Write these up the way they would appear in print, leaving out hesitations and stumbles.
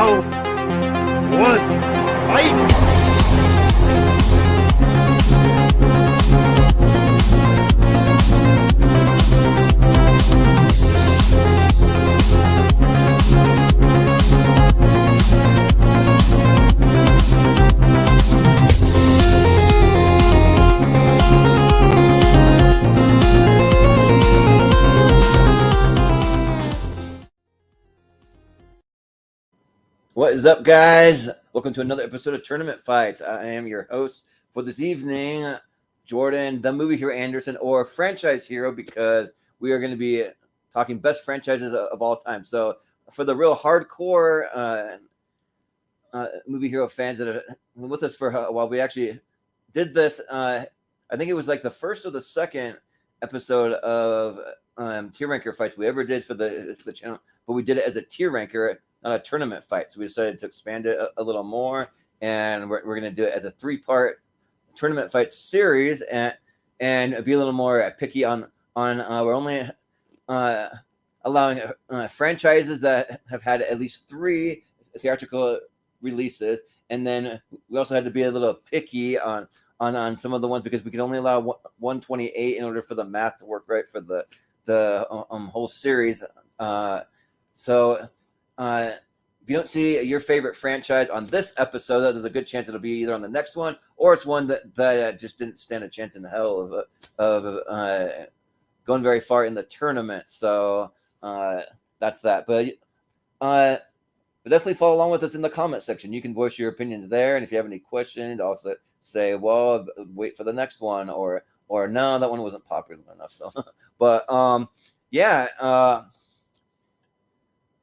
Round 1, fight! What is up, guys? Welcome to another episode of Tournament Fights. I am your host for this evening, Jordan, the movie hero Anderson, or franchise hero, because we are going to be talking best franchises of all time. So for the real hardcore movie hero fans that have been with us for a while, we actually did this. I think it was like the first or the second episode of tier ranker fights we ever did for the channel, but we did it as a tier ranker, not a tournament fight. So we decided to expand it a little more, and we're going to do it as a 3-part tournament fight series, and be a little more picky on we're only allowing franchises that have had at least 3 theatrical releases, and then we also had to be a little picky on some of the ones because we could only allow 128 in order for the math to work right for the whole series. If you don't see your favorite franchise on this episode, there's a good chance it'll be either on the next one or it's one that just didn't stand a chance in hell of going very far in the tournament. So that's that. But definitely follow along with us in the comment section. You can voice your opinions there, and if you have any questions, also say, "Well, wait for the next one," or "No, that one wasn't popular enough." So, but yeah.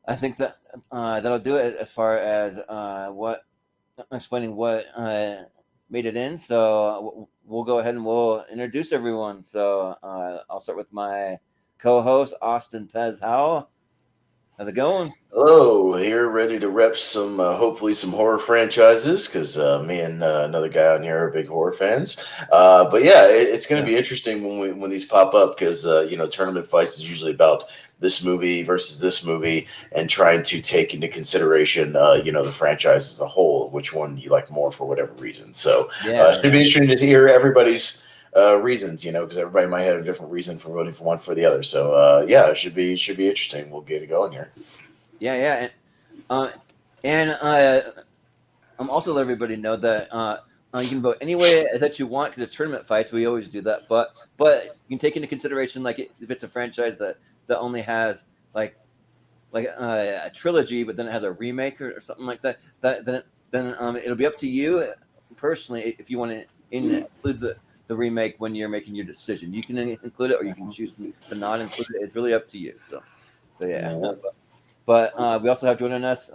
I think that that'll do it as far as explaining what made it in. So we'll go ahead and we'll introduce everyone. So I'll start with my co-host, Austinpez Howell. How's it going? Hello, here ready to rep some, hopefully some horror franchises, because me and another guy on here are big horror fans. But yeah, it's going to be interesting when these pop up, because tournament fights is usually about this movie versus this movie, and trying to take into consideration, the franchise as a whole, which one you like more for whatever reason. So it should be interesting to hear everybody's reasons, because everybody might have a different reason for voting for one for the other. So it should be interesting. We'll get it going here. Yeah. And I'm also let everybody know that you can vote any way that you want, because it's tournament fights. We always do that, but you can take into consideration, like, if it's a franchise that only has like a trilogy, but then it has a remake or something like that. Then it'll be up to you personally if you want to include the remake when you're making your decision. You can include it, or you can choose to not include it. It's really up to you. So yeah. But we also have joining us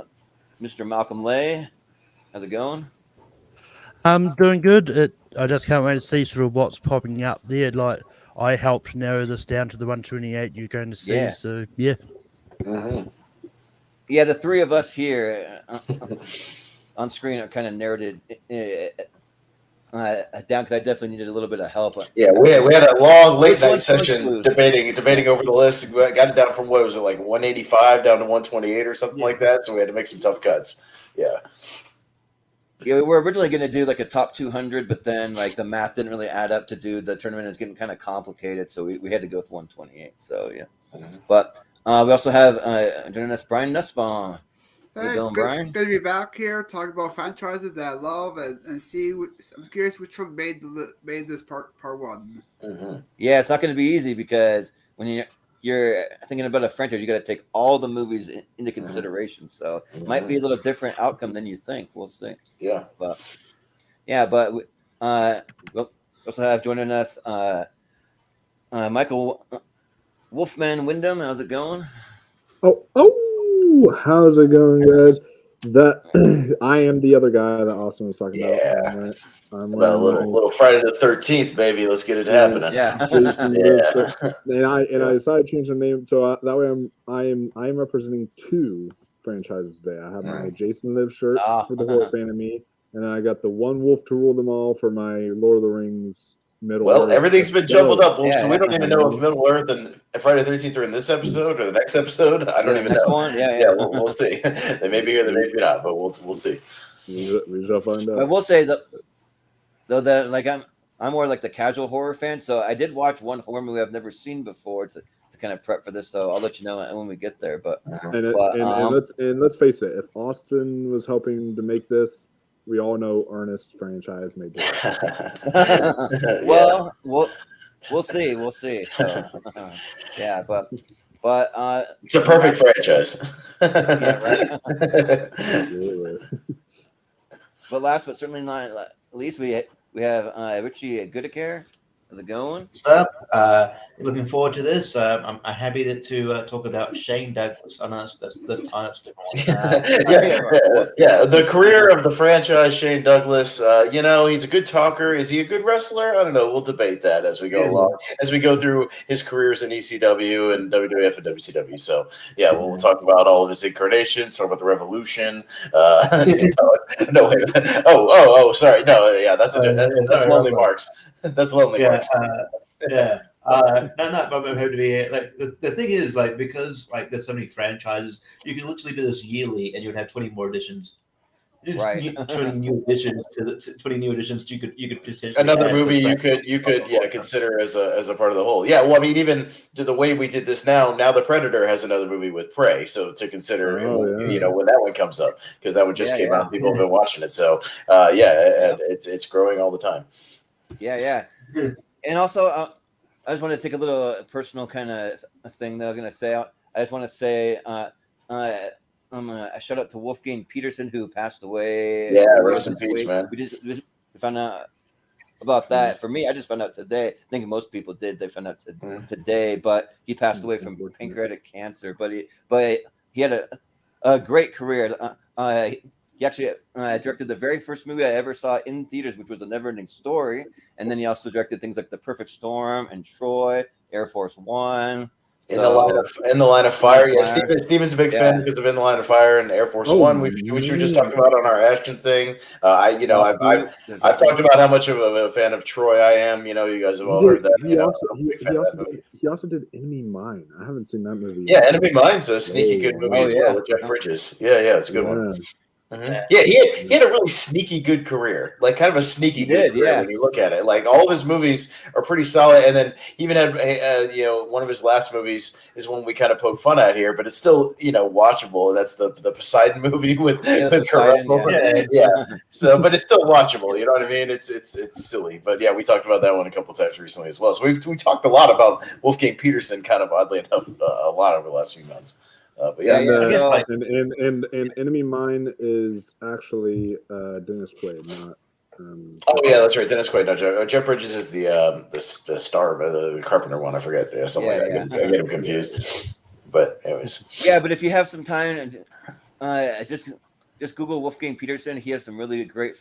Mr. Malcolm Lay. How's it going? I'm doing good. I just can't wait to see sort of what's popping up there. Like, I helped narrow this down to the 128 you're going to see. Yeah. So yeah. Mm-hmm. Yeah, the 3 of us here on screen are kind of narrated down, because I definitely needed a little bit of help. Yeah, we had a long late night session debating over the list. We got it down from, what was it, like 185 down to 128 or something like that. So we had to make some tough cuts. Yeah. Yeah, we were originally going to do like a top 200, but then like the math didn't really add up to do the tournament. It's getting kind of complicated, so we had to go with 128. So yeah. Mm-hmm. But we also have joining us Brian Nussbaum. Hey, it's good to be back here talking about franchises that I love and see. I'm curious which one made this part 1. Mm-hmm. Yeah, it's not going to be easy, because when you're thinking about a franchise, you got to take all the movies into consideration. So it might be a little different outcome than you think. We'll see. Yeah. But we also have joining us Michael Wolfman Wyndham. How's it going? Oh, how's it going, guys? I am the other guy that Austin was talking about. Right? I'm a little Friday the 13th, baby. Let's get it happening. Yeah. And I decided to change the name, so that way I am representing 2 franchises today. I have my Jason Lives shirt for the horror fan of me, and then I got the One Wolf to Rule Them All for my Lord of the Rings Middle Well, Earth. everything's been jumbled up, so we don't yeah. even know if Middle Earth and Friday the 13th are in this episode or the next episode. I don't even next know. one? Yeah. We'll see. They may be here, they may be not, but we'll see. We shall find I out. will say though that like I'm more like the casual horror fan, so I did watch one horror movie I've never seen before to kind of prep for this. So I'll let you know when we get there. But Let's face it, if Austin was helping to make this, we all know Ernest franchise made this. well, we'll see. So yeah, but it's a perfect franchise. Yeah, right. Absolutely. But last but certainly not least, we have Richie Goodacre. How's it going? What's up? Looking forward to this. I'm happy to talk about Shane Douglas. I know that's different one. The career of the franchise, Shane Douglas. He's a good talker. Is he a good wrestler? I don't know. We'll debate that as we go along, as we go through his careers in ECW and WWF and WCW. So yeah, we'll talk about all of his incarnations, talk about the Revolution. No, wait. Oh, sorry. No, yeah, that's Lonely Marks. That's Lonely Marks. No, I'm happy to be here. Like the thing is, like, because like there's so many franchises, you can literally do this yearly, and you would have 20 more editions. Right. 20 new additions. You could potentially another movie you could consider as a part of the whole. Yeah, well, I mean, even to the way we did this now the Predator has another movie with Prey, so to consider, when that one comes up, because that one just came out, people have been watching it. So it's growing all the time. Yeah. And also, I just want to take a little personal kind of thing that I was going to say. I just want to say a shout out to Wolfgang Peterson, who passed away. Yeah, rest in peace, man. We found out about that. For me, I just found out today. I think most people did. They found out today, but he passed away from pancreatic cancer. But he had a great career. He actually directed the very first movie I ever saw in theaters, which was A Never-Ending Story. And then he also directed things like The Perfect Storm and Troy, Air Force One. In the line of fire. Yeah, Steven's a big fan because of In the Line of Fire and Air Force One, which we were just talking about on our Ashton thing. I've talked about how much of a fan of Troy I am. You guys have all heard that. He also did Enemy Mine. I haven't seen that movie. Yeah, Enemy Mine's a sneaky good movie as well with Jeff Bridges. Yeah, it's a good one. Yeah, he had a really sneaky good career, like kind of a sneaky good career when you look at it. Like all of his movies are pretty solid, and then he even had one of his last movies is one we kind of poke fun at here, but it's still watchable. That's the Poseidon movie with Kurt Russell. Yeah. So, but it's still watchable. You know what I mean? It's silly, but yeah, we talked about that one a couple times recently as well. So we talked a lot about Wolfgang Peterson, kind of oddly enough, a lot over the last few months. But and Enemy Mine is actually Dennis Quaid, not. That's right, Dennis Quaid. No, Jeff Bridges is the star of the Carpenter one. I forget, something like that. I get him confused. But anyways, but if you have some time, just Google Wolfgang Peterson. He has some really great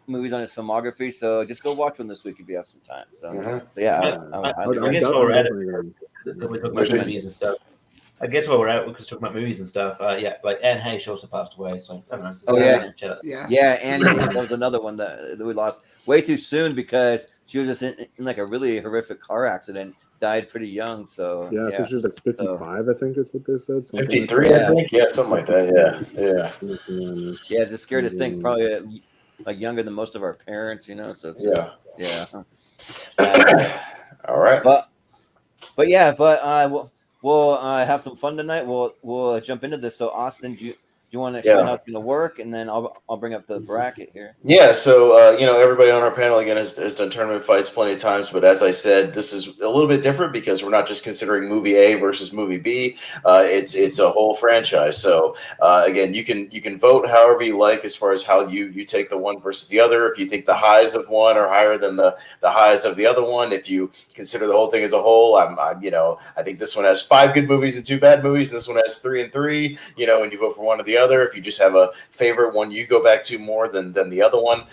movies on his filmography. So just go watch one this week if you have some time. So, I guess while we're at it, we talk about movies and stuff. I guess where we're at, because talking about movies and stuff. Like Anne Heche also passed away. So I don't know. Oh yeah, Anne. That was another one that we lost way too soon because she was just in like a really horrific car accident. Died pretty young. So I think she was like 55. I think is what they said. 53, like I think. Yeah, something like that. Yeah. Just scared to think. Probably like younger than most of our parents. So it's All right. But we'll have some fun tonight. We'll jump into this. So Austin, do you want to explain how it's going to work, and then I'll bring up the bracket here. Yeah. So everybody on our panel again has done tournament fights plenty of times, but as I said, this is a little bit different because we're not just considering movie A versus movie B. It's a whole franchise. So again, you can vote however you like as far as how you take the one versus the other. If you think the highs of one are higher than the highs of the other one, if you consider the whole thing as a whole, I think this one has 5 good movies and 2 bad movies, and this one has 3 and 3. And you vote for one or the other. If you just have a favorite one you go back to more than the other one,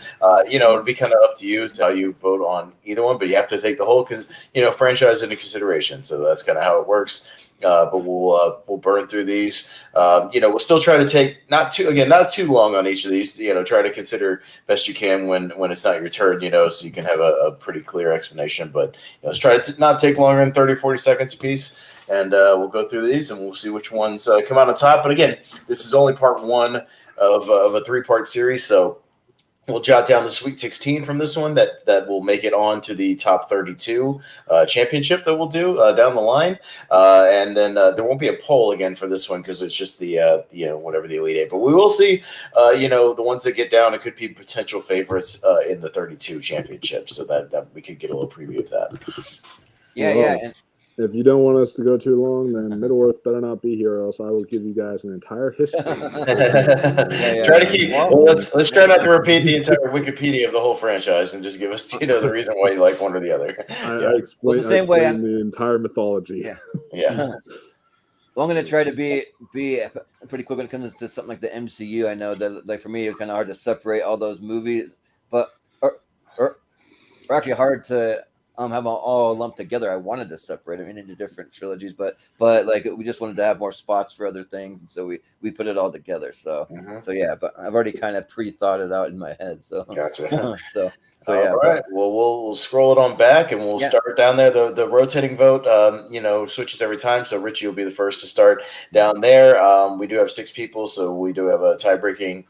it'll be kind of up to you how you vote on either one, but you have to take the whole franchise into consideration. So that's kind of how it works. but we'll burn through these. We'll still try to take not too long on each of these. Try to consider best you can when it's not your turn. So you can have a pretty clear explanation. But let's try to not take longer than 30, 40 seconds a piece. And we'll go through these and we'll see which ones come out on top. But again, this is only part one of a 3-part series. So we'll jot down the Sweet 16 from this one that will make it on to the top 32 championship that we'll do down the line. And then there won't be a poll again for this one because it's just the whatever the Elite 8. But we will see, the ones that get down, it could be potential favorites in the 32 championship. So that we could get a little preview of that. Yeah. And if you don't want us to go too long, then Middle-earth better not be here, or else I will give you guys an entire history. Try to keep. Well, let's try not to repeat the entire Wikipedia of the whole franchise, and just give us the reason why you like one or the other. I explain the entire mythology. Yeah. Well, I'm going to try to be pretty quick when it comes to something like the MCU. I know that, like, for me, it's kind of hard to separate all those movies, but or actually hard to have them all lumped together. I wanted to separate them into different trilogies, but like we just wanted to have more spots for other things, and so we put it all together. So so yeah, but I've already kind of pre-thought it out in my head. So gotcha. so yeah. All right. Well, we'll scroll it on back, and we'll start down there. The rotating vote, switches every time. So Richie will be the first to start down there. We do have 6 people, so we do have a tie-breaking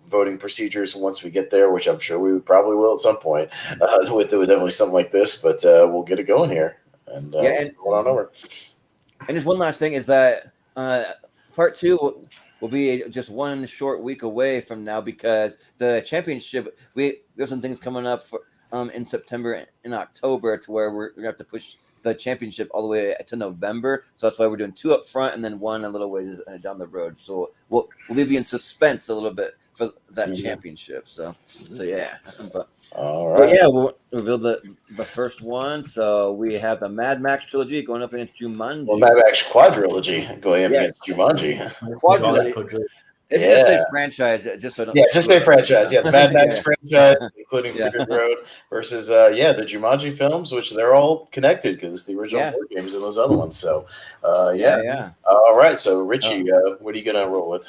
voting procedures once we get there, which I'm sure we probably will at some point with definitely something like this, but we'll get it going here and going on over. And just one last thing is that part 2 will be just one short week away from now, because the championship, we have some things coming up for in September and October to where we're gonna have to push the championship all the way to November. So that's why we're doing 2 up front and then 1 a little ways down the road. So we'll leave you in suspense a little bit for that championship. So yeah. But, all right. But yeah, we'll reveal the first one. So we have the Mad Max trilogy going up against Jumanji. Well, Mad Max quadrilogy going up against Jumanji. Quadrilogy. If you say franchise, just so I don't. Yeah, just say franchise. Yeah, the Mad Max franchise, including Fury Road, versus the Jumanji films, which they're all connected because it's the original board games and those other ones. So, yeah. All right, so Richie, what are you gonna roll with?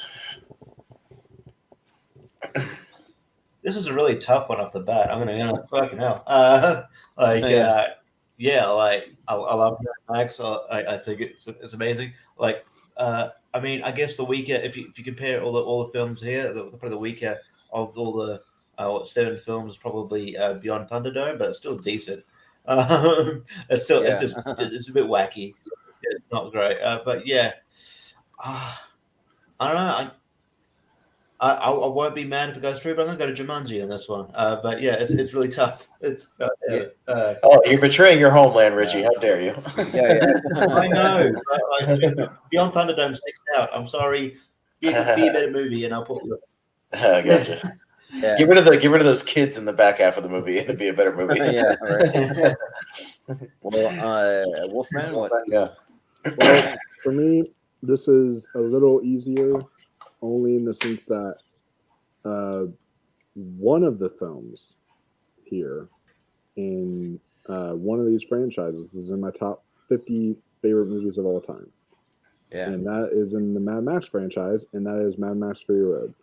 This is a really tough one off the bat. I'm gonna fucking hell. I love Mad Max. I think it's amazing. I mean, I guess the weaker, if you compare all the films here, probably the weaker of all the 7 films is probably Beyond Thunderdome, but it's still decent. It's a bit wacky. It's not great, but yeah, I don't know. I won't be mad if it goes through, but I'm gonna go to Jumanji on this one. But yeah, it's really tough. It's you're betraying your homeland, Richie. How dare you? I know. Beyond Thunderdome sticks out. I'm sorry. Be a better movie, and I'll put you. I gotcha. Yeah. Get rid of those kids in the back half of the movie, and it'd be a better movie. Yeah. Right. Well, Wolfman, what? Yeah. Well, for me, this is a little easier, only in the sense that one of the films here in one of these franchises is in my top 50 favorite movies of all time. Yeah. And that is in the Mad Max franchise, and that is Mad Max Fury Road.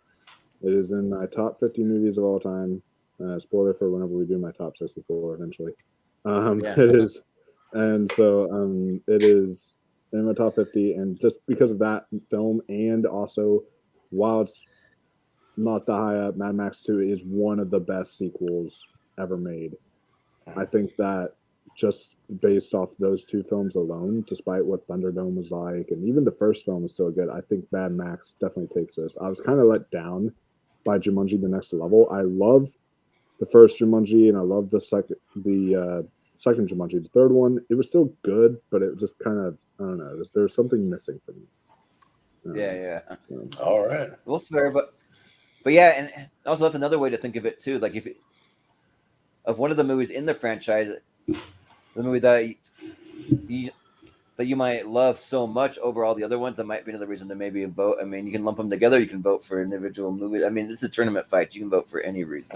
It is in my top 50 movies of all time. Spoiler for whenever we do my top 64 eventually. It is. And so it is in my top 50. And just because of that film, and also while it's not that high up, Mad Max 2 is one of the best sequels ever made. I think that just based off those 2 films alone, despite what Thunderdome was like, and even the first film is still good, I think Mad Max definitely takes this. I was kind of let down by Jumanji: The Next Level. I love the first Jumanji, and I love the second Jumanji. The third one, it was still good, but it just kind of, I don't know, there's something missing for me. Yeah. All right. Well, it's fair, but yeah, and also that's another way to think of it too. Like of one of the movies in the franchise, the movie that you might love so much over all the other ones, that might be another reason to maybe vote. I mean, you can lump them together. You can vote for individual movies. I mean, it's a tournament fight. You can vote for any reason.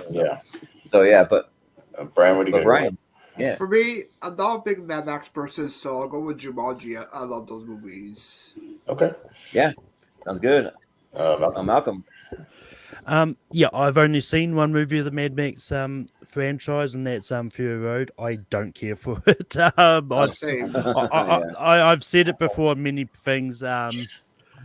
So, but Brian, what do you got? Brian. Yeah. For me, I'm not a big Mad Max person, so I'll go with Jumanji. I love those movies. Okay. Yeah. Sounds good. Malcolm? Malcolm. Yeah, I've only seen one movie of the Mad Max franchise, and that's Fury Road. I don't care for it. Same. I've said it before on many things.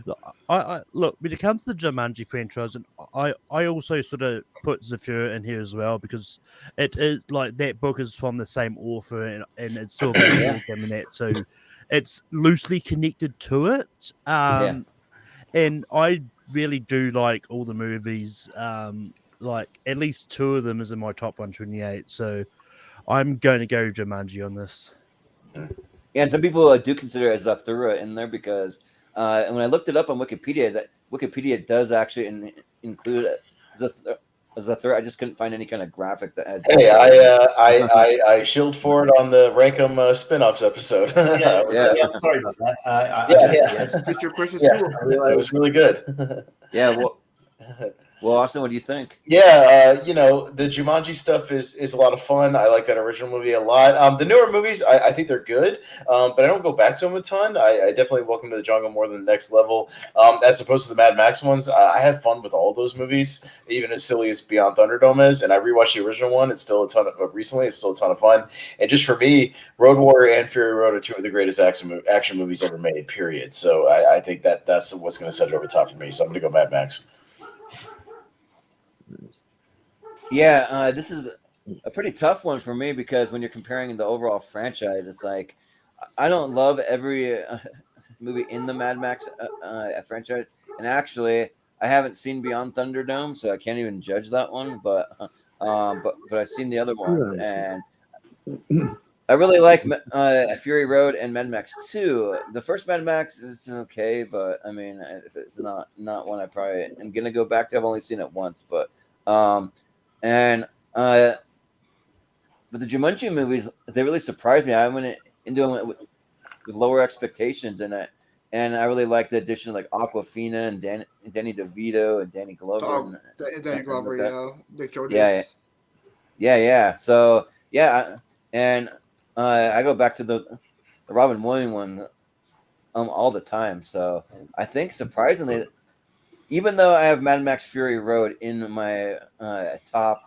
Look, when it comes to the Jumanji franchise, and I also sort of put Zafira in here as well because it is like that book is from the same author and it's still about Yeah. board game and that, so it's loosely connected to it. Yeah. And I really do like all the movies. Like at least two of them is in my top 128, so I'm going to go Jumanji on this. Yeah, and some people do consider it as Zathura in there because and when I looked it up on Wikipedia, that Wikipedia does actually include Zathura. I just couldn't find any kind of graphic that had. Hey, I shilled for it on the Rankum spin-offs episode. Yeah, Yeah. sorry about that. Yeah. Future questions Yeah, too. it was really good. Yeah. Well, Austin, what do you think? Yeah, the Jumanji stuff is a lot of fun. I like that original movie a lot. The newer movies, I think they're good, but I don't go back to them a ton. I definitely Welcome to the Jungle more than the Next Level, as opposed to the Mad Max ones. I have fun with all those movies, even as silly as Beyond Thunderdome is. And I rewatched the original one. It's still a ton of recently. It's still a ton of fun. And just for me, Road Warrior and Fury Road are two of the greatest action movies ever made. Period. So I think that's what's going to set it over the top for me. So I'm going to go Mad Max. Yeah, this is a pretty tough one for me because when you're comparing the overall franchise, it's like I don't love every movie in the Mad Max franchise, and actually, I haven't seen Beyond Thunderdome, so I can't even judge that one. But I've seen the other ones, and I really like Fury Road and Mad Max 2. The first Mad Max is okay, but I mean, it's not one I probably am gonna go back to. I've only seen it once, but but the Jumanji movies, they really surprised me. I went into them with lower expectations, and I really like the addition of like Aquafina and Danny DeVito and Danny Glover. Danny Glover, yeah. Nick Jonas. Yeah. So yeah, and I go back to the Robin Williams one all the time. So I think surprisingly, even though I have Mad Max Fury Road in my top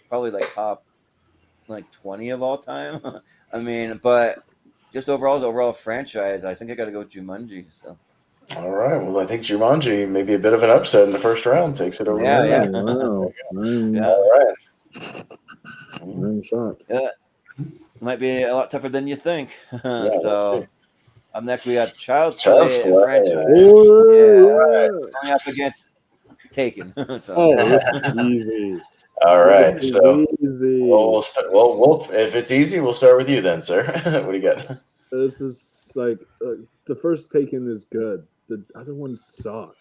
20 of all time. I mean, but just overall franchise, I think I got to go with Jumanji. So. All right. Well, I think Jumanji may be a bit of an upset in the first round. Takes it over. Yeah. Wow. All right. I'm shocked. Might be a lot tougher than you think. Yeah, So up next we got Child's Child's Play Play. franchise. Going up against Taken. So. This is easy. All right. This is So easy. we'll start. Well, if it's easy, we'll start with you then, sir. What do you got? This is like the first Taken is good. The other ones suck.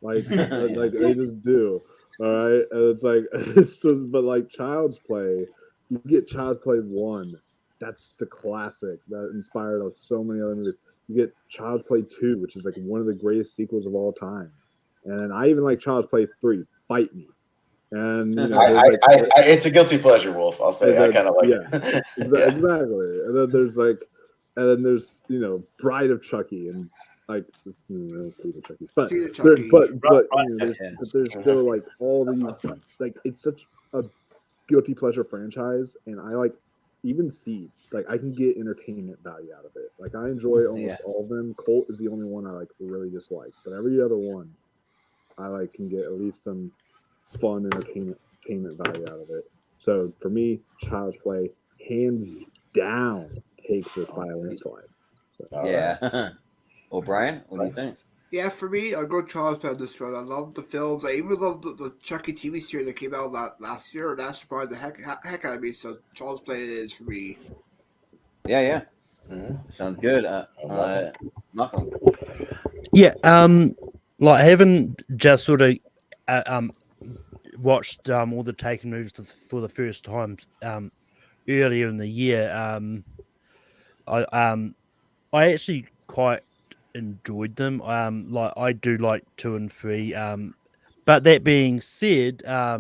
Like they just do. All right, and it's like but like Child's Play, you get Child's Play 1. That's the classic that inspired us so many other movies. You get Child's Play 2, which is like one of the greatest sequels of all time. And I even like Child's Play 3, Fight Me. And it's a guilty pleasure, Wolf. I'll say I kind of like it. Exactly. And then there's Bride of Chucky and like Seed of Chucky, but there's still like all these like it's such a guilty pleasure franchise, and I like even Seed. Like I can get entertainment value out of it. Like I enjoy almost all of them. Colt is the only one I like really dislike, but every other one I like can get at least some fun entertainment value out of it. So for me, Child's Play hands down takes this by a landslide. So, yeah. Well, Brian, what do you think? Yeah, for me, I'll go Child's Play on this one. I love the films. I even love the Chucky TV series that came out last year. That surprised the heck out of me. So Child's Play it is for me. Yeah. Sounds good. Malcolm. Yeah. Like having just sort of watched all the Taken movies for the first time earlier in the year. I actually quite enjoyed them. Like I do like 2 and 3. But that being said, I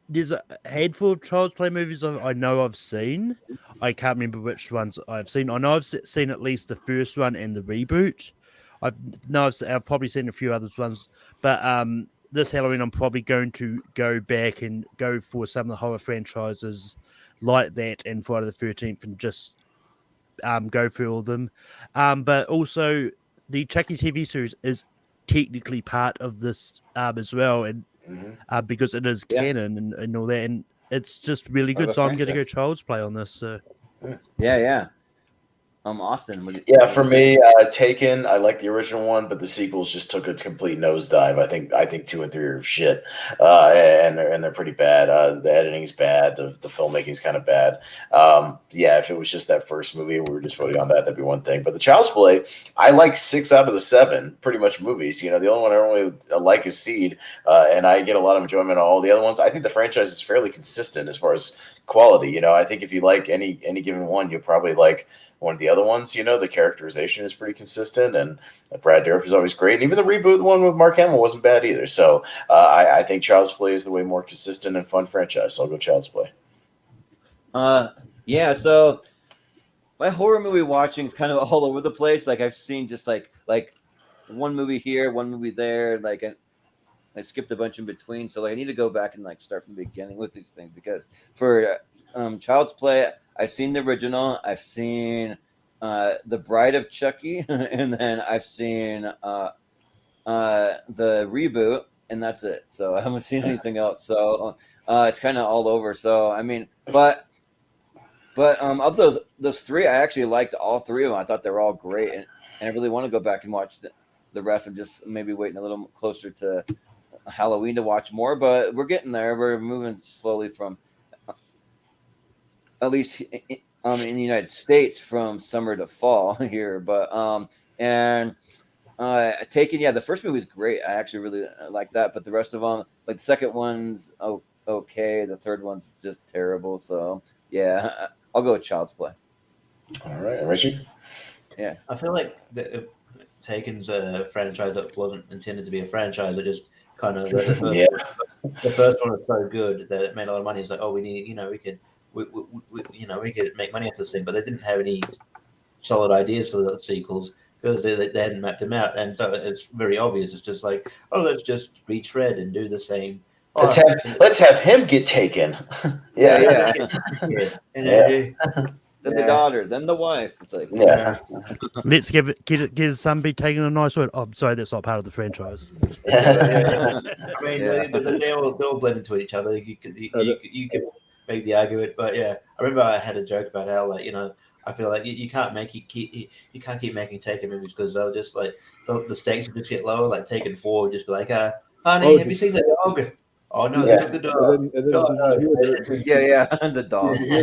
there's a handful of Child's Play movies I know I've seen. I can't remember which ones I've seen. I know I've seen at least the first one and the reboot. I've probably seen a few other ones, but this Halloween I'm probably going to go back and go for some of the horror franchises like that and Friday the 13th and just go through all of them. But also the Chucky TV series is technically part of this as well, and because it is canon and all that, and it's just really good. So I'm going to go Child's Play on this. So. Yeah. Austin. For me, Taken. I like the original one, but the sequels just took a complete nosedive. I think 2 and 3 are shit, and they're pretty bad. The editing's bad. The filmmaking's kind of bad. If it was just that first movie, we were just voting on that. That'd be one thing. But the Child's Play, I like 6 out of the 7 pretty much movies. The only one I really like is Seed, and I get a lot of enjoyment on all the other ones. I think the franchise is fairly consistent as far as quality. I think if you like any given one, you'll probably like one of the other ones. The characterization is pretty consistent, and Brad Dourif is always great. And even the reboot one with Mark Hamill wasn't bad either. So I think Child's Play is the way more consistent and fun franchise. So I'll go Child's Play. So my horror movie watching is kind of all over the place. Like I've seen just like one movie here, one movie there. Like I skipped a bunch in between. So I need to go back and start from the beginning with these things, because for Child's Play, I've seen the original, I've seen The Bride of Chucky, and then I've seen the reboot, and that's it. So I haven't seen anything else. So it's kind of all over. So I mean, but of those 3, I actually liked all 3 of them. I thought they were all great, and I really want to go back and watch the rest. I'm just maybe waiting a little closer to Halloween to watch more, but we're getting there. We're moving slowly from, at least in the United States, from summer to fall here. But Taken, the first movie is great. I actually really like that, but the rest of them, like the second one's okay, the third one's just terrible. So yeah, I'll go with Child's Play. All right, Richie. Yeah, I feel like Taken's a franchise that wasn't intended to be a franchise. It just kind of the first one was so good that it made a lot of money. It's like, oh, we need, we could make money off this thing, but they didn't have any solid ideas for the sequels because they hadn't mapped them out, and so it's very obvious. It's just like, oh, let's just retread and do the same. Let's have him get taken. yeah. Then the daughter, then the wife. It's like, let's give some be taking a nice word. Oh, I'm sorry, that's not part of the franchise. I mean, they all blend into each other. You could make the argument, but I remember I had a joke about how, I feel like you can't keep making Taken movies because they'll just the stakes will just get lower. Like Taken 4 would just be like, honey, have you seen the dog? Oh no, they took the dog. The dog. Did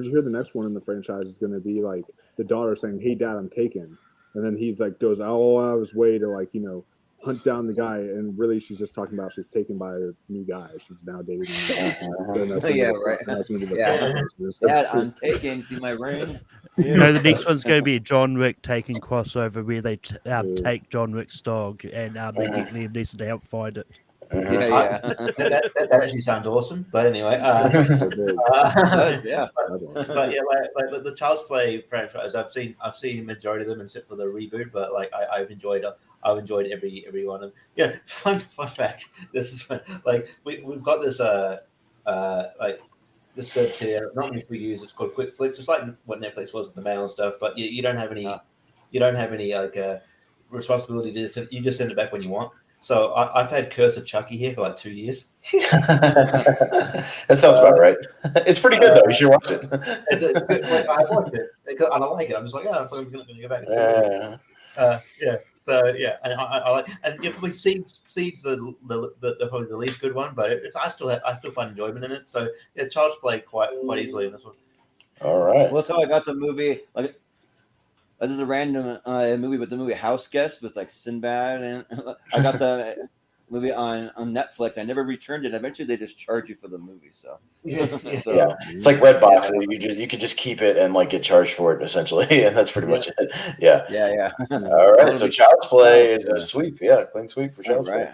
you hear the next one in the franchise is going to be like the daughter saying, "Hey, Dad, I'm taken," and then he goes all out of his way to hunt down the guy, and really she's just talking about she's taken by a new guy. She's now dating. Dad, I'm taken. See my ring. The next one's going to be a John Wick Taken crossover where they take John Wick's dog and they get Liam Neeson to help find it. That actually sounds awesome. But anyway, but the Child's Play franchise, I've seen a majority of them except for the reboot. But I've enjoyed every one of them. Fun fact. This is fun. We've got this this service here. Not many we use. It's called Quick Flicks. It's like what Netflix was with the mail and stuff. But you don't have any. You don't have any responsibility to send. You just send it back when you want. So I've had Curse of Chucky here for 2 years. That sounds about right. It's pretty good though. You should watch it. It's good. I watched it because I like it. I'm just like, I'm going to go back. So and I like, and probably Seed's the probably the least good one, but I still find enjoyment in it. So Child's Play quite easily in this one. All right. Well, that's how I got the movie. This is a random movie, but the movie House Guest with Sinbad, and I got the movie on Netflix. I never returned it. Eventually, they just charge you for the movie. So it's like Redbox. You can just keep it and get charged for it essentially, and that's pretty much it. Yeah. All right. So Child's Play is a sweep. Yeah, clean sweep for Child's Play.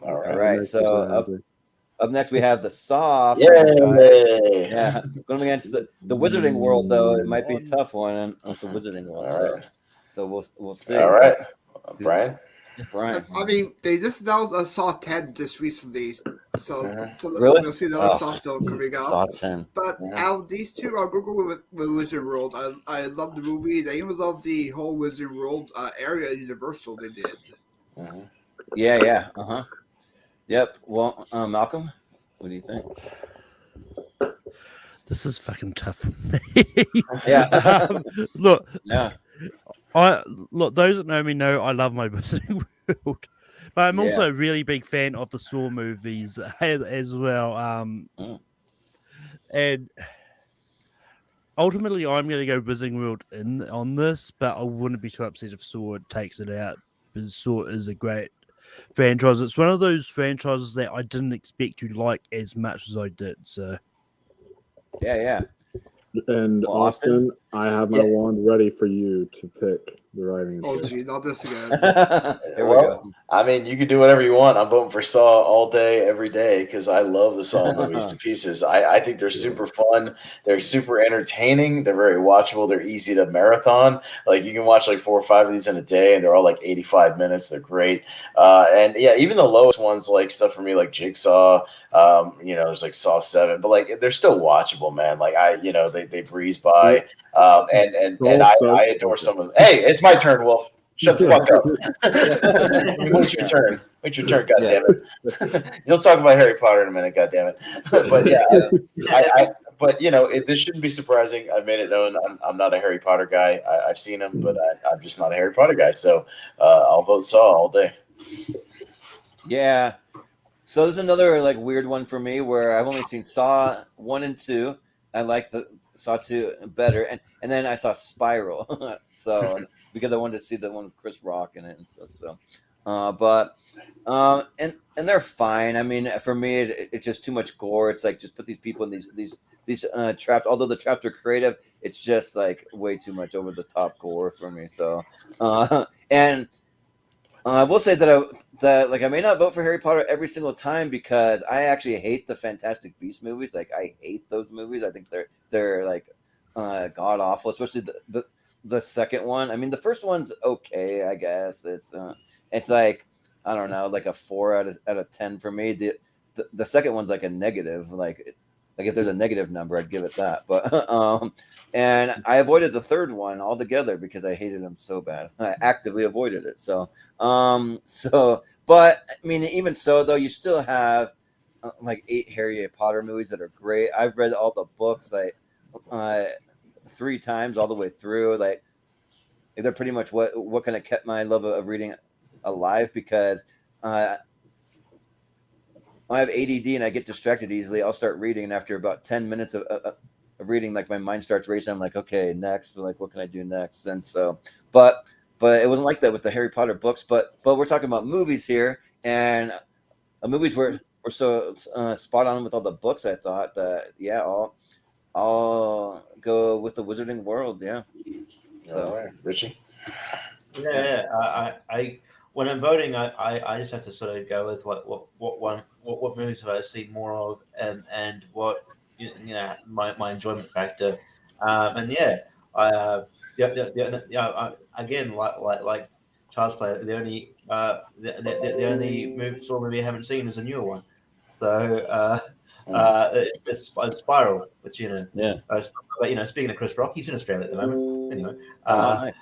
All right. So Up next, we have the Saw franchise. Yay! Yeah, going against the Wizarding World, though it might be a tough one with the Wizarding World. All right. So we'll see. All right, Brian. Brian. I mean, they just announced a Saw 10 just recently, so Really? we'll see another Saw film coming out. Saw 10. But out of these two, I'll go with Wizard World. I love the movie. I even love the whole Wizard World area at Universal they did. Yeah. Yep. Well, Malcolm, what do you think? This is fucking tough for me. Yeah. Look. Yeah. Those that know me know I love my Wizarding World, but I'm also a really big fan of the Saw movies as well. And ultimately, I'm going to go Wizarding World on this, but I wouldn't be too upset if Saw takes it out. Because Saw is a great franchise. It's one of those franchises that I didn't expect to like as much as I did. So, yeah. And Well, Austin, I have my wand ready for you to pick the writing. Oh, gee, not this again. Here we go. I mean, you can do whatever you want. I'm voting for Saw all day, every day, because I love the Saw movies to pieces. I think they're super fun. They're super entertaining. They're very watchable. They're easy to marathon. Like, you can watch like 4 or 5 of these in a day, and they're all like 85 minutes. They're great. And yeah, even the lowest ones, like stuff for me like Jigsaw, there's like Saw 7, but like they're still watchable, man. Like they breeze by. And I adore some of them. Hey, it's my turn, Wolf. Shut the fuck up. Wait your turn. Wait your turn, goddammit. You'll talk about Harry Potter in a minute, goddammit. But yeah, this shouldn't be surprising. I've made it known I'm not a Harry Potter guy. I've seen him, but I'm just not a Harry Potter guy. So I'll vote Saw all day. Yeah. So there's another like weird one for me where I've only seen Saw 1 and 2. I like the Saw 2 better, and then I saw Spiral. So because I wanted to see the one with Chris Rock in it and stuff. So, and they're fine. I mean, for me, it's just too much gore. It's like just put these people in these traps. Although the traps are creative, it's just like way too much over the top gore for me. So, and I will say that I may not vote for Harry Potter every single time because I actually hate the Fantastic Beasts movies. Like, I hate those movies. I think they're like god awful, especially the second one. I mean, the first one's okay, I guess. It's like, I don't know, like a 4 out of 10 for me. The second one's like a negative. Like if there's a negative number, I'd give it that. But and I avoided the third one altogether because I hated him so bad. I actively avoided it. So but I mean, even so though, you still have like 8 Harry Potter movies that are great. I've read all the books like 3 times all the way through. Like, they're pretty much what kind of kept my love of reading alive because I have ADD and I get distracted easily. I'll start reading, and after about 10 minutes of reading, like my mind starts racing. I'm like, okay, next. Like, what can I do next? And so, but it wasn't like that with the Harry Potter books. But we're talking about movies here, and movies were so spot on with all the books. I thought that I'll go with the Wizarding World. Yeah. So. All right, Richie. Yeah, I when I'm voting, I just have to sort of go with what movies have I seen more of, and what my enjoyment factor, again like Child's Play, the only Saw movie I haven't seen is a newer one, so it's Spiral, which but speaking of Chris Rock, he's in Australia at the moment. Anyway, Nice.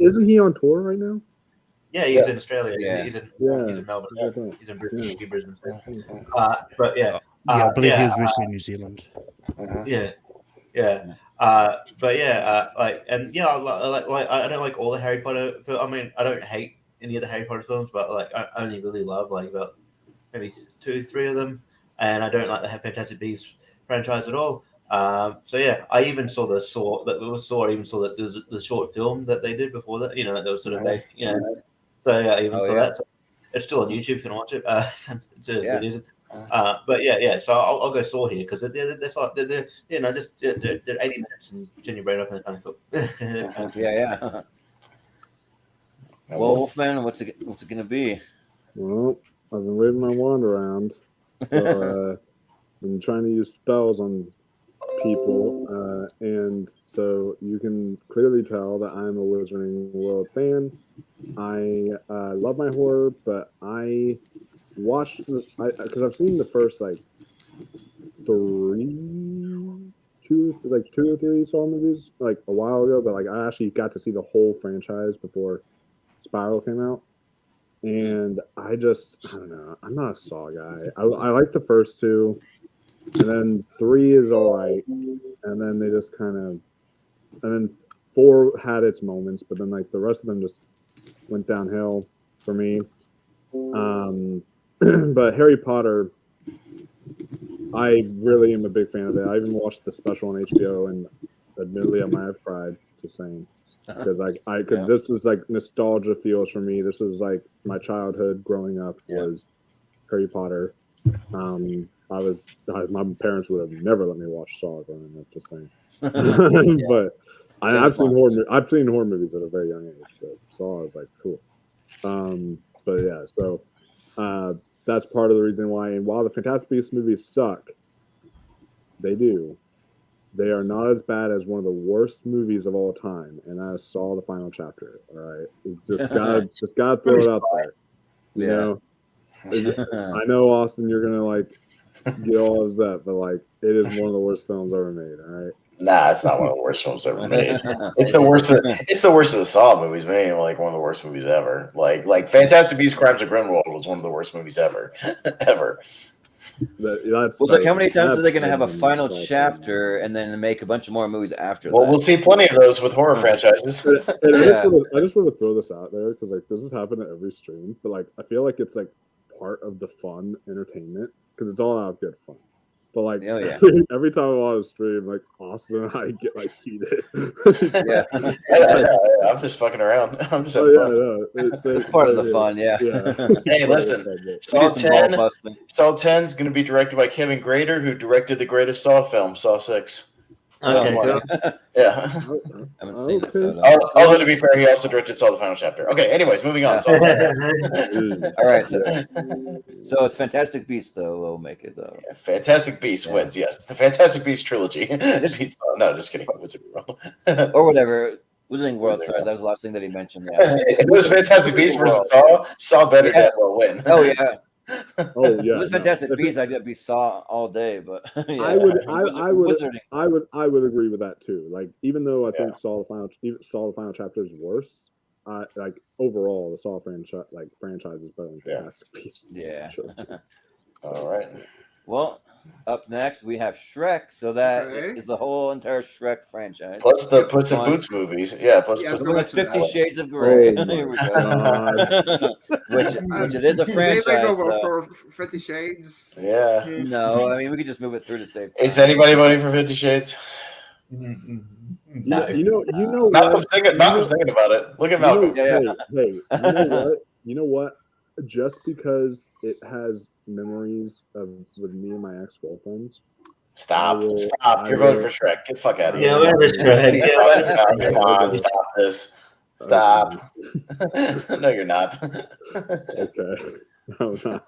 Isn't he on tour right now? Yeah, he's in Australia. Yeah. He's in Melbourne. Yeah. He's in Brisbane. I believe he was recently in New Zealand. I don't like all the Harry Potter films. I mean, I don't hate any of the Harry Potter films, but like I only really love like about maybe 2-3 of them, and I don't like the Fantastic Beasts franchise at all. I even saw the Saw that was Saw. I even saw that there's the short film that they did before that. That was sort of So yeah, I even saw that. It's still on YouTube if you want to watch it. Since it isn't. So I'll go Saw here because they're fun. They're 80 minutes and turn your brain off and kind of cool. Yeah. Well, Wolfman, what's it gonna be? Well, I've been waving my wand around, so I've been trying to use spells on people, and so you can clearly tell that I'm a Wizarding World fan. I love my horror, but I watched this because I've seen the first like two or three Saw movies like a while ago, but like I actually got to see the whole franchise before Spiral came out. And I don't know. I'm not a Saw guy. I like the first two, and then 3 is all right, and then they just kind of, and then 4 had its moments, but then like the rest of them just went downhill for me. But Harry Potter, I really am a big fan of it. I even watched the special on HBO, and admittedly, I might have cried. Just saying, because because this is like nostalgia feels for me. This is like my childhood growing up was Harry Potter. My parents would have never let me watch Saw growing up. Just saying, but I've seen horror movies at a very young age. So Saw is like cool. But yeah, so that's part of the reason why. And while the Fantastic Beasts movies suck, they do. They are not as bad as one of the worst movies of all time, and I saw the final chapter. All right, just gotta throw it out there. You know, I know Austin, you're gonna like get all upset, but like it is one of the worst films ever made. All right. Nah, it's not one of the worst films ever made. It's the worst. It's the worst of the Saw movies, man. Like one of the worst movies ever. Like Fantastic Beasts: Crimes of Grindelwald was one of the worst movies ever, ever. That's like how many times are they going to have a final chapter and then make a bunch of more movies after Well, that? we'll see plenty of those with horror franchises. I just want to throw this out there because like this has happened at every stream, but like I feel like it's like part of the fun entertainment because it's all out good fun. But like every time I'm on a stream, like Austin and I get like heated. I'm just fucking around. I'm just having fun. It's part of the fun, yeah. Hey, listen, Saw 10 is going to be directed by Kevin Grader, who directed the greatest Saw film, Saw 6. Okay. Yeah. I haven't seen it. So Although to be fair, he also directed Saw the Final Chapter. Okay, anyways, moving on. Saw 10. All right. So it's Fantastic Beasts, though. We'll make it though. Yeah, Fantastic Beasts wins. Yes, the Fantastic Beasts trilogy. No, just kidding. Wizarding World. Or whatever. Wizarding World. Sorry, that was the last thing that he mentioned. Yeah. It was Fantastic Beasts versus Saw. Saw better than will win. Oh yeah. Oh yeah. It was Fantastic Beasts. I'd be Saw all day, but yeah. I would agree with that too. Like even though I think Saw the Final Chapter is worse, like overall the Saw franchise is better than Fantastic Beasts. Yeah. All right. Well, up next we have Shrek. So that is the whole entire Shrek franchise. Plus the Puss in Boots movies. Yeah, plus that's 50 Shades of Grey. Here we go. which it is a franchise. They make over for 50 Shades. Yeah. No, I mean we could just move it through to save time. Is anybody voting for 50 Shades? No. You know Malcolm's thinking about it. Look at Malcolm. Hey, you know what? Just because it has memories with me and my ex-girlfriends. Stop. You're voting for Shrek. Get the fuck out of here. Yeah, whatever, Shrek. Come on, stop this. Stop. No, you're not. Okay. No, not.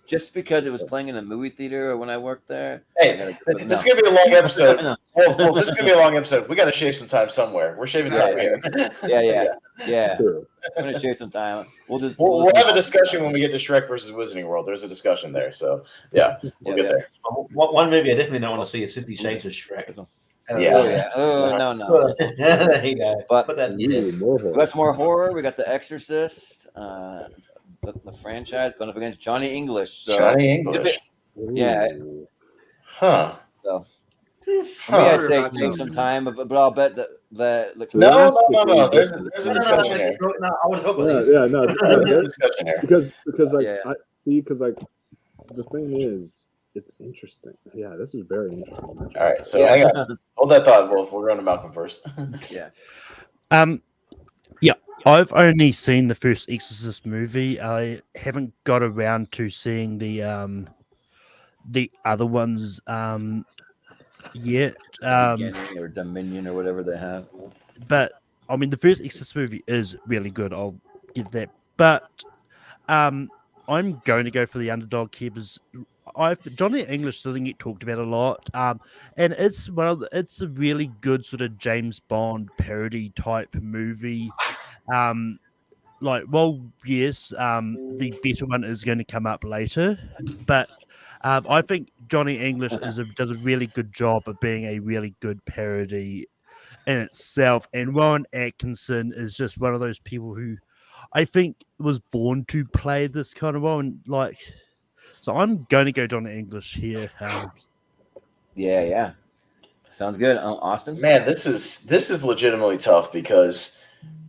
Just because it was playing in a movie theater when I worked there. Hey, this is gonna be a long episode. Well, this is gonna be a long episode. We got to shave some time somewhere. We're shaving time here. Yeah. True. I'm gonna shave some time. We'll have a discussion when we get to Shrek versus Wizarding World. There's a discussion there, so we'll get there. One movie I definitely don't want to see is 50 Shades of Shrek. Oh no. There you go. But put that that's more horror. We got The Exorcist. The franchise going up against Johnny English. So Johnny English. Yeah. Huh. So I'd say save some time, but I'll bet that no. There's a discussion there. No, I want to talk about this. There's a discussion there. Because the thing is, it's interesting. Yeah, this is very interesting. All right, so hang on. Hold that thought, Wolf. We're going to Malcolm first. I've only seen the first Exorcist movie. I haven't got around to seeing the other ones yet. or Dominion or whatever they have. But I mean, the first Exorcist movie is really good. I'll give that. But I'm going to go for the underdog here because Johnny English doesn't get talked about a lot. And it's a really good sort of James Bond parody type movie. Yes, the better one is going to come up later, but I think Johnny English does a really good job of being a really good parody in itself. And Rowan Atkinson is just one of those people who I think was born to play this kind of role. And so I'm going to go Johnny English here. Yeah. Sounds good. Austin? Man, this is legitimately tough because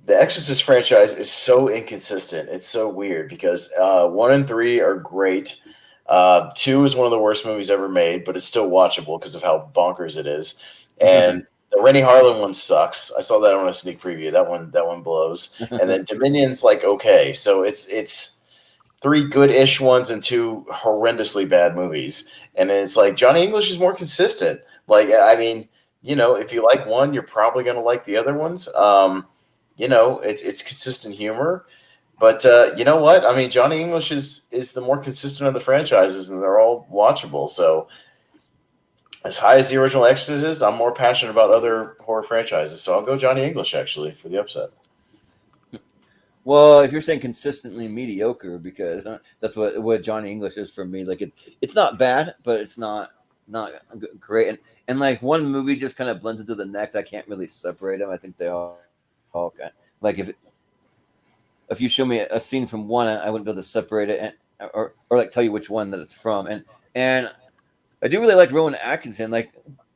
the Exorcist franchise is so inconsistent. It's so weird because 1 and 3 are great. 2 is one of the worst movies ever made, but it's still watchable because of how bonkers it is. And the Rennie Harlan one sucks. I saw that on a sneak preview. That one blows. And then Dominion's like okay. So it's 3 good-ish ones and 2 horrendously bad movies. And it's like Johnny English is more consistent. Like I mean, if you like one, you're probably gonna like the other ones. It's consistent humor. But you know what? I mean, Johnny English is the more consistent of the franchises, and they're all watchable. So, as high as the original Exorcist is, I'm more passionate about other horror franchises. So I'll go Johnny English actually for the upset. Well, if you're saying consistently mediocre, because that's what Johnny English is for me. Like it's not bad, but it's not great. And like one movie just kind of blends into the next. I can't really separate them. I think they all kind like if you show me a scene from one, I wouldn't be able to separate it or like tell you which one that it's from. And I do really like Rowan Atkinson. Like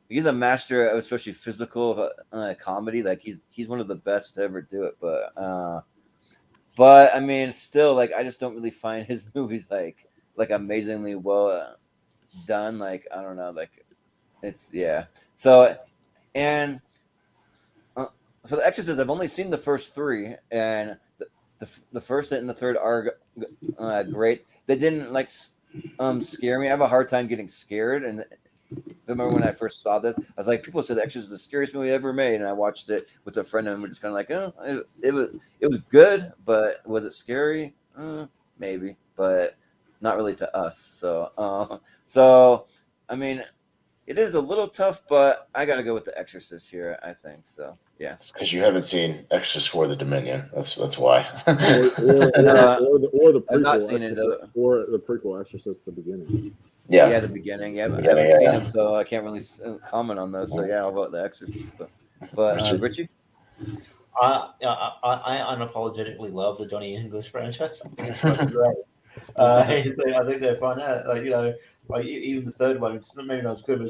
he's a master of especially physical comedy. Like he's one of the best to ever do it. But I mean, still, like I just don't really find his movies like amazingly well done. Like I don't know, like it's So and for The Exorcist, I've only seen the first 3, and the first and the third are great. They didn't scare me. I have a hard time getting scared, and I remember when I first saw this, I was like, people said The Exorcist is the scariest movie ever made, and I watched it with a friend, and we're just kind of like, oh, it was good, but was it scary? Maybe, but not really to us. So I mean, it is a little tough, but I got to go with The Exorcist here. I think so. Yeah, it's because you haven't seen Exorcist for the Dominion. That's why. or the I've not prequel seen it, Exorcist, or the prequel Exorcist, the beginning. Yeah, the beginning. Yeah, I haven't seen them, so I can't really comment on those. So yeah, I'll vote The Exorcist. But Richie? I unapologetically love the Johnny English franchise. I think it's fucking great. I think they're fun. Like even the third one, it's maybe not as good, but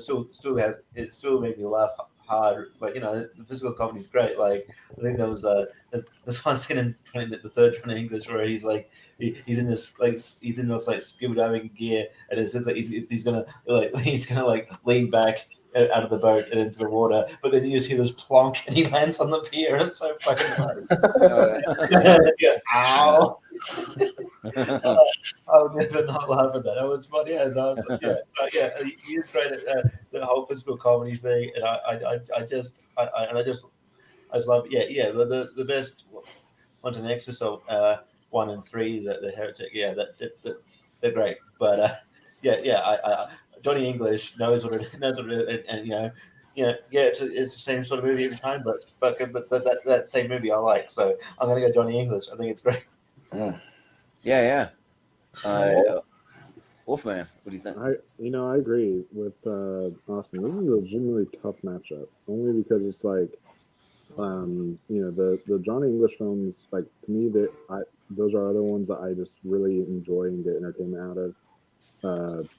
it still made me laugh hard. But the physical comedy is great. Like I think there's one scene in the third Johnny English where he's like he's in this scuba diving gear, and it's just like he's gonna lean back out of the boat and into the water, but then you just hear this plonk and he lands on the pier, and it's so fucking funny. Ow! I'll never not laugh at that. That was funny as I was he's great at the whole physical comedy thing, and I just love it. The best ones in Exorcist 1 and 3, the Heretic, they're great, but Johnny English knows what it is, and it's the same sort of movie every time, but that same movie I like, so I'm gonna go Johnny English. I think it's great. Yeah. Wolfman, what do you think? I agree with Austin. This is a legitimately tough matchup, only because it's like, the Johnny English films, like to me, those are other ones that I just really enjoy and get entertainment out of.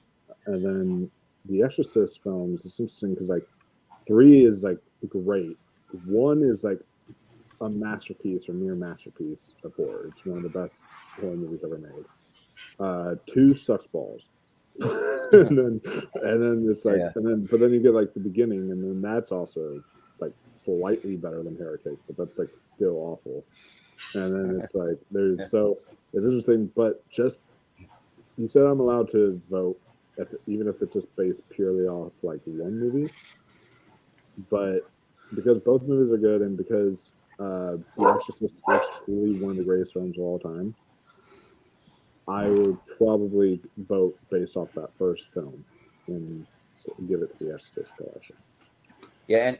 And then the Exorcist films, it's interesting because like 3 is like great. 1 is like a masterpiece or near masterpiece of horror. It's one of the best horror movies ever made. 2 sucks balls. and then it's like but then you get like the beginning, and then that's also like slightly better than Heretic, but that's like still awful. And then it's like it's interesting, but just you said I'm allowed to vote even if it's just based purely off like one movie, but because both movies are good and because The Exorcist is truly one of the greatest films of all time, I would probably vote based off that first film and give it to the Exorcist collection. Yeah,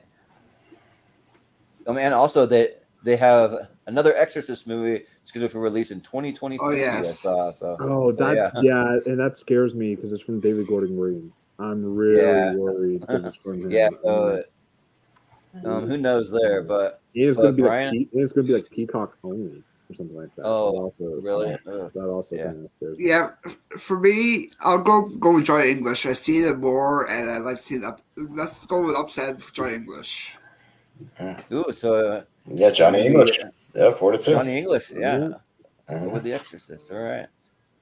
and also they have another Exorcist movie scheduled for release in 2023. Oh, yes. I saw. So Yeah, and that scares me because it's from David Gordon Green. I'm really worried because it's from him. Yeah. Who knows there? But and it's going to be Brian, it's going to be like Peacock only or something like that. Oh, that really? kind of scares me. Yeah, for me, I'll go with Johnny English. I've seen it more, and I like seeing up. Let's go with upset for Johnny English. Ooh, so yeah, Johnny English. Yeah, 4-2. Johnny English, yeah. Mm-hmm. With the Exorcist, all right.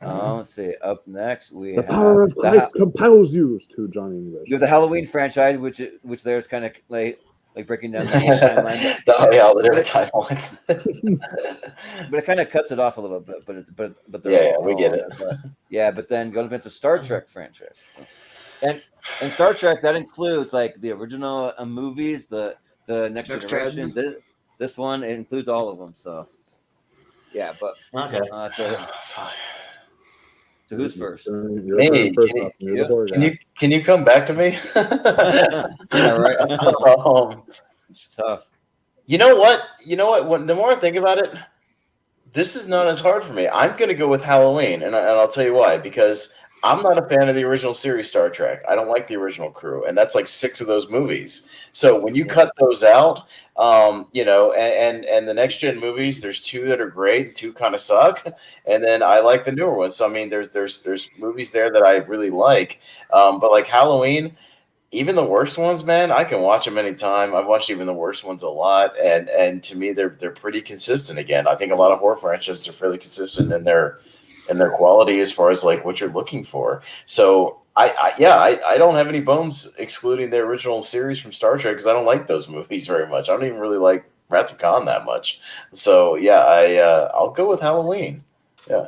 Let's see. Up next, we the have power of Christ compels you to Johnny English. You have the Halloween franchise, which there's kind of like breaking down the timeline. The different timelines. But it kind of cuts it off a little bit. But we get it. But then going into Star Trek franchise, and Star Trek that includes like the original movies, the Next Generation. This one it includes all of them. So yeah, but okay. So who's first? Hey, can you come back to me? Yeah, right. It's tough. You know what? The more I think about it, this is not as hard for me. I'm going to go with Halloween, and I'll tell you why. Because I'm not a fan of the original series Star Trek. I don't like the original crew, and that's like 6 of those movies. So when you cut those out, and the next gen movies, there's 2 that are great, 2 kind of suck, and then I like the newer ones. So I mean, there's movies there that I really like, but like Halloween. Even the worst ones, man, I can watch them anytime. I've watched even the worst ones a lot, and to me, they're pretty consistent. Again, I think a lot of horror franchises are fairly consistent in their quality as far as like what you're looking for. So I don't have any bones excluding the original series from Star Trek because I don't like those movies very much. I don't even really like Wrath of Khan that much. So yeah, I'll go with Halloween. Yeah.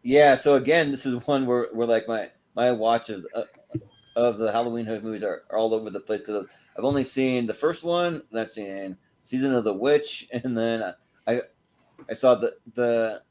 Yeah. So again, this is one where like my watch of the Halloween movies are all over the place because I've only seen the first one, then I've seen Season of the Witch, and then I saw the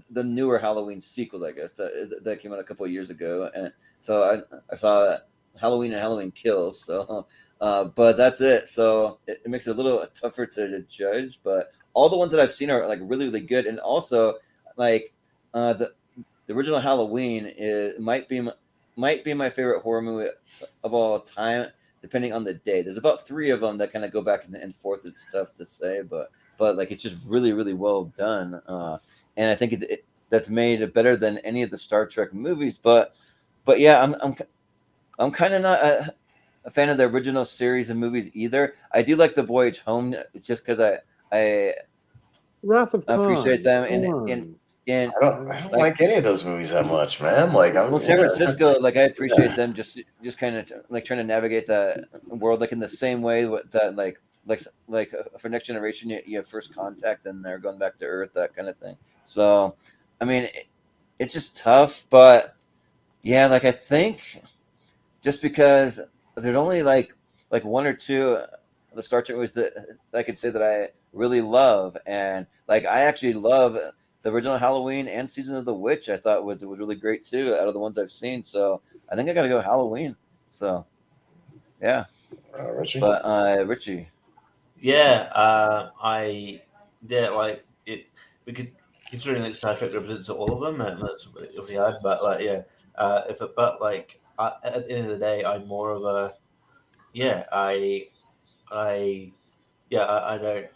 newer Halloween sequels, I guess that came out a couple of years ago, and so I saw Halloween and Halloween Kills. So, but that's it. So it makes it a little tougher to judge. But all the ones that I've seen are like really really good, and also like the original Halloween might be my favorite horror movie of all time, depending on the day. There's about 3 of them that kind of go back and forth. It's tough to say, but like it's just really really well done, and I think that's made it better than any of the Star Trek movies. But yeah, I'm kind of not a fan of the original series of movies either. I do like The Voyage Home just because I Wrath of Khan. appreciate them I don't like any of those movies that much, man. Like San Francisco, like I appreciate them just kind of like trying to navigate the world like in the same way that like for Next Generation you have First Contact and they're going back to Earth, that kind of thing. So I mean it's just tough, but yeah, like I think just because there's only like 1 or 2 of the Star Trek movies that I could say that I really love, and like I actually love the original Halloween and Season of the Witch. I thought was really great too out of the ones I've seen. So I think I gotta go Halloween. So yeah. Richie? But Richie. Yeah, like it. We could considering that Star Trek represents all of them. That's really hard, but like at the end of the day, I'm more of a I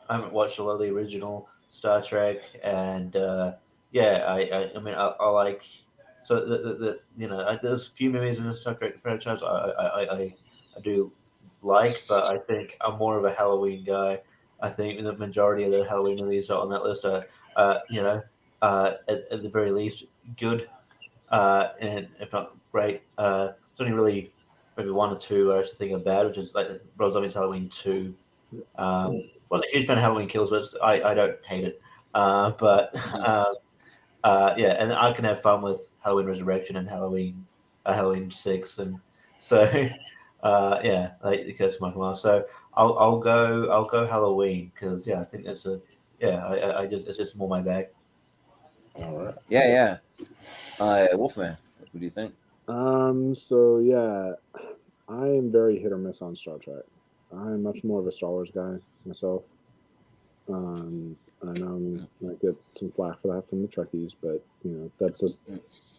haven't watched a lot of the original Star Trek, and I mean I like so there's a few movies in the Star Trek franchise I do like, but I think I'm more of a Halloween guy. I think the majority of the Halloween movies on that list are at the very least good, and if not great. It's only really maybe 1 or 2 I actually think are bad, which is like Rob Zombie's Halloween 2. Wasn't a huge fan of Halloween Kills, but I don't hate it. And I can have fun with Halloween Resurrection and Halloween 6, and so like the Curse of Michael Myers. So I'll go Halloween because I think that's a I just it's just more my bag. All right. Yeah. Wolfman, what do you think? So yeah, I am very hit or miss on Star Trek. I'm much more of a Star Wars guy myself. I know I might get some flack for that from the Trekkies, but that's just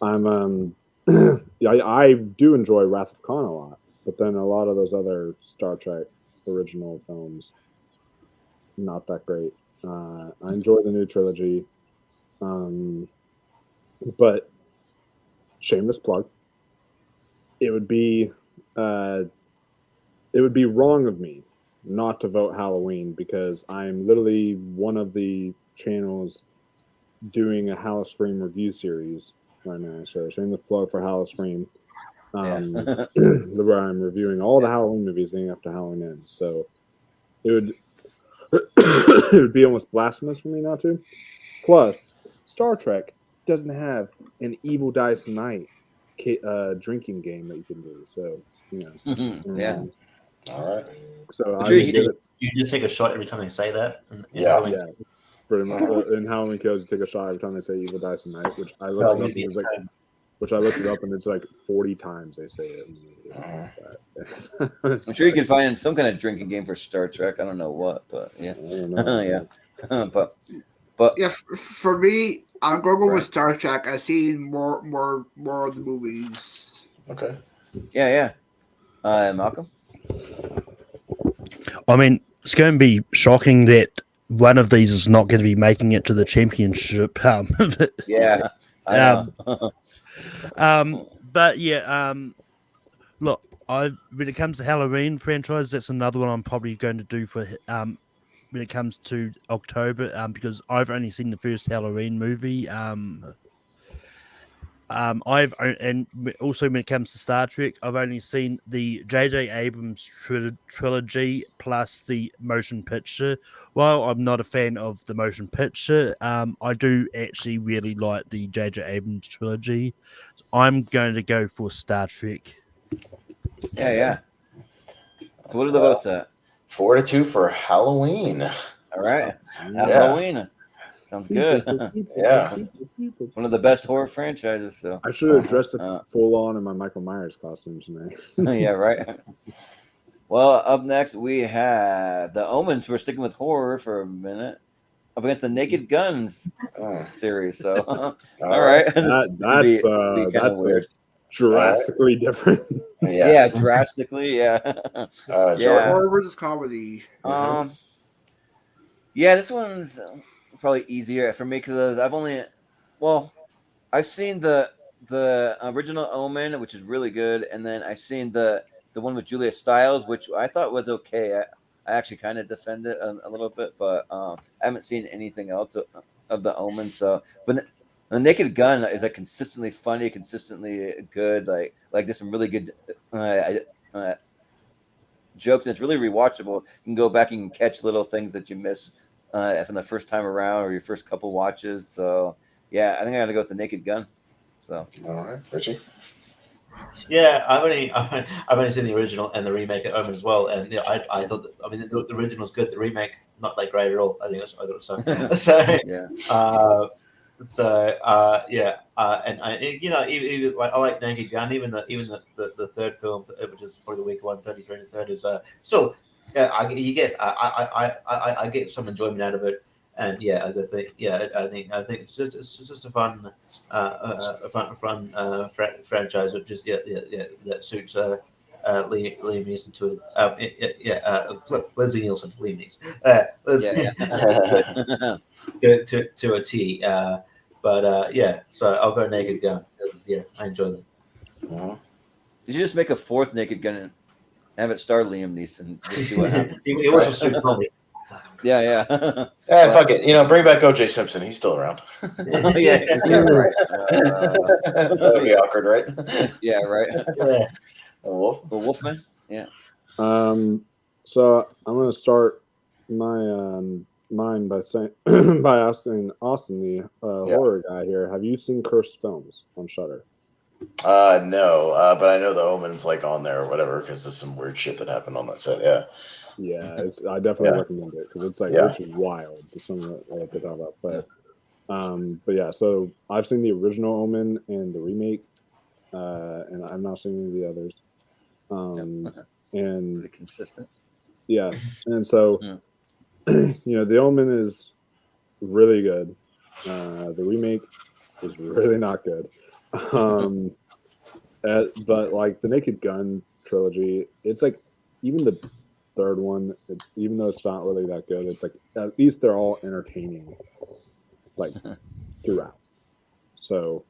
I'm yeah, I do enjoy Wrath of Khan a lot, but then a lot of those other Star Trek original films, not that great. I enjoy the new trilogy, but shameless plug. It would be wrong of me not to vote Halloween because I'm literally one of the channels doing a Halloween review series right now. So shameless plug for Halloween. Where I'm reviewing all the Halloween movies leading up to Halloween ends. So it would it would be almost blasphemous for me not to. Plus, Star Trek doesn't have an evil dice night drinking game that you can do. So Yeah. All right. So I Sure, will give it. You just take a shot every time they say that. Yeah. Yeah, pretty much. In Halloween Kills, you take a shot every time they say "evil dice and night," which I looked it up and it's like, which I looked it up and it's like 40 times they say it. I'm sure you can find some kind of drinking game for Star Trek. I don't know what, but yeah, I don't know. yeah, but Yeah, for me, I'm going to go with Right. Star Trek. I've seen more of the movies. Okay. yeah. Malcolm. I mean, it's going to be shocking that one of these is not going to be making it to the championship. Yeah, I know. But yeah, look, when it comes to Halloween franchise, that's another one I'm probably going to do for when it comes to October, because I've only seen the first Halloween movie. And also when it comes to Star Trek, I've only seen the J.J. Abrams trilogy plus the motion picture. While I'm not a fan of the motion picture, I do actually really like the J.J. Abrams trilogy. So I'm going to go for Star Trek. Yeah. So what are the votes at? 4-2 for Halloween. All right, Yeah. Halloween. Sounds good. Yeah. One of the best horror franchises. So I should have dressed full on in my Michael Myers costume tonight. yeah, right. Well, up next we have the Omens. We're sticking with horror for a minute. Up against the Naked Guns series. So all right, that's weird. Drastically different. Yeah, drastically. Yeah. Jordan? Horror versus comedy. Yeah, this one's probably easier for me because I've seen the original Omen, which is really good, and then I've seen the one with Julia Stiles, which I thought was okay. I actually kind of defend it a little bit, but I haven't seen anything else of the Omen. So, but the Naked Gun is like consistently funny, consistently good. Like there's some really good jokes, and it's really rewatchable. You can go back and you can catch little things that you miss from the first time around or your first couple watches. So yeah, I think I got to go with the Naked Gun. So all right, Richie. Yeah, I've only seen the original and the remake of Omen as well, and I thought the original's good, the remake not that great at all. I thought it was so. yeah. And even like I like Naked Gun, even the third film, which is probably the weaker one, 33 and the third is still, I get some enjoyment out of it, and I think it's just a fun franchise that just that suits Liam Neeson Leslie Nielsen, Liam Neeson, to a T. So I'll go Naked Gun because I enjoy them. Did you just make a fourth Naked Gun and have it star Liam Neeson? Just see what happens. It was a super comedy. Yeah. Fuck it. Bring back O.J. Simpson. He's still around. Yeah, right. That would be awkward, right? Yeah, right. Yeah. Wolfman. Yeah. So I'm going to start my mine by saying by asking Austin, the horror guy here. Have you seen cursed films on Shudder? No, but I know the Omen's like on there or whatever because there's some weird shit that happened on that set. Yeah. Yeah, I definitely recommend it because it's like it's wild. Some of what they talk about, but yeah. So I've seen the original Omen and the remake, and I've not seen any of the others. And Pretty consistent. yeah, and so the Omen is really good. The remake is really not good. But like the Naked Gun trilogy, it's like even the third one, even though it's not really that good, it's like at least they're all entertaining, like throughout. So,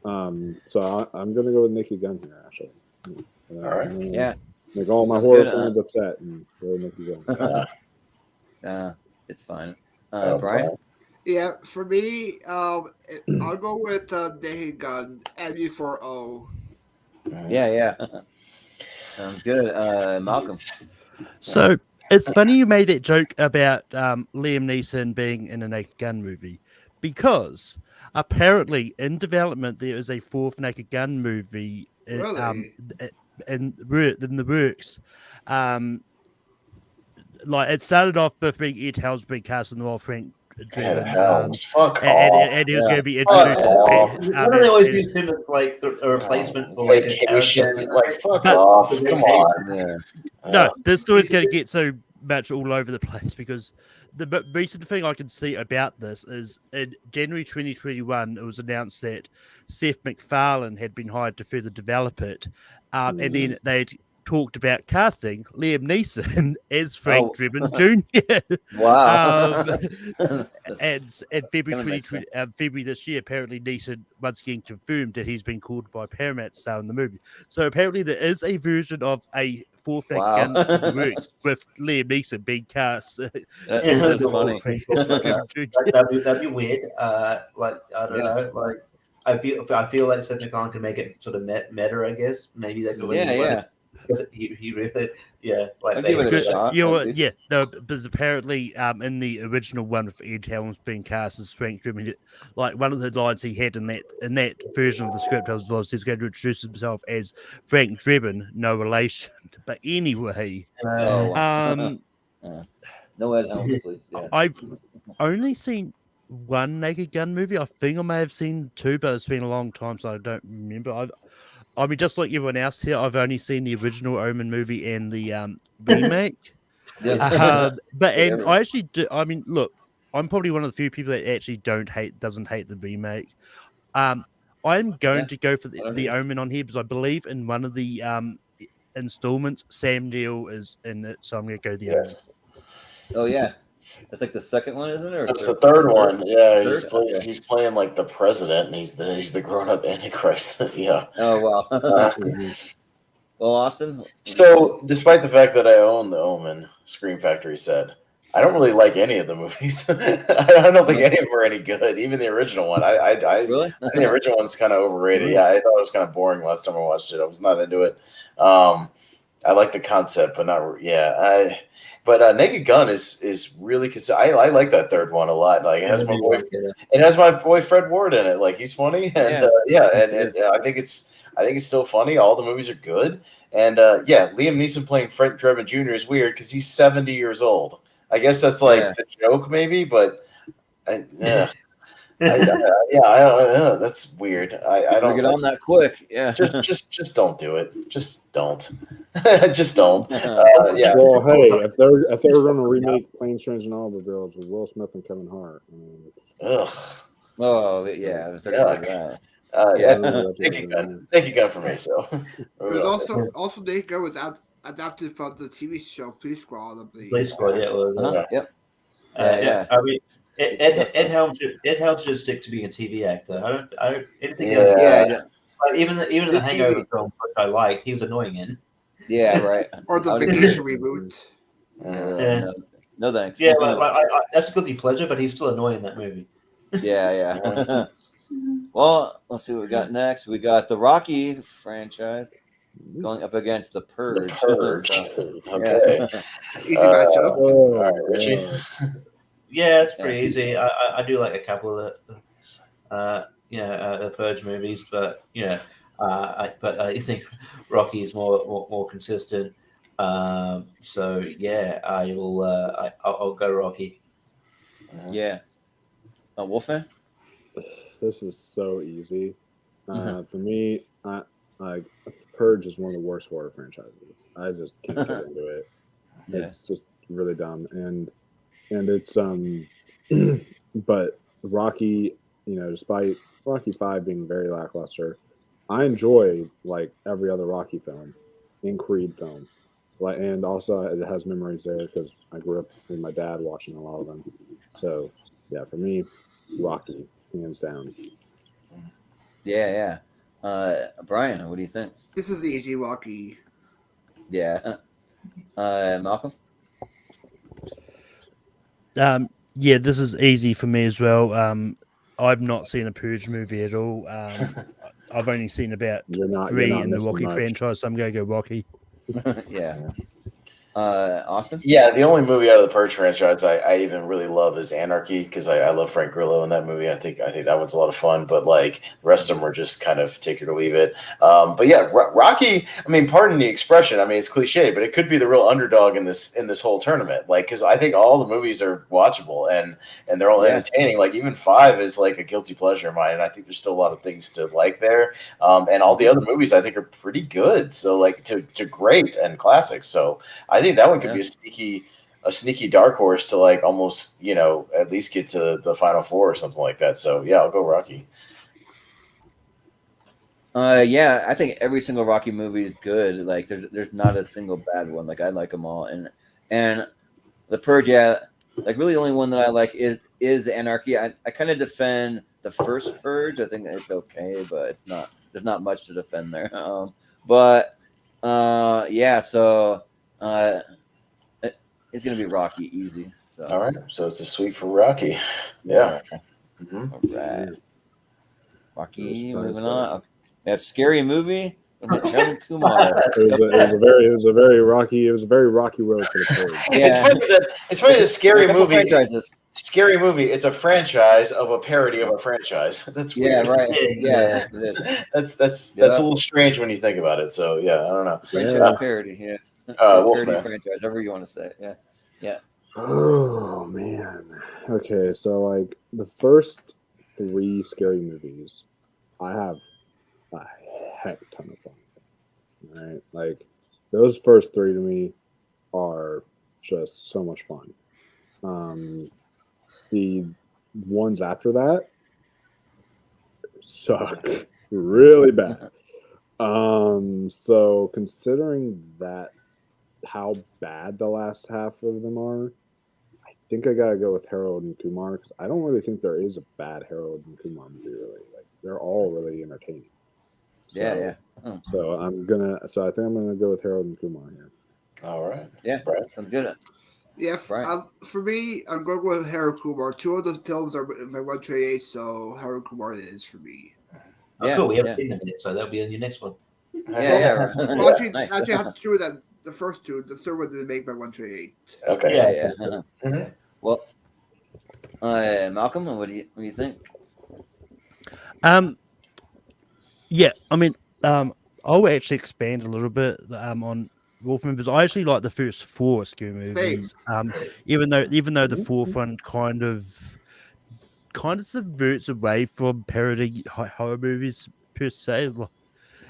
I'm gonna go with Naked Gun here, actually. All right. Yeah. Make all my Sounds horror good. fans upset and go with Naked Gun. It's fine. Oh, Brian? Yeah, for me, I'll go with Naked Gun, N before O. Yeah. Sounds good. Malcolm. So it's funny you made that joke about Liam Neeson being in a Naked Gun movie, because apparently in development there is a fourth Naked Gun movie Really? in the works. Like it started off with being Ed Helms being cast in the role of Frank Ed Drebin, Helms, fuck and off. he was going to be Fuck introduced. off. Why do they always use him as like a replacement for like a Vacation, character? like fuck But- off. Come on. Yeah. No, this story's going to get so much all over the place because the recent thing I can see about this is in January 2021, it was announced that Seth MacFarlane had been hired to further develop it, and then they'd talked about casting Liam Neeson as Frank Drebin Jr. Wow. And in February Kinda makes 2020, February this year, apparently Neeson once again confirmed that he's been called by Paramount to star in the movie. So apparently there is a version of a fourth Gun in the works with Liam Neeson being cast. That's funny. That'd be weird. Like I don't know. Like I feel like Seth MacFarlane can make it sort of meta. I guess maybe that could. Yeah. Because he really, like I'll give it a shot. You know what? Yeah, no, because apparently, in the original one with Ed Helms being cast as Frank Drebin, like one of the lines he had in that version of the script was he's going to introduce himself as Frank Drebin, no relation. But anyway, No Ed Helms, please. Yeah. I've only seen one Naked Gun movie. I think I may have seen two, but it's been a long time, so I don't remember. I mean, just like everyone else here, I've only seen the original Omen movie and the remake. I actually do. I mean, look, I'm probably one of the few people that actually doesn't hate the remake. I'm going to go for the Omen on here because I believe in one of the installments, Sam Neill is in it, so I'm going to go the Omen. Oh yeah. That's like the second one, isn't it? Or That's the third one. Yeah, Third? he's playing like the president, and he's the grown up Antichrist. Yeah. Oh wow. Well, Austin. So, despite the fact that I own the Omen, Scream Factory said, I don't really like any of the movies. I don't think any of them are any good. Even the original one. I Really? I think the original one's kind of overrated. Yeah, I thought it was kind of boring last time I watched it. I was not into it. I like the concept, but not. Yeah, But Naked Gun is really because I like that third one a lot. Like it has my boy Fred Ward in it. Like he's funny, and I think it's still funny. All the movies are good, and Liam Neeson playing Frank Drebin Jr. is weird because he's 70 years old. I guess that's like the joke, maybe, but I don't know. That's weird. I don't get on that quick. Yeah. Just don't do it. Just don't. Just don't. Well, hey, if they're going to remake Planes, Trains, and Automobiles with Will Smith and Kevin Hart, Ugh. Oh yeah. Naked Gun for me. So. There's also Naked Gun was adapted from the TV show Police Squad. Police Squad, yeah, it was. Yep. I mean, Ed Helms should stick to being a TV actor. I don't anything. Like even in the Hangover film, which I liked, he was annoying in. Yeah, right. Or the Vacation reboot. No thanks. Yeah, that's a guilty pleasure, but he's still annoying in that movie. Yeah. Well, let's see what we got next. We got the Rocky franchise going up against the Purge. Okay. Easy matchup. All right, Richie. Yeah, it's pretty easy. I do like a couple of the Purge movies, but I think Rocky is more consistent. So yeah, I will. I'll go Rocky. Yeah. Wolfman? This is so easy. Mhm. For me, like Purge is one of the worst horror franchises. I just can't get into it. Yeah. It's just really dumb, and it's but Rocky, despite Rocky 5 being very lackluster, I enjoy like every other Rocky film and Creed film. Like, and also it has memories there because I grew up with my dad watching a lot of them. So yeah, for me, Rocky, hands down. Yeah. Brian, what do you think? This is easy, Rocky. Yeah. Malcolm? Yeah, this is easy for me as well. I've not seen a Purge movie at all. I've only seen about You're not 3 in the missing Rocky much. franchise, so I'm gonna go Rocky. Yeah. Austin? Yeah, the only movie out of the Purge franchise I even really love is Anarchy because I love Frank Grillo in that movie. I think that one's a lot of fun, but like the rest of them are just kind of take it or leave it. But yeah, Rocky. I mean, pardon the expression. I mean, it's cliche, but it could be the real underdog in this whole tournament. Like, because I think all the movies are watchable and they're all Yeah. entertaining. Like even 5 is like a guilty pleasure of mine, and I think there's still a lot of things to like there. And all the other movies I think are pretty good. So like to great and classics. So I think that one could Yeah. be a sneaky dark horse to like almost, at least get to the final 4 or something like that. So yeah, I'll go Rocky. Yeah, I think every single Rocky movie is good. Like there's not a single bad one. Like I like them all. And the Purge, yeah, like really the only one that I like is the Anarchy. I kind of defend the first Purge. I think it's okay, but there's not much to defend there. Yeah, so it's gonna be Rocky easy. So All right, so it's a sweep for Rocky. Yeah. Mm-hmm. All right. Rocky, Nice moving there. on. We have Scary Movie. Harold and Kumar. It was a very rocky road for the Purge. Yeah. It's funny that Scary Couple Movie. franchises. Scary Movie. It's a franchise of a parody of a franchise. That's Yeah, weird. right. Yeah, it is. That's Yeah. a little strange when you think about it. So yeah, I don't know. Franchise parody. Yeah. Parody Wolfman. franchise, however you want to say it. Yeah. Oh man. Okay, so like the first 3 Scary Movies, I have a heck ton of fun with. Right? Like those first 3 to me are just so much fun. The ones after that suck really bad. So considering that how bad the last half of them are, I think I gotta go with Harold and Kumar because I don't really think there is a bad Harold and Kumar movie. Really, like they're all really entertaining. So, Yeah. So I think I'm gonna go with Harold and Kumar here. All right. Yeah. Brad. Sounds good. Yeah, Right. for me, I'm going with Harold Kumar. 2 of the films are in my 128, so Harold Kumar it is for me. Oh, Yeah, cool. We haven't yeah. seen them yet, so that'll be in your next one. Yeah. Right. Well, actually, Nice. actually, I have 2 of them. The first 2, the third one didn't make my 128. Okay. Yeah. Mhm. Well, Malcolm, what do you think? Yeah, I mean, I'll actually expand a little bit on Wolfman because I actually like the first 4 Scary movies. Even though the fourth one kind of subverts away from parody horror movies per se.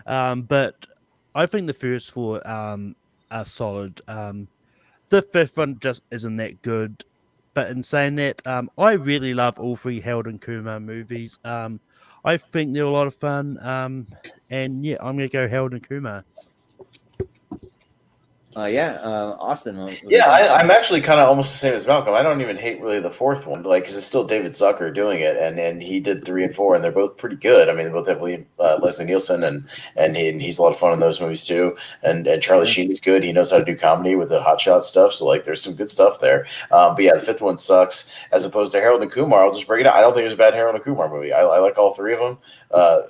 But I think the first 4 are solid. The fifth one just isn't that good. But in saying that, I really love all 3 Harold and Kumar movies. I think they're a lot of fun. And yeah, I'm gonna go Harold and Kumar. Austin. Yeah, I'm actually kind of almost the same as Malcolm. I don't even hate really the fourth one, like because it's still David Zucker doing it, and he did 3 and 4, and they're both pretty good. I mean, they both have Leslie Nielsen, and he's a lot of fun in those movies too. And Charlie Sheen is good. He knows how to do comedy with the hotshot stuff. So like, there's some good stuff there. But yeah, the fifth one sucks. As opposed to Harold and Kumar, I'll just break it out. I don't think there's a bad Harold and Kumar movie. I like all 3 of them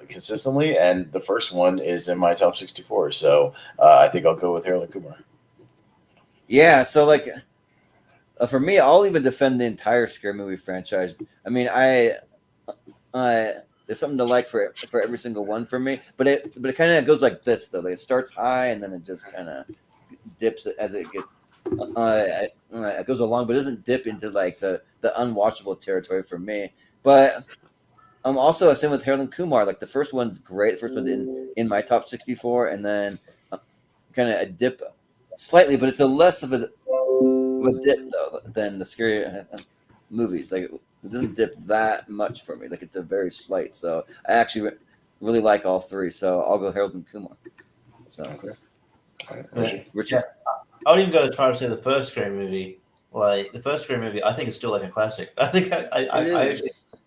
consistently, and the first one is in my top 64. So I think I'll go with Harold and Kumar. Yeah, so like for me, I'll even defend the entire Scary Movie franchise. I mean, there's something to like for every single one for me, but it kind of goes like this though. Like it starts high and then it just kind of dips as it gets it goes along, but it doesn't dip into like the unwatchable territory for me. But I'm also same with Harold and Kumar. Like the first one's great. The first one's in my top 64, and then kind of a dip slightly, but it's a less of a dip though than the scary movies. Like it doesn't dip that much for me. Like it's a very slight. So I actually really like all three. So I'll go Harold and Kumar. So Richie. Yeah. I would even go as far as say the first Scream movie. Like the first Scream movie, I think it's still like a classic. I think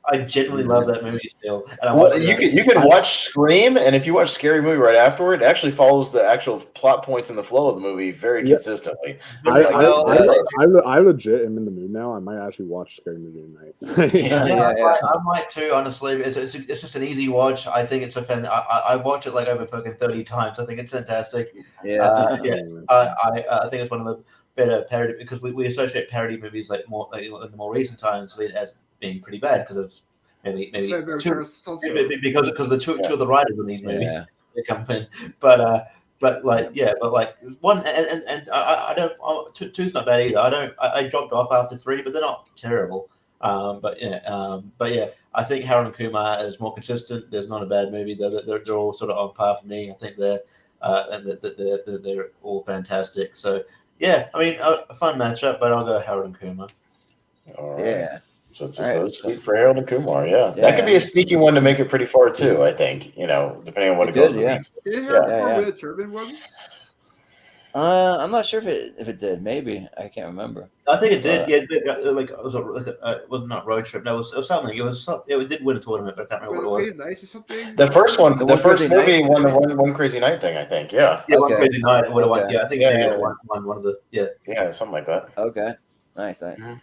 I genuinely love that movie still. And you can watch Scream, and if you watch Scary Movie right afterward, it actually follows the actual plot points and the flow of the movie very consistently. I legit am in the mood now. I might actually watch Scary Movie tonight. I might too. Honestly, it's just an easy watch. I think it's a fan. I watch it like over fucking 30 times. I think it's fantastic. I think it's one of the better parody because we associate parody movies like more in the more recent times as being pretty bad because of maybe because of the two of the writers in these movies they come in, but one and I don't two's not bad either. I dropped off after 3, but they're not terrible. But I think Harold and Kumar is more consistent. There's not a bad movie. They're all sort of on par for me. I think they're all fantastic. So yeah, I mean a fun matchup, but I'll go Harold and Kumar. All right. Yeah. So it's just sweet for Harold and Kumar, That could be a sneaky one to make it pretty far too, I think. Depending on what it goes. Did Harold win a German one? I'm not sure if it did. Maybe I can't remember. I think it did. It was not road trip. No, it was something. It did win a tournament, but I can't remember what it was. Nice or something? The first one, the first movie won the one Crazy Night thing. I think. Yeah. Yeah, One Crazy Night would have won. Yeah, I think it won one of the. Yeah, something like that. Okay. Nice. Mm-hmm.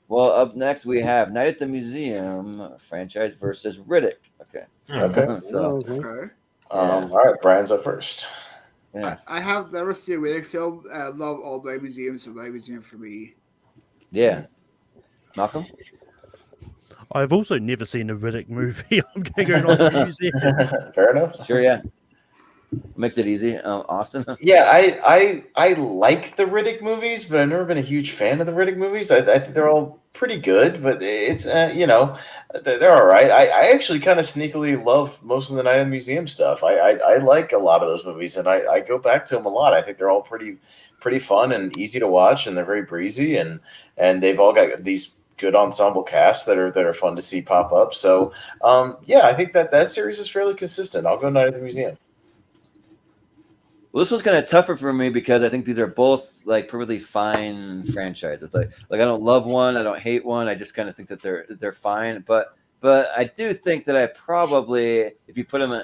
Well, up next we have Night at the Museum franchise versus Riddick. Okay. All right, Brian's up first. Yeah. I have never seen a Riddick film. I love all Night Museums, so Night Museum for me. Yeah. Malcolm? I've also never seen a Riddick movie. I'm going to go Night at the Museum. Fair enough. Sure, yeah. Makes it easy. Austin? Yeah, I like the Riddick movies, but I've never been a huge fan of the Riddick movies. I think they're all pretty good, but it's they're all right. I actually kind of sneakily love most of the Night at the Museum stuff. I like a lot of those movies, and I go back to them a lot. I think they're all pretty fun and easy to watch, and they're very breezy, and they've all got these good ensemble casts that are fun to see pop up. So I think that series is fairly consistent. I'll go Night at the Museum. Well, this one's kind of tougher for me because I think these are both like perfectly fine franchises. Like I don't love one, I don't hate one. I just kind of think that they're fine. But I do think that I probably, if you put them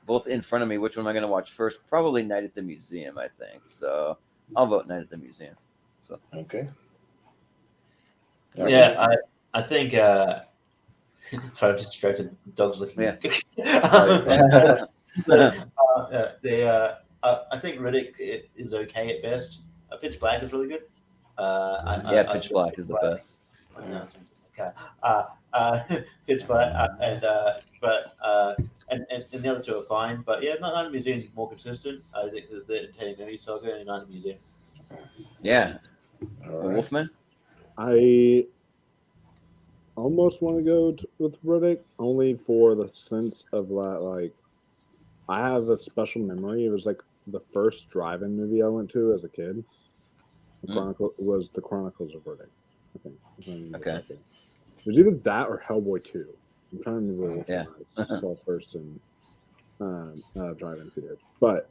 both in front of me, which one am I going to watch first? Probably Night at the Museum, I think. So I'll vote Night at the Museum. So okay. Yeah, I think. Sorry, I'm just distracted. Dog's looking. Yeah. I think Riddick is okay at best. Pitch Black is really good. Pitch Black is the best. Okay. Pitch Black and the other two are fine, but Night at the Museum is more consistent. I think the entertaining movie, so I'll go to Night at the Museum. Yeah. Right. Wolfman. I almost want to go with Riddick only for the sense of that, like, I have a special memory. It was like the first drive-in movie I went to as a kid. Was The Chronicles of Riddick, I think. Okay. It was either that or Hellboy 2. I'm trying to remember which one I saw first in drive-in theater. But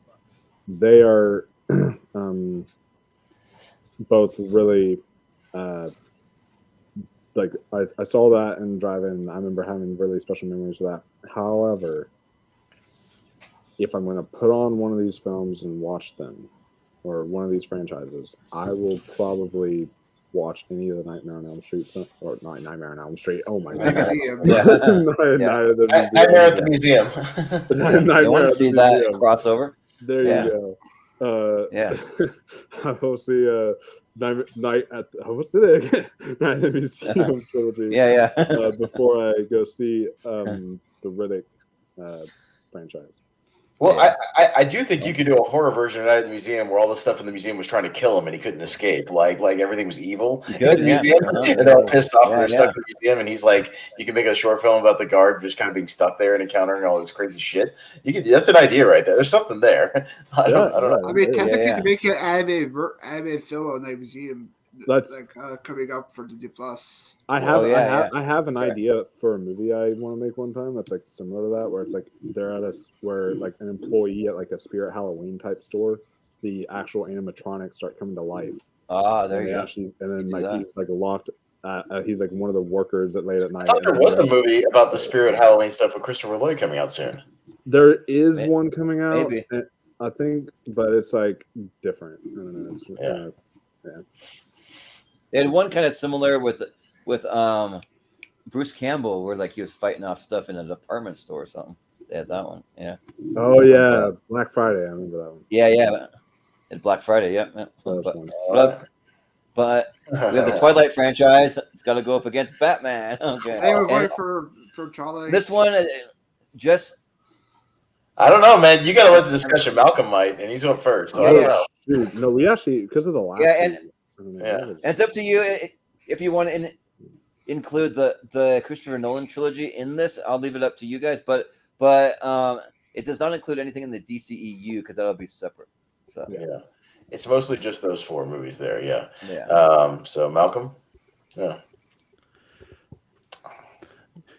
they are both really like I saw that in drive-in. I remember having really special memories of that. However, if I'm going to put on one of these films and watch them, or one of these franchises, I will probably watch any of the Nightmare on Elm Street or not Nightmare on Elm Street. Oh my god! Nightmare at the Museum. You want to see that crossover? There you go. I will see Night at the Night at the Museum trilogy. Before I go see the Riddick franchise. Well, Yeah. I do think you could do a horror version of Night at the Museum where all the stuff in the museum was trying to kill him and he couldn't escape. Like everything was evil You in could, the yeah. museum, Uh-huh. and they're all pissed off and Yeah, they're stuck yeah. in the museum. And he's like, you can make a short film about the guard just kind of being stuck there and encountering all this crazy shit. That's an idea right there. There's something there. I don't know. I mean, technically, yeah. to make an anime film on the museum, That's like coming up for Disney Plus. I have yeah. I have an Sorry. idea for a movie I want to make one time that's like similar to that, where it's like they're at where like an employee at like a Spirit Halloween type store, the actual animatronics start coming to life. There you go. And then do like that. he's like locked. He's like one of the workers at late at night. I thought there was a movie about the Spirit Halloween stuff with Christopher Lloyd coming out soon. There is one coming out, Maybe. I think, but it's like different. I don't know. It's, They had one kind of similar with Bruce Campbell, where like he was fighting off stuff in a department store or something. They had that one. Yeah. Oh yeah, Black Friday. I remember that one. Yeah. And Black Friday. Yep. Yeah. First one. But we have the Twilight franchise. It's got to go up against Batman. Okay. They were And for Twilight. this one just. I don't know, man. You got to let the discussion. Malcolm might, and he's going first. So I don't know. Dude, no, we actually because of the last. Yeah, and movie, and it's up to you if you want to include the Christopher Nolan trilogy in this. I'll leave it up to you guys, but it does not include anything in the DCEU because that'll be separate. So Yeah, it's mostly just those 4 movies there. Yeah. yeah. So Malcolm. Yeah.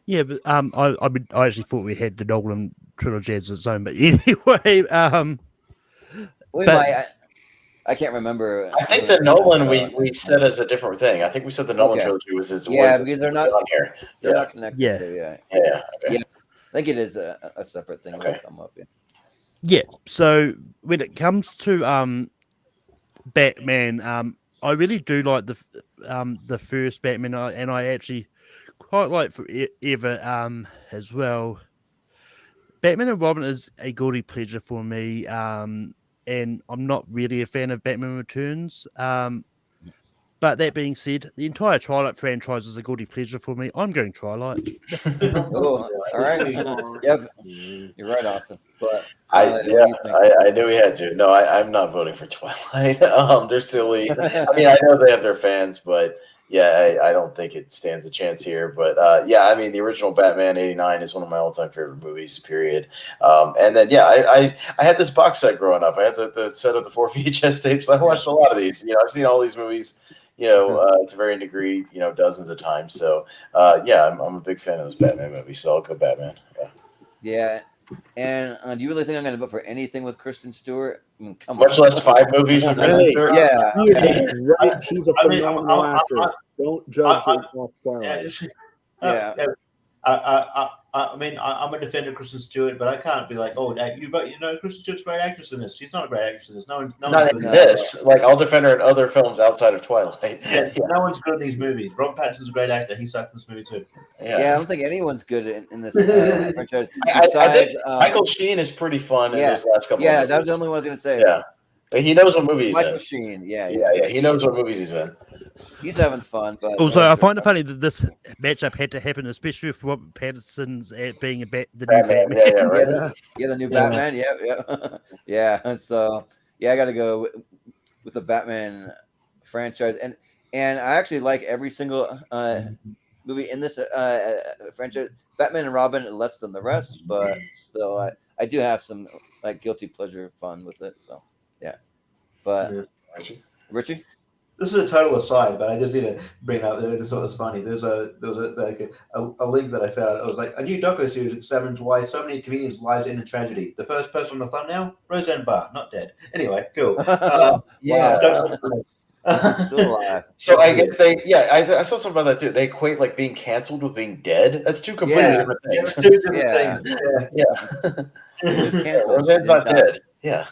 Yeah, but I actually thought we had the Nolan trilogy as its own, but anyway, We but- might. I can't remember. I think the Nolan we said as a different thing. I think we said the Nolan Okay. trilogy was because they're not on here. They're Yeah. not connected. Yeah. So yeah. Yeah. Okay. Yeah. I think it is a separate thing. Okay. That'll come up. Yeah. yeah. So when it comes to Batman, I really do like the first Batman, and I actually quite like Forever as well. Batman and Robin is a guilty pleasure for me, and I'm not really a fan of Batman Returns. But that being said, the entire Twilight franchise is a guilty pleasure for me. I'm going Twilight. Oh, all right. Yep. You're right, Austin. But I what do you think? knew we had to. No, I'm not voting for Twilight. They're silly. I mean, I know they have their fans, but yeah, I don't think it stands a chance here. But yeah, I mean, the original Batman '89 is one of my all-time favorite movies. Period. And then yeah, I had this box set growing up. I had the set of the 4 VHS tapes. I watched a lot of these. I've seen all these movies. To varying degree, dozens of times. So yeah, I'm a big fan of those Batman movies. So I'll go Batman. Yeah. And do you really think I'm going to vote for anything with Kristen Stewart? I mean, come Much on. less 5 movies with Kristen Hey, Stewart. Yeah. Right, she's a I mean, phenomenal actress. Don't judge her off Twilight. Yeah. I mean, I'm a defender of Kristen Stewart, but I can't be like, oh, Kristen Stewart's a great actress in this. She's not a great actress in this. No Not one's in good this. Like, I'll defend her in other films outside of Twilight. Yeah, no one's good in these movies. Rob Pattinson's a great actor. He sucked in this movie too. Yeah, I don't think anyone's good in this franchise. I Besides, think Michael Sheen is pretty fun in his last couple Yeah, of that was the movies. only one I was going to say. Yeah. But he knows what movie he's Michael in. Sheen. Yeah. He knows what movies he's in. He's having fun. But Also, I find it funny that this matchup had to happen, especially for Robert Pattinson's being the new Batman. Batman. Yeah, right. the new Yeah. Batman. Yeah. Yeah. And so, yeah, I got to go with the Batman franchise. And I actually like every single movie in this franchise. Batman and Robin less than the rest, but still, I do have some like guilty pleasure fun with it. So, yeah. But Richie? This is a total aside, but I just need to bring it up. I just thought it was funny. There was a link that I found. It was like a new docu-series examines why so many comedians' lives end in tragedy. The first person on the thumbnail, Roseanne Barr, not dead. Anyway, cool. Yeah. Still alive. So I guess I saw something about that too. They equate like being canceled with being dead. That's 2 completely different It's things. 2 different Yeah. things. Yeah. Just canceled. Roseanne's not dead. Yeah.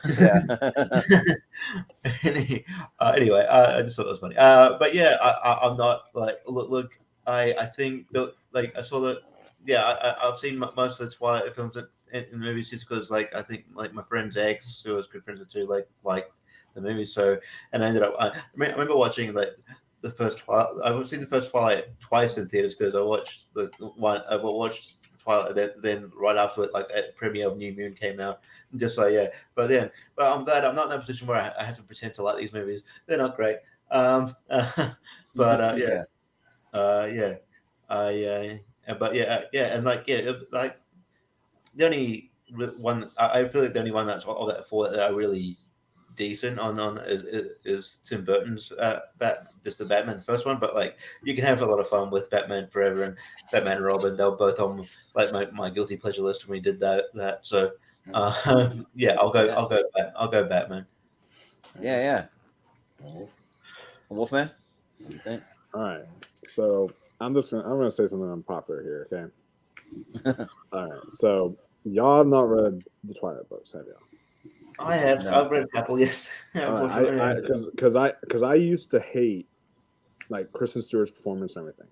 Anyway, I just thought that was funny. But yeah, I'm not like look. I think that like I saw that. Yeah, I've seen most of the Twilight films in movies just because like I think like my friend's ex, who was good friends with too, like the movie. So and I ended up. I remember watching like the first Twilight. I've seen the first Twilight twice in theaters because I watched the Twilight. Then right after it, like a premiere of New Moon came out, and just like But I'm glad I'm not in that position where I have to pretend to like these movies. They're not great. But yeah. And like the only one I feel like the only one that's all that for that are really decent on is Tim Burton's just the Batman first one, but like you can have a lot of fun with Batman Forever and Batman and Robin. They were both on like my guilty pleasure list when we did that. So I'll go Batman. Yeah. Wolfman, what do you think? All right. So I'm gonna say something unpopular here, okay? All right. So y'all have not read the Twilight books, have y'all? I have. No. I've read a couple, yes. Because I used to hate like Kristen Stewart's performance and everything,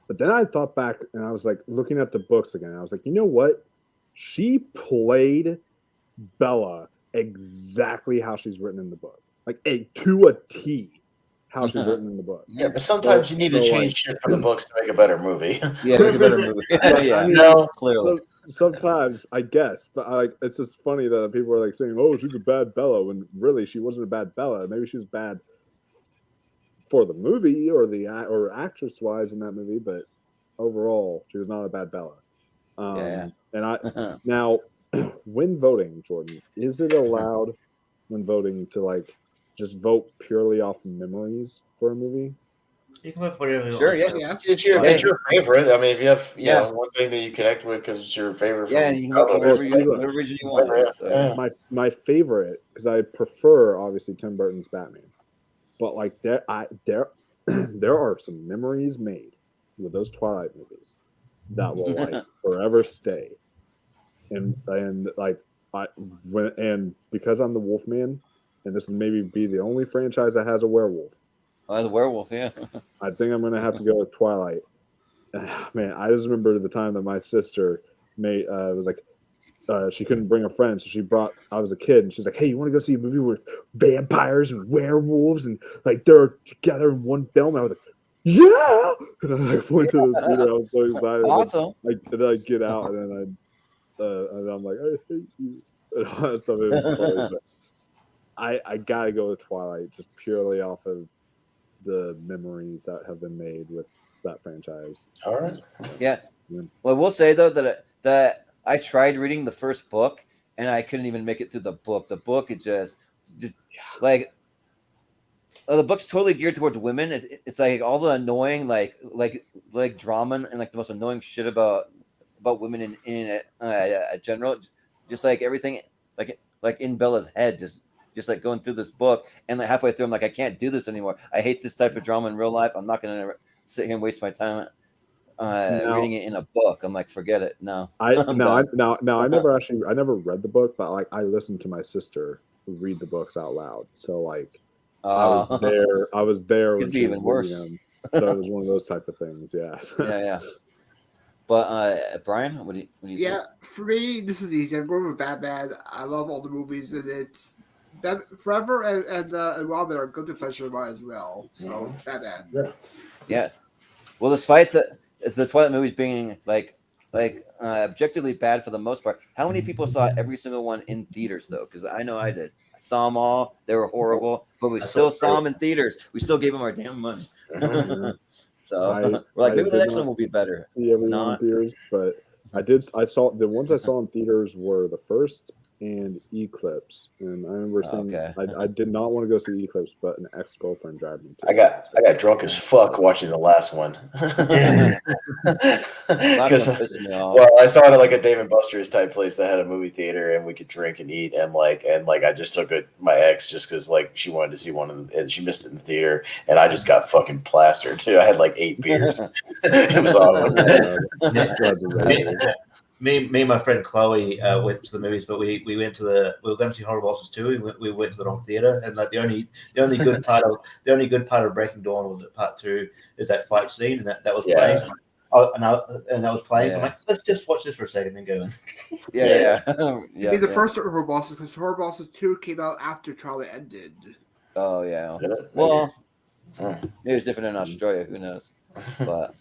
but then I thought back and I was like looking at the books again. And I was like, you know what? She played Bella exactly how she's written in the book, like to a T. How she's written in the book. Yeah, but sometimes you need to change shit from the books to make a better movie. Yeah, make a better movie. I mean, clearly. Sometimes I guess, but it's just funny that people are like saying, "Oh, she's a bad Bella," when really she wasn't a bad Bella. Maybe she was bad for the movie or actress wise in that movie, but overall, she was not a bad Bella. And I now when voting, Jordan, is it allowed when voting to like just vote purely off memories for a movie? You can vote for whatever you Sure, want. yeah. It's your favorite. I mean, if you have you know one thing that you connect with because it's your favorite. Yeah, you can vote for whatever reason you want. So. My favorite, because I prefer obviously Tim Burton's Batman, but like there are some memories made with those Twilight movies that will like forever stay, and because I'm the Wolfman. And this will maybe be the only franchise that has a werewolf. Oh, the werewolf, yeah. I think I'm going to have to go with Twilight. Man, I just remember the time that my sister was like, she couldn't bring a friend, so I was a kid, and she's like, hey, you want to go see a movie with vampires and werewolves, and like they're together in one film? And I was like, yeah! And I like, went to the theater. I was so excited. Awesome. And then I get out, and then I'm like, I hate you. And all that stuff. It was funny, but I gotta go with Twilight just purely off of the memories that have been made with that franchise. All right. Yeah. Well, we'll say though that I tried reading the first book and I couldn't even make it through the book. The book is just like the book's totally geared towards women. It's like all the annoying like drama and like the most annoying shit about women in general. Just like everything like in Bella's head just like going through this book, and like halfway through, I'm like, I can't do this anymore. I hate this type of drama in real life. I'm not going to sit here and waste my time reading it in a book. I'm like, forget it. No. I never read the book, but like I listened to my sister read the books out loud. So like I was there. Could be even worse. So it was one of those type of things. Yeah. Yeah. But Brian, what do you think? For me, this is easy. I'm going with Batman. I love all the movies, and it's Forever and Robin are guilty pleasure of mine as well. So Batman. Yeah. Well, despite the Twilight movies being like objectively bad for the most part, how many people saw every single one in theaters though? Because I know I did. I saw them all. They were horrible, but we still saw them in theaters. We still gave them our damn money. So we're like, maybe the next one will be better. See everyone in theaters, but I saw the ones I saw in theaters were the first and Eclipse, and I remember saying I did not want to go see Eclipse, but an ex-girlfriend dragged me to it. I got drunk as fuck watching the last one. Because I saw it at like a Dave and Buster's type place that had a movie theater, and we could drink and eat, and I just took my ex just because like she wanted to see one, and she missed it in the theater, and I just got fucking plastered. I had like 8 beers. It was awesome. Me and my friend Chloe went to the movies, but we were going to see Horror Bosses 2. We went to the wrong theater, and like the only good part of Breaking Dawn was that part 2 is that fight scene, and that was playing. And that was playing. So I'm like, let's just watch this for a second and go in. Yeah. The first Horror Bosses, because Horror Bosses 2 came out after Twilight ended. Oh yeah. Well, it was different in Australia. Who knows? But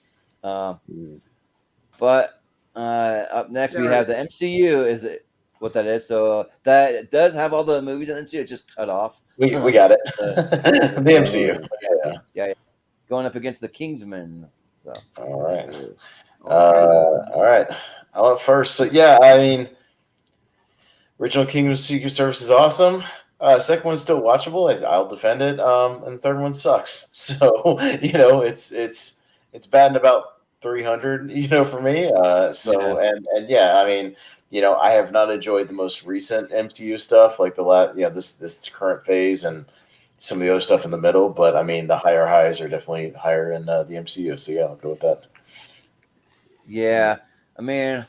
Up next, we have the MCU. Is it what that is? So that does have all the movies in the MCU. It just cut off. We got it. The MCU. Yeah. Going up against the Kingsman. So all right. All right. I went first. So yeah, I mean, original Kingdom Secret Service is awesome. Second one's still watchable. I'll defend it. And the third one sucks. So it's batting about 300. For me. And yeah, I mean, I have not enjoyed the most recent MCU stuff, like the last, this current phase and some of the other stuff in the middle. But I mean, the higher highs are definitely higher in the MCU. So yeah, I'll go with that. Yeah, I mean,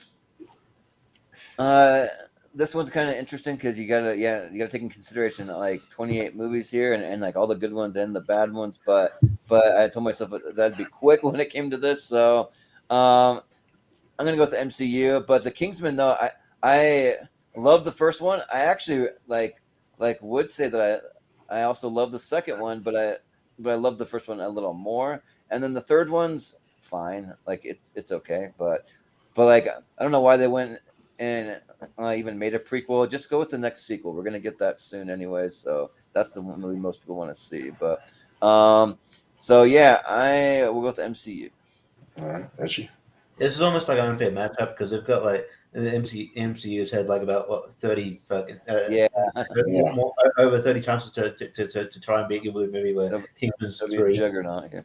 this one's kind of interesting because you gotta take in consideration like 28 movies here and like all the good ones and the bad ones. But I told myself that'd be quick when it came to this, so I'm gonna go with the MCU. But the Kingsman, though, I love the first one. I actually like would say that I also love the second one, but I love the first one a little more. And then the third one's fine, like it's okay, but like I don't know why they went and even made a prequel. Just go with the next sequel. We're gonna get that soon anyway, so that's the one movie most people want to see. But so yeah, I will go with the MCU. All right, Richie. This is almost like an unfair matchup because they've got like the MCU's had like about 30 fucking over 30 chances to try and beat you with a movie where Kingsman's 3. Juggernaut here.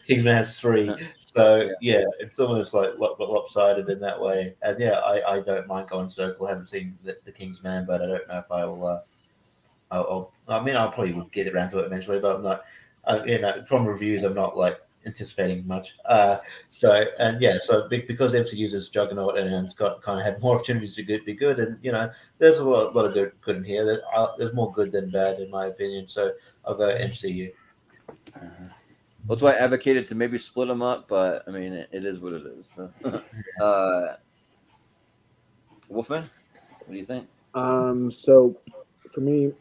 Kingsman has 3, so yeah, it's almost like lopsided in that way. And yeah, I don't mind going circle. I haven't seen the Kingsman, but I don't know if I will. I'll probably will get around to it eventually, but I'm not. From reviews, I'm not like anticipating much. So because MCU's is juggernaut and it's got kind of had more opportunities to be good, and there's a lot of good in here. There's more good than bad in my opinion. So I'll go MCU. That's why I advocated to maybe split them up, but I mean it is what it is. Wolfman, what do you think? So for me,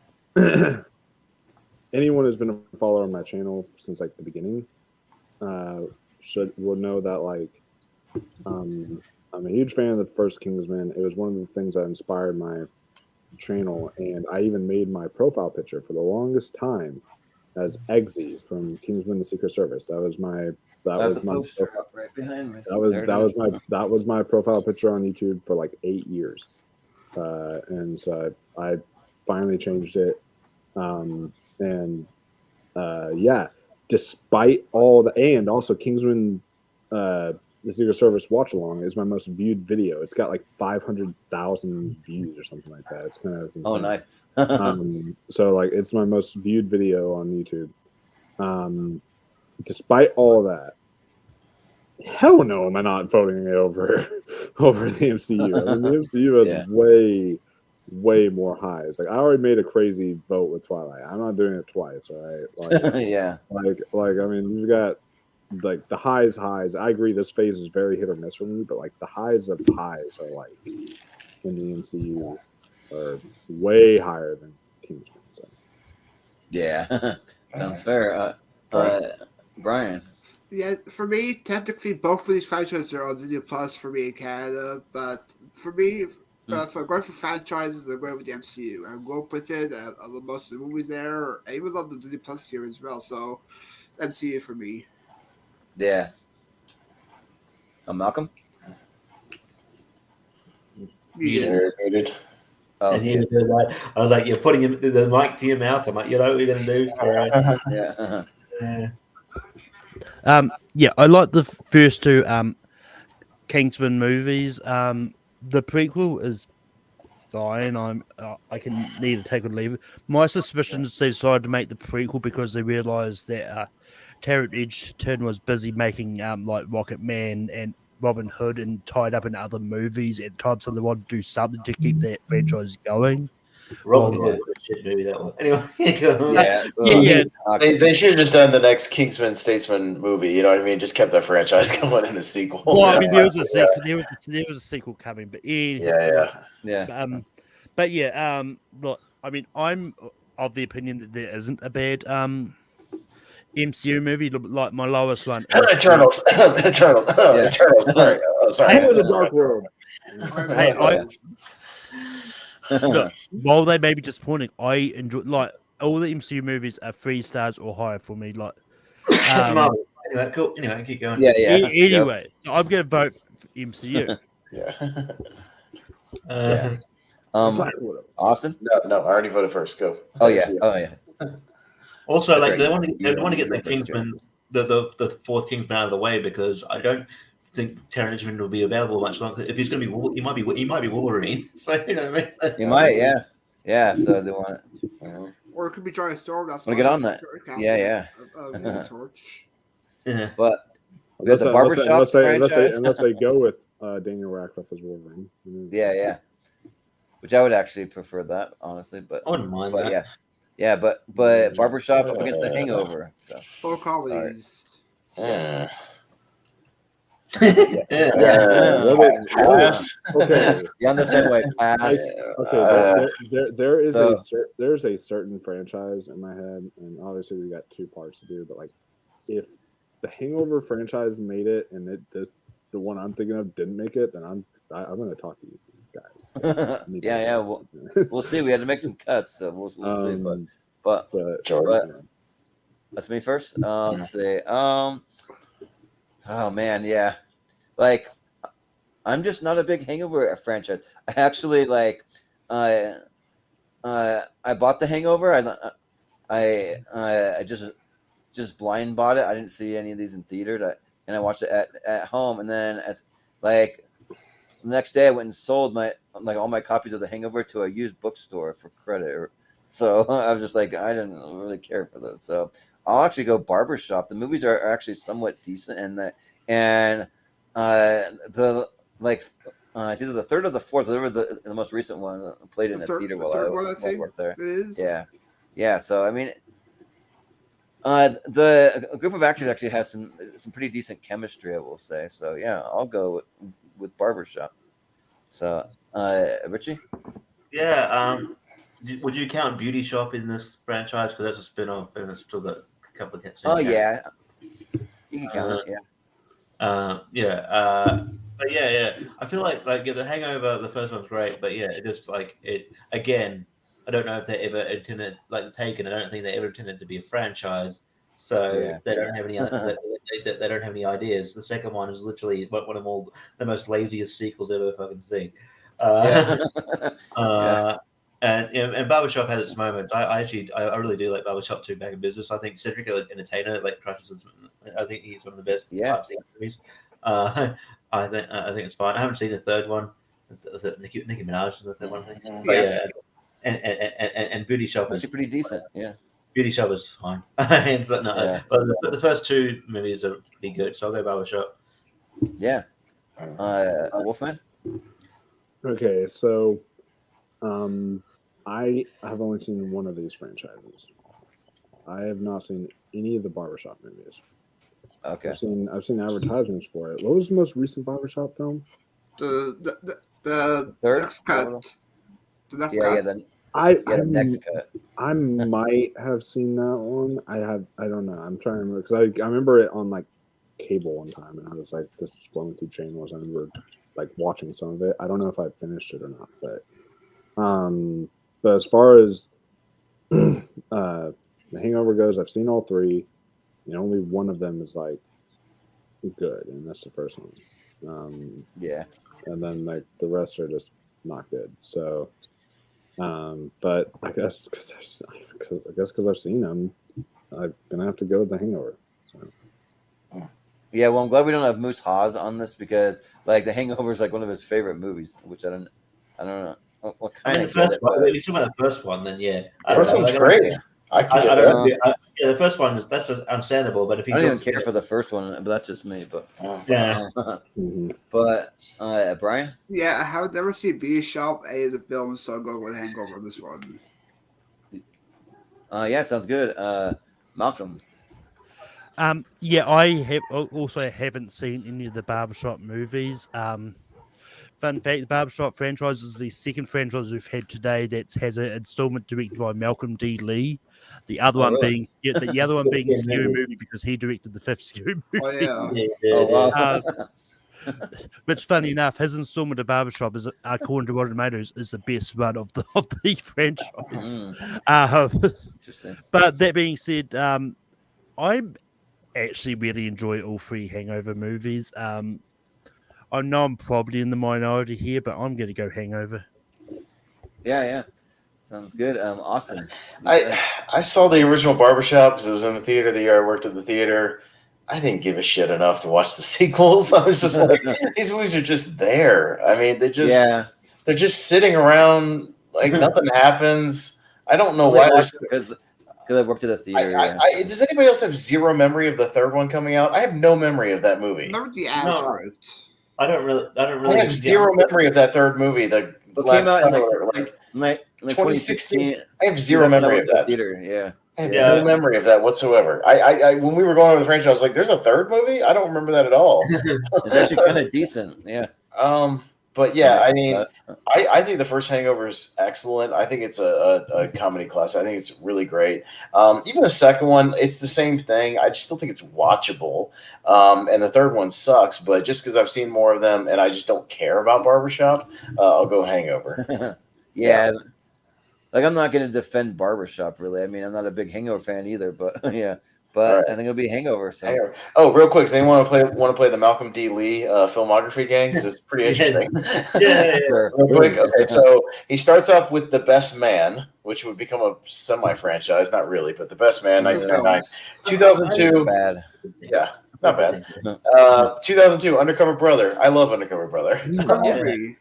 anyone who's been a follower on my channel since like the beginning would know that like I'm a huge fan of the first Kingsman. It was one of the things that inspired my channel, and I even made my profile picture for the longest time as Eggsy from Kingsman: The Secret Service. That was my profile. Right behind me. That was my profile picture on YouTube for like 8 years, and so I finally changed it, despite all the, and also Kingsman, the Secret Service watch along is my most viewed video. It's got like 500,000 views or something like that. It's kind of insane. Oh, nice. So like it's my most viewed video on YouTube. Despite all that, hell no, am I not voting it over the MCU. I mean, the MCU has way more highs. Like I already made a crazy vote with Twilight. I'm not doing it twice, right? Like, yeah. Like I mean, you've got like the highs. I agree this phase is very hit or miss for me, but like the highs of highs are like in the MCU are way higher than Kingsman. So yeah. Sounds fair. Brian. Yeah, for me, technically both of these franchises are on Disney Plus for me in Canada, but for me, if I go for franchises, I go with the MCU. I grew up with it. I love most of the movies there. I even love the Disney Plus series as well. So, MCU for me. Yeah. Malcolm? Yeah. Oh, and you do that. I was like, you're putting the mic to your mouth. I'm like, you know what we're going to do? All right. Yeah, I like the first two Kingsman movies. The prequel is fine. I can neither take or leave it. My suspicion is they decided to make the prequel because they realized that Taron Egerton was busy making like Rocket Man and Robin Hood and tied up in other movies at the time, so they wanted to do something to keep that franchise going. Robin Hood was a shit movie, that one. Anyway, They should have just done the next Kingsman Statesman movie. You know what I mean? Just kept that franchise going in a sequel. Well, I mean, there was a sequel. There was a sequel coming, but But yeah, look, I mean, I'm of the opinion that there isn't a bad MCU movie. Like my lowest one, Eternals. Eternals. Sorry, Oh, sorry. Hang with the dark world. Hey, look, while they may be disappointing, I enjoy like all the MCU movies are 3 stars or higher for me. Like, Anyway, cool. Anyway, keep going. Yeah. anyway, so I'm gonna vote for MCU. Yeah. Yeah. Austin. No, I already voted first. Go. Oh yeah. Also, That's like right. they want to You get the went first, Kingsman, the fourth Kingsman out of the way because I don't think Taron Egerton will be available much longer. If he's going to be, he might be Wolverine. So you know what I mean. You might, yeah. So they want. Or it could be Johnny Storm. That's Want to get on that? Yeah. Yeah. But we have the barbershop franchise. Unless they go with Daniel Radcliffe as Wolverine. Yeah. Which I would actually prefer that, honestly. But I wouldn't mind that. yeah. But barbershop up against the Hangover. So Full comedies. Yeah. Okay. Yeah, on the same way. Pass. Okay, there's a certain franchise in my head, and obviously we got 2 parts to do. But like, if the Hangover franchise made it, and the one I'm thinking of didn't make it, then I'm going to talk to you guys. Yeah. We'll see. We had to make some cuts, so we'll see. But that's me first. Let's see. Oh man, yeah. Like, I'm just not a big Hangover franchise. I actually like. I bought the Hangover. I just blind bought it. I didn't see any of these in theaters. And I watched it at home. And then the next day, I went and sold all my copies of the Hangover to a used bookstore for credit. So I was just like, I didn't really care for those. So I'll actually go barbershop. The movies are actually somewhat decent, and it's either the third or the fourth, whatever the most recent one played in a theater while I worked there. Yeah. So I mean, the group of actors actually has some pretty decent chemistry, I will say. So yeah, I'll go with barbershop. So Richie. Yeah. Would you count Beauty Shop in this franchise because that's a spin-off and it's still got a couple of hits? Oh yeah, you can count it. Yeah. But yeah. I feel like The Hangover, the first one's great, but yeah, it just it again. I don't know if they ever intended The Taken. I don't think they ever intended to be a franchise, so they don't have any. They don't have any ideas. The second one is literally one of the most laziest sequels ever fucking seen. And Barbershop has its moments. I really do like Barbershop 2 Back in Business. I think Cedric Entertainer crushes. I think he's one of the best movies. I think it's fine. I haven't seen the third one. Is it Nicki Minaj in the third one? I think. But and Beauty Shop is pretty decent. Yeah, Beauty Shop is fine. But the first 2 movies are pretty good. So I'll go Barbershop. Yeah. Wolfman. Okay, so I have only seen one of these franchises. I have not seen any of the Barbershop movies. Okay. I've seen advertisements for it. What was the most recent Barbershop film? The third next cut. The next cut. The next cut. I might have seen that one. I don't know. I'm trying to remember because I remember it on cable one time, and I was like, this is going through channels. I remember watching some of it. I don't know if I finished it or not, but as far as The Hangover goes, I've seen all 3. And only one of them is good, and that's the first one. And then the rest are just not good. So, but I guess because I've seen them, I'm gonna have to go with The Hangover. So. Yeah, well, I'm glad we don't have Moose Haas on this because The Hangover is one of his favorite movies, which I don't know. What kind of first one? If you talk about the first one, then yeah, first one's great. The first one that's understandable, but if you I don't even care for the first one, but that's just me. But but Brian, I have never seen Beauty Shop any of the films, so I'll go with Hangover on this one. Yeah, sounds good. Malcolm. I haven't seen any of the Barbershop movies. Fun fact: the Barbershop franchise is the second franchise we've had today that has an installment directed by Malcolm D. Lee. The other one being Scary Movie because he directed the 5th Scary Movie. Oh yeah. Oh wow. Which, funny enough, his installment of Barbershop is, according to Rotten Tomatoes, is the best one of the franchise. Interesting. But that being said, I actually really enjoy all three Hangover movies. I know I'm probably in the minority here, but I'm going to go Hangover. Yeah. Sounds good. Austin. I saw the original Barbershop because it was in the theater the year I worked at the theater. I didn't give a shit enough to watch the sequels. I was just like, these movies are just there. I mean, they're just sitting around like nothing happens. I don't know why. Because I worked at a theater. Does anybody else have zero memory of the third one coming out? I have no memory of that movie. Remember the ads for it? I don't really. I have zero memory of that third movie. The last came out in like 2016. I have zero memory of that. Theater, yeah. I have no memory of that whatsoever. I when we were going over the franchise, I was like, "There's a third movie." I don't remember that at all. It's actually kind of decent, yeah. But yeah, I mean, I think the first Hangover is excellent. I think it's a comedy classic. I think it's really great. Even the second one, it's the same thing. I just still think it's watchable. And the third one sucks, but just because I've seen more of them and I just don't care about Barbershop, I'll go Hangover. Yeah. Like, I'm not going to defend Barbershop, really. I mean, I'm not a big Hangover fan either, but yeah. But I think it'll be Hangover. So. Hangover. Oh, real quick, does anyone want to play the Malcolm D. Lee filmography game? Because it's pretty interesting. Sure. Real quick. Okay, so he starts off with The Best Man, which would become a semi-franchise. Not really, but The Best Man, 1999. 2002. Bad. Yeah, not bad. 2002, Undercover Brother. I love Undercover Brother. I like that movie.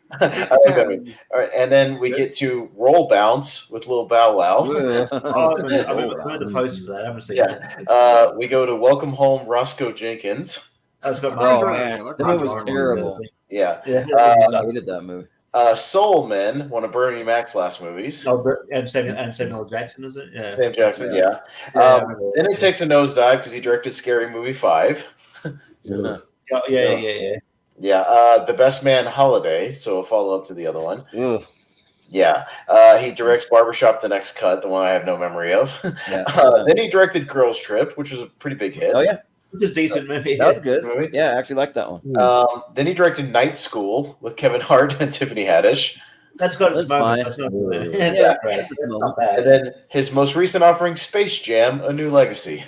All right, and then we get to Roll Bounce with Lil Bow Wow. I've heard the posters of that. I haven't seen it. We go to Welcome Home, Roscoe Jenkins. That's got man, that movie was terrible. Yeah. I hated that movie. Soul Men, one of Bernie Mac's last movies. And Samuel Jackson, is it? Yeah. Sam Jackson, yeah. Then it takes a nosedive because he directed Scary Movie 5. Yeah. The Best Man Holiday, so a follow-up to the other one. Ugh. Yeah. He directs Barbershop The Next Cut, the one I have no memory of. Then he directed Girls Trip, which was a pretty big hit. Oh, yeah. Which is a decent movie. That was good. Movie. Yeah, I actually like that one. Then he directed Night School with Kevin Hart and Tiffany Haddish. That's got its fine. moments. And then his most recent offering, Space Jam: A New Legacy.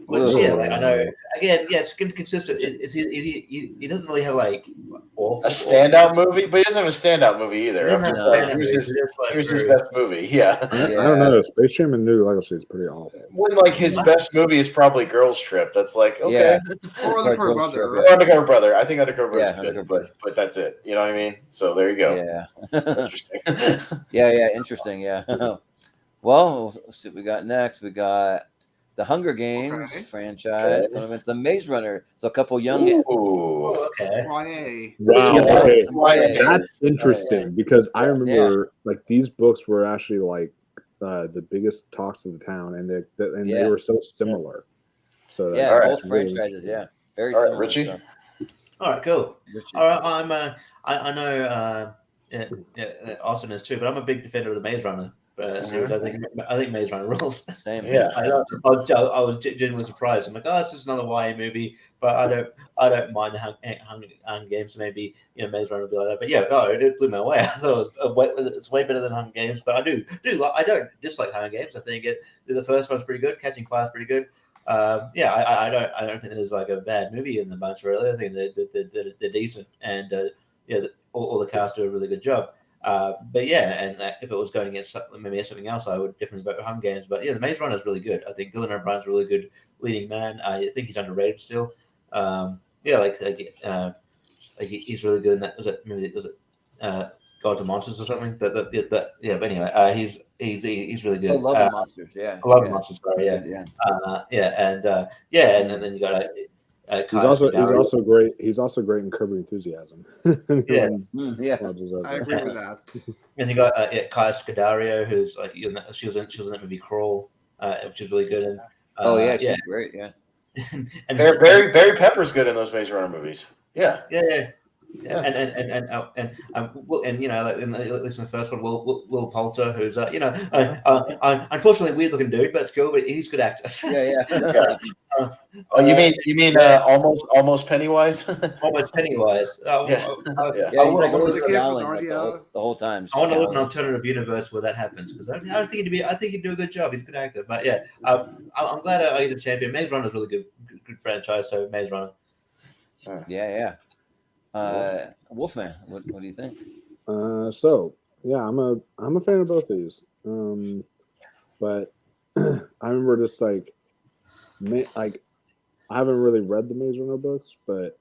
Which, I know. Again, it's consistent. He doesn't really have like a standout movie, but he doesn't have a standout movie either. Here's his best movie. Yeah. I don't know. Space Jam and New Legacy is pretty awful. When like his best movie is probably Girls Trip. That's like okay. Or Undercover Brother. Or Undercover Brother. I think Undercover Brother is good, but that's it. You know what I mean? So there you go. Yeah. Interesting. Interesting. Yeah. Well, let's see what we got next. We got the Hunger Games franchise going against the Maze Runner. So a couple young. Ooh, okay. Wow. Okay. That's interesting because I remember like these books were actually like the biggest talks of the town, and they were so similar. So both franchises, very similar. Richie. So. All right, cool. Richie. All right, I know Austin is too, but I'm a big defender of the Maze Runner. Series. I think Maze Runner rules. Same. Yeah. I was genuinely surprised. I'm like, it's just another YA movie, but I don't mind the Hunger Games. Maybe Maze Runner would be like that. But it blew me away. I thought it's way better than Hunger Games. But I don't dislike Hunger Games. I think the first one's pretty good. Catching Fire is pretty good. I don't think there's like a bad movie in the bunch really. I think they're decent, and all the cast do a really good job. If it was going against maybe something else, I would definitely vote for Hunger Games. But the Maze Runner is really good. I think Dylan O'Brien's a really good leading man. I think he's underrated still. He's really good in that. Was it Gods and Monsters or something? But anyway, he's really good. I love monsters. Yeah, I love monsters. Sorry, and then you got. He's also great. He's also great in Curb Your Enthusiasm. I agree with that. And you got Kaya Scodelario, who's like she was in that movie Crawl, which is really good. And she's great. Yeah, and Barry Pepper's good in those Maze Runner movies. Yeah. Yeah, and you know, like at least in the first one, Will Poulter, who's unfortunately weird looking dude, but it's cool. But he's a good actor. Yeah. You mean almost Pennywise? Almost Pennywise. Yeah. Yeah, he's like almost almost growling like the whole time. I want to live in an alternative universe where that happens because I think he'd do a good job. He's a good actor. But yeah, I'm glad I get a champion. Maze Runner is really good franchise. So Maze Runner. Yeah. Wolfman, what do you think? So yeah, I'm a fan of both of these. But I remember just like I haven't really read the Maze Runner books, but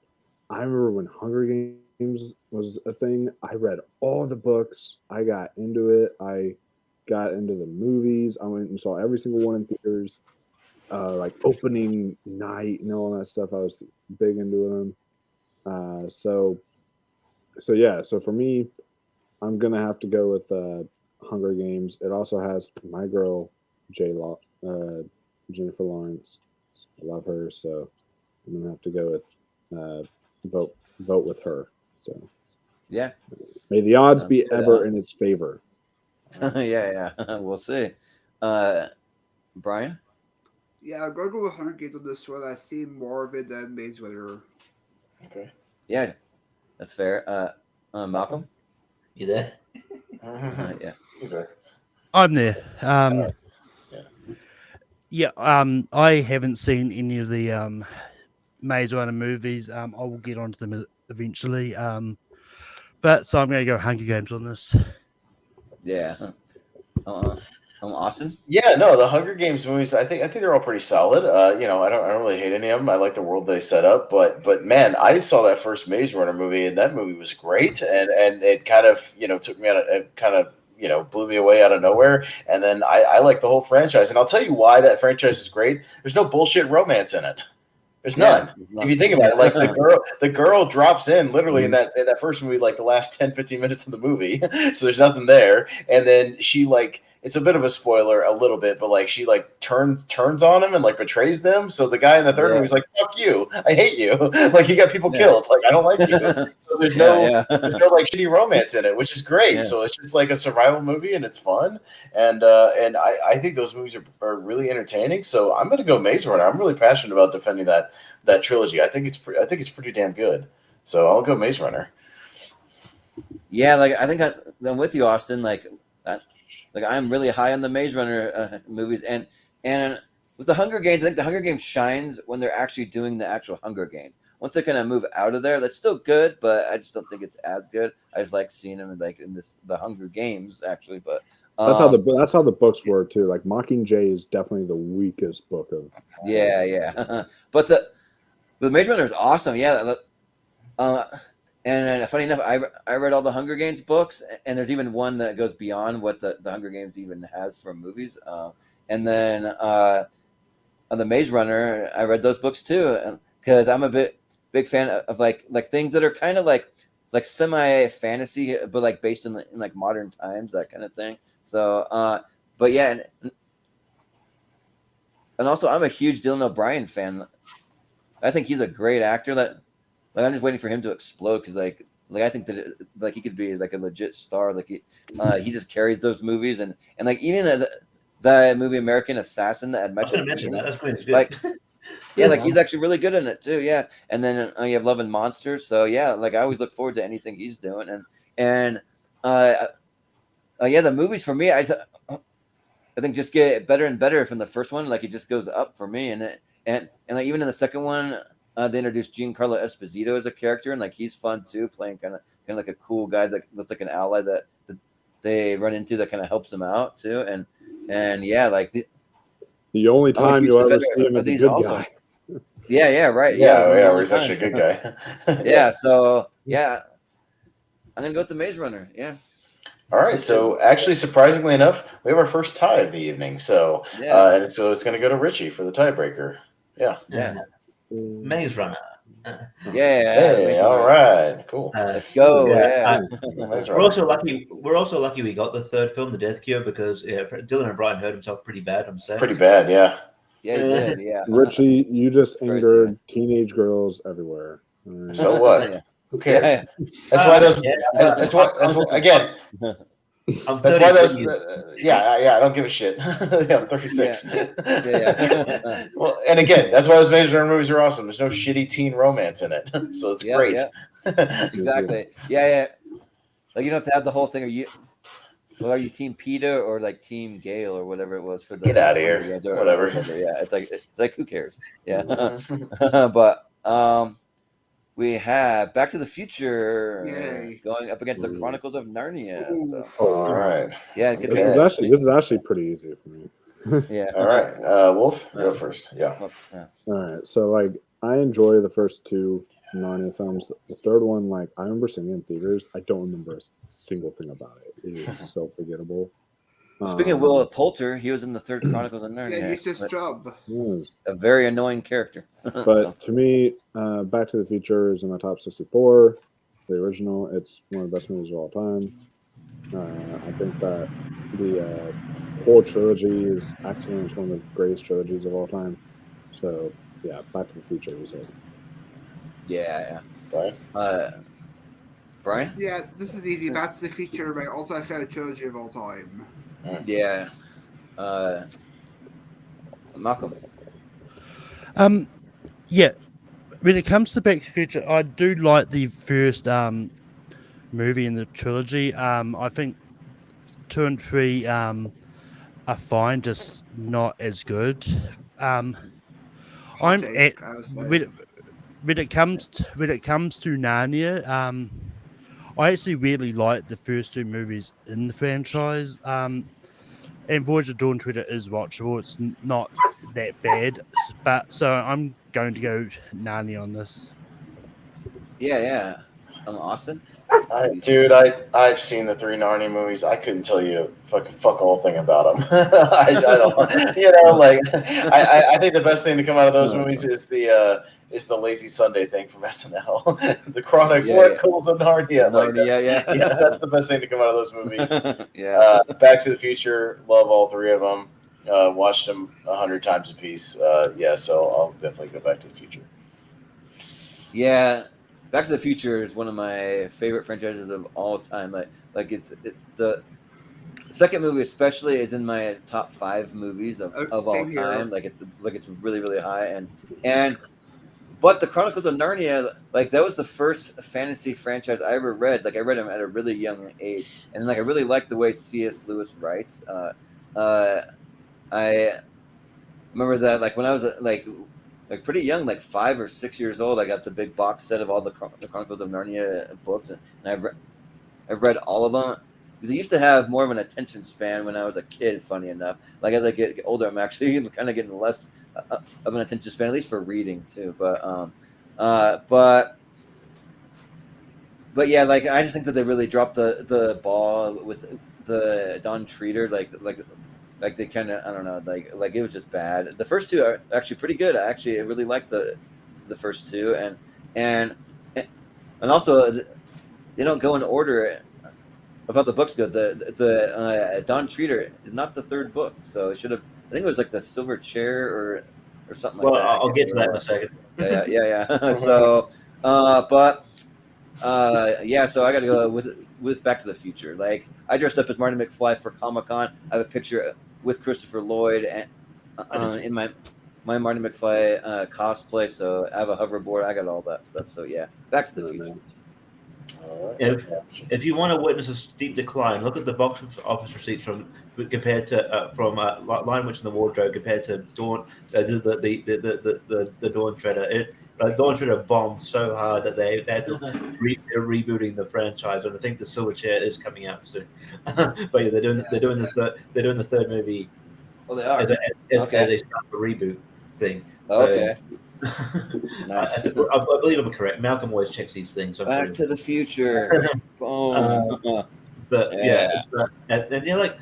I remember when Hunger Games was a thing. I read all the books. I got into it. I got into the movies. I went and saw every single one in theaters. Like opening night and all that stuff. I was big into them. So for me, I'm gonna have to go with Hunger Games. It also has my girl Jennifer Lawrence. I love her, so I'm gonna have to go with vote with her. So yeah, may the odds be ever in its favor. yeah, we'll see. Brian? Yeah, I'll go with Hunger Games on this one. I see more of it than Maze Runner. Okay. Yeah, that's fair. Malcolm? You there? Yeah. He's there. I'm there. I haven't seen any of the Maze Runner movies. I will get onto them eventually. But so I'm going to go Hunger Games on this. Yeah. Austin? Yeah, no, the Hunger Games movies. I think they're all pretty solid. I don't really hate any of them. I like the world they set up, but man, I saw that first Maze Runner movie, and that movie was great, and it kind of took me out of it, kind of blew me away out of nowhere. And then I like the whole franchise, and I'll tell you why that franchise is great. There's no bullshit romance in it. There's none. If you think about it, like the girl drops in literally in that first movie, like the last 10-15 minutes of the movie. So there's nothing there. And then she it's a bit of a spoiler a little bit, but like she turns on him and like betrays them. So the guy in the third movie is like, fuck you. I hate you. Like you got people killed. Like I don't like you. So there's no like shitty romance in it, which is great. Yeah. So it's just like a survival movie and it's fun. And I think those movies are really entertaining. So I'm gonna go Maze Runner. I'm really passionate about defending that trilogy. I think it's pretty damn good. So I'll go Maze Runner. Yeah, like I think I'm with you, Austin. Like I'm really high on the Maze Runner movies, and with the Hunger Games, I think the Hunger Games shines when they're actually doing the actual Hunger Games. Once they kind of move out of there, that's still good, but I just don't think it's as good. I just like seeing them in the Hunger Games actually, but. That's how the books were too. Like Mockingjay is definitely the weakest book of. Yeah. But the Maze Runner is awesome. Yeah. And funny enough, I read all the Hunger Games books, and there's even one that goes beyond what the Hunger Games even has from movies. And then on the Maze Runner, I read those books too, because I'm a big fan of like things that are kind of like semi fantasy, but like based in like modern times, that kind of thing. So, but yeah, and also I'm a huge Dylan O'Brien fan. I think he's a great actor. Like I'm just waiting for him to explode because like I think that he could be like a legit star. Like he just carries those movies and like even the movie American Assassin that I mentioned that. That's great. Like yeah, like he's actually really good in it too. Yeah, and then you have Love and Monsters. So yeah, like I always look forward to anything he's doing. And the movies for me, I think just get better and better from the first one. Like it just goes up for me, and like even in the second one. They introduced Giancarlo Esposito as a character, and like he's fun too, playing kind of like a cool guy that's like an ally that they run into that kind of helps them out too. And yeah, like the only time you ever see him as a good guy. Yeah, right. Yeah, he's actually a good guy. Yeah, so yeah, I'm gonna go with the Maze Runner. Yeah. All right, so actually, surprisingly enough, we have our first tie of the evening. So and so it's gonna go to Richie for the tiebreaker. Yeah. Maze Runner. Hey, all right, cool. Let's go. We're also lucky. We're also lucky we got the third film, The Death Cure, because Dylan O'Brien hurt himself pretty bad on set. Pretty bad, yeah. Yeah, he did. Yeah. Richie, you just angered teenage girls everywhere. So what? Who cares? Yeah. That's why those. Yeah. That's why. Again. I'm That's why 30 those. Yeah. I don't give a shit. Yeah, I'm 36. Yeah. Well, and again, that's why those Maze Runner movies are awesome. There's no shitty teen romance in it, so it's Yeah, great. yeah. Exactly. Yeah. Like you don't have to have the whole thing. Are you Team Peter or like Team Gale or whatever it was for the Get outta here. Underground or Whatever. Yeah, it's like who cares? Yeah. But we have Back to the Future Yay. going up against the Chronicles of Narnia. So, All right. yeah, Okay. This is actually pretty easy for me. yeah. All right. Wolf, go first. Yeah. Yeah. All right, so like I enjoy the first two Narnia films. The third one, like I remember seeing it in theaters. I don't remember a single thing about it. It is so forgettable. Speaking of Will Poulter, he was in the third Chronicles of Narnia. Yeah, use this job. Yes. A very annoying character. But So, to me, Back to the Future is in my top 64. The original, it's one of the best movies of all time. I think that the whole trilogy is excellent. It's one of the greatest trilogies of all time. So yeah, Back to the Future is it. yeah. Brian? Brian? Yeah, this is easy. Back to the Future, my all-time favorite trilogy of all time. Yeah. Malcolm? Yeah. When it comes to Back to the Future, I do like the first movie in the trilogy. I think 2 and 3 are fine, just not as good. Hot take, I would say. When it comes to Narnia, I actually really like the first 2 movies in the franchise. And Voyage of Dawn Treader is watchable. It's not that bad, but so I'm going to go Narnia on this. Yeah. Austin? Dude, I've seen the 3 Narnia movies. I couldn't tell you a fuck all thing about them. I don't, I think the best thing to come out of those movies is the Lazy Sunday thing from SNL, the Chronicles of Narnia. Yeah, that's the best thing to come out of those movies. Yeah. Back to the Future, love all 3 of them. Watched them 100 times a piece. So I'll definitely go Back to the Future. Yeah. Back to the Future is one of my favorite franchises of all time. The second movie especially is in my top 5 movies of all time. Like it's really, really high. But the Chronicles of Narnia, like that was the first fantasy franchise I ever read. Like I read them at a really young age, and like I really liked the way C.S. Lewis writes. I remember that like when I was like pretty young, like 5 or 6 years old, I got the big box set of all the Chronicles of Narnia books, and I've read all of them. They used to have more of an attention span when I was a kid. Funny enough, like as I get older, I'm actually kind of getting less of an attention span, at least for reading too. But yeah, like I just think that they really dropped the ball with the Don Treater, like they kind of, I don't know, like it was just bad. The first 2 are actually pretty good. I really liked the first 2, and also they don't go in order about the books go. The Don Treater is not the 3rd book, so it should have. I think it was like the Silver Chair or something like that. I'll get to that in a second. Yeah. So, so I got to go with Back to the Future. Like I dressed up as Marty McFly for Comic-Con. I have a picture with Christopher Lloyd and in my Marty McFly cosplay. So I have a hoverboard. I got all that stuff. So yeah, Back to the Future. If you want to witness a steep decline, look at the box office receipts compared to Lion Witch in the Wardrobe compared to Dawn, the Dawn Treader. Dawn Treader bombed so hard that they had to rebooting the franchise, and I think the Silver Chair is coming out soon. But yeah, they're doing the 3rd movie. Oh, they are. As they start the reboot thing. Okay. Nice. I believe I'm correct. Malcolm always checks these things. So Back to the Future. But yeah, and you're like,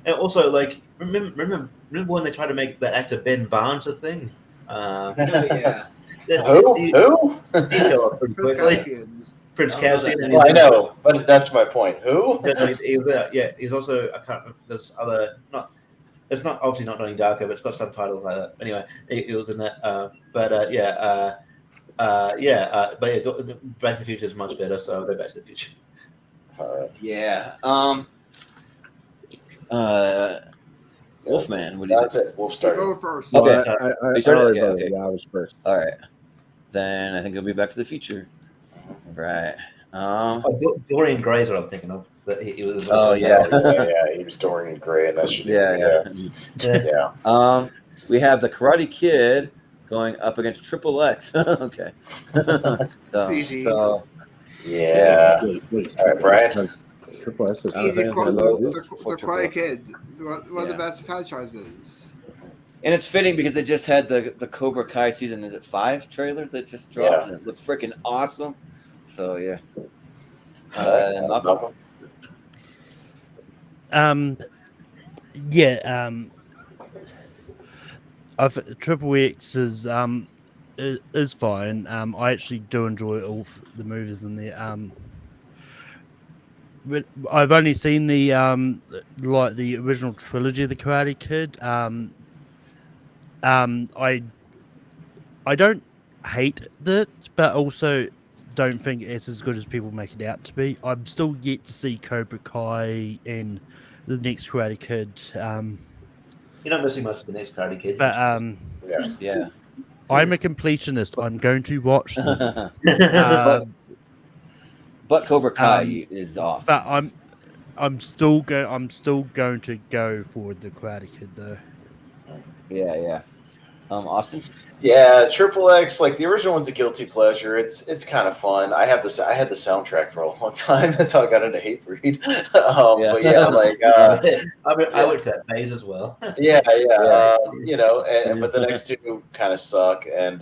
and also like remember when they tried to make that actor Ben Barnes a thing? Yeah. Who? He fell off pretty quickly. Prince Caspian. Well, I know, but that's my point. Who? He's also, I can't remember, there's other, it's not obviously not Donnie Darko, but it's got some titles like that. Anyway, he was in that. But yeah, Back to the Future is much better, so I'll go Back to the Future. All right. Yeah. Wolfman. What do you That's think? it. Wolf You started. go first. Okay. Well, I You started? already Okay, voted. okay. Yeah, I was first. All right. Then I think it'll be Back to the Future. Right. Dorian Gray is what I'm thinking of. That he was. Oh, yeah. Yeah. He was Dorian Gray, and that should Yeah. yeah. We have the Karate Kid going up against Triple X. Okay. Easy. So Yeah. Wait, All right, Brian. Triple S is Easy think quote, I'm the gonna vote for Karate Triple X. Kid, one of the Yeah. best franchises. And it's fitting because they just had the Cobra Kai season, is it 5 trailer that just dropped? Yeah. And it looked freaking awesome. So yeah. Malcolm? Triple X is fine. I actually do enjoy all the movies in there. But I've only seen the like the original trilogy of the Karate Kid. I don't hate it, but also don't think it's as good as people make it out to be. I'm still yet to see Cobra Kai and the next Karate Kid. You're not missing much of the next Karate Kid. But Yeah. I'm a completionist. I'm going to watch them. But Cobra Kai is awesome. But I'm still going to go for the Karate Kid though. Yeah. Austin? Yeah, Triple X, like the original one's a guilty pleasure. It's kind of fun. I had the soundtrack for a long time. That's how I got into Hatebreed. But yeah, like I went to that phase as well. yeah. But the next two kind of suck. And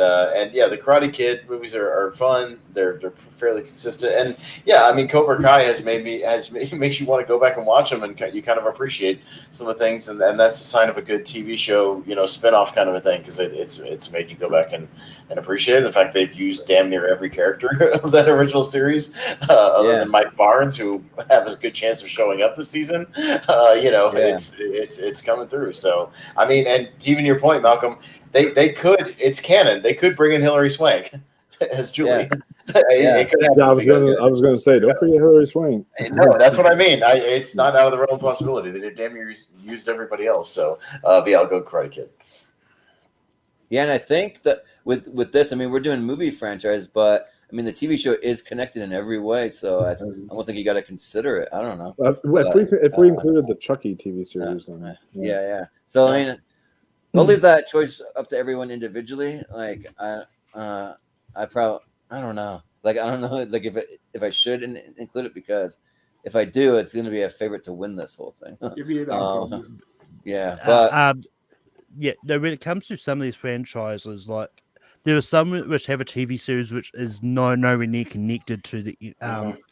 yeah, the Karate Kid movies are fun. They're fairly consistent. And yeah, I mean, Cobra Kai makes you want to go back and watch them, and you kind of appreciate some of the things. And that's a sign of a good TV show, spinoff kind of a thing, because it's made you go back and appreciate it. The fact they've used damn near every character of that original series, other than Mike Barnes, who have a good chance of showing up this season. It's coming through. So I mean, and to even your point, Malcolm, they could, it's canon. They could bring in Hilary Swank as Julie. I was gonna say, don't forget Hilary Swank. No, that's what I mean. It's not out of the realm of possibility. They damn near used everybody else. So, I'll go Karate Kid. Yeah, and I think that with this, I mean, we're doing movie franchise, but I mean, the TV show is connected in every way. So I don't think you got to consider it. I don't know. If we included the Chucky TV series, then yeah. So I mean, I'll leave that choice up to everyone individually. Like I don't know. Like I don't know. Like if I should include it, because if I do, it's going to be a favorite to win this whole thing. Yeah, but. Yeah, no, when it comes to some of these franchises, like there are some which have a TV series which is nowhere near connected to the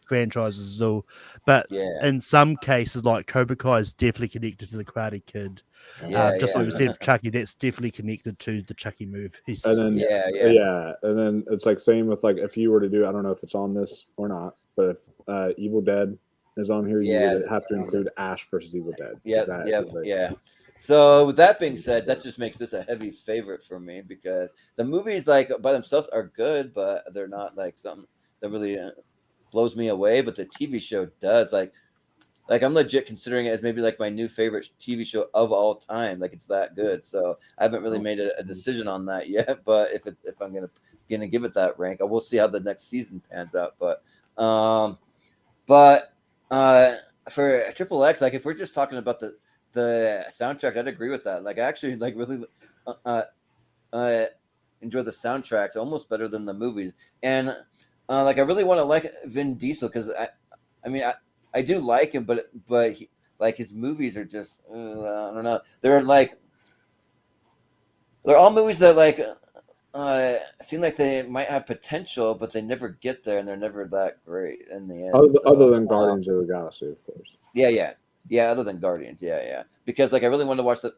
franchises at all. But in some cases, like Cobra Kai is definitely connected to the Karate Kid. Just like we said, Chucky, that's definitely connected to the Chucky movies. And then and then it's like same with like if you were to do, I don't know if it's on this or not, but if Evil Dead is on here, you would have to include Ash versus Evil Dead. Yeah. So with that being said, that just makes this a heavy favorite for me, because the movies like by themselves are good, but they're not like something that really blows me away. But the TV show does. Like I'm legit considering it as maybe like my new favorite TV show of all time. Like it's that good. So I haven't really made a decision on that yet. But if I'm gonna give it that rank, I will see how the next season pans out. But for Triple X, like if we're just talking about the soundtrack, I'd agree with that. Like I actually like really enjoy the soundtracks almost better than the movies. And like I really want to like Vin Diesel, because I do like him, but like his movies are just I don't know. They're all movies that like seem like they might have potential, but they never get there, and they're never that great in the end. Other than Guardians of the Galaxy, of course. Yeah, other than Guardians, yeah. Because like I really wanted to watch I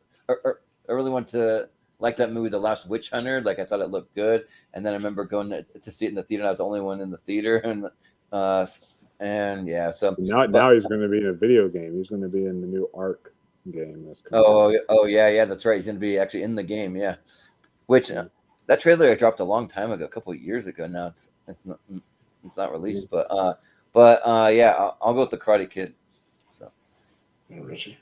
really wanted to like that movie, The Last Witch Hunter. Like I thought it looked good, and then I remember going to see it in the theater, and I was the only one in the theater, and yeah. So now he's going to be in a video game. He's going to be in the new Ark game. Yeah, that's right. He's going to be actually in the game, yeah. Which that trailer I dropped a long time ago, a couple of years ago. Now it's not released, but yeah, I'll go with the Karate Kid. So, Richie.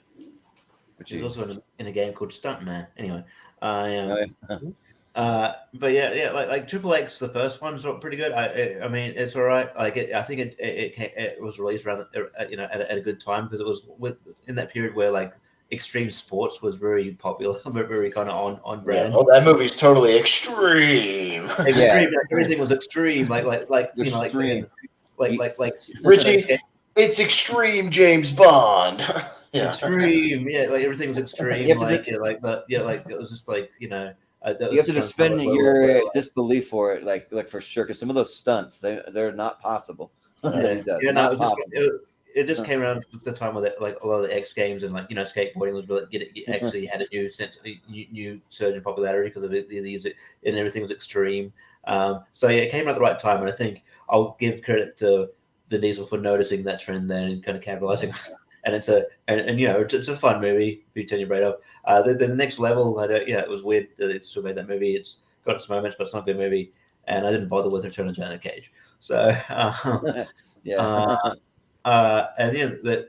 He's also in a game called Stuntman. Anyway, yeah. but yeah, like Triple X, the first one's pretty good. I mean, it's all right. Like I think it was released around at a good time because it was in that period where like extreme sports was very popular, very kind of on brand. Yeah. Oh, that movie's totally extreme. Extreme, like, everything was extreme. Like Extreme. like Richie, it's extreme James Bond. Yeah. Extreme, yeah, like everything was extreme. Like it was just like you have to suspend your disbelief for it, like for sure, because some of those stunts they're not possible. It just came around at the time with like a lot of the X Games and like skateboarding was really actually had a new surge in popularity because of these and everything was extreme. So yeah, it came at the right time, and I think I'll give credit to Vin Diesel for noticing that trend then and kind of capitalizing. And it's it's a fun movie if you turn your brain off. The next level, it was weird that it still made that movie. It's got its moments, but it's not a good movie. And I didn't bother with Return of Janet Cage. So yeah. and the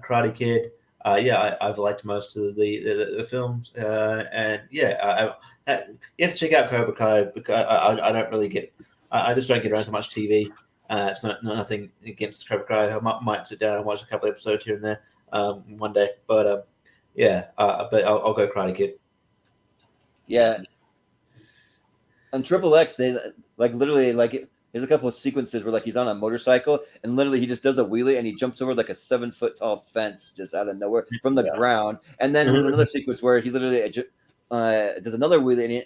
Karate Kid. I've liked most of the films. And yeah, you have to check out Cobra Kai because I don't really get. I just don't get around to much TV. It's nothing against Cobra Kai. I might sit down and watch a couple of episodes here and there one day. But but I'll go Karate Kid. Yeah. On Triple X, they literally there's a couple of sequences where he's on a motorcycle and literally he just does a wheelie and he jumps over like a 7-foot tall fence just out of nowhere from the ground. And then there's another sequence where he literally does another wheelie and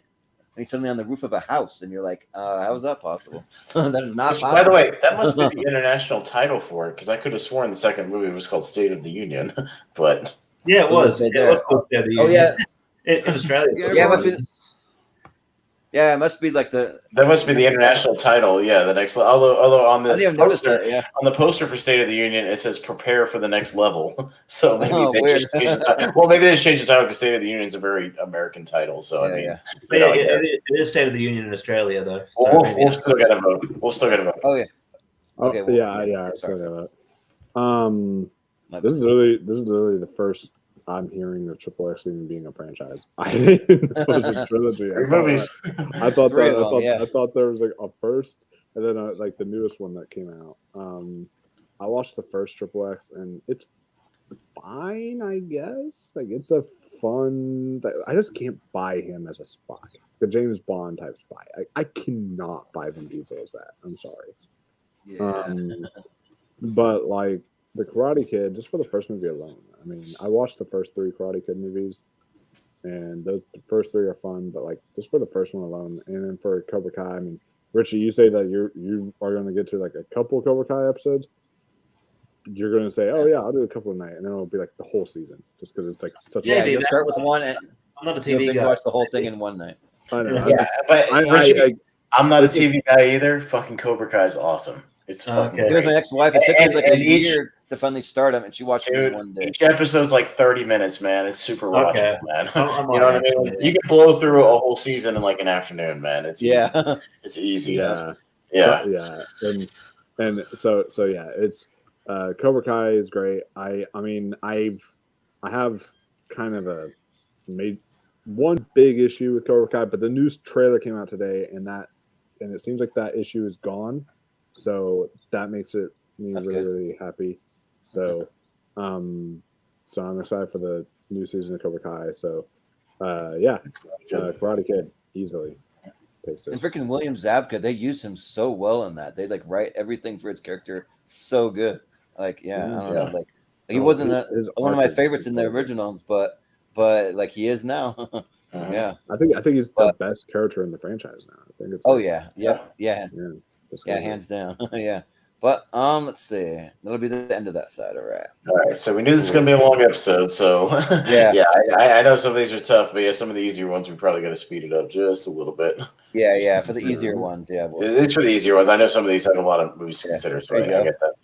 he's suddenly on the roof of a house, and you're like, how is that possible? That is not possible. By the way, that must be the international title for it, because I could have sworn the second movie was called State of the Union, but yeah, it was. It was called State of the Union. Yeah, in Australia. Yeah, it must be. Yeah, it must be that must be the international title. Yeah, the next. Although on the poster, on the poster for State of the Union, it says "Prepare for the next level." So maybe they just changed the title. Well, maybe they just changed the title because State of the Union is a very American title. So it is State of the Union in Australia, though. So we'll still get a vote. We'll still get a vote. Oh yeah. Okay. I still got that. This is literally the first I'm hearing of Triple X even being a franchise. I didn't know it was a trilogy. I thought there was a first, and then the newest one that came out. I watched the first Triple X, and it's fine, I guess. It's a fun. I just can't buy him as a spy, the James Bond type spy. I cannot buy Vin Diesel as that. I'm sorry. Yeah. But the Karate Kid, just for the first movie alone. I mean, I watched the first 3 Karate Kid movies, and the first 3 are fun. But just for the first one alone, and then for Cobra Kai, I mean, Richie, you say that you are going to get to a couple Cobra Kai episodes. You're going to say, "Oh yeah, I'll do a couple a night," and then it'll be the whole season, just because it's such. Yeah, you'll start with one, and I'm not a TV guy. Watch the whole thing in one night. I know. Yeah, but Richie, I'm not a TV guy either. Fucking Cobra Kai is awesome. It's fucking great. With my ex-wife, it took me a year to finally start them, and she watched it in one day. Each episode's 30 minutes, man. It's super watchable, man. You know what I mean? Yeah. You can blow through a whole season in an afternoon, man. It's easy. It's easy. Yeah. And so yeah, it's Cobra Kai is great. I mean, I have kind of made one big issue with Cobra Kai, but the new trailer came out today, and it seems like that issue is gone. So that makes me really happy. So, so I'm excited for the new season of Cobra Kai. So, Karate Kid easily. And freaking William Zabka, they use him so well in that. They write everything for his character so good. I don't know. He wasn't one of my favorites in the originals, but he is now. Yeah, I think he's the best character in the franchise now. I think it's hands down. Yeah. But let's see. That'll be the end of that side. All right. So we knew this was gonna be a long episode. So I know some of these are tough, but some of the easier ones we probably got to speed it up just a little bit. Yeah, for the easier ones. Yeah, it's for the easier ones. I know some of these have a lot of movies to consider, so I get that.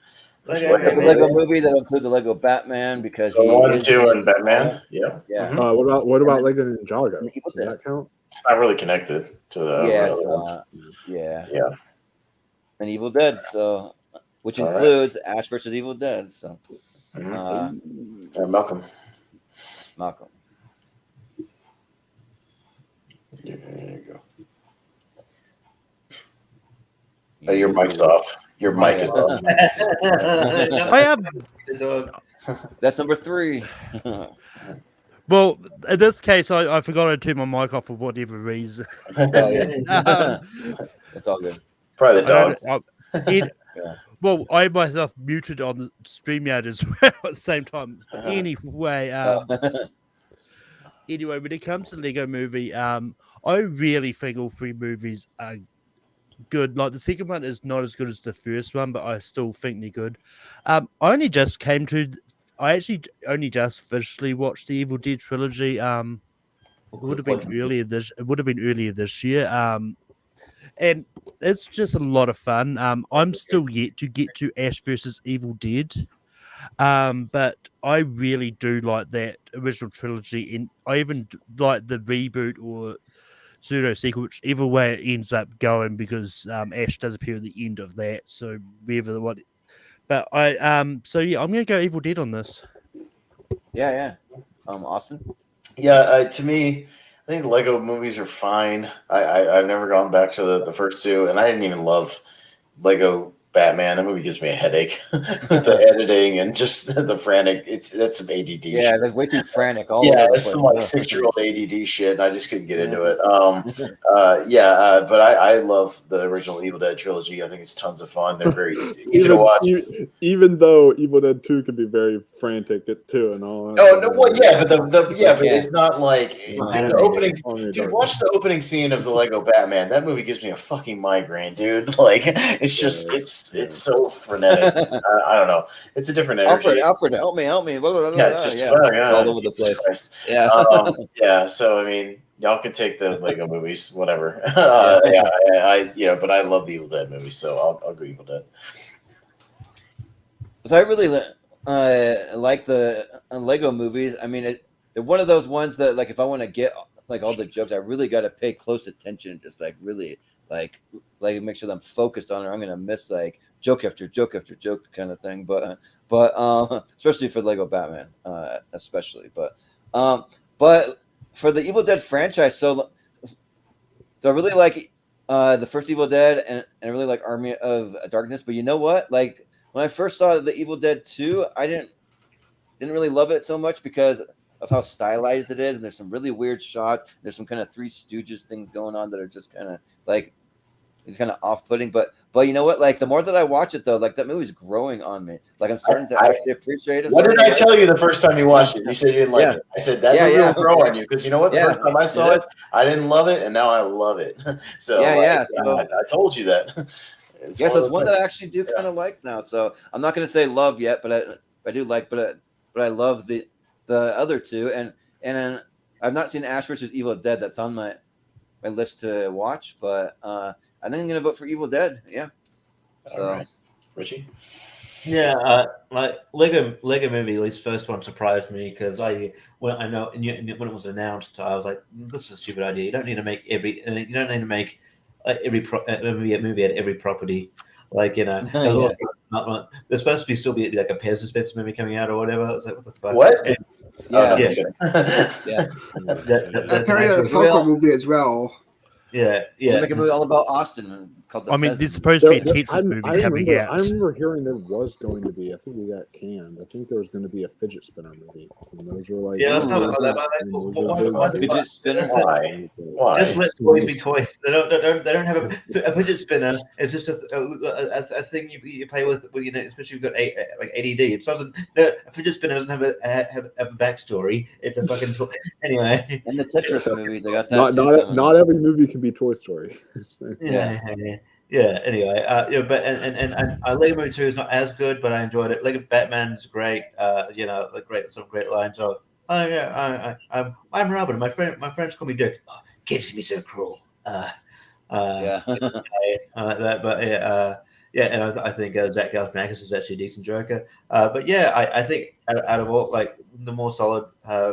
The Lego movie that'll include the Lego Batman because so 1, 2, and Batman. Yeah. What about Lego Ninjago? Does that count? It's not really connected to the Yeah, other it's ones. not. Yeah. Yeah. And Evil Dead, so which All right. includes Ash versus Evil Dead. So Mhm. uh, Malcolm. Malcolm. There you go. You Hey, your do mic's the- off. Your mic is off. I am. That's number 3. Well, in this case, I forgot to turn my mic off for whatever reason. Oh yeah. Um, It's all good. Probably the I don't. dog. Yeah. Well, I myself muted on the StreamYard as well at the same time. Anyway, anyway, when it comes to Lego Movie, I really think all 3 movies are good. Like the second one is not as good as the first one, but I still think they're good. I actually only just officially watched the Evil Dead trilogy. It would have been earlier this year. And it's just a lot of fun. I'm still yet to get to Ash versus Evil Dead. But I really do like that original trilogy, and I even like the reboot or pseudo sequel, whichever way it ends up going, because Ash does appear at the end of that. So whether what, but so yeah, I'm gonna go Evil Dead on this. Yeah. Austin. Yeah, to me, I think Lego movies are fine. I've never gone back to the first 2, and I didn't even love Lego Batman. That movie gives me a headache. The editing and just the frantic. That's some ADD. Yeah, shit. they're way too frantic. All Yeah, over the that's place. some like 6-year-old ADD shit, and I just couldn't get Yeah. into it. But I love the original Evil Dead trilogy. I think it's tons of fun. They're very easy to watch. Even though Evil Dead 2 can be very frantic too, and all. Oh no! Well, yeah, but it's not like dude, the opening. Dude, Dude, watch the opening scene of the Lego Batman. That movie gives me a fucking migraine, dude. Like, it's just it's so frenetic. I don't know. It's a different energy. Alfred, help me. Blah, blah, blah, Yeah, it's blah, just all over the Jesus place. Christ. Yeah. Yeah. So I mean, y'all can take the Lego movies, whatever. But I love the Evil Dead movies, so I'll go Evil Dead. So I really like the Lego movies. I mean, they're one of those ones that, like, if I want to get like all the jokes, I really got to pay close attention, just like really like make sure that I'm focused on it. I'm gonna miss like joke after joke after joke kind of thing. But especially for Lego Batman, especially. But for the Evil Dead franchise, so I really like the first Evil Dead, and I really like Army of Darkness. But you know what? Like, when I first saw the Evil Dead 2, I didn't really love it so much because of how stylized it is, and there's some really weird shots. There's some kind of Three Stooges things going on that are just kind of like it's kind of off-putting. But you know what? Like, the more that I watch it, though, like, that movie's growing on me. Like, I'm starting to actually appreciate it. What did I tell you the first time you watched it? You said you didn't like it. I said that movie will grow on you, because you know what? The first time I saw it, I didn't love it, and now I love it. So I told you that. So it's one that I actually do kind of like now. So I'm not going to say love yet, but I do like, but I love the other 2, and I've not seen Ash vs. Evil Dead. That's on my list to watch, but I think I'm going to vote for Evil Dead. Yeah. So, all right. Richie. Yeah, like Lego Movie, at least first one, surprised me because when it was announced, I was like, this is a stupid idea. You don't need to make every movie at every property. Like, there's supposed to be still be like a Pez dispenser movie coming out or whatever. I was like, what the fuck? What? Yeah. That's a Funko movie as well. Yeah. Make a movie all about Austin called the Pez. there's supposed to be a Tetris movie coming out. I remember hearing there was going to be. I think we got canned. I think there was going to be a fidget spinner movie. And those were like, let's talk about that. Why fidget spinner? Why? Just let toys be toys. They don't have a fidget spinner. It's just a thing you play with. Especially if you've got ADD. It doesn't. A fidget spinner doesn't have a backstory. It's a fucking toy. Anyway. And the Tetris movie, they got that. Not every movie can be Toy Story. Anyway, but and Lego Movie 2 is not as good, but I enjoyed it. Lego Batman's great. Some great lines of, I'm Robin. My friends call me Dick. Oh, kids can be so cruel. And I think Zach Galifianakis is actually a decent Joker. I think out of all, like, the more solid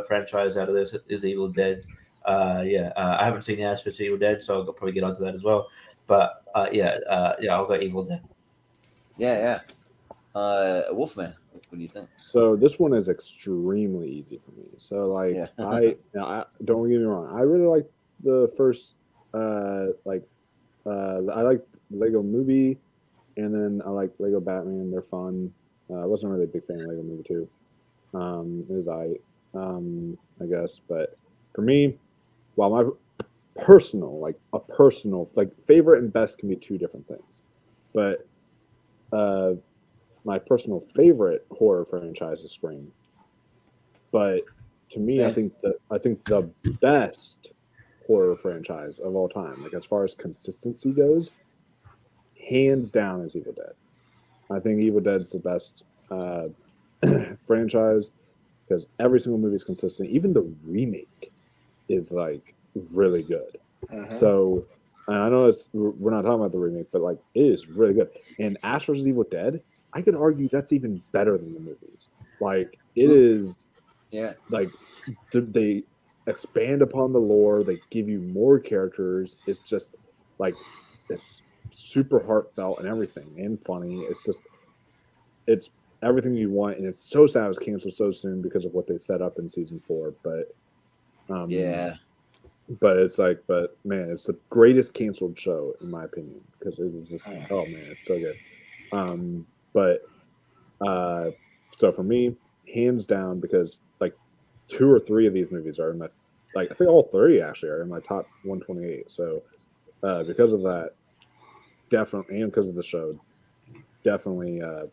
franchise out of this is Evil Dead. I haven't seen Ash vs Evil Dead, so I'll probably get onto that as well. But I'll go Evil Dead. Yeah. Wolfman, what do you think? So this one is extremely easy for me. So like Yeah. I don't get me wrong. I really like the first I like Lego Movie, and then I like Lego Batman. They're fun. I wasn't really a big fan of Lego Movie 2. I guess, but for me, while my personal favorite and best can be two different things, but my personal favorite horror franchise is Scream. But to me, I think the best horror franchise of all time, like as far as consistency goes, hands down is Evil Dead. I think Evil Dead's the best franchise because every single movie is consistent. Even the remake is like really good. So, and I know we're not talking about the remake, but like it is really good. And Ash vs Evil Dead, I could argue that's even better than the movies. Like it is, like they expand upon the lore. They give you more characters. It's just like it's super heartfelt and everything, and funny. It's everything you want, and it's so sad it was canceled so soon because of what they set up in season 4. But but it's like, but man, it's the greatest canceled show in my opinion because it was just oh man, it's so good. So for me, hands down, because like 2 or 3 of these movies are in my, like I think all 3 actually are in my top 128. So because of that, definitely, and because of the show, definitely the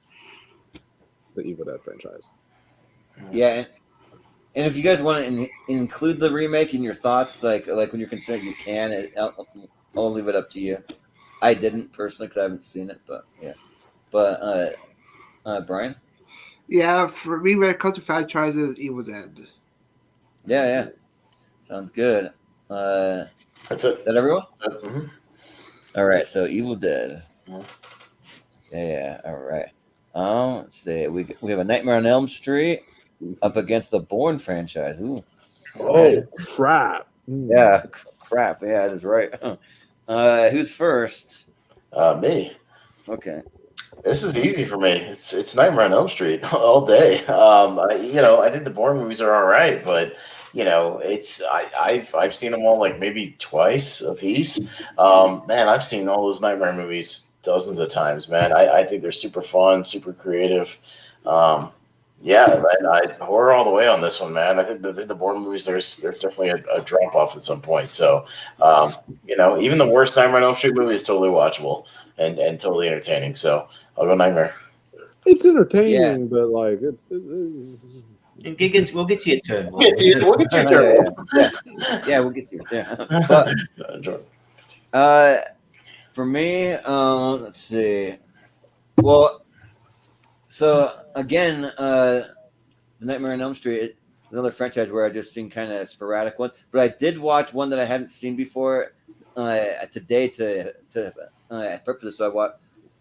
Evil Dead franchise. Yeah, and if you guys want to include the remake in your thoughts, like when you're considering, you can. I'll leave it up to you. I didn't personally because I haven't seen it, but yeah. But Brian? Yeah, for me, when it comes to franchises, Evil Dead. Yeah. Sounds good. That's it. Is that everyone? Mm-hmm. All right, so Evil Dead. Yeah. All right. Let's see. We have a Nightmare on Elm Street up against the Bourne franchise. Ooh. Oh crap! Yeah, crap. Yeah, that's right. Who's first? Me. Okay. This is easy for me. It's Nightmare on Elm Street all day. I think the Bourne movies are all right, but I've seen them all like maybe twice a piece. Man, I've seen all those Nightmare movies dozens of times. Man, I think they're super fun, super creative. Horror all the way on this one, man. I think the Bourne movies, there's definitely a drop off at some point. So, even the worst Nightmare on Elm Street movie is totally watchable and totally entertaining. So I'll go Nightmare. It's entertaining, but like We'll get to your turn. We'll get to your turn. Yeah, we'll get to it. Yeah. But for me, let's see. Well, so again, the Nightmare on Elm Street, another franchise where I just seen kind of sporadic ones, but I did watch one that I hadn't seen before today to prep for this. So I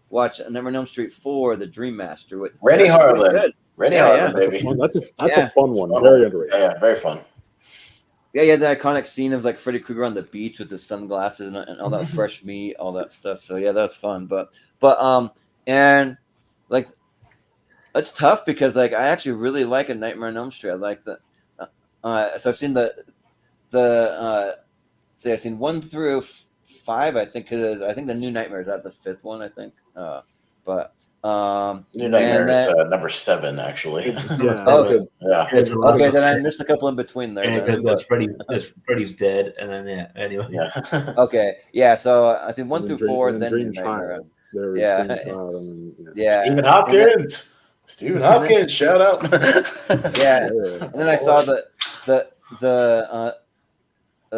watched Nightmare on Elm Street 4, The Dream Master. Rennie Harlan. Rennie Harlan, baby. That's a fun one. Very underrated. Yeah, very fun. Yeah, the iconic scene of like Freddy Krueger on the beach with his sunglasses and all that fresh meat, all that stuff. So yeah, that's fun. But and like it's tough because like I actually really like a Nightmare on Elm Street. I like the so I've seen I've seen 1 through 5. I think because I think the New Nightmare is at the 5th one. I think, New Nightmare is number 7 actually. Yeah. Okay, then I missed a couple in between there. Because Freddy's dead, and then anyway. Yeah. Okay, yeah. So I seen 1 through 4, then Dream New Nightmare. Child. There was Yeah. Dream Child, and Yeah. Stephen Hopkins. Stephen Hopkins, shout out. Yeah. And then I saw the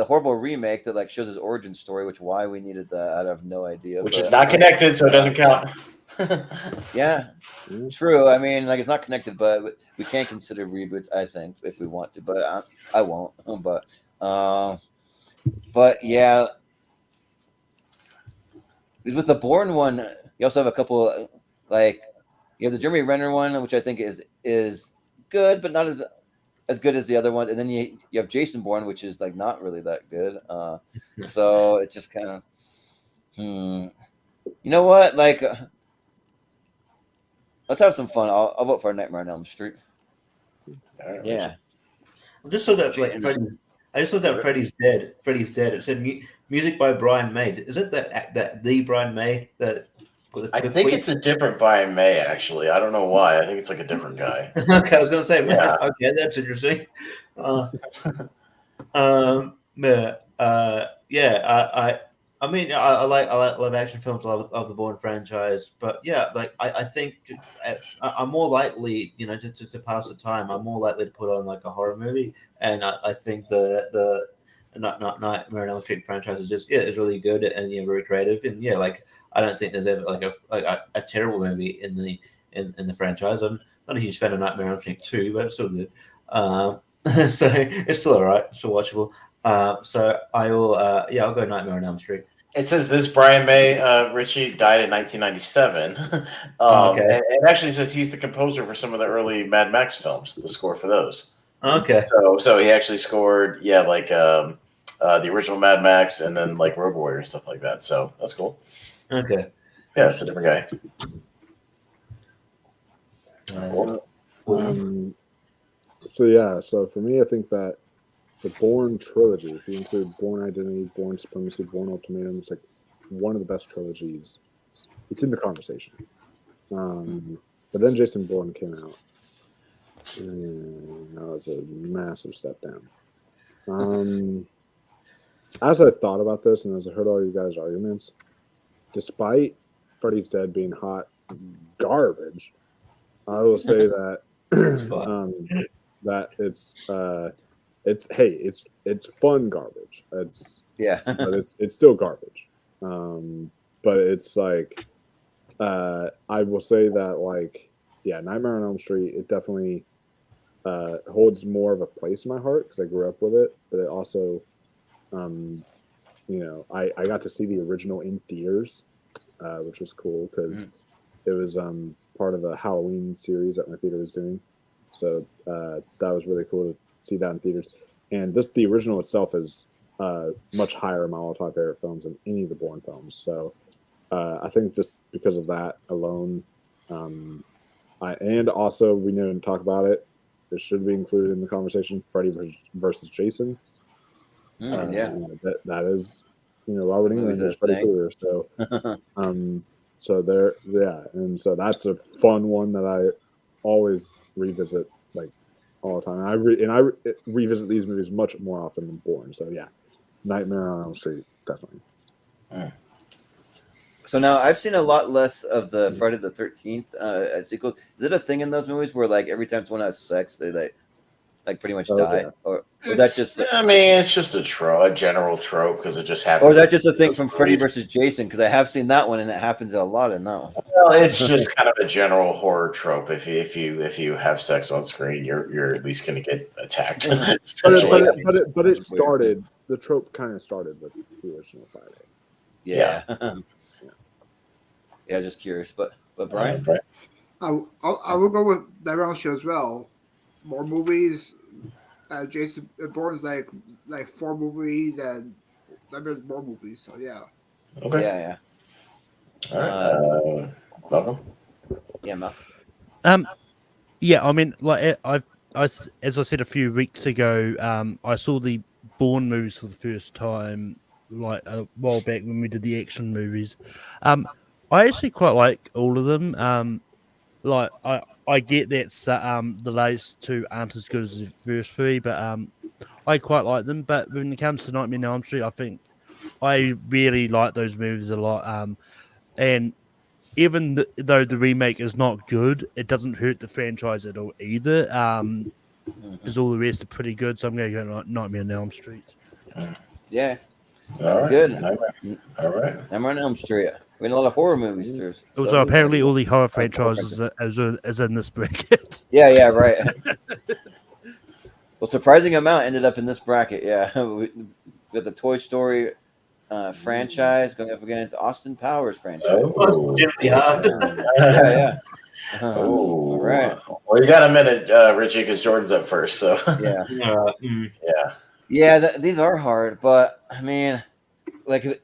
horrible remake that like shows his origin story, which why we needed that, I have no idea. Which is not connected, so it doesn't count. Yeah, true. I mean, like it's not connected, but we can consider reboots, I think, if we want to. But I won't. But yeah, with the Bourne one, you also have a couple like you have the Jeremy Renner one, which I think is good, but not as as good as the other ones, and then you have Jason Bourne, which is like not really that good. So it's just kind of, you know what? Like, let's have some fun. I'll vote for Nightmare on Elm Street. All right, Yeah. I just saw that Freddy's Dead. Freddy's Dead. It said music by Brian May. Is it that the Brian May that? I think it's a different Brian May, actually. I don't know why. I think it's like a different guy. Okay, I was going to say, Yeah. okay, that's interesting. I mean, I like live action films. I love the Bourne franchise, but yeah, like I think I'm more likely, to pass the time. I'm more likely to put on like a horror movie, and I think the Nightmare on Elm Street franchise is is really good and very creative, and like I don't think there's ever like a terrible movie in the franchise. I'm not a huge fan of Nightmare on Elm Street 2, but it's still good. So it's still alright, still watchable. So I will, I'll go Nightmare on Elm Street. It says this Brian May, Richie, died in 1997. Okay. It actually says he's the composer for some of the early Mad Max films, the score for those. Okay. So he actually scored, the original Mad Max and then like Road Warrior and stuff like that. So that's cool. Okay. Yeah, it's a different guy. So for me, I think that the Bourne trilogy, if you include Bourne Identity, Bourne Supremacy, Bourne Ultimatum, it's like one of the best trilogies. It's in the conversation. But then Jason Bourne came out. And that was a massive step down. As I thought about this and as I heard all you guys' arguments, despite Freddy's Dead being hot garbage, I will say that that it's fun garbage. But it's still garbage. But it's like I will say that Nightmare on Elm Street, it definitely holds more of a place in my heart because I grew up with it. But it also, I got to see the original in theaters, which was cool because it was part of a Halloween series that my theater was doing. So that was really cool to see that in theaters. And just the original itself is much higher in my all-time favorite films than any of the Bourne films. So I think just because of that alone, and also we didn't talk about it, it should be included in the conversation. Freddy versus Jason. That is, Robert England is Freddy Krueger. So, so there, and so that's a fun one that I always revisit all the time. And I revisit these movies much more often than Bourne. So yeah, Nightmare on Elm Street definitely. So now I've seen a lot less of the Friday the 13th sequels. Is it a thing in those movies where every time someone has sex, they pretty much die, or that's just? It's just a general trope because it just happens. Or is that just a thing from Freddy versus Jason? Because I have seen that one and it happens a lot in that one. Well, it's just kind of a general horror trope. If you have sex on screen, you're at least going to get attacked. but it started. The trope kind of started with the original Friday. Yeah. Yeah, just curious, but Brian, I will go with Nightmare on Elm Street as well. More movies. Jason Bourne's like 4 movies, and Nightmare's more movies. So yeah. Okay. Yeah. All right. Welcome. Yeah, Mel. Yeah. I mean, as I said a few weeks ago, I saw the Bourne movies for the first time a while back when we did the action movies. I actually quite like all of them. I get that the latest 2 aren't as good as the first 3, but I quite like them. But when it comes to Nightmare on Elm Street, I think I really like those movies a lot. And even though the remake is not good, it doesn't hurt the franchise at all either. Because all the rest are pretty good. So I'm going to go Nightmare on Elm Street. Yeah. All right. Good. All right. Nightmare on Elm Street. We had a lot of horror movies through. Also, apparently all the horror franchises is in this bracket. Yeah, right. Well, surprising amount ended up in this bracket. Yeah, we got the Toy Story franchise going up against Austin Powers franchise. Oh. Yeah. Oh, all right. Well, you got a minute, Richie, because Jordan's up first. So Yeah. yeah. Yeah, these are hard, but I mean, like, if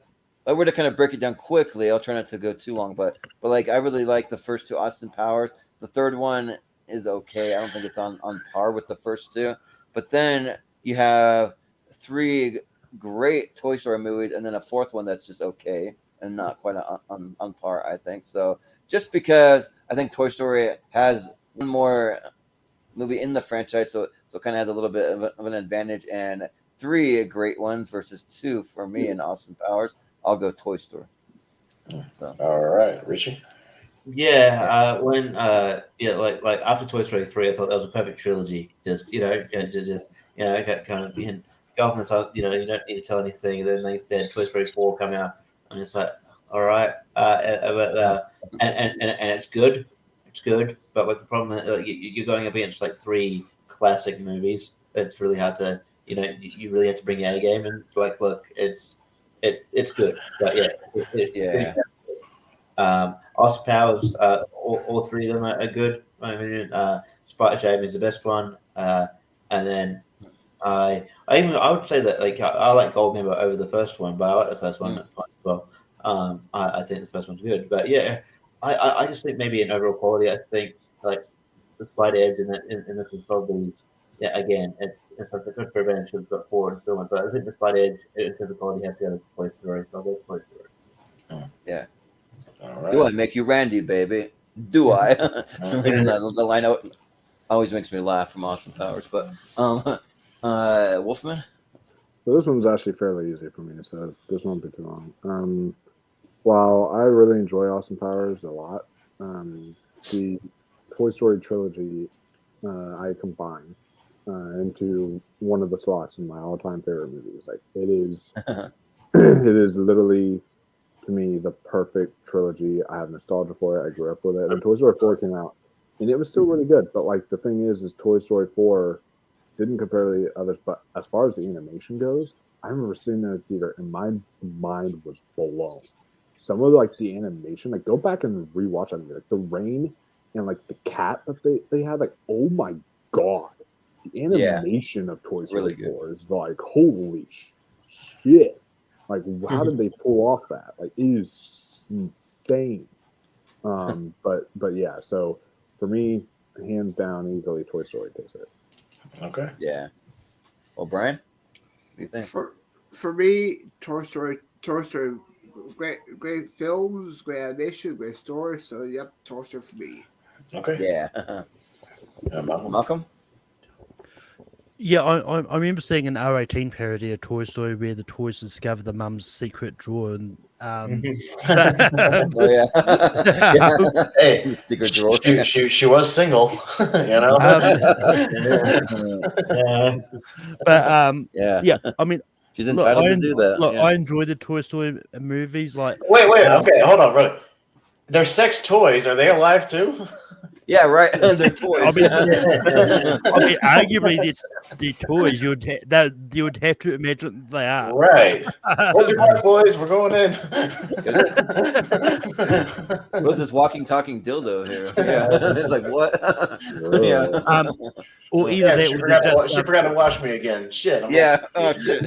I were to kind of break it down quickly, I'll try not to go too long, but like, I really like the first two Austin Powers. The third one is okay. I don't think it's on par with the first two. But then you have three great Toy Story movies, and then a fourth one that's just okay and not quite on par, I think. So just because I think Toy Story has one more movie in the franchise, so kind of has a little bit of an advantage, and three great ones versus two for me in Austin Powers. I'll go Toy Story. So All right, Richie. Yeah, when like after Toy Story 3, I thought that was a perfect trilogy. Just kind of being go off on this, you don't need to tell anything. And then Toy Story 4 come out. I'm just like, all right, and it's good, But like the problem, you're going up against like three classic movies. It's really hard to, you really have to bring your A game, and like, look, it's good, but yeah, yeah. Austin Powers, all three of them are good. I mean, Spider Shame is the best one, and then I would say that like I like Goldmember over the first one, but I like the first one as well. I think the first one's good, but yeah, I just think maybe in overall quality, I think like the slight edge in this is probably again it's like a good revenge should have got forward and so on, but I think the slight edge in terms of quality has to go to Toy Story, so I'll go Toy Story. Yeah. All right. Do I make you Randy, baby? Do I? For some reason, the line always makes me laugh from Austin Powers. But Wolfman? So this one's actually fairly easy for me, so this won't be too long. While I really enjoy Austin Powers a lot, the Toy Story trilogy I combine into one of the slots in my all-time favorite movies. Like it is, it is literally, to me, the perfect trilogy. I have nostalgia for it. I grew up with it. And Toy Story 4 came out, and it was still really good. But like the thing is Toy Story 4 didn't compare to the others. But as far as the animation goes, I remember sitting in the theater and my mind was blown. Some of like the animation, like go back and rewatch it. Like the rain and like the cat that they had, like, oh my god, the animation of Toy Story 4 is like, holy shit. Like, how did they pull off that? Like, it is insane. But yeah, so for me, hands down, easily Toy Story takes it. Okay. Yeah. Well, Brian, what do you think? For me, Toy Story, great films, great animation, great story. So yep, Toy Story for me. Okay. Yeah. Malcolm? Yeah, I remember seeing an R18 parody of Toy Story where the toys discover the mum's secret drawer, and oh yeah, hey, secret drawer. She was single, you know. Yeah. I mean, she's entitled to do that. Look, I enjoy the Toy Story movies. Like, wait, okay, hold on, brother. They're sex toys. Are they alive too? Yeah, right. They're toys. I mean, arguably, the toys you would have to imagine they are. Right. What's your part, boys? We're going in. What's this walking, talking dildo here? Yeah, it's like what? Yeah. Or either she forgot to wash me again. Shit. Oh shit.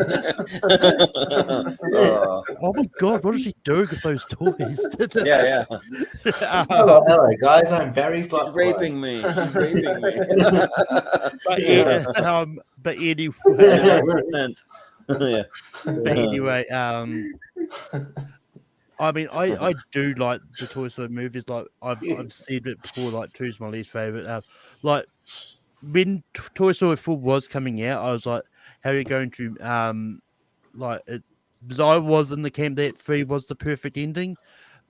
Oh my god, what is she doing with those toys? Yeah. Hello, guys. I'm Barry. She's raping me. But anyway, yeah. But anyway, I mean, I do like the Toy Story movies. Like I've said it before. Like two's my least favorite. Like when Toy Story 4 was coming out, I was like, how are you going to like it? Because I was in the camp that 3 was the perfect ending.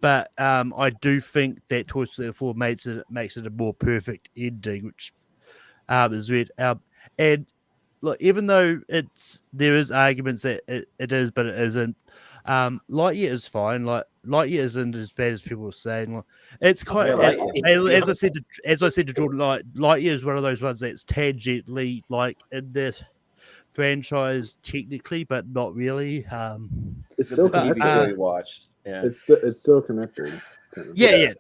But I do think that Toy Story 4 makes it a more perfect ending, which is weird. And look, even though there is arguments that it is, but it isn't. Lightyear is fine. Like Lightyear isn't as bad as people are saying. Like, it's quite as I said to Jordan. Like Lightyear is one of those ones that's tangentially like in this franchise technically, but not really. It's still the TV show you watched. Yeah, it's still connected. Yeah.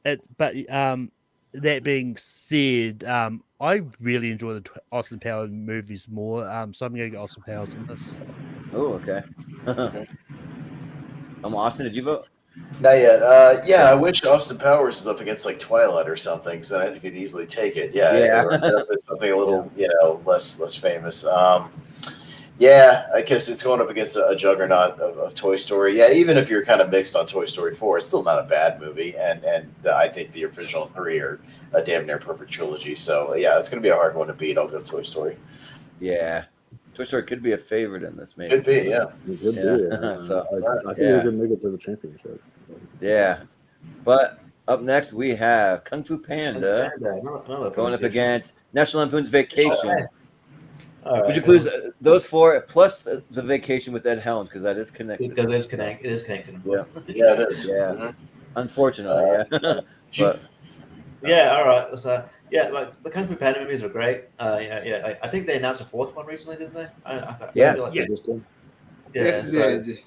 That being said, I really enjoy the Austin Powers movies more. So I'm going to get Austin Powers in this. Oh, okay. Austin, did you vote? Not yet. Yeah, I wish Austin Powers is up against like Twilight or something, because then I think he'd easily take it. Yeah. Or something a little, less famous. Yeah, I guess it's going up against a juggernaut of Toy Story. Yeah, even if you're kind of mixed on Toy Story 4, it's still not a bad movie, and I think the original 3 are a damn near perfect trilogy. So yeah, it's going to be a hard one to beat. I'll go Toy Story. Yeah. Toy Story could be a favorite in this, maybe. Could be, yeah. It could be. So, I think we could make it to the championship. Yeah. But up next, we have Kung Fu Panda Another going up against National Lampoon's Vacation, All right. which includes those 4 plus the Vacation with Ed Helms, because that is connected. Because it is connected. Yeah. Yeah, it is. Yeah. Mhm. Unfortunately, yeah. But Yeah, all right. So yeah, like the Kung Fu Panda movies are great. I think they announced a 4th one recently, didn't they? I thought, Yeah. maybe like Yeah. Just did. yeah. Yes, it did.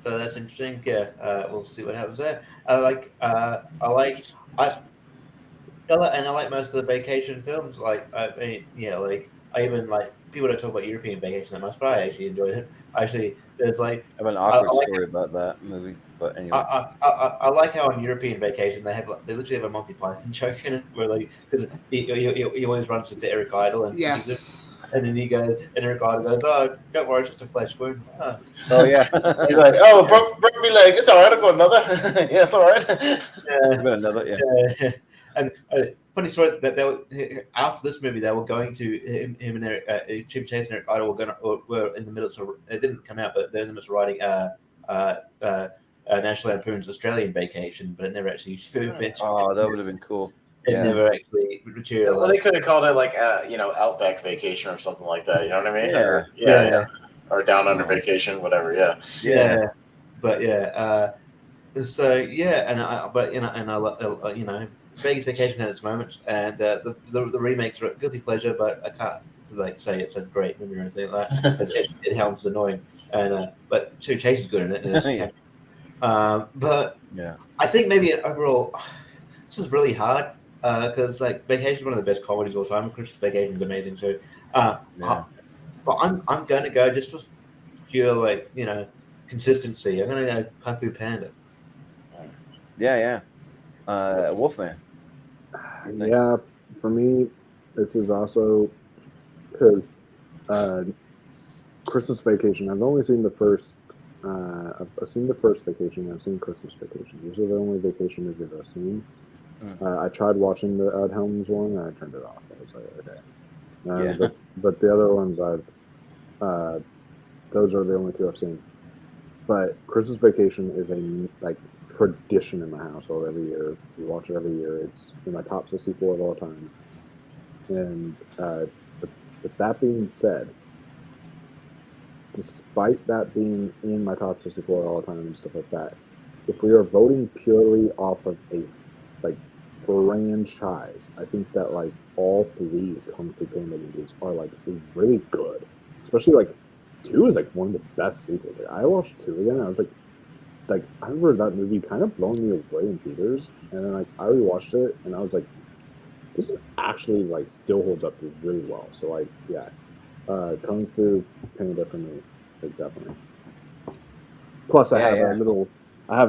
So that's interesting. Yeah, we'll see what happens there. I like most of the vacation films. Like I mean, yeah, like I even like people don't talk about European Vacation that much, but I actually enjoyed it. Actually, there's like I have an awkward I like story about that movie. But anyway. I like how on European Vacation they literally have a Monty Python joke in it where like because he always runs into Eric Idle and Yes. and then he goes and Eric Idle goes, oh, don't worry, it's just a flesh wound. Oh. Oh, yeah. He's like, oh, broke me leg. It's all right. I'll go another. Yeah, it's all right. Yeah. Another, yeah. Yeah. And funny story that they were, after this movie they were going to him and Eric, Chim Chase and Eric Idle were in the middle of it didn't come out, but they're in the middle of writing National Lampoon's Australian Vacation, but it never actually Oh, that would have been cool. It Yeah. never actually materialized. Well, they could have called it like Outback Vacation or something like that. You know what I mean? Yeah. Yeah. Or Down Under Vacation, whatever. Yeah. Yeah. But yeah. So yeah, and I Vegas Vacation had its moments, and the remakes are a guilty pleasure, but I can't like say it's a great movie or anything like that. It Helms annoying, and but Two Chase is good in it. And Yeah. But Yeah. I think maybe overall, this is really hard because like Vacation is one of the best comedies of all time. Christmas Vacation is amazing too. Yeah. But I'm going to go just for pure consistency. I'm going to go Kung Fu Panda. Yeah. Wolfman. Yeah, for me, this is also because Christmas Vacation. I've only seen the first. I've seen the first Vacation. I've seen Christmas Vacation. These are the only vacation movies I've seen. I tried watching the Ed Helms one, and I turned it off. I was like, okay. But the other ones those are the only 2 I've seen. But Christmas Vacation is a tradition in my household every year. We watch it every year. It's in my top 64 of all time. And with that being said, despite that being in my top 64 of all time and stuff like that, if we are voting purely off of a franchise, I think that like all 3 Kung Fu Panda movies are like really good. Especially 2 is one of the best sequels. I watched 2 again. And I was like I remember that movie kind of blowing me away in theaters, and then I rewatched it, and I was like, this is actually still holds up really well. So yeah, Kung Fu Panda for me, definitely. Plus, I have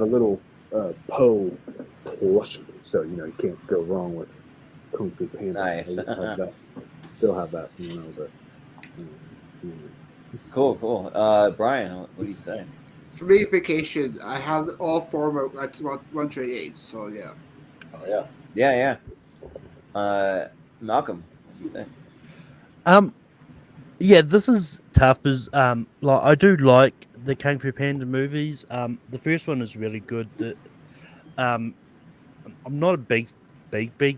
a little Poe plushie, so you can't go wrong with Kung Fu Panda. Nice. Still have that from when I was Cool. Brian, what do you say? For me, Vacation, I have all 4 at 128. So yeah. Oh yeah. Yeah. Malcolm, what do you think? Yeah, this is tough because I do like the Kung Fu Panda movies. The first one is really good. I'm not a big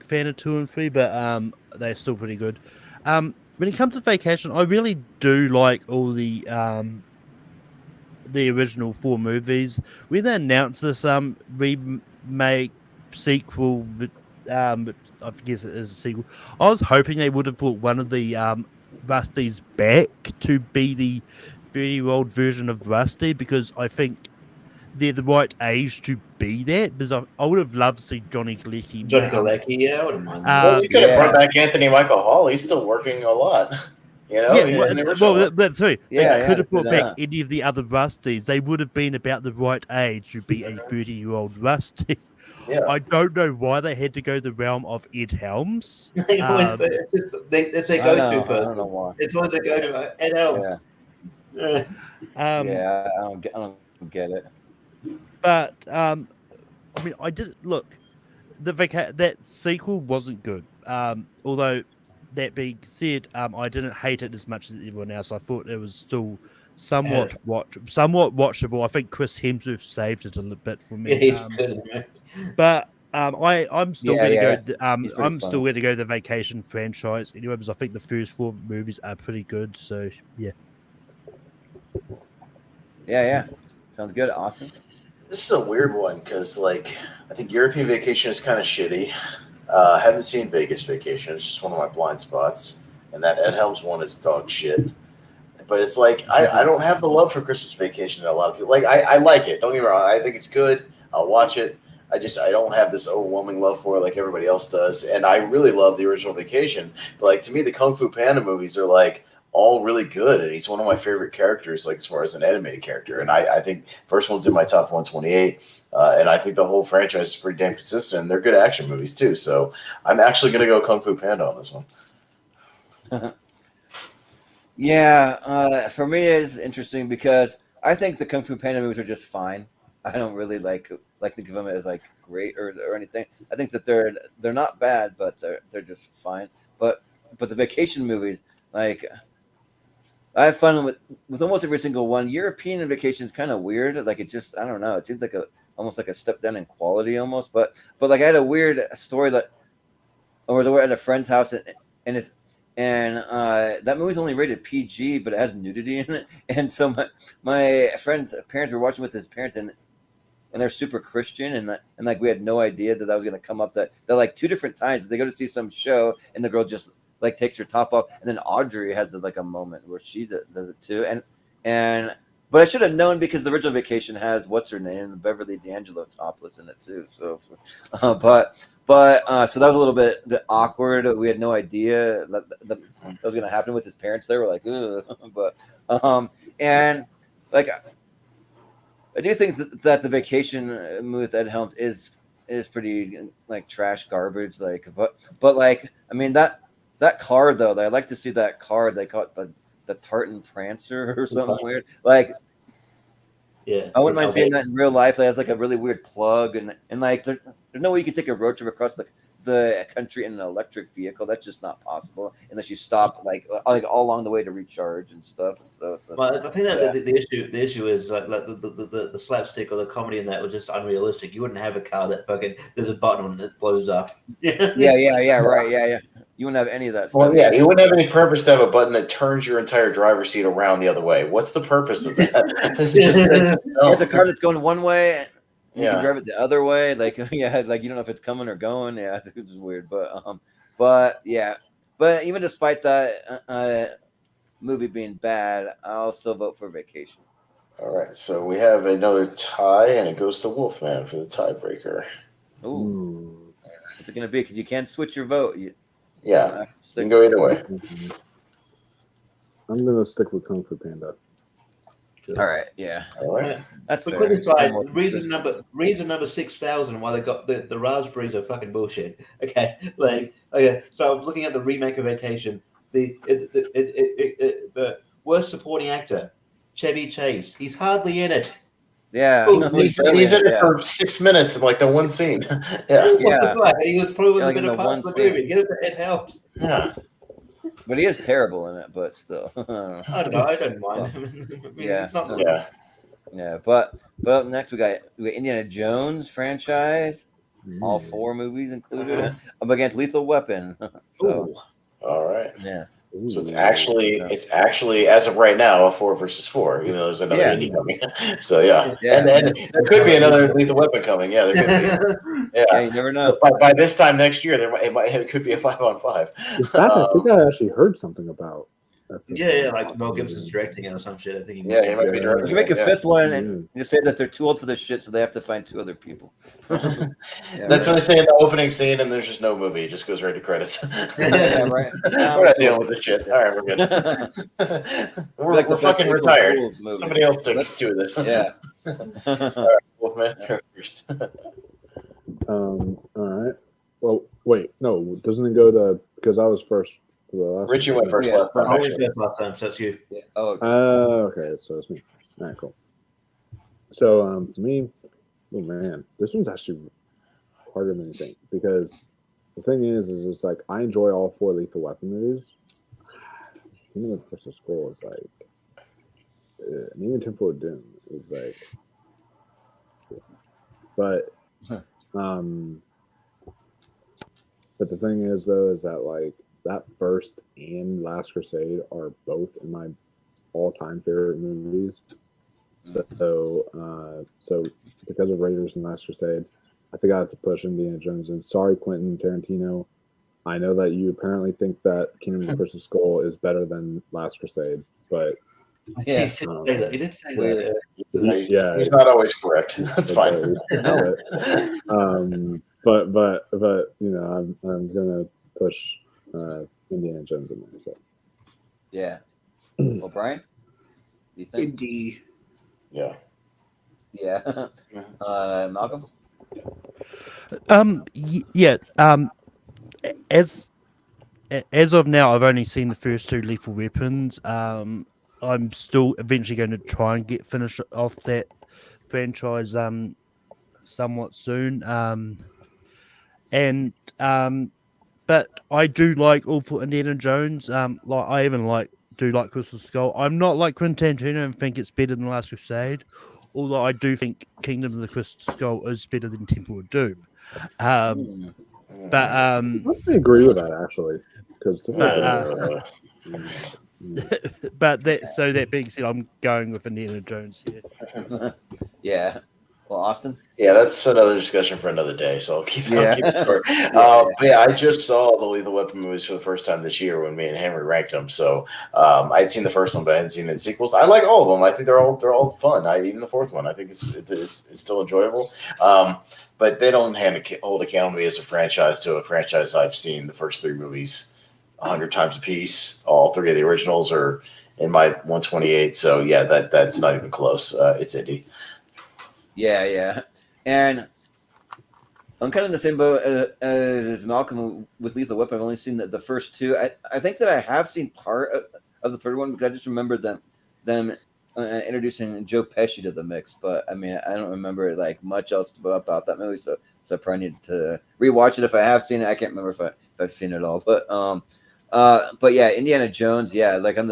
fan of 2 and 3, but they're still pretty good. When it comes to Vacation, I really do like all the original 4 movies. When they announced this remake sequel, I guess it is a sequel. I was hoping they would have brought one of the Rusty's back to be the 30-year-old version of Rusty, because I think they're the right age to be that. Because I would have loved to see Johnny Galecki. Johnny Galecki, yeah, I wouldn't mind. Well, you could have Yeah. brought back Anthony Michael Hall. He's still working a lot. You know, in the original one. That's true. Yeah, They could have brought but, back any of the other Rusties. They would have been about the right age to be a 30-year-old Rusty. Yeah. I don't know why they had to go the realm of Ed Helms. It's their go-to I don't person. know why. It's always a go-to. Ed Helms. Yeah, Yeah. yeah, I don't get it. But I mean, I did look. That sequel wasn't good. Although that being said, I didn't hate it as much as everyone else. I thought it was still somewhat watchable. I think Chris Hemsworth saved it a little bit for me. Yeah, he's good. But I'm still Yeah, going to yeah. go. He's pretty I'm fun. still going to go the Vacation franchise anyway, because I think the first 4 movies are pretty good. So yeah. Yeah. Sounds good. Awesome. This is a weird one because, like, I think European Vacation is kind of shitty. Haven't seen Vegas Vacation. It's just one of my blind spots. And that Ed Helms one is dog shit. But it's like, I don't have the love for Christmas Vacation that a lot of people like. I like it. Don't get me wrong. I think it's good. I'll watch it. I don't have this overwhelming love for it like everybody else does. And I really love the original Vacation. But, like, to me, the Kung Fu Panda movies are, like, all really good, and he's one of my favorite characters, like as far as an animated character. And I think first one's in my top 128, and I think the whole franchise is pretty damn consistent. And they're good action movies too. So I'm actually going to go Kung Fu Panda on this one. Yeah, for me it's interesting because I think the Kung Fu Panda movies are just fine. I don't really like think of them as like great or anything. I think that they're not bad, but they're just fine. But the Vacation movies, like, I have fun with almost every single one. European Vacation is kind of weird. Like, it just, I don't know. It seems like almost like a step down in quality almost. But like, I had a weird story that, or we're at a friend's house and that movie's only rated PG, but it has nudity in it. And so my friend's parents were watching with his parents, and they're super Christian, and like we had no idea that was going to come up. That like 2 different times they go to see some show, and the girl just like takes her top off, and then Audrey has like a moment where she does it too. But I should have known because the original Vacation has what's her name, Beverly D'Angelo topless in it too. So, so that was a little bit awkward. We had no idea that was going to happen with his parents. They were like, ugh. But and like I do think that the Vacation movie with Ed Helms is pretty like trash garbage. Like, but like, I mean that car though, I like to see that car. They call it the Tartan Prancer or something weird. Like, Yeah, I wouldn't mind seeing that in real life. It has like a really weird plug, and like there's no way you can take a road trip across the country in an electric vehicle. That's just not possible unless you stop like all along the way to recharge and stuff. And so Well, I think that the issue is like the slapstick or the comedy in that was just unrealistic. You wouldn't have a car that fucking there's a button on it that blows up. yeah, right, yeah. You wouldn't have any of that stuff. Well, yeah, you wouldn't have any purpose to have a button that turns your entire driver's seat around the other way. What's the purpose of that? It's a car that's going one way. You Yeah. can drive it the other way. Like, yeah, like you don't know if it's coming or going. Yeah, it's just weird. But yeah. But even despite that movie being bad, I'll still vote for Vacation. All right, so we have another tie, and it goes to Wolfman for the tiebreaker. Ooh. What's it going to be? Because you can't switch your vote. Yeah, you can go either way. I'm gonna stick with Kung Fu Panda. All right, yeah. All right. That's But fair. quick aside, More reason consistent. number 6,000 why they got the raspberries are fucking bullshit. Okay, so I was looking at the remake of Vacation. The worst supporting actor, Chevy Chase. He's hardly in it. Yeah. Oh, no, He's barely in it yeah. for 6 minutes in like the one scene. Yeah. What Yeah. the fuck? He was probably Yeah, like the in better the part one of the scene. movie. Get it, it helps. Yeah. But he is terrible in it, but still. I don't know. I don't mind. I mean, Yeah. it's not. Yeah. Yeah, but up next we got Indiana Jones franchise, all 4 movies included. Up against Lethal Weapon. So All right. yeah. So it's actually as of right now a 4 versus 4, even though there's another Yeah. indie coming. So yeah. Yeah. And there could be another Lethal Weapon coming. Yeah, there could be. Yeah, Yeah. you never know. By this time next year, it could be a 5-on-5. In fact, I think I actually heard something about Yeah, like Mel Gibson's directing it or some shit. I think. Yeah, he might be If directing. you make a it, yeah. fifth one and you say that they're too old for this shit, so they have to find 2 other people. That's what they say in the opening scene, and there's just no movie. It just goes right to credits. Yeah, right. We're not dealing with this shit. All right, we're good. we're Like the fucking best April retired. Fool's movie. Somebody else took 2 of this. Yeah. All right, Wolfman. First. All right. Well, wait. No, doesn't it go to because I was first for the last? Richie went first Yeah, last time. I was Actually. last time, so that's you. Yeah. Oh, Okay. So it's me. All right, cool. So for me, oh man, this one's actually harder than you think because the thing is it's like I enjoy all 4 Lethal Weapon movies. Even the Crystal Skull is like, and even Temple of Doom is like, but the thing is though is that like that first and Last Crusade are both in my all-time favorite movies. So because of Raiders and Last Crusade, I think I have to push Indiana Jones. And sorry, Quentin Tarantino, I know that you apparently think that Kingdom of the Crystal Skull is better than Last Crusade, but yeah. He did say that. He's not always correct. That's fine. But you know, I'm gonna push Indiana Jones in there. So Yeah. Well, Brian, do you think? Indeed. Yeah. Yeah. Malcolm. Yeah. As of now, I've only seen the first 2 Lethal Weapons. I'm still eventually going to try and finish off that franchise somewhat soon. But I do like all for Indiana Jones. Like I even do like Crystal Skull. I'm not like Quentin Tarantino and think it's better than Last Crusade, although I do think Kingdom of the Crystal Skull is better than Temple of Doom. But I agree with that actually, because but that being said, I'm going with Indiana Jones here. Yeah. Well, Austin. Yeah, that's another discussion for another day. So I'll keep it short. But yeah, I just saw the Lethal Weapon movies for the first time this year when me and Henry ranked them. So I'd seen the first one, but I hadn't seen the sequels. I like all of them. I think they're all fun. Even the 4th one, I think it's still enjoyable. But they don't hold a candle to me as a franchise to a franchise I've seen the first 3 movies 100 times a piece. All 3 of the originals are in my 128. So yeah, that's not even close. It's Indy. Yeah. And I'm kind of in the same boat as Malcolm with Lethal Weapon. I've only seen the first 2. I think that I have seen part of the 3rd one because I just remember them introducing Joe Pesci to the mix. But I mean, I don't remember like much else about that movie. So I probably need to rewatch it if I have seen it. I can't remember if I've seen it all. But yeah, Indiana Jones. Yeah, like I'm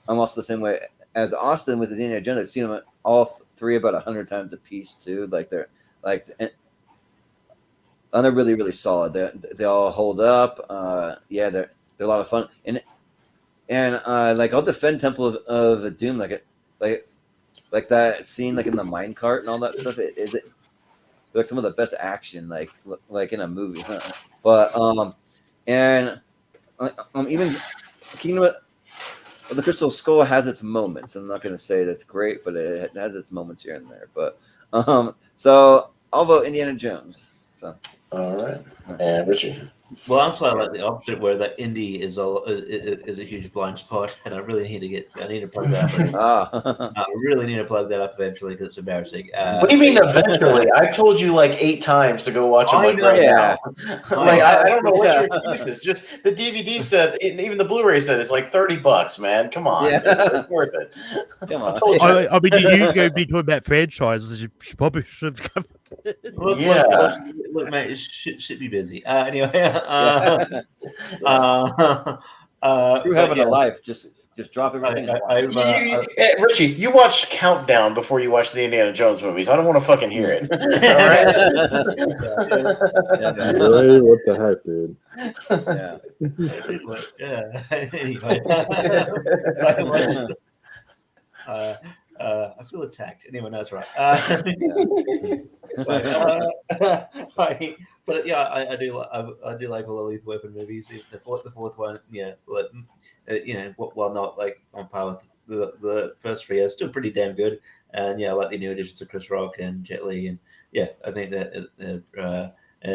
also the same way as Austin with Indiana Jones. I've seen them all 3 about 100 times a piece too. Like they're really, really solid. They all hold up. Yeah, they're a lot of fun. And like I'll defend Temple of Doom like that scene like in the minecart and all that stuff. It like some of the best action like in a movie. But and even Kingdom of the Crystal Skull has its moments. I'm not going to say that's great, but it has its moments here and there. But so I'll vote Indiana Jones. So all right, and Richie. Well, I'm sort of like the opposite, where that indie is a huge blind spot, and I really need to plug that up. I really need to plug that up eventually because it's embarrassing. What do you mean eventually? I told you like 8 times to go watch them now. Like I don't know what your excuse is. Just the DVD said, even the Blu-ray said it's like $30, man. Come on, it's worth it. Come on. I mean, you go be talking about franchises. You probably should have covered it. Look, mate, it should be busy. Anyway. You're having a life. Just drop everything. Richie, you watched Countdown before you watched the Indiana Jones movies. I don't want to fucking hear it. Really? What the heck, dude? Anyway, I feel attacked. Anyone knows, right? But yeah, I do like all the Lethal Weapon movies. The fourth one, yeah, while not like on par with the first three, are still pretty damn good. And yeah, I like the new additions of Chris Rock and Jet Li, and yeah, I think that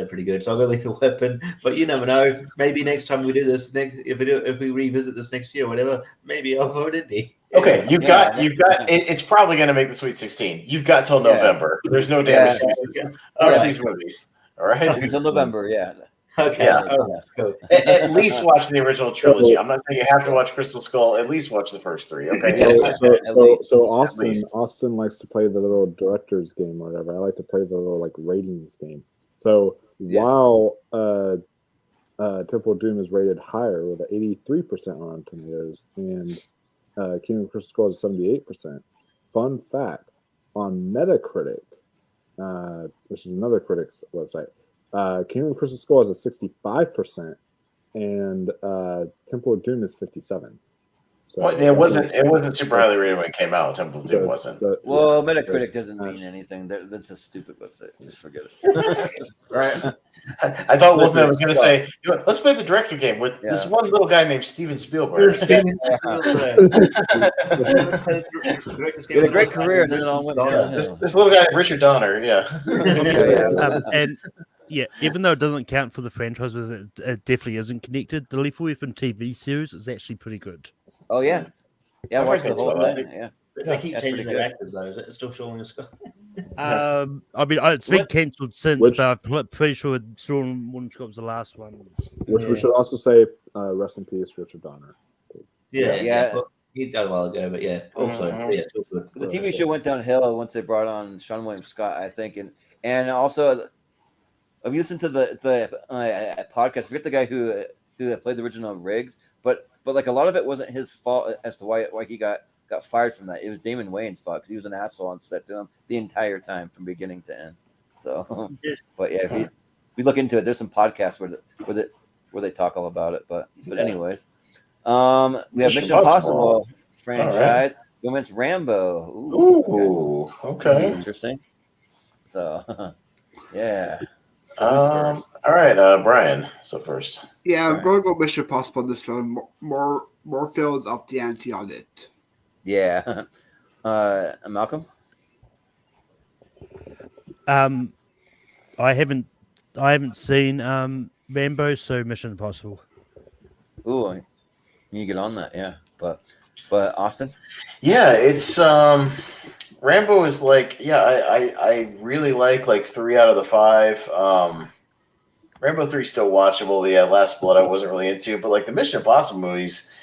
pretty good. So I'll go Lethal Weapon, but you never know. Maybe next time we do this, if we revisit this next year, or whatever, maybe I'll vote Indy. Okay, you've got. It's probably going to make the Sweet 16. You've got till November. There's no damn excuses. Watch these movies. All right, until November. Yeah. Okay. Yeah. Cool. At least watch the original trilogy. I'm not saying you have to watch Crystal Skull. At least watch the first three. Okay. So Austin likes to play the little director's game or whatever. I like to play the little like ratings game. So while Temple of Doom is rated higher with an 83% on Tomatoes and Kingdom of Crystal Skull is 78%. Fun fact, on Metacritic, which is another critics website, Kingdom of Crystal Skull is a 65%, and Temple of Doom is 57%. So it wasn't super highly rated when it came out. Temple of Doom wasn't. Well, Metacritic doesn't mean anything. That's a stupid website. Just forget it. Right. I thought Wolfman was going to say, let's play the director game with this one little guy named Steven Spielberg. He had a great career, and then it all went downhill. This little guy, Richard Donner, and yeah, even though it doesn't count for the franchise, it definitely isn't connected. The Lethal Weapon TV series is actually pretty good. Oh yeah, I watched the whole thing. Yeah, they keep changing their actors though. Is it still showing us? I mean, it's been cancelled since, but I'm pretty sure Sean Wooden was the last one. Which we should also say, rest in peace, Richard Donner. Yeah. Well, he died a while ago, but yeah, also it's all good. The TV show went downhill once they brought on Sean William Scott, I think, and also I've listened to the podcast. Forget the guy who played the original Riggs, but like a lot of it wasn't his fault as to why he got fired from that. It was Damon Wayans' fault because he was an asshole on set to him the entire time from beginning to end. So, but yeah, if you look into it, there's some podcasts where they talk all about it. But anyways, we have Mission Impossible franchise. Right. We went to Rambo. Ooh, okay, interesting. So, yeah. All right, Brian. So first. Yeah, I'm going to go Mission Impossible on this film. More fills up the ante on it. Yeah. Malcolm? I haven't seen Rambo, so Mission Impossible. Ooh, you need to get on that, yeah. But Austin? Yeah, it's Rambo is like, I really like 3 out of the 5. Rambo 3 is still watchable. Yeah, Last Blood I wasn't really into, but like the Mission Impossible movies,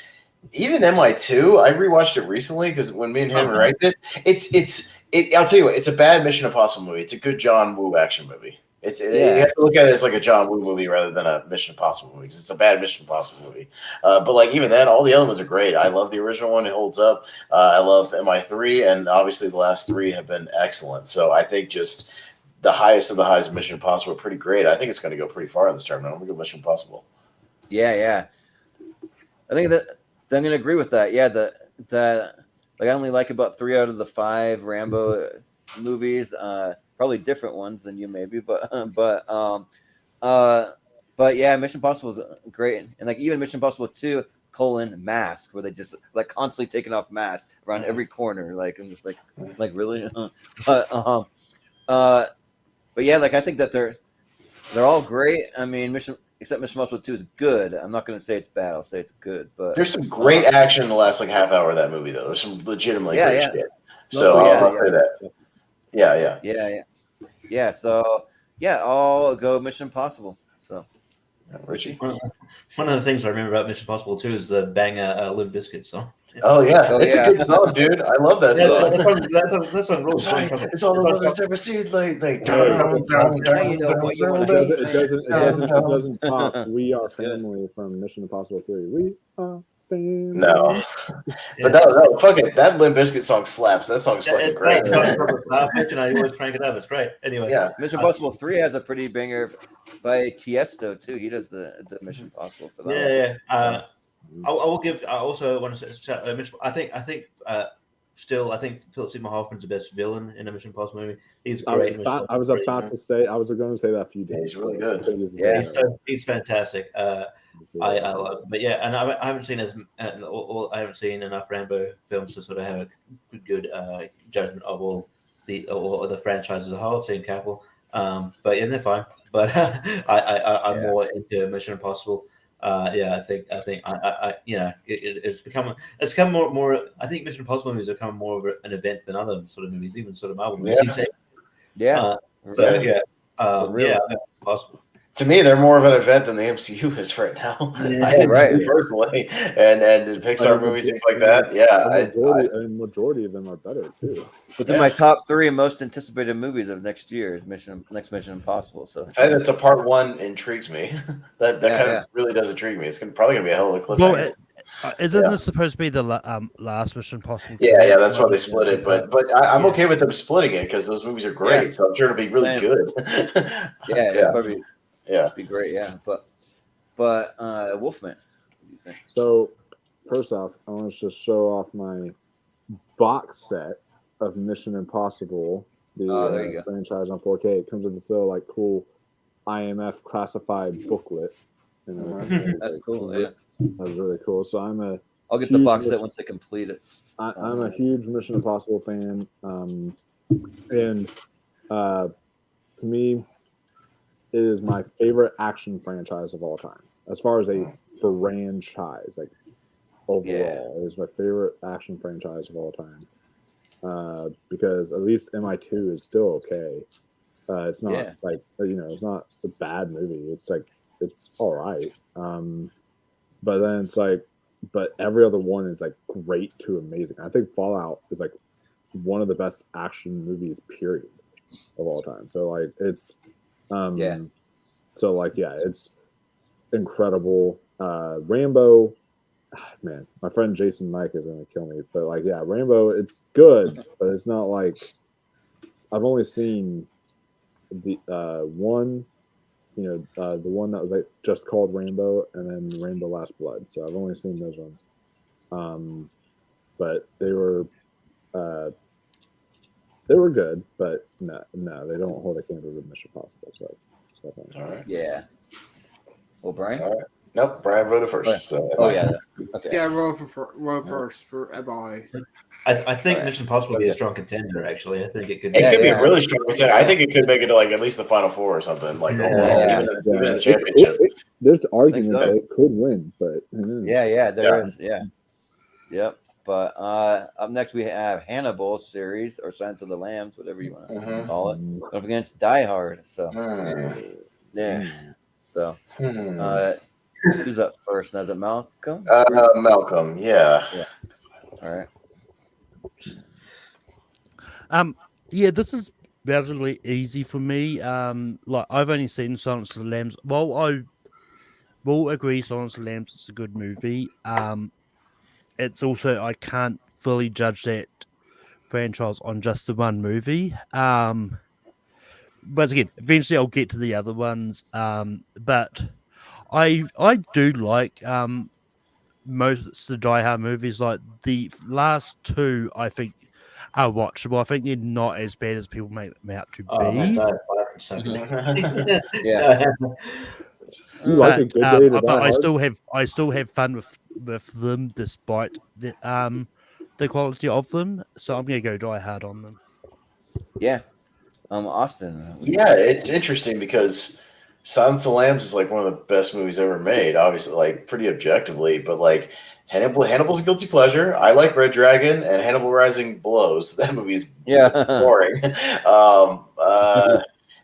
even MI2, I rewatched it recently because when me and him ranked it, I'll tell you what, it's a bad Mission Impossible movie. It's a good John Woo action movie. You have to look at it as like a John Woo movie rather than a Mission Impossible movie because it's a bad Mission Impossible movie. But like even then, all the elements are great. I love the original one; it holds up. I love MI3, and obviously the last 3 have been excellent. So I think just the highest of the highs of Mission Impossible are pretty great. I think it's going to go pretty far in this tournament. I'm going to go Mission Impossible. Yeah. I think that I'm going to agree with that. Yeah, that like I only like about 3 out of the 5 Rambo movies. Probably different ones than you maybe, but yeah, Mission Impossible is great, and like even Mission Impossible 2 : Mask, where they just like constantly taking off masks around every corner. Like I'm just like really, but yeah, like I think that they're all great. I mean, except Mission Impossible 2 is good. I'm not going to say it's bad. I'll say it's good. But there's some great action in the last like half hour of that movie, though. There's some legitimately great shit. So I'll say that. Yeah. So yeah, I'll go Mission Impossible. So Richie. One of the things I remember about Mission Impossible 2 is the banger Limp Bizkit song. Oh yeah, it's a good song, dude. I love that song. That song rules. It's all the ones I've ever seen. It doesn't pop. We are family from Mission Impossible 3. We are family. No, but that Limp Bizkit song slaps. That song's fucking great. And I always crank it up. It's great. Anyway, yeah, Mission Impossible 3 has a pretty banger by Tiesto too. He does the Mission Impossible for that. Yeah. I will give. I also want to say. I think still, I think Philip Seymour Hoffman's the best villain in a Mission Impossible movie. He's I was great. about to say I was going to say that a few days. He's really good. Yeah. He's fantastic. I love, but yeah, and I haven't seen I haven't seen enough Rambo films to sort of have a good judgment of all the franchise as a whole. I've seen a couple, but yeah, they're fine. But I'm more into Mission Impossible. I think it's become more. I think Mission Impossible movies have become more of an event than other sort of movies, even sort of Marvel movies. Impossible. To me, they're more of an event than the MCU is right now. Right. Personally, and Pixar movies, things like that. Yeah, majority of them are better too. Within my top 3 most anticipated movies of next year is Mission Impossible. So that's a part 1 intrigues me. that kind of really does intrigue me. It's probably gonna be a hell of a cliffhanger. Well, isn't this supposed to be the last Mission Impossible? Yeah, that's why they split it. But I'm okay with them splitting it because those movies are great. So I'm sure it'll be really good. Probably. Yeah, it'd be great. Yeah, but Wolfman, what do you think? So first off, I want to just show off my box set of Mission Impossible, the franchise on 4K. It comes with this little like cool IMF classified booklet. That's cool. Yeah, that's really cool. So I'll get the box set once they complete it. I'm a huge Mission Impossible fan, and to me, it is my favorite action franchise of all time. As far as a franchise, like overall, it is my favorite action franchise of all time. Because at least MI2 is still okay. It's not it's not a bad movie. It's like it's all right. But then it's like, but every other one is like great to amazing. I think Fallout is like one of the best action movies, period, of all time. So like it's. So like it's incredible. Rambo, man, my friend Jason Mike is gonna kill me, but like Rambo, it's good, but it's not like I've only seen the one, the one that was like just called Rambo, and then Rambo Last Blood. So I've only seen those ones, but they were good, but no, they don't hold a candle to Mission Impossible. So. All right. Yeah. Well, Brian? All right. Nope, Brian voted first. So, okay. Yeah, roll first for MI. I think Mission Impossible would be a strong contender. Actually, I think it could. It could be a really strong contender. I think it could make it to like at least the Final 4 or something. Like even the championship. There's arguments that it could win, but there is. Yeah. Yep. But up next we have Hannibal series or Silence of the Lambs, whatever you want to call it, up against Die Hard. So So who's up first? Now, is it Malcolm? Malcolm, yeah. All right. This is relatively easy for me. Like I've only seen Silence of the Lambs. Well, I will agree Silence of the Lambs is a good movie. It's also I can't fully judge that franchise on just the one movie. But again, eventually I'll get to the other ones. But I do like most of the Die Hard movies. Like the last 2, I think are watchable. I think they're not as bad as people make them out to be. But I still have fun with them despite the quality of them. So I'm gonna go Die Hard on them. Yeah. Austin. Yeah, it's interesting because Silence of the Lambs is like one of the best movies ever made, obviously, like pretty objectively, but like Hannibal's a guilty pleasure. I like Red Dragon, and Hannibal Rising blows. That movie's boring.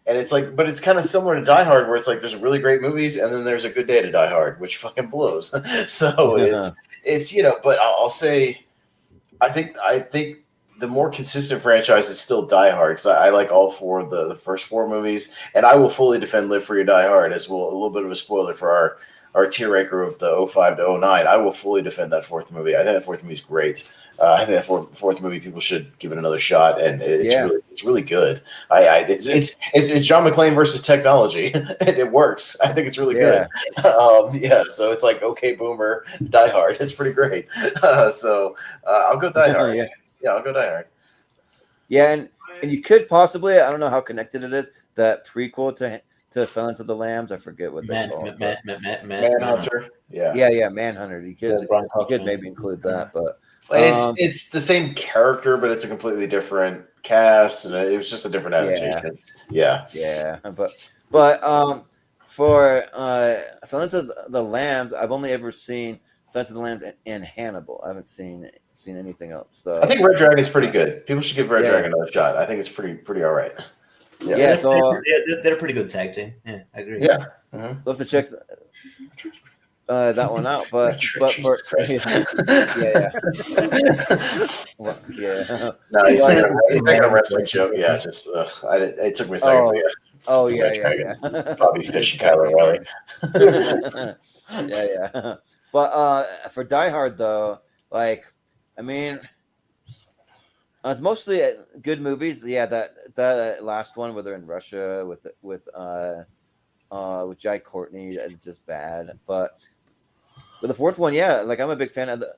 And it's like, but it's kind of similar to Die Hard, where it's like there's really great movies, and then there's A Good Day to Die Hard, which fucking blows. So it's but I'll say, I think the more consistent franchise is still Die Hard, because I like all 4 of the first 4 movies, and I will fully defend Live Free or Die Hard as well. A little bit of a spoiler for our tier ranker of the 05 to 09. I will fully defend that 4th movie. I think that 4th movie is great. I think that fourth movie people should give it another shot, and it's really good. It's John McClane versus technology, and it works. I think it's really good. So it's like okay, Boomer, Die Hard. It's pretty great. So I'll go Die Hard. Yeah, I'll go Die Hard. Yeah, and you could possibly, I don't know how connected it is, that prequel to Silence of the Lambs. I forget what they call it. Manhunter. Yeah. Yeah, Manhunter. You Yeah, Brian could Cox, man. maybe include that, but It's the same character, but it's a completely different cast, and it was just a different adaptation. Yeah. But for Silence of the Lambs, I've only ever seen Silence of the Lambs and Hannibal. I haven't seen anything else. So I think Red Dragon is pretty good. People should give Red Dragon another shot. I think it's pretty all right. Yeah, so they're a pretty good tag team. Yeah, I agree. Yeah. we'll have to check that one out. But Jesus for Christ. well, yeah. No, he's making a wrestling joke. Yeah, just it took me a second. Oh Red yeah. Dragon. Bobby Fish and Kyler Riley. Yeah. But for Die Hard though, like, I mean, it's mostly good movies. Yeah, that last one where they're in Russia with Jai Courtney, is just bad. But the fourth one, yeah, like I'm a big fan of the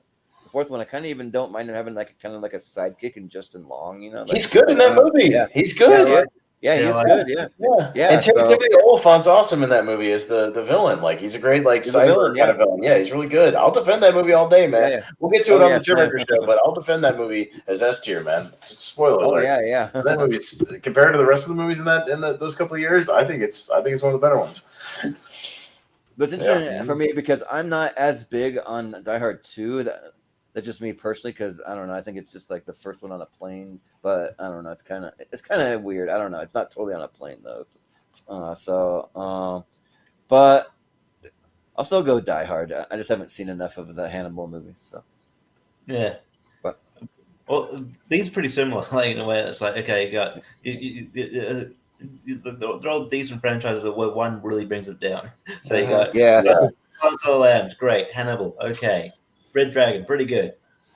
fourth one. I kind of even don't mind him having like a Sidekick in Justin Long. You know, like, He's good in that movie. Yeah. He's good. Yeah, he's good. Yeah. And Timothy Olyphant's awesome in that movie as the villain. Like he's a great cyber kind of villain. Yeah, he's really good. I'll defend that movie all day, man. Yeah. We'll get to it on the Terminator show, but I'll defend that movie as S tier, man. Just spoiler alert. Yeah. That movie's compared to the rest of the movies in those couple of years. I think it's one of the better ones. But it's interesting for me because I'm not as big on Die Hard 2. That's just me personally, because I don't know. I think it's just like the first one on a plane, but I don't know. It's kind of weird. I don't know. It's not totally on a plane though. But I'll still go Die Hard. I just haven't seen enough of the Hannibal movies. So yeah. But well, these are pretty similar. Like in a way, it's like okay, they're all decent franchises where one really brings it down. So you got Silence of the Lambs, great. Hannibal, okay. Red Dragon, pretty good.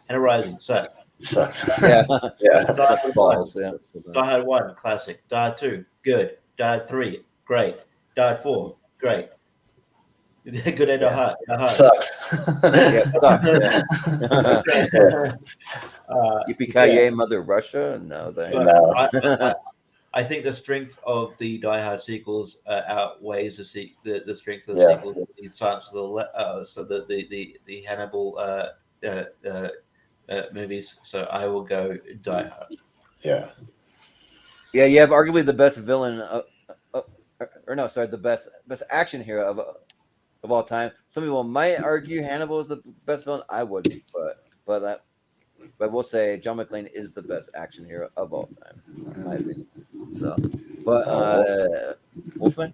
And Rising, sucks. Yeah. Die Hard 1, classic. Die Hard 2, good. Die Hard 3, great. Die Hard 4, great. Good end of heart. Sucks. Sucks. Yippee-ki-yay, Mother Russia? No, I think the strength of the Die Hard sequels outweighs the strength of the sequels. The Hannibal movies. So I will go Die Hard. Yeah. Yeah, you have arguably the best villain, the best action hero of all time. Some people might argue Hannibal is the best villain. I wouldn't, but we'll say John McClane is the best action hero of all time, in my opinion. So, but Wolfman.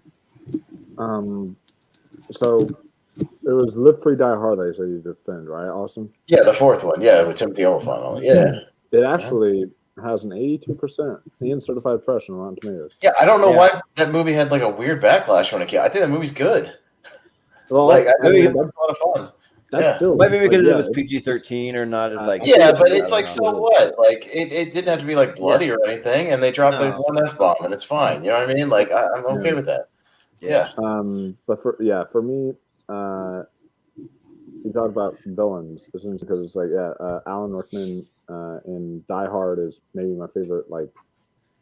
So it was Live Free Die Hard that you said you defend, right, Austin? Yeah, the fourth one. Yeah, with Timothy Olyphant. Yeah. It actually has an 82% and certified fresh on Rotten Tomatoes. Yeah, I don't know why that movie had like a weird backlash when it came. I think that movie's good. Well, I mean, that's a lot of fun. That's still maybe because it was PG-13 or not as like. Yeah, but it's like so what? Like it didn't have to be like bloody or anything, and they dropped the one F-bomb, and it's fine. You know what I mean? Like I'm okay with that. Yeah. But for me, you talk about villains, because it's like Alan Rickman in Die Hard is maybe my favorite, like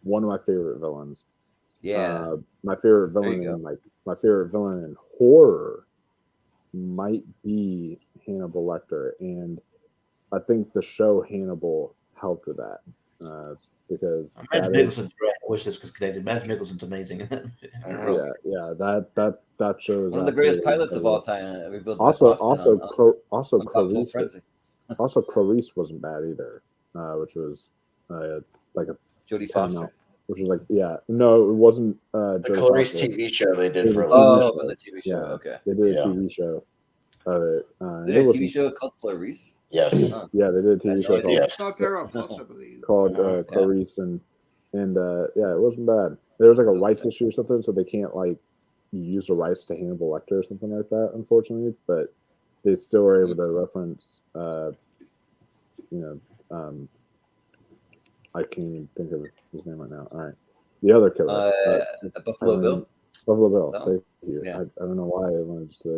one of my favorite villains. Yeah. My favorite villain in horror might be Hannibal Lecter, and I think the show Hannibal helped with that because Mads Mikkelsen's great. I wish this was connected. Mads Mikkelsen's amazing. That shows one of the greatest pilots of all time. Also, Clarice wasn't bad either, which was like a Jodie Foster. Which was like, no, it wasn't. The Clarice TV show they did for the TV show. Okay, they did a TV show of it. They did a TV show called Clarice. Yes. Yeah, they did a TV show called Clarice, and it wasn't bad. There was like a rights issue or something, so they can't like use the rights to Hannibal Lecter or something like that, unfortunately. But they still were able to reference, I can't even think of his name right now. All right, the other killer, Buffalo Bill. Buffalo Bill. Oh. Thank you. Yeah. I don't know why I wanted to say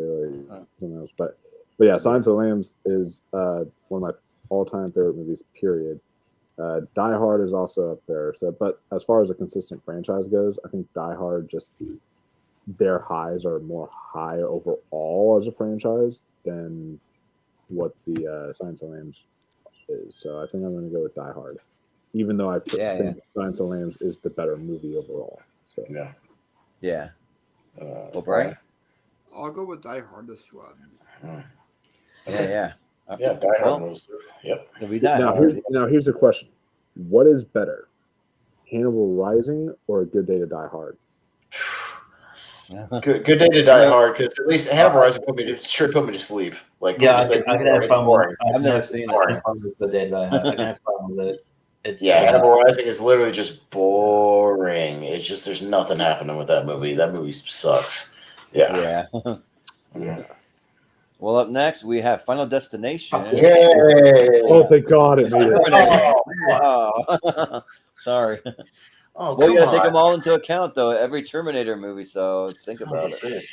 like something else, but yeah, Silence of the Lambs is one of my all-time favorite movies. Period. Die Hard is also up there. So, but as far as a consistent franchise goes, I think Die Hard just their highs are more high overall as a franchise than what the Silence of the Lambs is. So I think I'm going to go with Die Hard, even though I think Silence of the Lambs is the better movie overall. So yeah. Well, Brian, I'll go with Die Hard this one. Yeah. Yeah, Die Hard was. Yep. Now here's the question: what is better, Hannibal Rising or A Good Day to Die Hard? Good Day to Die Hard, because at least Hannibal Rising put me to sleep. Like, yeah, I can have fun with it. I've never seen it. I can have fun with Good Day to Die Hard. I can have fun with it. Hannibal Rising is literally just boring. It's just there's nothing happening with that movie. That movie sucks. Yeah. Well, up next we have Final Destination. Yay! Oh, thank God it made it. Oh. Sorry. Oh, well, you gotta take them all into account, though. Every Terminator movie, so think about it.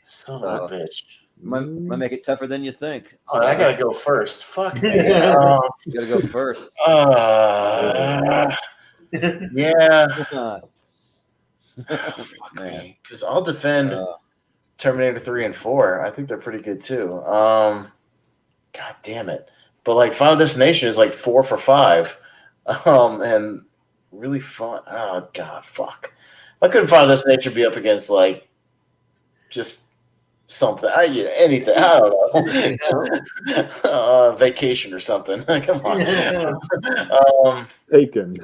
Son of a bitch. Might make it tougher than you think. Oh, I gotta go first. Fuck me. You gotta go first. Yeah. Fuck me. Because I'll defend Terminator 3 and 4. I think they're pretty good too. God damn it. But like Final Destination is like 4 for 5. And really fun. Oh God, fuck. Why couldn't Final Destination be up against like just something? Anything. I don't know. Vacation or something. Come on. Taken.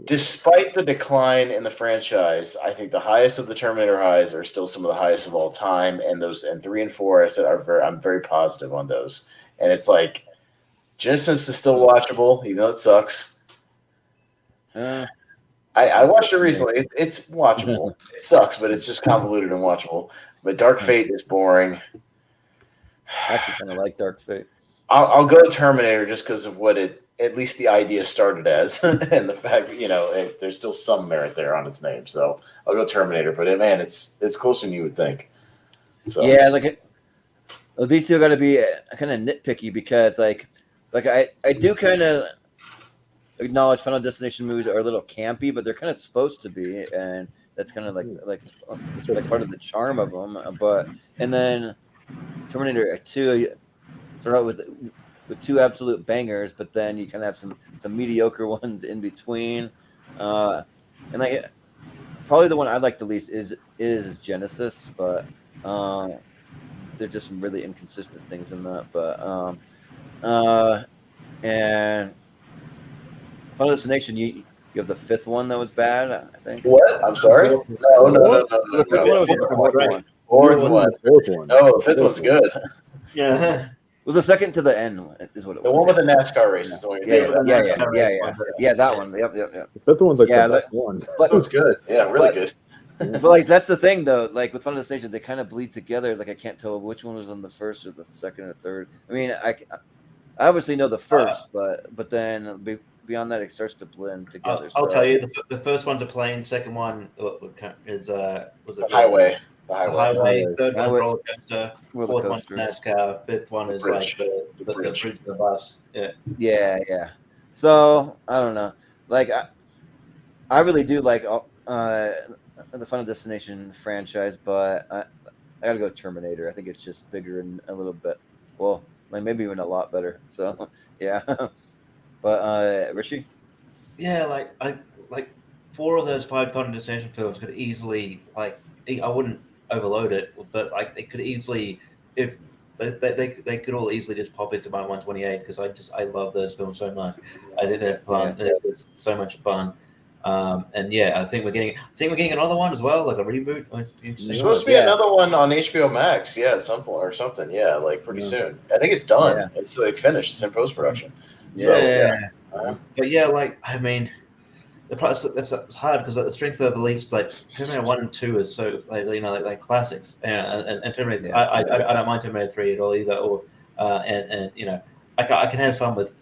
Despite the decline in the franchise, I think the highest of the Terminator highs are still some of the highest of all time, and 3 and 4, I said, I'm very positive on those. And it's like Genesis is still watchable, even though it sucks. I watched it recently. It's watchable. It sucks, but it's just convoluted and watchable. But Dark Fate is boring. I actually kind of like Dark Fate. I'll go Terminator just because of what at least the idea started as, and the fact there's still some merit there on its name. So I'll go Terminator. But man, it's closer than you would think. So yeah, these two got to be kind of nitpicky because I do kind of acknowledge Final Destination movies are a little campy, but they're kind of supposed to be, and that's kind of like part of the charm of them. And then Terminator 2 start out with 2 absolute bangers, but then you kind of have some mediocre ones in between. And probably the one I like the least is Genesis, but there's just some really inconsistent things in that. But and Final Destination, you have the 5th one that was bad, I think. What? I'm sorry? No. The 5th one was the 4th one. Fourth one. No, the 5th one's good. Yeah. It was the second to the end, is what it was. The one with the NASCAR race is the one you're thinking about. Yeah, that one. Yep. The 5th one's like the best one. But it was good. Yeah, really good. But that's the thing though. With Final Destination, they kind of bleed together. I can't tell which one was on the first or the second or third. I mean, I obviously know the first, but then beyond that, it starts to blend together. I'll tell you, the first one's a plane. Second one is was it Highway. The highway. Third one roller coaster. Fourth one's NASCAR. 5th one is like the bridge and the bus. Yeah. So I don't know. I really do like the Final Destination franchise, but I gotta go Terminator. I think it's just bigger and a little bit, maybe even a lot better. So yeah. But Richie? Yeah, I 4 of those 5 Final Destination films could easily I wouldn't overload it, but they could easily, if they could all easily just pop into my 128 because I love those films so much. I think they're fun. Yeah. It's so much fun. And yeah, I think we're getting another one as well, like a reboot. There's supposed to be another one on HBO Max, at some point or something. Yeah, pretty soon. I think it's done. Yeah. It's finished. It's in post production. But I mean, the price it's hard because the strength of at least Terminator 1 and 2 is so like classics, and Terminator. Yeah. I don't mind Terminator 3 at all either. Or and I can have fun with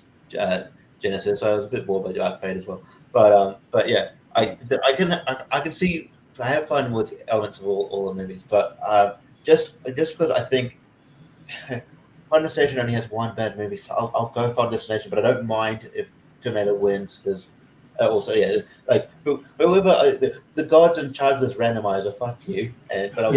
Genesis. I was a bit bored by Dark Fate as well, but yeah, I can see I have fun with elements of all the movies, but just because I think Final Destination only has one bad movie, so I'll go Final Destination, but I don't mind if Terminator wins because also like whoever the gods in charge of this randomizer, fuck you. But I'll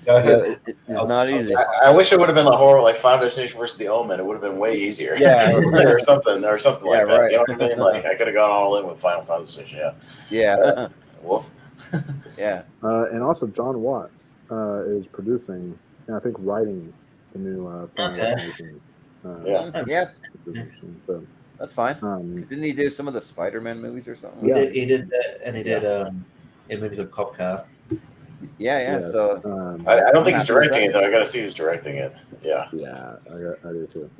go ahead. It's not easy. I wish it would have been the horror like Final Destination versus the Omen. It would have been way easier. Yeah. or something like that. Right. You know what I mean? Like I could have gone all in with Final Destination. Yeah. Woof. Yeah. And also John Watts is producing and I think writing the new Final Destination. Yeah. So That's fine. Didn't he do some of the Spider-Man movies or something? He did that, and he did a movie called Cop Car. Yeah. So I don't think he's directing it though. I got to see who's directing it. Yeah. Yeah, I do too.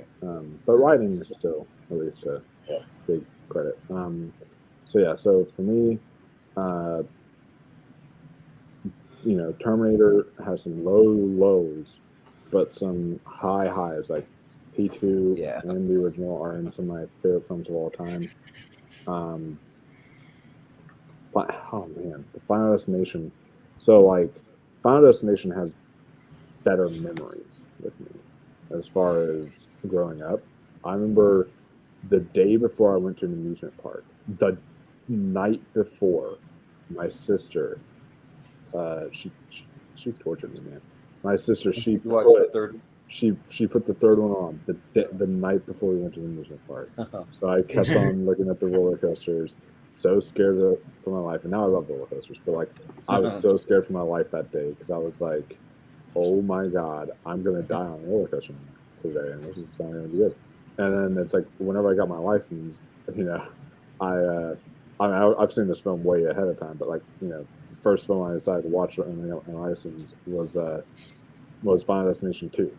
But writing is still at least a big credit. So for me, Terminator has some low lows, but some high highs. Like P2 and the original are in some of my favorite films of all time. The Final Destination. So like, Final Destination has better memories with me as far as growing up. I remember the day before I went to an amusement park, the night before, my sister, she tortured me, man. My sister, she put the third one on the night before we went to the amusement park. So I kept on looking at the roller coasters, so scared for my life. And now I love roller coasters, but like I was so scared for my life that day because I was like, oh my God, I'm gonna die on a roller coaster today, and this is not gonna be good. And then it's like whenever I got my license, I've seen this film way ahead of time, but like the first film I decided to watch when I got my license was Final Destination 2.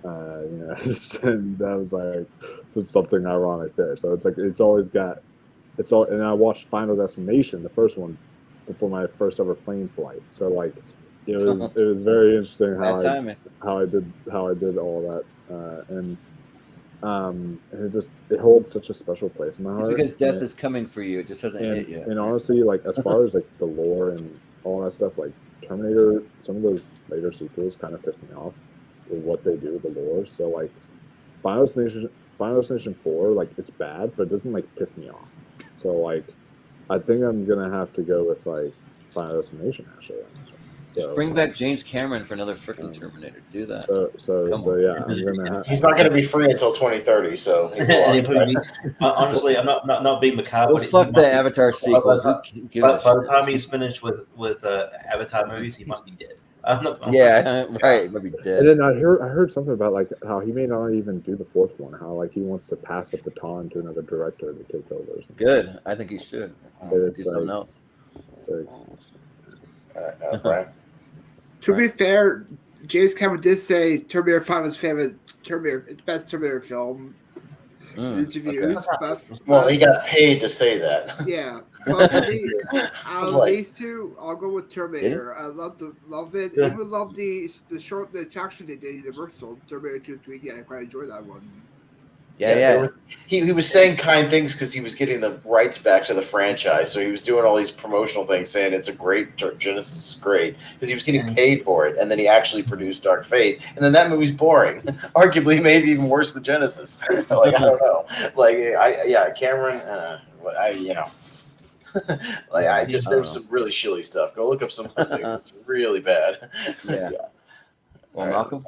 And that was like just something ironic there. So it's like and I watched Final Destination, the first one, before my first ever plane flight. So like it was very interesting how I did all that, and it holds such a special place in my heart. Because death is coming for you. It just hasn't hit yet. And honestly, like as far as like the lore and all that stuff, like Terminator, some of those later sequels kind of pissed me off with what they do with the lore. So like Final Destination 4, like it's bad, but it doesn't like piss me off. So like I think I'm gonna have to go with like Final Destination actually. Just bring back James Cameron for another freaking Terminator. Do that. I'm gonna. He's not going to be free until 2030. So he's honestly, I'm not being macabre. Fuck the Avatar sequels. By the time he's finished with Avatar movies, he might be dead. Right. Might be dead. And then I heard something about like how he may not even do the fourth one. How like he wants to pass the baton to another director to take over. Or something. Good. I think he should. Do something else. Right. To be fair, James Cameron did say Terminator 5 is its best Terminator film. Interviews. Okay. Well, he got paid to say that. Yeah. But for me, out of these two, I'll go with Terminator. I love it. I even love the attraction they did at Universal, Terminator 2 3D. I quite enjoyed that one. Yeah. He was saying kind things because he was getting the rights back to the franchise. So he was doing all these promotional things saying it's a great, Genesis is great, because he was getting paid for it. And then he actually produced Dark Fate. And then that movie's boring. Arguably maybe even worse than Genesis. Like, I don't know. Like, Cameron, there's some really shilly stuff. Go look up some of those things. It's really bad. Yeah. Well, Malcolm?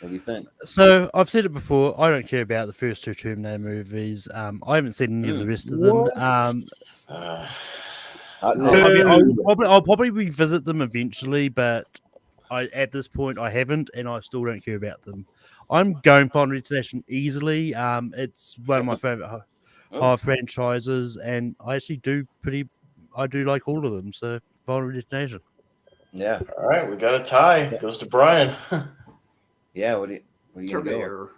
What do you think? So I've said it before. I don't care about the first two Terminator movies. I haven't seen any of the rest of them. I'll probably revisit them eventually, but at this point I haven't, and I still don't care about them. I'm going Final Destination easily. It's one of my favorite horror franchises, and I actually do like all of them. So Final Destination. Yeah. All right, we got a tie. It goes to Brian. Yeah, what are you Terminator.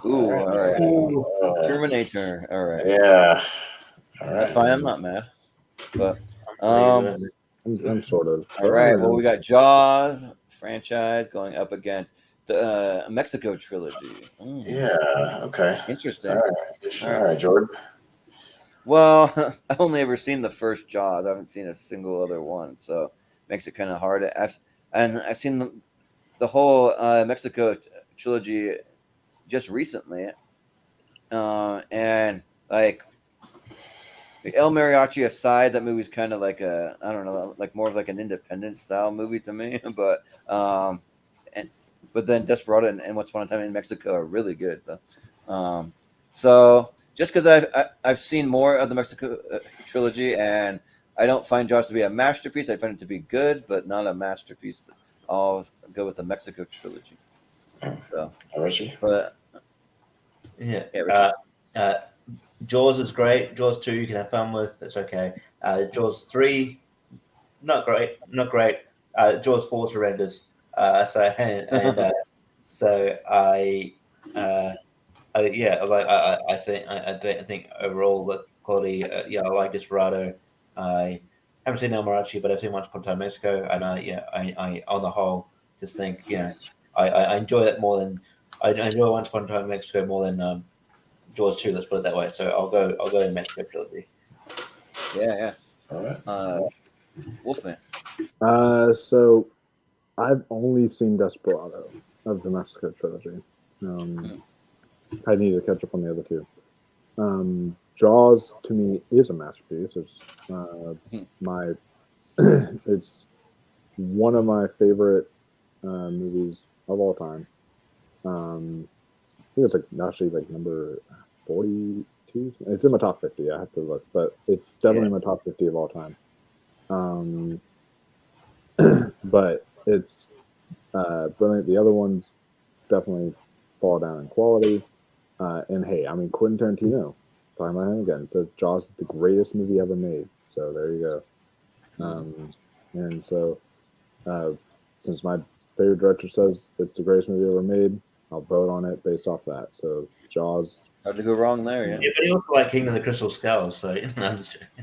Ooh, all right. Terminator. All right. Yeah. All right. That's fine. I'm not mad. But I'm sort of. All right. Well, we got Jaws franchise going up against the Mexico trilogy. Yeah. Okay. Interesting. All right, Jordan. Well, I've only ever seen the first Jaws. I haven't seen a single other one, so it makes it kind of hard. I've seen the whole Mexico trilogy just recently, and like El Mariachi aside, that movie's kind of like a, I don't know, like more of like an independent style movie to me. But but then Desperado and Once Upon a Time in Mexico are really good though. So just because I've seen more of the Mexico trilogy, and I don't find Jaws to be a masterpiece. I find it to be good, but not a masterpiece. I'll go with the Mexico trilogy. So Richie? but Yeah. Richie. Jaws is great. Jaws 2 you can have fun with. It's okay. Jaws 3, not great. Jaws 4 is horrendous. So I think overall the quality. I like Desperado. I haven't seen El Mariachi, but I've seen Once Upon a Time in Mexico, and I on the whole just think I enjoy it more than I enjoy Once Upon a Time in Mexico more than Jaws 2. Let's put it that way. So I'll go in Mexico trilogy. Yeah. All right. Wolfman. So I've only seen Desperado of the Mexico trilogy. I need to catch up on the other two. Jaws to me is a masterpiece. It's it's one of my favorite movies of all time. I think it's actually number 42. It's in my top 50. I have to look, but it's definitely in my top 50 of all time. But it's brilliant. The other ones definitely fall down in quality. And hey, I mean, Quentin Tarantino, talking about him again, says Jaws is the greatest movie ever made. So there you go. And so since my favorite director says it's the greatest movie ever made, I'll vote on it based off that. So Jaws. Hard to go wrong there, Yeah, but he also like Kingdom of the Crystal Skull, so I'm just joking.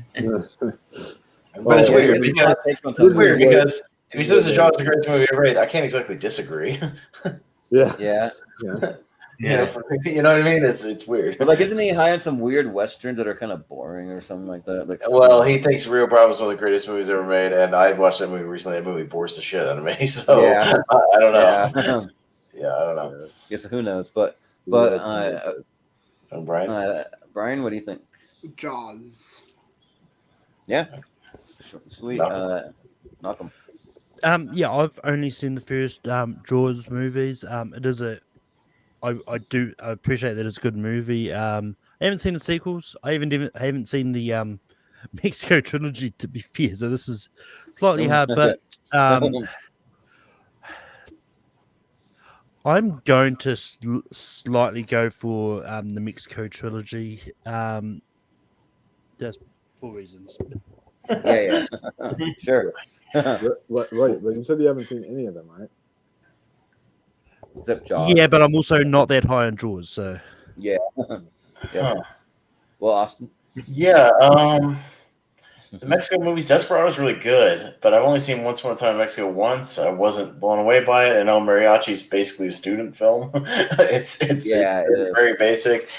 But it's weird because if he says the Jaws is the greatest movie ever made, I can't exactly disagree. Yeah. You know what I mean? It's weird. But isn't he high on some weird westerns that are kind of boring or something like that? Well, he thinks Real Problems is one of the greatest movies ever made, and I watched that movie recently. That movie bores the shit out of me. So I don't know. Yeah, I don't know. Guess who knows? But Brian, Brian, what do you think? Jaws. Yeah, sweet. Malcolm. Yeah, I've only seen the first Jaws movies. It is I do appreciate that it's a good movie. I haven't seen the sequels. I haven't seen the Mexico trilogy, to be fair. So this is slightly hard, but I'm going to slightly go for the Mexico trilogy. Just for reasons. Yeah. Sure. Right, but you said you haven't seen any of them, right? Except Jaws. Yeah, but I'm also not that high on Jaws, so yeah. Well, Austin. Yeah. The Mexico movies, Desperado is really good, but I've only seen Once Upon a Time in Mexico once. I wasn't blown away by it, and El Mariachi is basically a student film. It's very basic.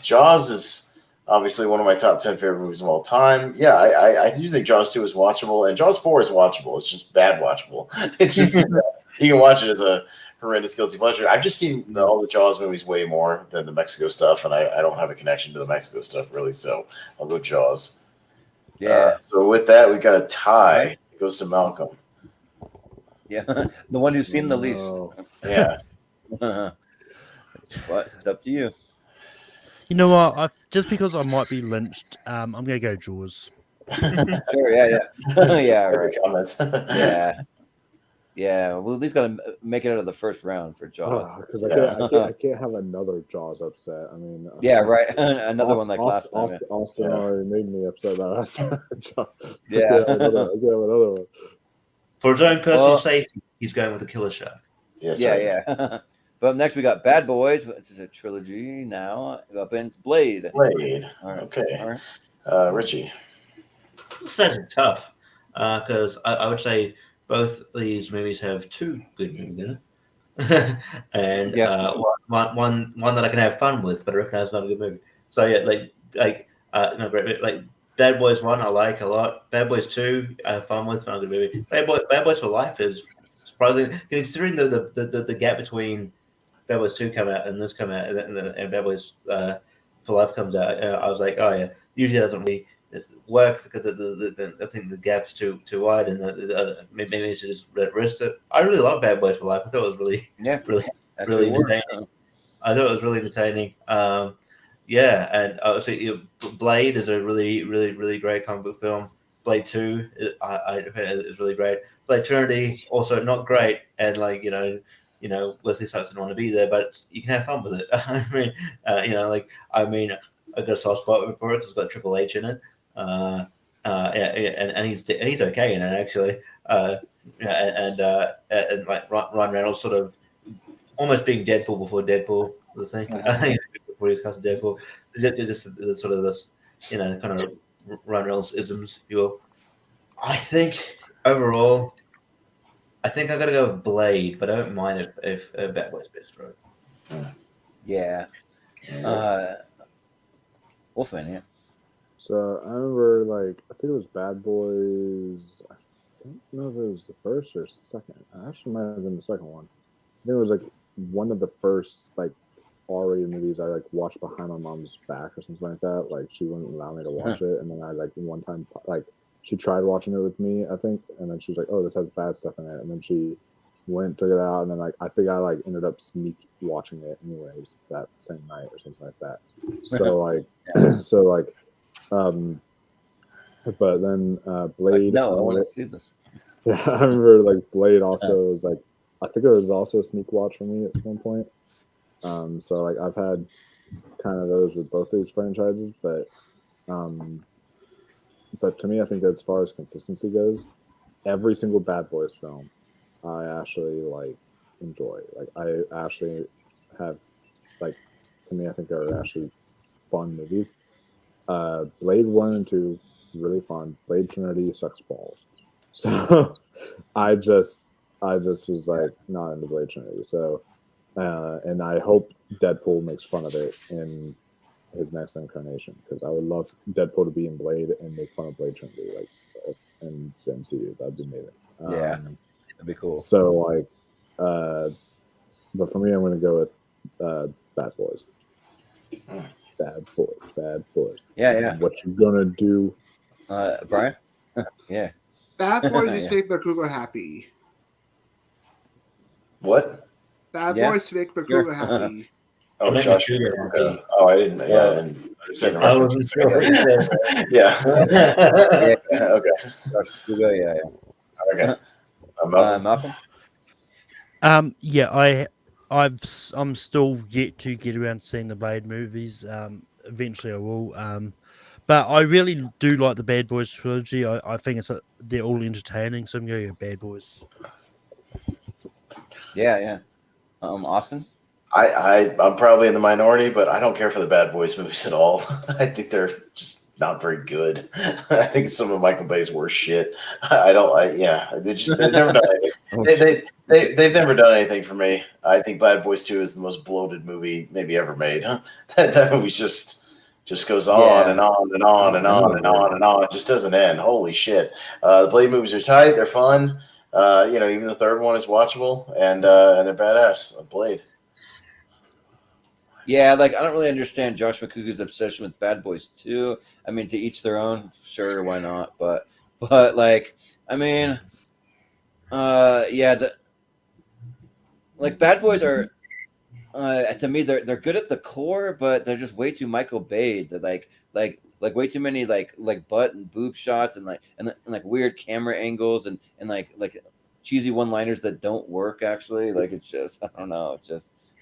Jaws is obviously one of my top 10 favorite movies of all time. Yeah, I do think Jaws 2 is watchable, and Jaws 4 is watchable. It's just bad watchable. It's just you can watch it as a horrendous guilty pleasure. I've just seen all the Jaws movies way more than the Mexico stuff, and I don't have a connection to the Mexico stuff really, so I'll go Jaws. Yeah. So with that, we got a tie. It goes to Malcolm. Yeah, the one who's seen the least. Yeah. What? It's up to you. You know what? Just because I might be lynched, I'm gonna go Jaws. Sure. Yeah. Yeah. Right. Comments. Yeah. Well, at least gotta make it out of the first round for Jaws. Because I can't have another Jaws upset. I mean, yeah, right. Another one like last time. Austin already made me upset about last time. Yeah. Another one. For his own personal safety, he's going with the Killer Shark. Yes. Yeah. But up next we got Bad Boys, which is a trilogy now. Up in Blade. All right. Okay. All right. Richie. This is tough because I would say both these movies have two good movies in it, and one that I can have fun with, but I reckon that's not a good movie. So yeah, like Bad Boys 1 I like a lot. Bad Boys 2 I have fun with, but not a good movie. Bad Boys for Life is surprising considering the gap between Bad Boys 2 come out and this come out, and Bad Boys for Life comes out, I was like, oh yeah, usually it doesn't really work because I think the gap's too wide, and maybe it's just risk it. I really love Bad Boys for Life. I thought it was really Actually worked. entertaining. I thought it was really entertaining. Yeah, and obviously Blade is a really great comic book film. Blade 2 is really great. Blade Trinity also not great, and like Wesley Snipes didn't want to be there, but you can have fun with it. I mean, I got a soft spot for it. 'Cause it's got Triple H in it. And he's okay in it actually. And like Ryan Reynolds sort of almost being Deadpool before Deadpool was the thing. Before he cast Deadpool, just sort of this, kind of Ryan Reynolds isms, if you will. I think overall, I think I got to go with Blade, but I don't mind if Bad Boys best, right? Yeah. Wolfman, yeah. So I remember, like, I think it was Bad Boys. I don't know if it was the first or second. I actually might have been the second one. I think it was like one of the first like R-rated movies I like watched behind my mom's back or something like that. Like she wouldn't allow me to watch it, and then I like one time like she tried watching it with me, I think, and then she was like, "Oh, this has bad stuff in it," and then she went, took it out, and then like I think I like ended up sneak watching it anyways that same night or something like that. So like, but then Blade. No, I want to see this. Yeah, I remember like Blade also was like, I think it was also a sneak watch for me at one point. So like I've had kind of those with both these franchises, but to me, I think as far as consistency goes, every single Bad Boys film, I actually like enjoy. Like I actually have like, to me, I think they're actually fun movies. Blade 1 and 2, really fun. Blade Trinity sucks balls. So I just was like not into Blade Trinity. So and I hope Deadpool makes fun of it in his next incarnation, because I would love Deadpool to be in Blade and make fun of Blade Trinity, like in the MCU. That'd be amazing. Yeah, that'd be cool. So like, but for me, I'm going to go with Bad Boys. Bad Boys. Yeah. What you gonna do, Brian? Yeah. Bad Boys just make McCougar happy. What? Bad Yeah. Boys to make McCougar happy. Oh, Make Josh. me sure. I didn't. Yeah, I didn't understand the I reference. wasn't sure what you said. Yeah. Yeah. Okay. Yeah. Okay. Malcolm? Yeah, I'm still yet to get around to seeing the Blade movies. Eventually I will. But I really do like the Bad Boys trilogy. I think they're all entertaining. So I'm going to go Bad Boys. Yeah. Austin? I'm probably in the minority, but I don't care for the Bad Boys movies at all. I think they're just not very good. I think some of Michael Bay's worst shit. They've never done anything. They've never done anything for me. I think Bad Boys 2 is the most bloated movie maybe ever made. That movie just goes on and on and on and on and on and on. It just doesn't end. Holy shit. The Blade movies are tight. They're fun. Even the third one is watchable, and they're badass. Blade. Yeah, like I don't really understand Josh McCougar's obsession with Bad Boys 2. I mean, to each their own. Sure, why not? But like, I mean, Bad Boys are, to me, they're good at the core, but they're just way too Michael Bay. They're like way too many like butt and boob shots and weird camera angles and like cheesy one-liners that don't work. Actually, like it's just, I don't know,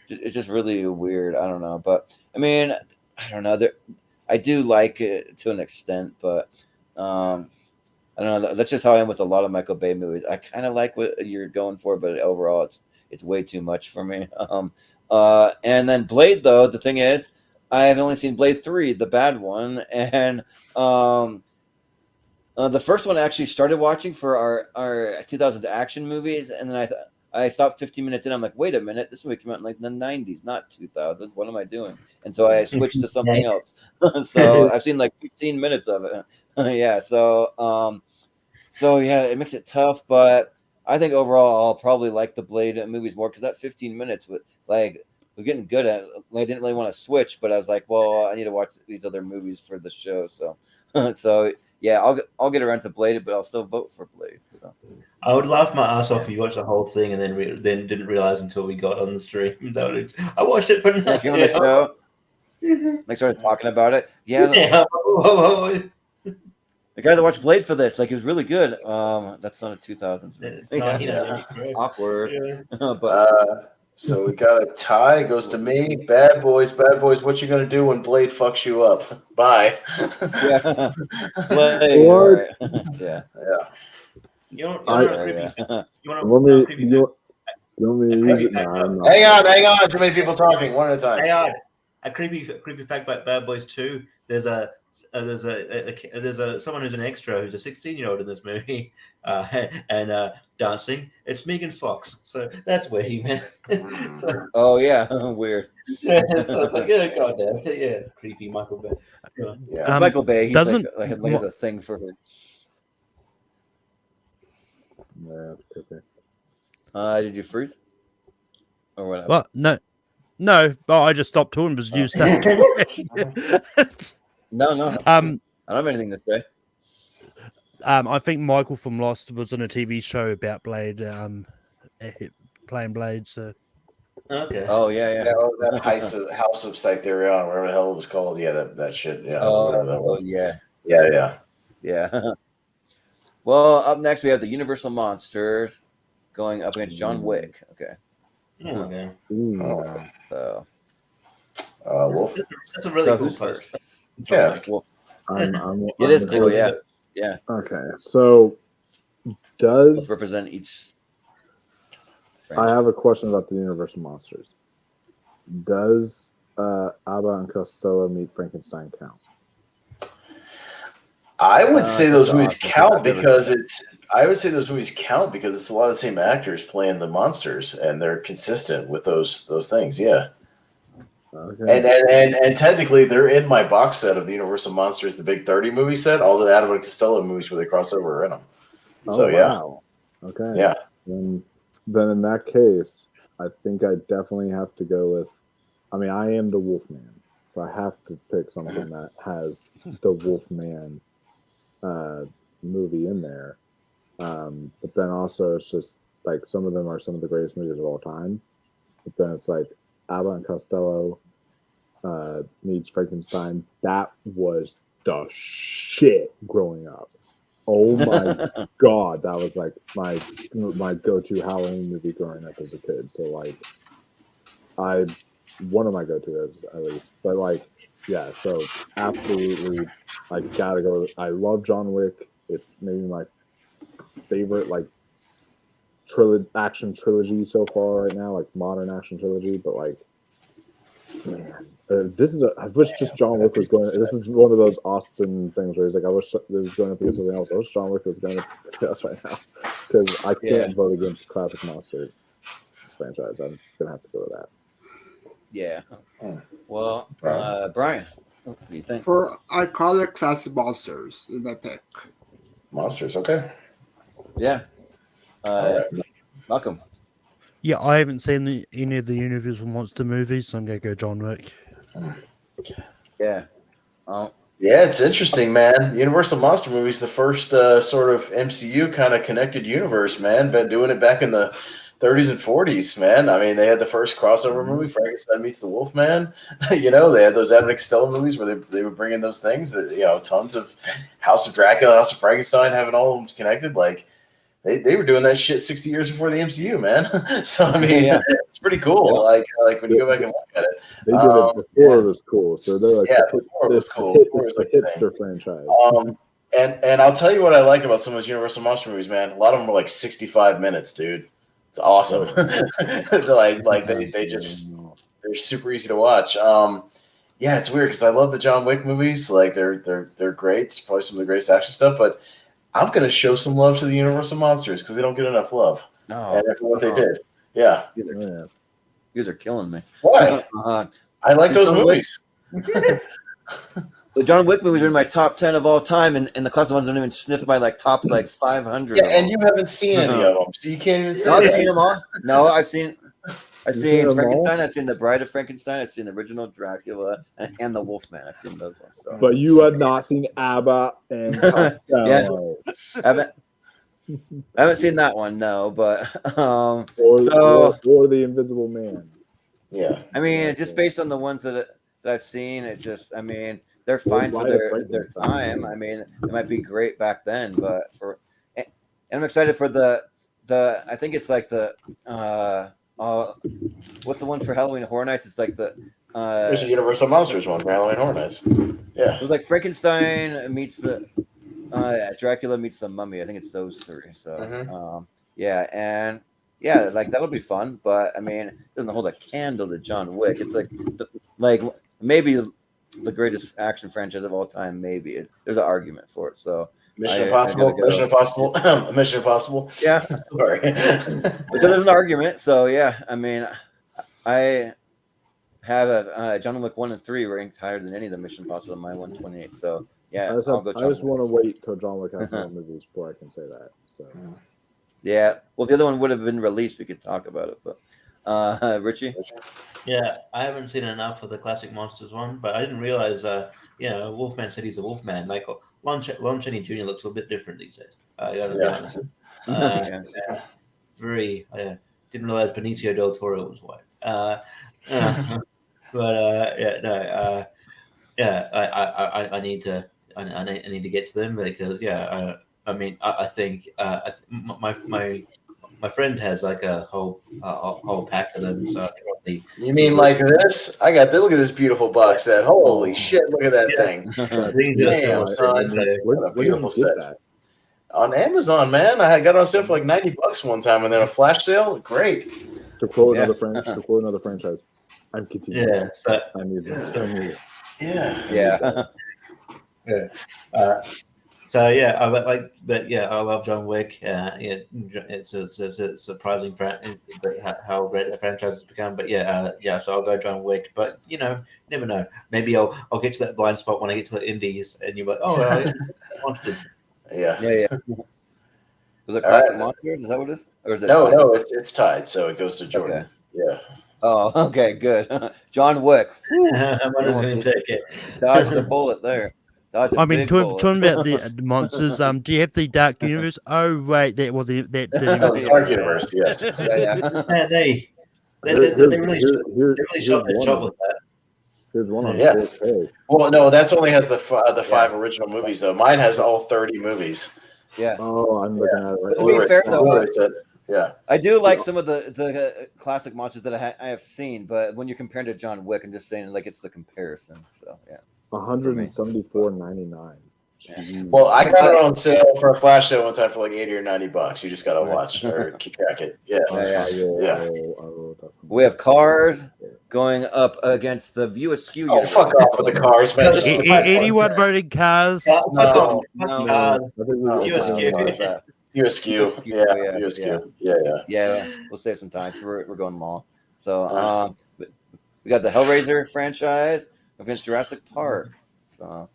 it's just really weird. I don't know, but I mean, I don't know. I do like it to an extent, but I don't know. That's just how I am with a lot of Michael Bay movies. I kind of like what you're going for, but overall, it's way too much for me. And then Blade, though, the thing is, I have only seen Blade 3, the bad one, and the first one I actually started watching for our 2000 action movies, and then I stopped 15 minutes in. I'm like, wait a minute, this movie came out in like the 90s, not 2000s. What am I doing? And so I switched to something else. So I've seen like 15 minutes of it. Yeah. So yeah, it makes it tough, but I think overall I'll probably like the Blade movies more because that 15 minutes with like was getting good at it. I didn't really want to switch, but I was like, well, I need to watch these other movies for the show. So, so yeah, I'll get around to Blade, but I'll still vote for Blade. So I would laugh my ass off if you watched the whole thing and then didn't realize until we got on the stream. I watched it, but yeah, came on the show. They started talking about it. Yeah, the guy that watched Blade for this, like, it was really good. That's not a 2000s movie. Awkward. Yeah. But So we got a tie. Goes to me. Bad boys. What you gonna do when Blade fucks you up? Bye. yeah, Blade. What? Right. Yeah. You want I- You want me to use it? No, I'm not. Hang on. Too many people talking. One at a time. Hang on. A creepy fact about Bad Boys 2. There's someone who's an extra who's a 16-year-old in this movie and dancing. It's Megan Fox. So that's where he went. So, Oh yeah, weird. yeah, so it's like, yeah, goddamn, yeah, creepy Michael Bay. Yeah. Michael Bay. He's doesn't- like has a thing for her. Yeah, okay. Did you freeze? Or whatever? Well, no. But I just stopped talking because you started. No. I don't have anything to say. I think Michael from Lost was on a TV show about Blade, playing Blade. So Okay. Oh yeah. That House of Cytheria, whatever the hell it was called. Yeah, that shit. Yeah. whatever that was. Yeah. Yeah. Well, up next we have the Universal Monsters going up against John Wick. Okay. Okay. Ooh. So Wolf. That's a really so cool who's post. first? Yeah. Wolf. I'm It is cool. Yeah. Yeah. Okay, so does Let's represent each. I have a question about the Universal Monsters? Does Abba and Costello meet Frankenstein count? I would say those movies awesome. count because it's. I would say those movies count because it's a lot of the same actors playing the monsters, and they're consistent with those things. Yeah, Okay. and technically they're in my box set of the Universal Monsters, the Big 30 movie set. All the Abbott and Costello movies where they cross over are in them. So Wow. Okay. yeah. Then in that case, I think I definitely have to go with. I mean, I am the Wolfman, so I have to pick something that has the Wolfman movie in there. But then also, it's just like some of them are some of the greatest movies of all time. But then it's like Abba and Costello meets Frankenstein. That was the shit growing up. Oh my god, that was like my go-to Halloween movie growing up as a kid. So like, one of my go-tos at least. But like, yeah. So absolutely, I gotta go. I love John Wick. It's maybe my favorite like action trilogy so far right now, like modern action trilogy. But like, man, I wish just John Wick was going. This is one of those Austin things where he's like, I wish this was going up against something else. I wish John Wick was going up against us right now because I can't vote against classic monster franchise. I'm gonna have to go with that. Yeah. Well, Brian, what do you think? For iconic classic monsters is my pick. Monsters. Okay. Yeah. Malcolm. yeah, I haven't seen any of the Universal Monster movies, so I'm gonna go John Wick. Yeah. Yeah, it's interesting, man. The Universal Monster movies, the first sort of MCU kind of connected universe, man. Been doing it back in the 30s and 40s, man. I mean, they had the first crossover movie, Frankenstein meets the Wolfman. You know, they had those Abbott and Costello movies where they would bring in those things that, you know, tons of House of Dracula, House of Frankenstein, having all of them connected. Like, they were doing that shit 60 years before the MCU, man. So, I mean, it's pretty cool. Like when you go back and look at it. They did it before it was cool, so they're like, before it was cool. It's a hipster franchise. And I'll tell you what I like about some of those Universal Monster movies, man. A lot of them are like 65 minutes, dude. It's awesome. They're super easy to watch. Yeah, it's weird because I love the John Wick movies. Like they're great. It's probably some of the greatest action stuff. But I'm gonna show some love to the Universal Monsters because they don't get enough love. No. And for what they did. Yeah. You guys are killing me. Why? I like those movies. The John Wick movies are in my top 10 of all time, and the classic ones don't even sniff my top 500. Yeah, and you haven't seen any of them, so you can't even say I've that. seen them all. No, I've seen. I've You seen them all? Frankenstein. I've seen the Bride of Frankenstein. I've seen the original Dracula and the Wolfman. I've seen those ones. So. But you have not seen ABBA and Costello. I haven't seen that one, no. But or The Invisible Man. Yeah. I mean, just based on the ones that I've seen, it just, I mean, they're fine for their time. I mean, it might be great back then, but and I'm excited for the I think it's like the what's the one for Halloween Horror Nights? It's like the There's a Universal Monsters one for Halloween Horror Nights. Yeah. It was like Frankenstein meets the Dracula meets the Mummy. I think it's those three. So yeah, and yeah, like that'll be fun. But I mean, it doesn't hold a candle to John Wick. It's like maybe the greatest action franchise of all time. Maybe there's an argument for it. So Mission Impossible. Mission Impossible. Yeah. Sorry. So there's an argument. So yeah, I mean, I have a John Wick 1 and 3 ranked higher than any of the Mission Impossible in my 128. So yeah, I just want to wait till John Wick has more movies before I can say that. So yeah, well, the other one would have been released. We could talk about it, but Richie. Yeah, I haven't seen enough of the classic Monsters one, but I didn't realize, Wolfman said he's a Wolfman. Like Lon Chaney Jr. looks a little bit different these days. I gotta be honest. Didn't realize Benicio del Toro was white. I need to get to them because I think my friend has like a whole pack of them. So you mean like this? Look at this beautiful box set. Holy shit! Look at that thing. Damn, son. What a beautiful set. On Amazon, man. I got on sale for like $90 one time, and then a flash sale. Great. To quote another franchise, I'm continuing. Yeah, so I need this. Yeah. I love John Wick. It's surprising how great the franchise has become. But so I'll go John Wick. But never know. Maybe I'll get to that blind spot when I get to the indies, and you're like, oh, I wanted. Yeah. Was it Classic Monsters? Is that what it is? Or is it No, it's tied, so it goes to Jordan. Okay. Yeah. Oh, okay, good. John Wick. I'm going to take it. Dodged the bullet there. Talking about the monsters. Do you have the Dark Universe? Oh, wait, that was that. Dark Universe, yes. They really shot the shot with that. There's one on 4K. Well, no, that's only has the 5 original movies though. Mine has all 30 movies. Yeah. Oh, I'm looking at it right now. To be fair, though, yeah, I do like some of the classic monsters that I have seen, but when you're comparing to John Wick, I'm just saying like it's the comparison. So yeah. $174.99. Yeah. Well, I got it on sale for a flash sale one time for like $80 or $90. You just gotta watch or keep track it. Yeah. We have Cars going up against the View Askew. Oh, fuck off with the Cars, man! Anyone voting Cars? No. View Askew. Yeah. We'll save some time. We're going long. So we got the Hellraiser franchise against Jurassic Park. So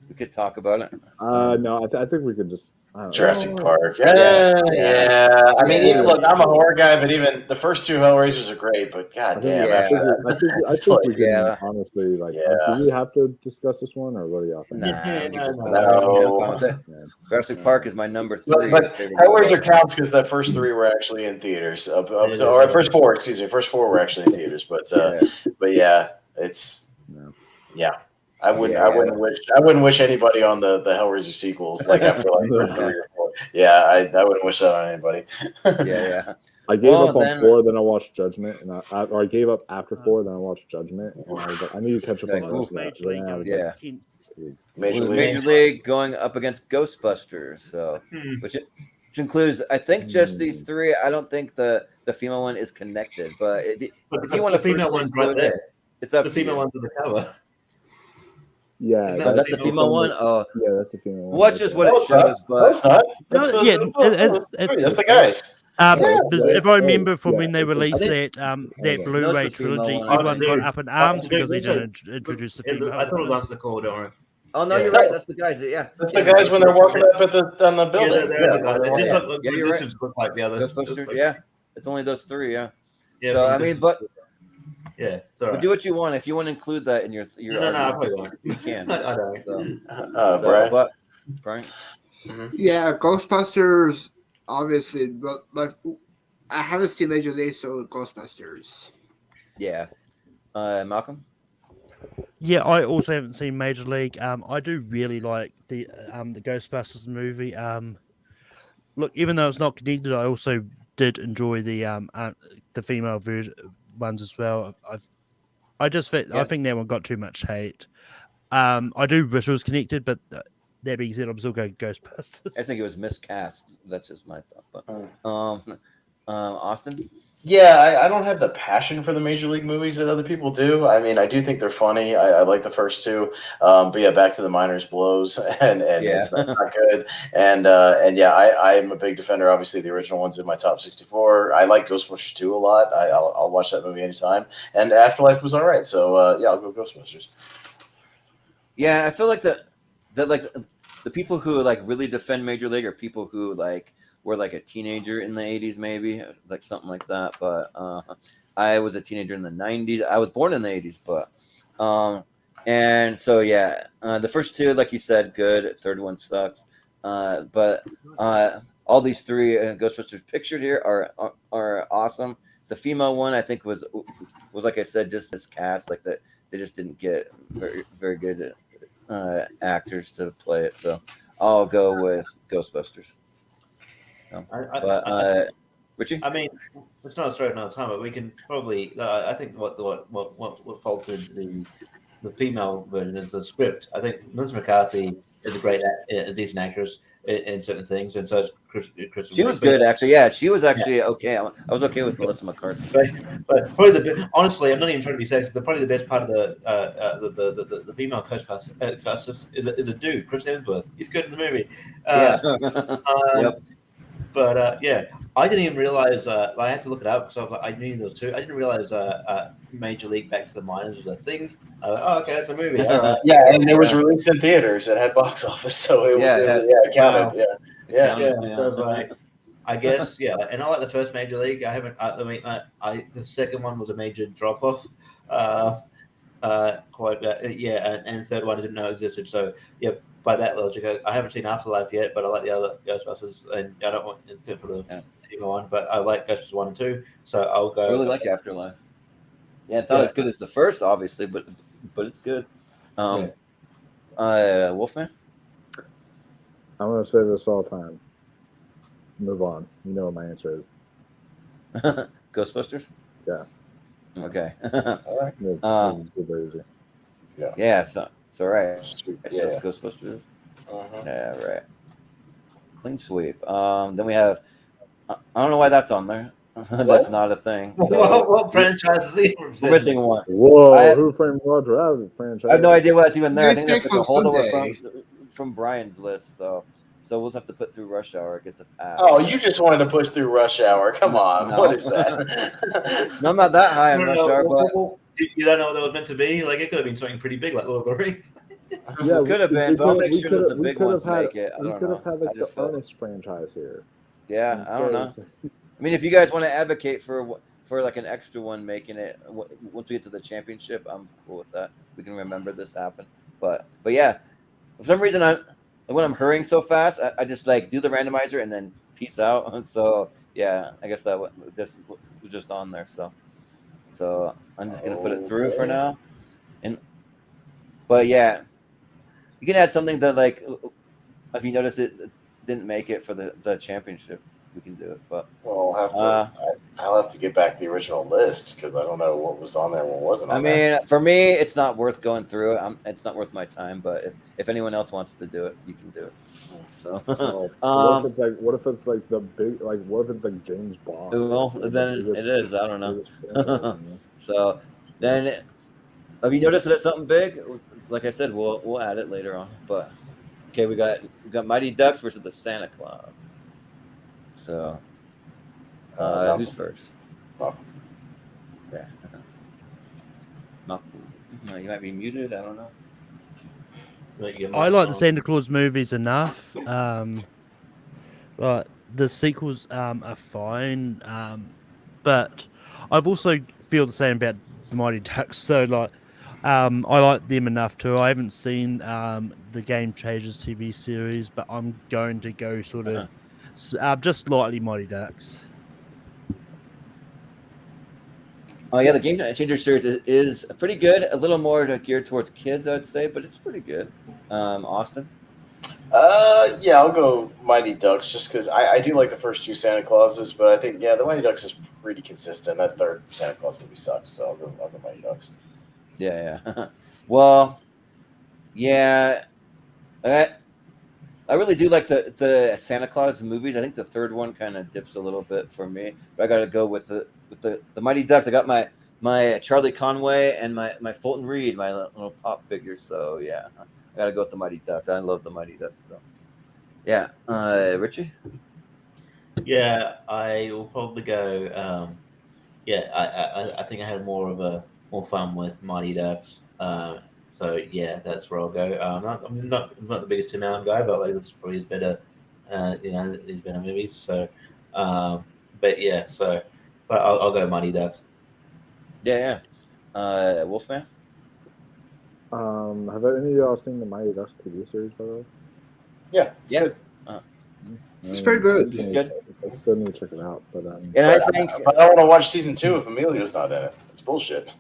we could talk about it. No, I think we could just Jurassic Park. Yeah. I mean, even look, I'm a horror guy, but even the first 2 Hellraisers are great. But goddamn, I think we can honestly do we have to discuss this one, or what do y'all think? No. Jurassic Park is my number 3. But Hellraiser counts because the first 3 were actually in theaters, or first 4. Excuse me, first 4 were actually in theaters. But yeah, it's I wouldn't wish anybody on the Hellraiser sequels like after like 3 or 4. Yeah, I wouldn't wish that on anybody. Yeah. I gave up on 4, then I watched Judgment, and I gave up after 4, then I watched Judgment, and I was like, I need to catch up on the rest of that. Major League going up against Ghostbusters, so which includes, I think, just these 3. I don't think the female one is connected, but if you want to female one's right there. It's up. The female one's on the cover. Yeah, is that the female one? Oh, yeah, that's the female one. Watch just what it shows, but that's not. That's the guys. If I remember from when they released that Blu-ray trilogy, everyone got up in arms because they didn't introduce the female. I thought it was the call, don't worry. Oh no, you're right. That's the guys. Yeah, that's the guys when they're walking up on the building. Yeah, you're right. Look like the others. Ghostbusters. Yeah, it's only those 3. Yeah. Yeah, So from I mean, distance. but Yeah, it's all right. do what you want. If you want to include that in your No, I arguments, probably won't. you can. I don't. So, Brian? but Brian, Yeah, Ghostbusters, obviously, but I haven't seen Major League, so Ghostbusters. yeah, Malcolm. Yeah, I also haven't seen Major League. I do really like the Ghostbusters movie. Look, even though it's not connected, I also did enjoy the female version ones as well. I think that one got too much hate. I do wish it was connected, but that being said, I'm still going Ghostbusters. I think it was miscast. That's just my thought. But Austin. Yeah, I don't have the passion for the Major League movies that other people do. I mean, I do think they're funny. I like the first two, but yeah, Back to the Minors blows, and it's not good. And yeah, I'm a big defender. Obviously, the original one's in my top 64. I like Ghostbusters 2 a lot. I'll watch that movie anytime. And Afterlife was all right, so yeah, I'll go Ghostbusters. Yeah, I feel like the people who like really defend Major League are people who like were like a teenager in the 80s, maybe like something like that. But I was a teenager in the 90s. I was born in the 80s, but and so yeah, the first two, like you said, good. Third one sucks. But all these three Ghostbusters pictured here are awesome. The female one, I think, was like I said, just miscast. Like that, they just didn't get very good actors to play it. So I'll go with Ghostbusters. Richie? I mean, it's not a straight another time, but we can probably. I think what faltered the female version is the script. I think Melissa McCarthy is a decent actress in certain things, and so is Chris. She was good, actually. Yeah, she was actually okay. I was okay with Melissa McCarthy. But probably honestly, I'm not even trying to be sexist. Probably the best part of the female Ghostbusters is a dude, Chris Hemsworth. He's good in the movie. Yep. But yeah, I didn't even realize. I had to look it up because I knew there was two. I didn't realize Major League Back to the Minors was a thing. Oh, okay, that's a movie. All right. Yeah, and it was released in theaters. It had box office, so it counted. Wow. Yeah. So I was like, I guess, yeah. And I like the first Major League. I haven't. The second one was a major drop off. Yeah, and the third one I didn't know existed. So yeah, by that logic, I haven't seen Afterlife yet, but I like the other Ghostbusters, and I don't want except for the female one, but I like Ghostbusters 1 and 2. So I'll go. I really like Afterlife. Yeah, it's not as good as the first, obviously, but it's good. Wolfman. I'm gonna say this all the time. Move on. You know what my answer is. Ghostbusters. Yeah. Okay. All right. It's super easy. Yeah. So it's all right. Yeah. It's Ghostbusters. Yeah. Right. Clean sweep. Then we have. I don't know why that's on there. That's not a thing. So what franchise is he? we're missing one. Whoa! Who Framed Roger Rabbit franchise? I have no idea what's even there. I think They that's say like a from holdover from Brian's list. So we'll have to put through Rush Hour. It gets a pass. Oh, you just wanted to push through Rush Hour. Come on. No. What is that? No, I'm not that high on Rush Hour, but You don't know what that was meant to be. Like it could have been something pretty big, like Lord of the Rings. Yeah, could have been, but I'll make sure that the big ones had, make it. I we don't could know. have had like the Ernest franchise here. Yeah, I don't know. I mean, if you guys want to advocate for like an extra one making it once we get to the championship, I'm cool with that. We can remember this happened. But yeah, for some reason when I'm hurrying so fast, I just like do the randomizer and then peace out. So yeah, I guess that was just on there. So I'm just gonna put it through for now. But yeah, you can add something that like if you notice it didn't make it for the championship. We can do it, but well, I'll have to get back the original list because I don't know what was on there and what wasn't on there. I mean, for me, it's not worth going through it. It's not worth my time. But if anyone else wants to do it, you can do it. So, what if it's like the big, like, what if it's like James Bond? Well, then it is. I don't know. So then, have you noticed that it's something big? Like I said, we'll add it later on. But okay, we got Mighty Ducks versus the Santa Claus. So, who's first? Malcolm. Yeah. Malcolm. You might be muted. I don't know. I like the Santa Claus movies enough. But the sequels are fine. But I've also feel the same about the Mighty Ducks. So like, I like them enough too. I haven't seen the Game Changers TV series, but I'm going to go sort of just slightly Mighty Ducks. Oh yeah, the Game Changer series is pretty good. A little more geared towards kids, I'd say, but it's pretty good. Austin. Yeah, I'll go Mighty Ducks just because I do like the first two Santa Clauses, but I think the Mighty Ducks is pretty consistent. That third Santa Claus movie sucks, so I'll go Mighty Ducks. Yeah. Well, yeah. I really do like the Santa Claus movies. I think the third one kind of dips a little bit for me, but I got to go with the Mighty Ducks. I got my Charlie Conway and my Fulton Reed, my little pop figure. So yeah, I got to go with the Mighty Ducks. I love the Mighty Ducks. So yeah, Richie. Yeah, I will probably go. I think I had more fun with Mighty Ducks. So yeah, that's where I'll go. I'm not the biggest Tim Allen guy, but like this is probably his better, his better movies. So, but yeah, but I'll go Mighty Ducks. Yeah. Wolfman. Have any of y'all seen the Mighty Ducks TV series, by the way? Yeah, it's good. It's pretty good. I still need to check it out, but And I think But I want to watch season 2 if Emilio's not in it. It's bullshit.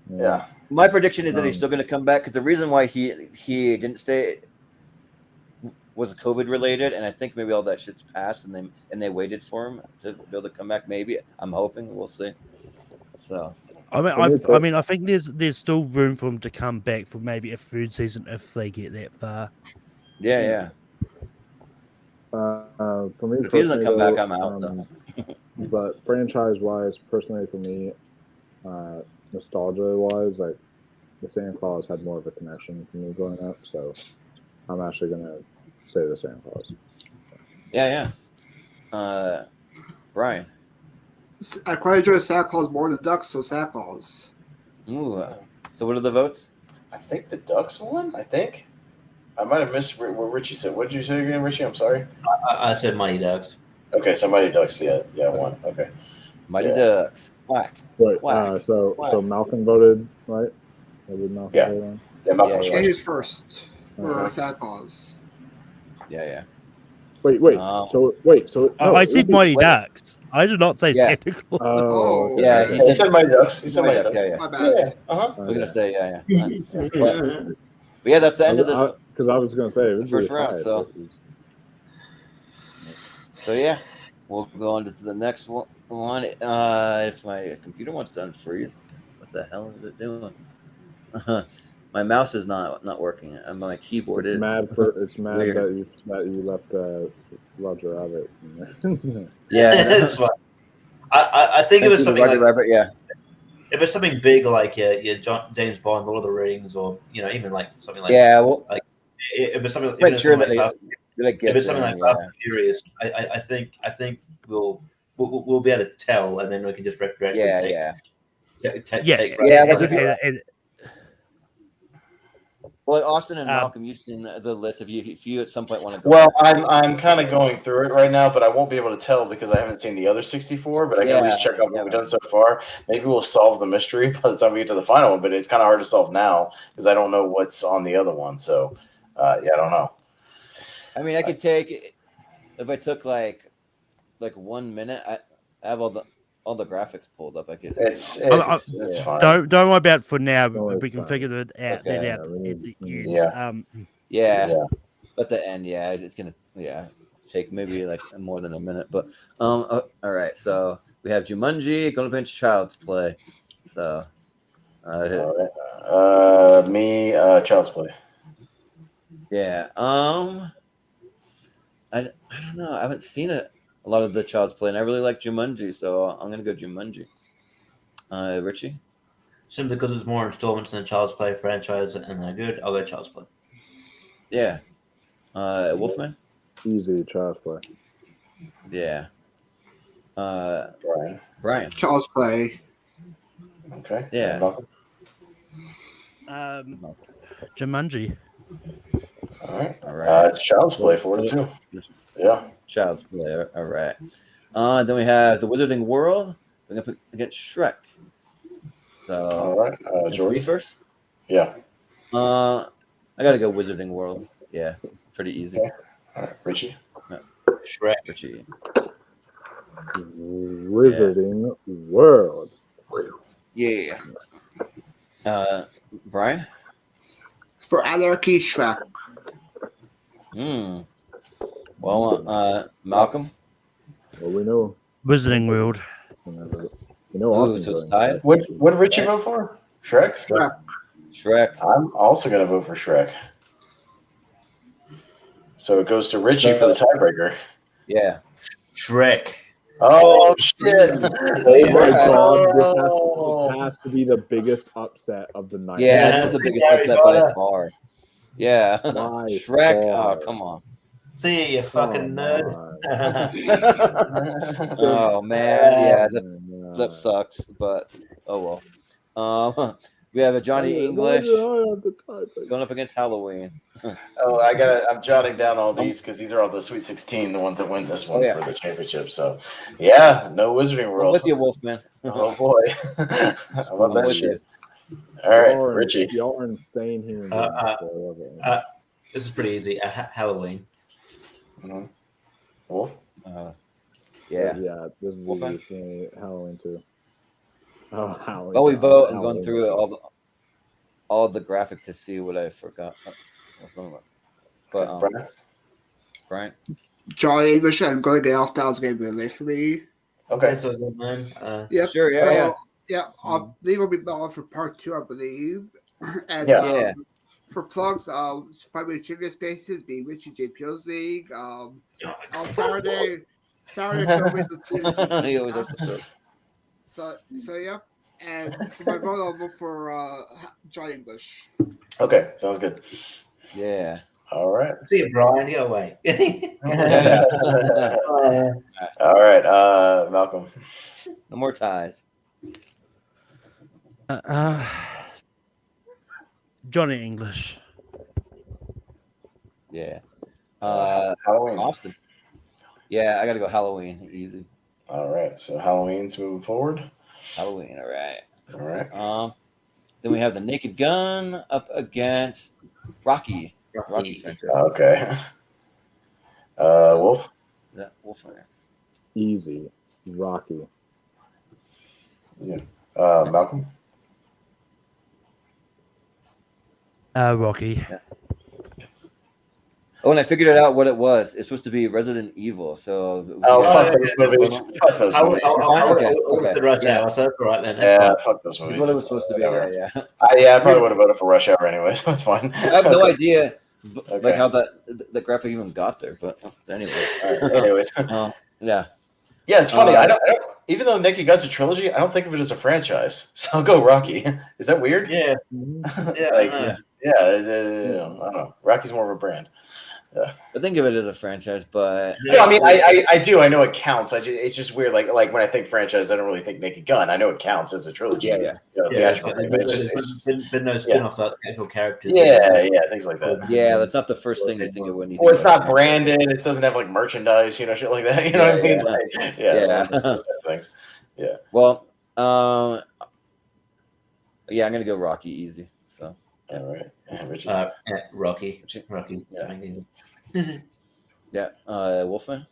Yeah. my prediction is that he's still going to come back because the reason why he didn't stay was COVID related, and I think maybe all that shit's passed, and they waited for him to be able to come back. Maybe I'm hoping we'll see. So I think there's still room for him to come back for maybe a third season if they get that far. Yeah. For me, If he doesn't come personally, back, I'm out though. But franchise-wise, personally for me, nostalgia-wise, like the Santa Claus had more of a connection for me growing up, so I'm actually gonna say the Santa Claus. Yeah. Brian. I quite enjoy Santa Claus more than Ducks, so Santa Claus. Ooh. So what are the votes? I think the Ducks won. I think. I might have missed what Richie said. What did you say again, Richie? I'm sorry. I said Mighty Ducks. Okay, so Mighty Ducks. Yeah, won. Okay. Mighty Ducks. Whack. Wait, Whack. so Malcolm voted, right? Or did Malcolm Yeah. vote on? Yeah, Malcolm's Yeah, And right. he's first for Uh-huh. Santa Claus. Yeah. Wait. So I said Mighty wait. Ducks. I did not say Yeah. Santa Claus. Oh, okay. Yeah, He said Mighty Ducks. He said Mighty Ducks. Yeah. My bad. Yeah. Uh-huh. I was gonna say yeah. But yeah, that's the end of this. Because I was gonna say it was first round. So yeah, we'll go on to the next one. If my computer wants to unfreeze, what the hell is it doing? My mouse is not working, and my keyboard it's is. mad Weird. that you left Roger Rabbit. Yeah, It's fine. I think it was something Roger like Rabbit. Yeah, if it's something big like James Bond, Lord of the Rings, or even like something like yeah. Well, if it's something, make sure that like they if it's something like Fast and Furious, I think we'll be able to tell, and then we can just retroactively yeah. Well, Austin and Malcolm, you've seen the list. If you at some point want to go. Well, I'm kind of going through it right now, but I won't be able to tell because I haven't seen the other 64. But I can at least check out what we've done so far. Maybe we'll solve the mystery by the time we get to the final one. But it's kind of hard to solve now because I don't know what's on the other one. So, I don't know. I mean, I could take if I took like 1 minute. I have all the graphics pulled up. I could. It's fine. Don't worry about it for now. No, We can it's figure that out. Okay. At the end. Yeah. Yeah. At the end, it's gonna take maybe like more than a minute. But all right. So we have Jumanji, Gonna Pinch, Child's Play. So All right. Me, Child's Play. yeah. I don't know. I haven't seen a lot of the Child's Play, and I really like Jumanji, so I'm gonna go Jumanji. Richie. Simply because it's more installments than Child's Play franchise, and they're good. I'll go Child's Play. Yeah. Wolfman. Easy Child's Play. Yeah. Brian. Child's Play. Okay. Yeah. Malcolm? Jumanji. All right. All right. It's Child's Play for it too. Yeah. Child's Play. All right. Then we have The Wizarding World, we're gonna put against Shrek. So, All right, me Jordan. first. Yeah. I gotta go Wizarding World. Yeah, pretty easy. Okay. All right, Richie. Shrek. Richie. Wizarding World. Yeah. Brian. For Anarchy, Shrek. Well, Malcolm. Well, we know. Wizarding World. We know Ooh, Austin's so it's going. tied? What did Richie vote for? Shrek. Shrek. I'm also gonna vote for Shrek. So it goes to Richie for the tiebreaker. Yeah. Shrek. Oh shit! Oh my god, this has to be the biggest upset of the night. Yeah, Yeah, this is the biggest Harry upset by Potter. far. Yeah. By Shrek. far. Oh, come on. See you, fucking nerd. Oh man, yeah, Oh, that sucks. But oh well. We have a Johnny English going up against Halloween. Oh, I'm jotting down all these because these are all the Sweet 16, the ones that win this one for the championship. So, yeah, no Wizarding I'm World. with you, Wolfman. Oh boy, I love that with shit. All right, y'all are, Richie. Y'all are insane human beings. I love it. This is pretty easy. Halloween. Mhm. Wolf. Yeah. But yeah, this is Wolfman? easy for me. Halloween too. Oh, Halloween. Well, we vote and Halloween. going through all the graphics to see what I forgot. But Brian. Johnny English and going to Elf Down's going to be late for me. Okay. That's a good one. Yep. Sure, yeah, so, yeah. Yeah, they will be on for part 2, I believe. And Yeah. for plugs, 5-minute trivia spaces being Richie JPO's League. On Saturday filming the two. He always has to throw. So yeah. And for my vote, I'll vote for Johnny English. Okay, sounds good. Yeah. All right. See you, Brian. Go away. All right, Malcolm. No more ties. Johnny English. Yeah. Halloween. Austin. Yeah, I gotta go Halloween. Easy. All right, so Halloween's moving forward. Halloween. All right. All right. Then we have the Naked Gun up against Rocky. Rocky franchise. Okay. Wolf. Is that Wolfman? Easy. Rocky. Yeah. Malcolm. Rocky. Yeah. Oh, and I figured it out what it was. It's supposed to be Resident Evil. So Fuck those movies. Fuck those movies. The Rush Hour, so that's all right then. That's Fuck those movies. What it was supposed to be. Yeah. I probably would have voted for Rush Hour anyway, so that's fine. I have no idea Okay. like how the graphic even got there, but anyway. All right, anyways. Yeah. Yeah, it's funny. I don't even though Naked Gun's a trilogy, I don't think of it as a franchise. So I'll go Rocky. Is that weird? Yeah. Yeah. Like, I know. I don't know. Rocky's more of a brand. I think of it as a franchise, but No, I mean, I do. I know it counts. It's just weird. Like when I think franchise, I don't really think Naked Gun. I know it counts as a trilogy. Yeah. Theatrically, but it's just been no spin-off actual characters. yeah, things like that. yeah, that's not the first thing you think of when you. Well, it's think not about branded. It doesn't have like merchandise, shit like that. You know what I mean? Yeah. Like, Yeah. those type of things. Yeah. Well, yeah, I'm gonna go Rocky easy. So All right. Richie. Rocky. Yeah. Yeah, Wolfman.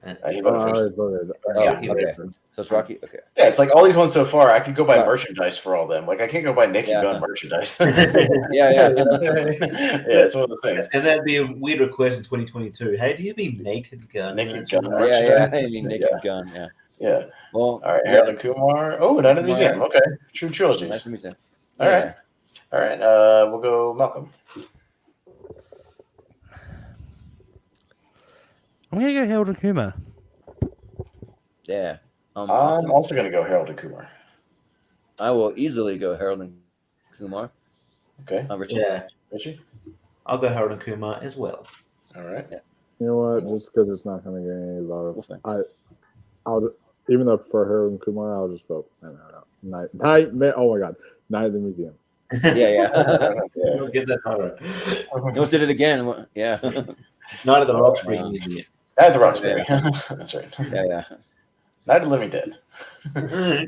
He voted I first. voted. Okay. So it's Rocky. Okay. Yeah, it's like all these ones so far. I could go buy merchandise for all them. Like I can't go buy Naked Yeah. Gun merchandise. Yeah. Yeah, it's one of those things. And that'd be a weird request in 2022. Hey, do you mean Naked Gun? Naked Gun Yeah. merchandise. I mean Naked Gun. Yeah. Yeah. Well, All right. Harold and Kumar. Oh, Night in the Museum. Okay. True Nice trilogies. to meet you. All right. All right. We'll go Malcolm. I'm gonna go Harold and Kumar. Yeah. I'm Austin. also going to go Harold and Kumar. I will easily go Harold and Kumar. Okay. Richie. Yeah. Richie. I'll go Harold and Kumar as well. All right. You know what? Just because it's not going to get any lot of. Wolfman. I'll even though I prefer Harold and Kumar, I'll just vote. Night. Oh my God! Night at the Museum. Yeah. Don't get that horror. You almost did it again. Yeah. Night of the Roxbury Museum. At the Roxbury. That's right. Yeah. Night of the Living Dead.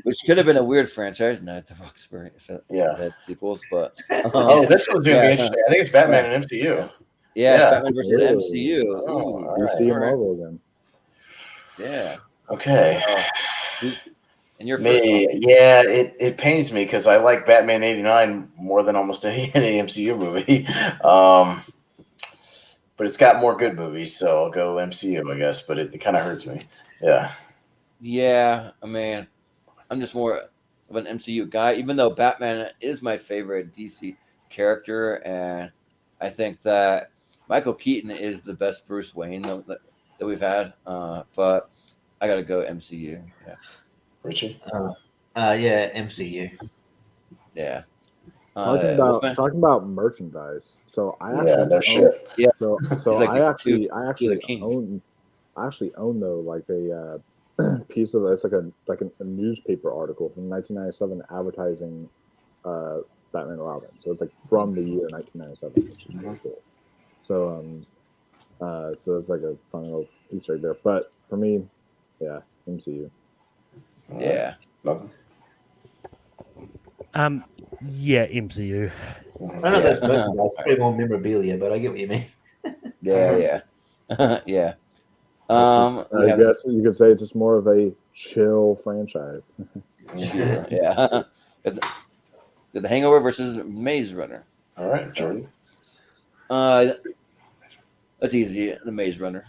Which could have been a weird franchise, Night at the Roxbury, if it Yeah. had sequels, but This one's gonna be interesting. I think it's Batman and MCU. Yeah, it's Yeah. Batman versus the Ooh. MCU. Ooh, all DC right. and Marvel again. yeah. Okay. And your first Me, one? yeah, it pains me because I like Batman '89 more than almost any MCU movie. But it's got more good movies, so I'll go MCU, I guess. But it kind of hurts me. Yeah. Yeah, I mean, I'm just more of an MCU guy, even though Batman is my favorite DC character, and I think that Michael Keaton is the best Bruce Wayne that we've had. But I gotta go MCU. Yeah. Richie? Yeah, MCU. Yeah. Talking about merchandise. So I actually Yeah, no shit. Yeah. So like I the actually kings. own though like a piece of it's like a newspaper article from 1997 advertising Batman and Robin. So it's like from the year 1997, which is really cool. So so it's like a fun little Easter egg there. But for me, yeah, MCU. Yeah. Nothing. Yeah, MCU. I don't know if that's merchandise, pretty more memorabilia, but I get what you mean. Yeah. Yeah. I guess you could say it's just more of a chill franchise. Chill, yeah. The Hangover versus Maze Runner. All right, Jordan. That's easy. The Maze Runner.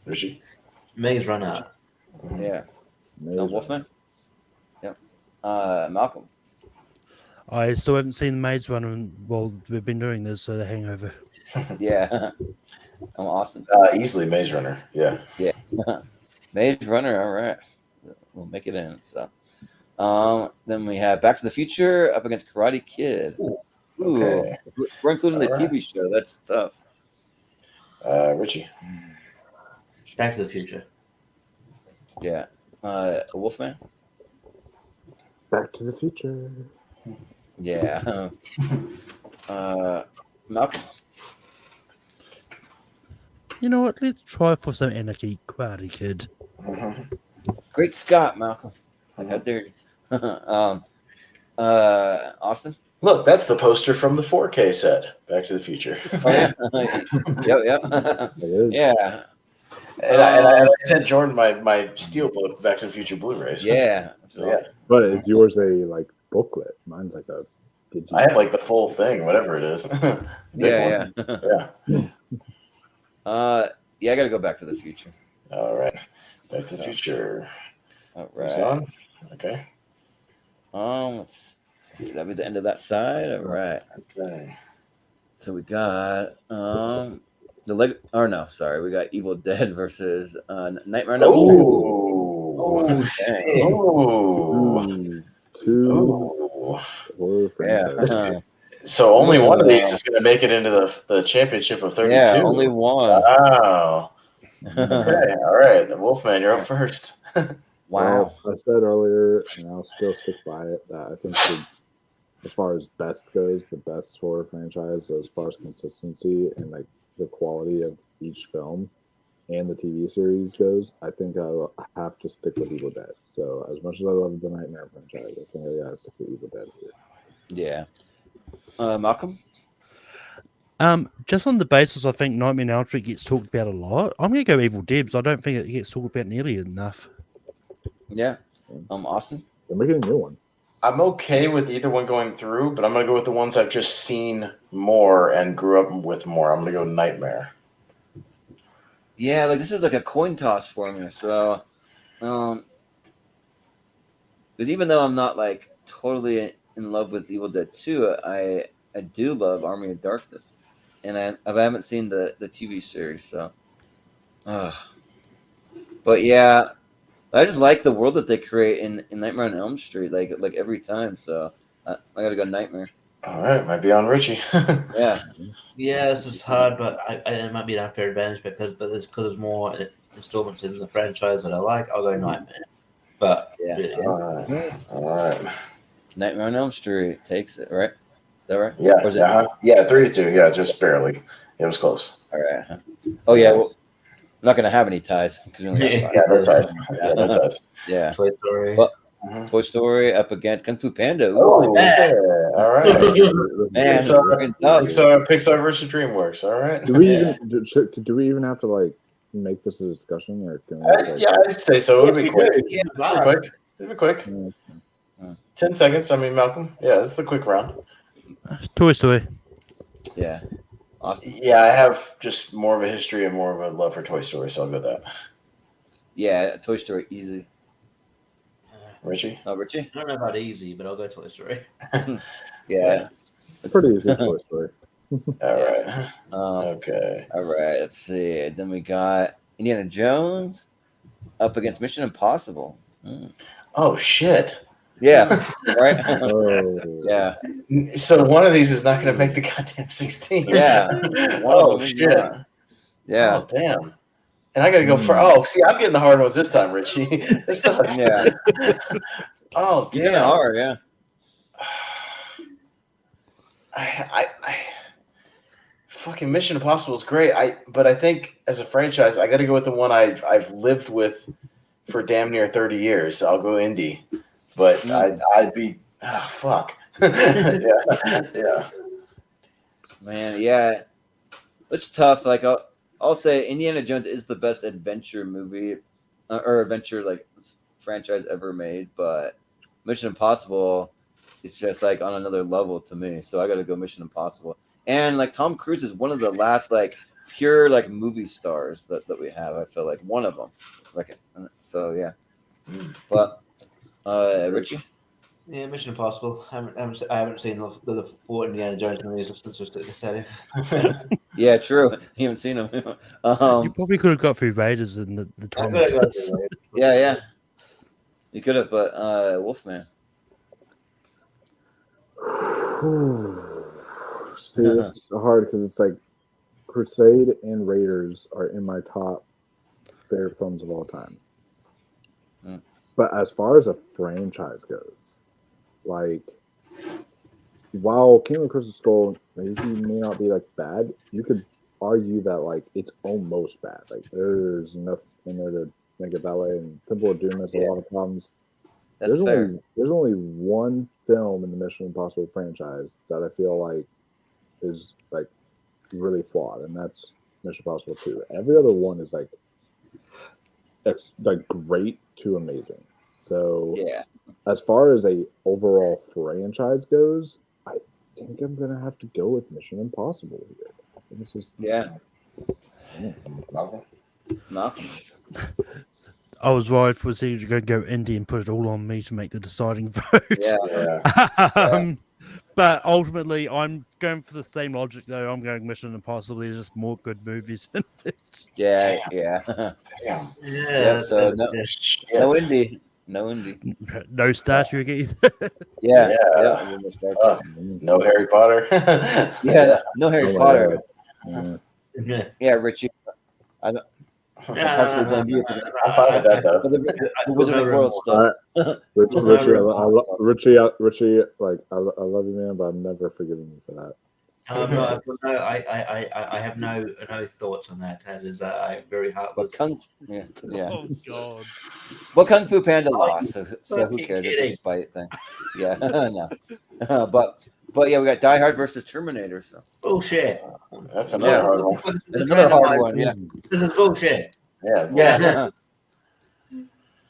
Richie. Maze Runner. Yeah. Maze Wolfman. Yep. Malcolm. I still haven't seen the Maze Runner while we've been doing this, so the Hangover. Yeah. I'm Austin. Easily Maze Runner. Yeah. Yeah. Maze Runner. All right. We'll make it in. So, then we have Back to the Future up against Karate Kid. Ooh. Okay. We're including the All right. TV show. That's tough. Richie. Back to the Future. Yeah. Wolfman. Back to the Future. Yeah. Malcolm. You know what? Let's try for some anarchy, Karate Kid. Great Scott, Malcolm. How dare you? Austin. Look, that's the poster from the 4K set. Back to the Future. Oh, yeah. Yep. It is. Yeah. And I sent Jordan my Steelbook Back to the Future Blu-rays. Yeah. So, yeah. But is yours a like booklet? Mine's like a. I have like the full thing, whatever it is. Yeah. Yeah. Yeah, I got to go Back to the Future. All right. Back to the Future. All Who's right. on? Okay. Let's see. That'll be the end of that side. All right. Okay. So we got we got Evil Dead versus Nightmare on Elm Street. Oh, Dang. Two horror franchises. Yeah. So only one of these is going to make it into the championship of 32. Yeah, only one. Wow. Okay. All right. Wolfman, you're up first. Wow. Well, I said earlier, and I'll still stick by it, that I think as far as best goes, the best horror franchise, as far as consistency and like the quality of each film and the TV series goes, I think I have to stick with Evil Dead. So as much as I love the Nightmare franchise, I think I gotta stick with Evil Dead here. Yeah. Malcolm? Just on the basis, I think Nightmare on Elm Street gets talked about a lot. I'm going to go Evil Dead because I don't think it gets talked about nearly enough. Yeah. Austin? They're making a new one. I'm okay with either one going through, but I'm going to go with the ones I've just seen more and grew up with more. I'm going to go Nightmare. Yeah, like this is like a coin toss for me. So, but even though I'm not like totally in love with Evil Dead 2, I do love Army of Darkness, and I haven't seen the TV series. So, but yeah, I just like the world that they create in Nightmare on Elm Street, like every time. So I gotta go Nightmare. All right, might be on Richie. Yeah. Yeah, this is hard, but it might be an unfair advantage because there's more installments in the franchise that I like. I'll go Nightmare. But Yeah. really, All right. Nightmare on Elm Street takes it, right? Is that right? Yeah, Or is it yeah, not? yeah, 3-2. Yeah, just barely. It was close. All right. Oh yeah. Well, not gonna have any ties because we only got 5. Yeah, no ties. Yeah, no ties. Yeah. Toy Story. Well, Mhm. Toy Story up against Kung Fu Panda. Ooh, Oh, yeah. yeah. All right. man, Pixar versus DreamWorks. All right. Do we even have to like make this a discussion, or can we just, like, Yeah, I'd say so. It'll be quick. Yeah, It'll be quick. It'll be quick. mm, 10 seconds. I mean, Malcolm. Yeah, it's the quick round. Toy Story. Yeah. Austin. Yeah, I have just more of a history and more of a love for Toy Story, so I'll go with that. Yeah, Toy Story easy. Richie? Oh, Richie? I don't know about easy, but I'll go Toy Story. Yeah. pretty easy Toy Story? All right. Okay. All right. Let's see. Then we got Indiana Jones up against Mission Impossible. Oh, shit. Yeah. Right. Oh, Yeah. So one of these is not going to make the goddamn 16. Yeah. Oh, shit. Yeah. Oh, damn. And I got to go for. Oh, see, I'm getting the hard ones this time, Richie. This sucks. Yeah. Oh, Yeah. damn. Hard. Yeah. I fucking Mission Impossible is great. But I think as a franchise, I got to go with the one I've lived with for damn near 30 years. I'll go Indy. But I'd be fuck. yeah. Man, yeah. It's tough. Like I'll say Indiana Jones is the best adventure movie or adventure like franchise ever made, but Mission Impossible is just like on another level to me. So I got to go Mission Impossible. And like Tom Cruise is one of the last like pure like movie stars that we have. I feel like one of them. Like so, yeah. But Richie. Yeah, Mission Impossible. I haven't seen the 4 Indiana Jones movies since we started. Yeah, true. You haven't seen them. You probably could have got through Raiders in the time. Yeah. You could have, but Wolfman. See, this is hard because it's like Crusade and Raiders are in my top favorite films of all time. But as far as a franchise goes, like, while King of Crystal Skull maybe may not be like bad, you could argue that like it's almost bad. Like there's enough in there to make it that way. And Temple of Doom has a lot of problems. That's fair. There's only one film in the Mission Impossible franchise that I feel like is like really flawed, and that's Mission Impossible 2. Every other one is like great to amazing. So yeah, as far as a overall franchise goes, I think I'm gonna have to go with Mission Impossible here. It's just Malcolm. I was worried for you to go indie and put it all on me to make the deciding vote. Yeah. But ultimately, I'm going for the same logic, though. I'm going Mission Impossible. There's just more good movies in it. Yeah. Damn. Yeah. So no indie. No indie. No Star Trek either. Yeah. No Harry Potter. Yeah. No Harry Potter. Yeah, Richie. I'm fine with that though. The Wizarding World stuff. Richie, like I love you, man, but I'm never forgiving you for that. I have no thoughts on that. That is very heartless. Yeah. Oh God. Well, Kung Fu Panda lost, so who cares? It's a spite thing. Yeah, no. But yeah, we got Die Hard versus Terminator. So bullshit. That's another hard one. That's another hard one. Yeah. This is bullshit. Yeah. Yeah.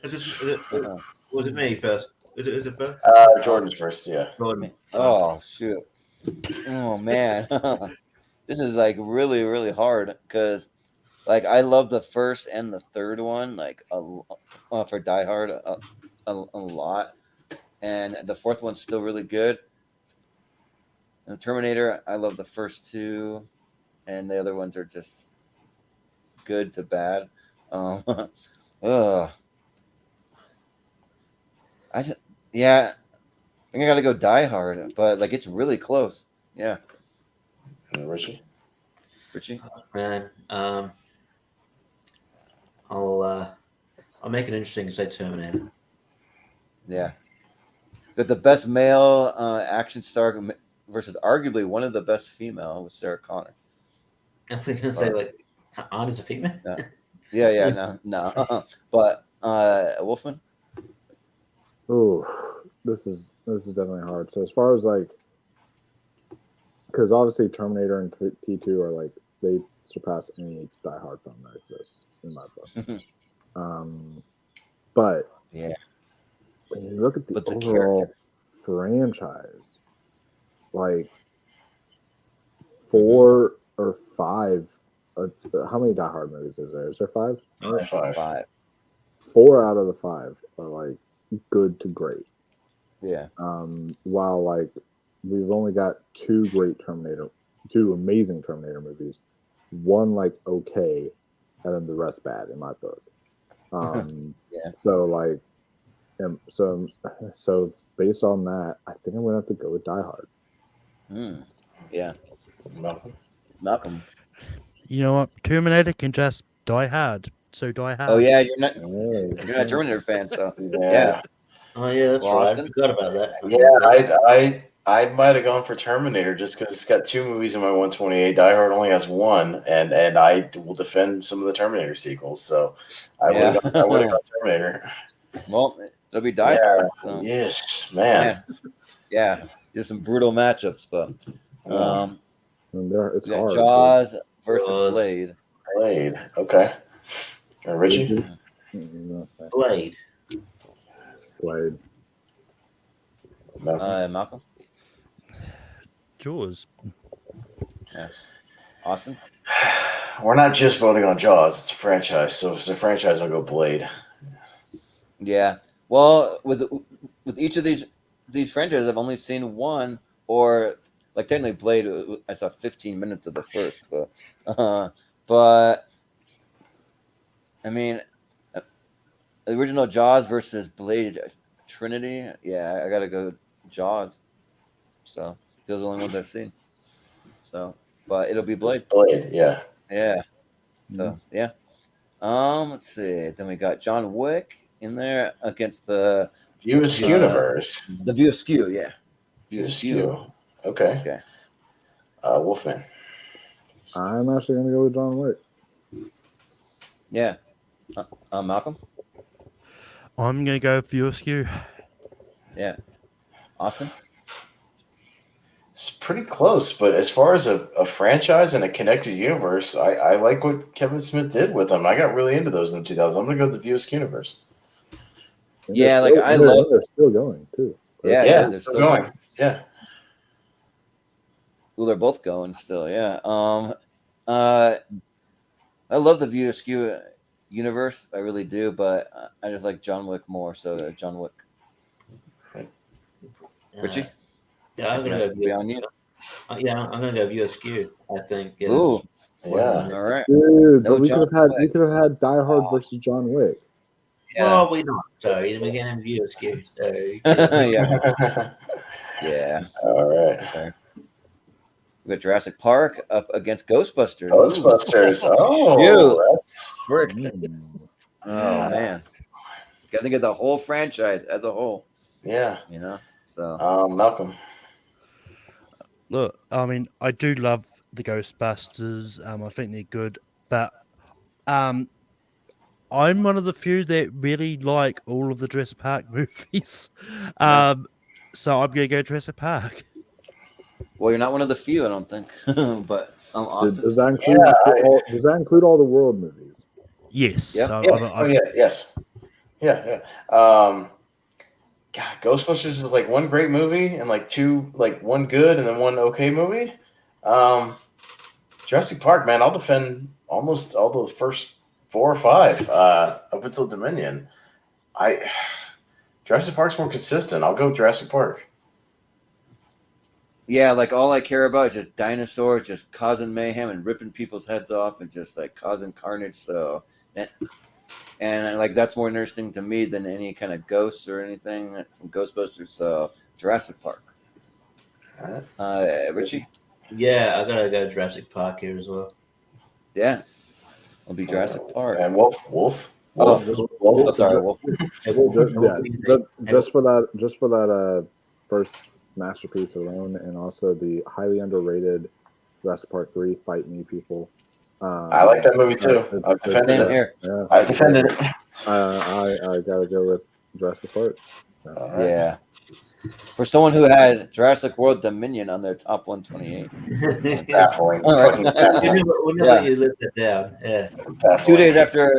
Was it me first? Is it first? Jordan's first. Yeah. Jordan. Oh shoot. Oh man. This is like really, really hard because like I love the first and the third one like for Die Hard a lot, and the fourth one's still really good. And Terminator, I love the first two, and the other ones are just good to bad. I think I gotta go Die Hard, but like it's really close. Yeah. Richie. Man, I'll make it interesting and say Terminator. Yeah. Got the best male action star versus arguably one of the best female with Sarah Connor. I was going to say like Arnie's a female. no. But Wolfman. Ooh, this is definitely hard. So as far as like, because obviously Terminator and T2 are like they surpass any Die Hard film that exists in my book. But Yeah, when you look at the But the overall franchise, like 4 or 5. How many Die Hard movies is there? Is there 5? Five. 4 out of the 5 are like good to great. Yeah. While like we've only got 2 amazing Terminator movies, one like okay, and then the rest bad in my book. Yeah. So like, so based on that, I think I'm gonna have to go with Die Hard. Yeah. Malcolm. You know what? Terminator can just die hard. So die hard. Oh yeah, you're not Oh, a Terminator fan, so Yeah. Oh yeah, that's Well, right. Austin? I forgot about that. Yeah, I might have gone for Terminator just because it's got 2 movies in my 128. Die Hard only has 1, and I will defend some of the Terminator sequels. So I would have gone Terminator. Well, it'll be Die Hard. So. Yes, man. Yeah, just some brutal matchups, but and it's we got hard. Jaws versus Blade. Blade. Okay. Richie? Blade. Blade. Malcolm. Jaws. Yeah. Austin. We're not just voting on Jaws. It's a franchise. So if it's a franchise, I'll go Blade. Yeah. Well, with each of these franchises, I've only seen one, or like technically Blade. I saw 15 minutes of the first, but I mean, the original Jaws versus Blade Trinity. Yeah, I gotta go Jaws. So those are the only ones I've seen. So, but it'll be Blade. It's Blade, yeah. Yeah. So yeah. Let's see. Then we got John Wick in there against the View Askew universe. The View Askew, yeah. View Askew. Okay. Wolfman. I'm actually gonna go with John Wick. Yeah. Malcolm. I'm gonna go View Askew. Yeah. Austin. It's pretty close, but as far as a franchise and a connected universe, I like what Kevin Smith did with them. I got really into those in the 2000s. I'm gonna go with the View Askew universe. And Yeah, they're like I love. They're still going too. Yeah, they're still going. Yeah. Well, they're both going still. Yeah. I love the View Askew universe. I really do, but I just like John Wick more. So John Wick. Richie. Yeah, I'm gonna go on you. I'm gonna go View Askew. I think. Ooh. Yeah. All right. Dude, No but we John could have had Die Hard versus John Wick. Yeah. Well, we don't. So we can View Askew. So Yeah. Yeah. All right. Fair. We got Jurassic Park up against Ghostbusters. Ghostbusters. Oh, Dude. that's Frick. Oh man. Gotta think of the whole franchise as a whole. yeah. You know. So Malcolm. Look, I mean, I do love the Ghostbusters. I think they're good, but I'm one of the few that really like all of the Jurassic Park movies. So I'm gonna go Jurassic Park. well, you're not one of the few, I don't think. But Austin. Does that include does that include all the world movies? Yes. Yep. Yes. Yeah. God, Ghostbusters is like one great movie and like 2, like one good and then one okay movie. Jurassic Park, man, I'll defend almost all the first 4 or 5 up until Dominion. Jurassic Park's more consistent. I'll go Jurassic Park. Yeah, like all I care about is just dinosaurs just causing mayhem and ripping people's heads off and just like causing carnage. So and like that's more interesting to me than any kind of ghosts or anything from Ghostbusters. So Jurassic Park. All right. Richie. yeah, I gotta go Jurassic Park here as well. Yeah, it'll be Jurassic Park. And Wolf. Oh, sorry, Wolf. Just for that first masterpiece alone, and also the highly underrated Jurassic Park 3 Fight Me people. I like that movie too. I've defended Same it. here. Yeah. I defended it. I gotta go with Jurassic Park. So. All right. Yeah. For someone who had Jurassic World Dominion on their top 128. It's baffling. All right. Fucking baffling. We'll never let you live that down. Yeah. Baffling. 2 days after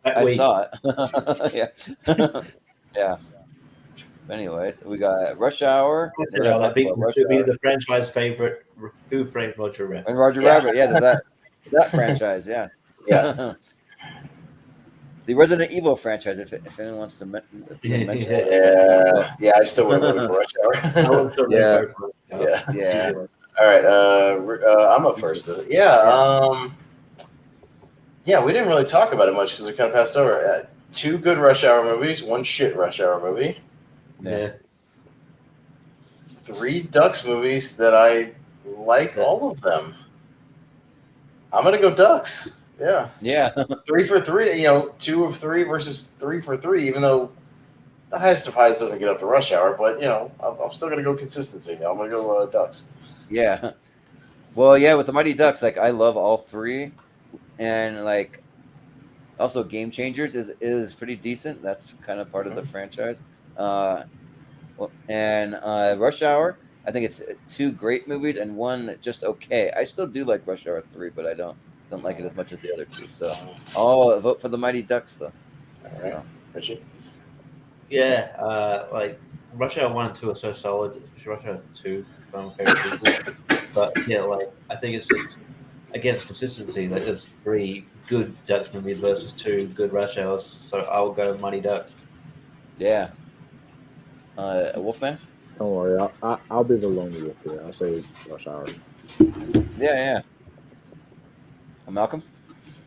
That I week. saw it. Yeah. Yeah. Anyways, we got Rush Hour. We're gonna talk about Rush Should be Hour. the franchise favorite. Who Framed Roger Rabbit? And Roger Yeah. Rabbit. Yeah, there's that franchise. Yeah. Yeah. The Resident Evil franchise, if anyone wants to mention it. Yeah. I still would have voted for Rush I Hour. would still Yeah. vote for it. Yeah. All right. I'm up first. Yeah. We didn't really talk about it much because we kind of passed over. 2 good Rush Hour movies, 1 shit Rush Hour movie. Yeah. 3 Ducks movies that I like all of them. I'm gonna go Ducks. Yeah. Yeah. 3 for 3. 2 of 3 versus 3 for 3. Even though the highest of highs doesn't get up to Rush Hour, but I'm still gonna go consistency. I'm gonna go Ducks. Yeah. Well, yeah, with the Mighty Ducks, like I love all 3, and like also Game Changers is pretty decent. That's kind of part of the franchise. And Rush Hour, I think it's 2 great movies and 1 just okay. I still do like Rush Hour 3, but I don't like it as much as the other 2. So I'll vote for the Mighty Ducks though. All right. Richie? Yeah, like Rush Hour 1 and 2 are so solid, especially Rush Hour 2 from favorite people. But yeah, like I think it's just again it's consistency. Like there's 3 good Ducks movies versus 2 good Rush Hours, so I'll go Mighty Ducks. Yeah. Wolfman? Don't worry, I'll be the lonely wolf here. I'll say Rush Hour. Yeah. Malcolm?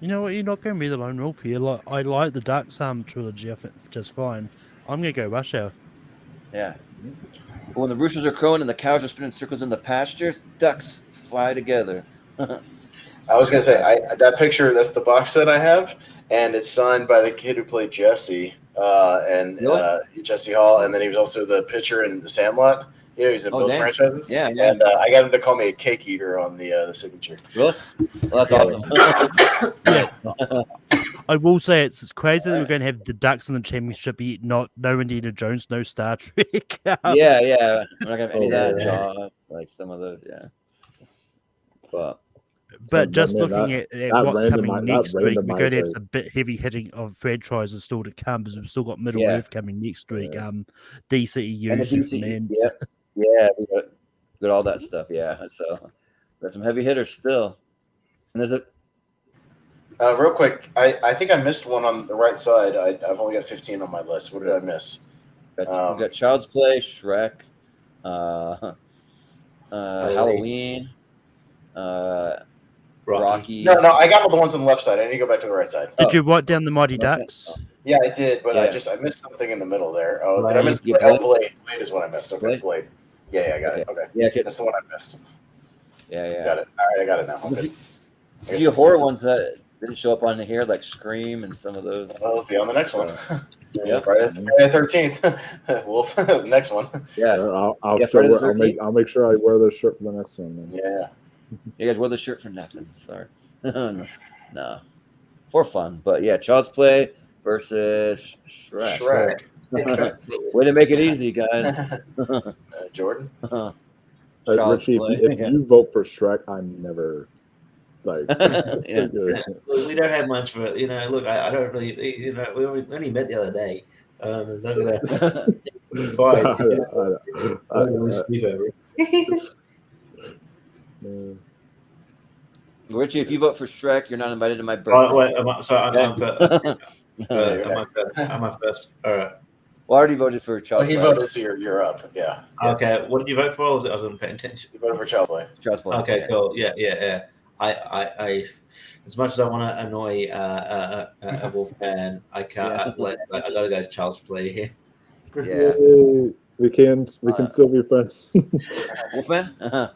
You know what? You're not going to be the lone wolf here. Like I like the Ducks trilogy. I think just fine. I'm going to go Rush Hour. Yeah. When the roosters are crowing and the cows are spinning circles in the pastures, ducks fly together. I was gonna say that picture. That's the box set I have, and it's signed by the kid who played Jesse, Jesse Hall, and then he was also the pitcher in The Sandlot. He's in both franchises. Yeah. And I got him to call me a cake eater on the signature. Really? Well, that's awesome. Yeah. I will say it's crazy that we're going to have the Ducks in the championship, no Indiana Jones, no Star Trek. Yeah. We're not gonna have any of that. Jaw, like some of those, yeah. But just looking at what's coming next week, we're going to have randomizer. a bit heavy hitting of franchises still to come because we've still got Middle Yeah. Earth coming next week. DCEU, And the Superman. Yeah, we got all that stuff. Yeah, so got some heavy hitters still. And there's Real quick, I think I missed one on the right side. I've only got 15 on my list. What did I miss? we got Child's Play, Shrek, Halloween, Rocky. No, I got all the ones on the left side. I need to go back to the right side. Did you write down the Mighty Ducks? Yeah, I did, but Yeah. I missed something in the middle there. Oh, Blade. did I miss Yeah, Blade? Oh, Blade. Blade is what I missed. Okay, Blade? Blade. Yeah, I got it. Okay. Yeah, That's the one I missed. yeah. Got it. All right, I got it now. Okay. A few horror ones that didn't show up on here, like Scream and some of those. I'll be on the next one. Yeah. Friday the 13th. Wolf. Next one. Yeah, I'll Yeah, still Friday the wear, 13th? I'll make sure I wear this shirt for the next one. Man. Yeah. you guys wore the shirt for nothing. Sorry. No. For fun, but yeah, Child's Play versus Shrek. Shrek. Way to make it easy, guys. Jordan. Child's Richie, Play. if you vote for Shrek, I'm never like. Yeah. Look, we don't have much for it. Look, I don't really. We only met the other day. I'm not gonna fight. I don't really sleep over it. Richie, if you vote for Shrek, you're not invited to my birthday. Oh, wait, I'm first. Okay. Am I first? All right. Well, I already voted for Oh, Child's he Play. voted, so you're up. Yeah. Okay. What did you vote for? I wasn't paying attention. You voted for Child Play. Child's Play. Okay, yeah. cool. Yeah. I as much as I want to annoy a Wolfman, I can't. Yeah. I gotta go to Child's Play here. Yeah. Yay. We can still be friends. Wolfman? I'm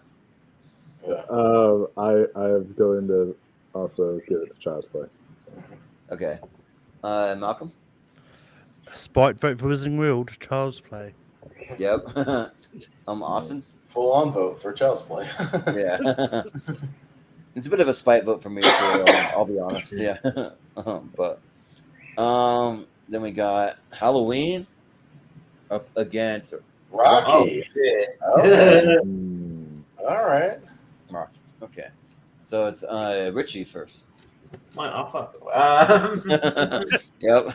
going to also give it to Child's Play. So. Okay. Malcolm? Spite vote for Wizarding World, Child's Play. Yep. Austin? Full on vote for Child's Play. Yeah. It's a bit of a spite vote for me, too. I'll be honest. Yeah. But then we got Halloween up against Rocky. shit. Okay. Hmm. All right. Rocky. Okay. So it's Richie first. Fuck. Yep.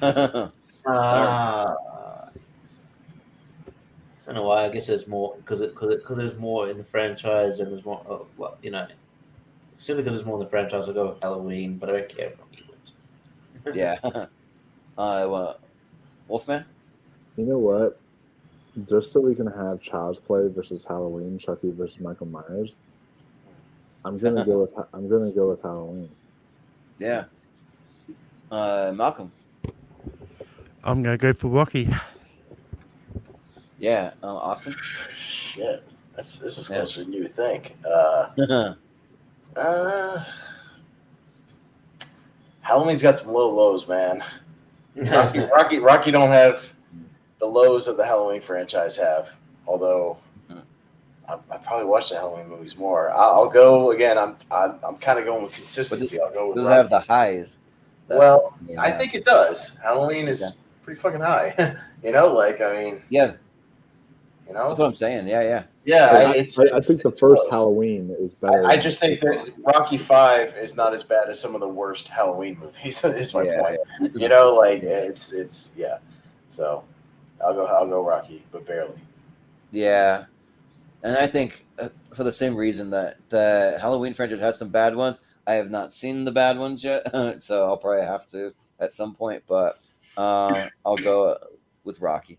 I don't know why. I guess there's more because there's more in the franchise and there's more. Well, simply because there's more in the franchise, I'll go with Halloween, but I don't care if Rocky wins. Yeah. Wolfman? You know what? Just so we can have Child's Play versus Halloween, Chucky versus Michael Myers, I'm gonna go with Halloween. Yeah. Malcolm? I'm gonna go for Rocky. Yeah. Austin? Shit. This is Yeah. closer than you would think. Halloween's got some low lows, man. Rocky don't have the lows of the Halloween franchise have. Although I probably watch the Halloween movies more. I'll go again. I'm kind of going with consistency. I'll go with Those Rocky. have the highs. Well, Yeah. I think it does. Halloween is pretty fucking high. Yeah. That's what I'm saying. Yeah. I think the first Halloween is better. I just think that Rocky 5 is not as bad as some of the worst Halloween movies. Is my point. It's yeah. So I'll go Rocky, but barely. Yeah. And I think for the same reason that the Halloween franchise has some bad ones, I have not seen the bad ones yet, so I'll probably have to at some point. But I'll go with Rocky.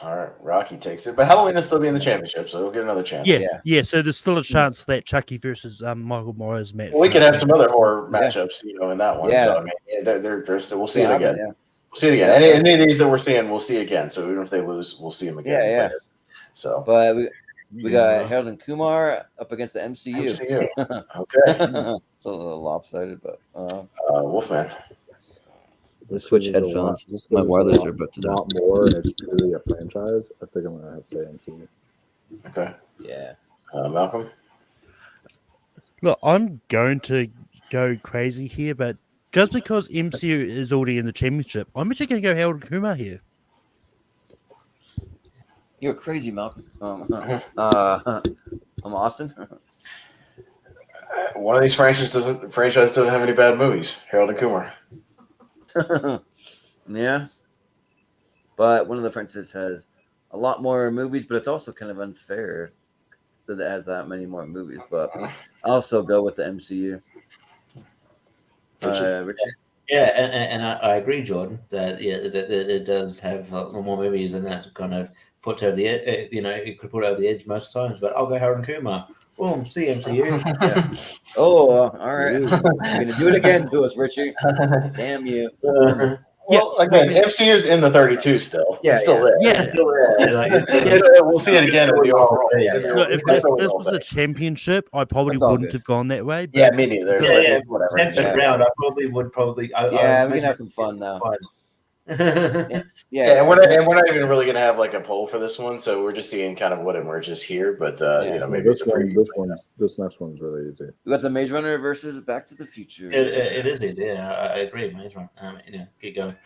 All right, Rocky takes it, but Halloween will still be in the championship, so we'll get another chance. Yeah. So there's still a chance for that Chucky versus Michael Myers match. Well, we could have some other horror matchups, in that one. Yeah. So I mean, they're still, we'll see it again. Yeah. We'll see it again. Any of these that we're seeing, we'll see again. So even if they lose, we'll see them again. Yeah. later. So, But we got Harold and Kumar up against the MCU. Okay. It's a little lopsided, but Wolfman. Switch headphones. My wireless are about to die. A lot more, and it's truly a franchise. I think I'm gonna have to say MCU. Okay. Yeah. Malcolm. Look, I'm going to go crazy here, but just because MCU is already in the championship, I'm actually going to go Harold and Kumar here. You're crazy, Malcolm. I'm Austin. One of these franchises doesn't have any bad movies. Harold and Kumar. Yeah. But one of the franchises has a lot more movies, but it's also kind of unfair that it has that many more movies. But I'll still go with the MCU. Richie? Yeah, and I agree, Jordan, that it does have more movies, and that kind of puts over the it could put over the edge most times. But I'll go Harold and Kumar. Boom, see MCU. Yeah. Oh, all right. You're gonna do it again to us, Richie. Damn you. Well, again, MCU's in the 32 still. Yeah, It's still there. Yeah. We'll see it again in the overall. Look, if this was a championship, I probably That's all wouldn't good. have gone that way. But Yeah, me neither. Yeah. Whatever. Championship round, I probably would. We can have some fun now. Yeah, and we're not even really gonna have like a poll for this one, so we're just seeing kind of what emerges here. But maybe This it's a pretty this next one's really easy. We got the Maze Runner versus Back to the Future. It is easy. Yeah, I agree. Maze Runner. Keep going.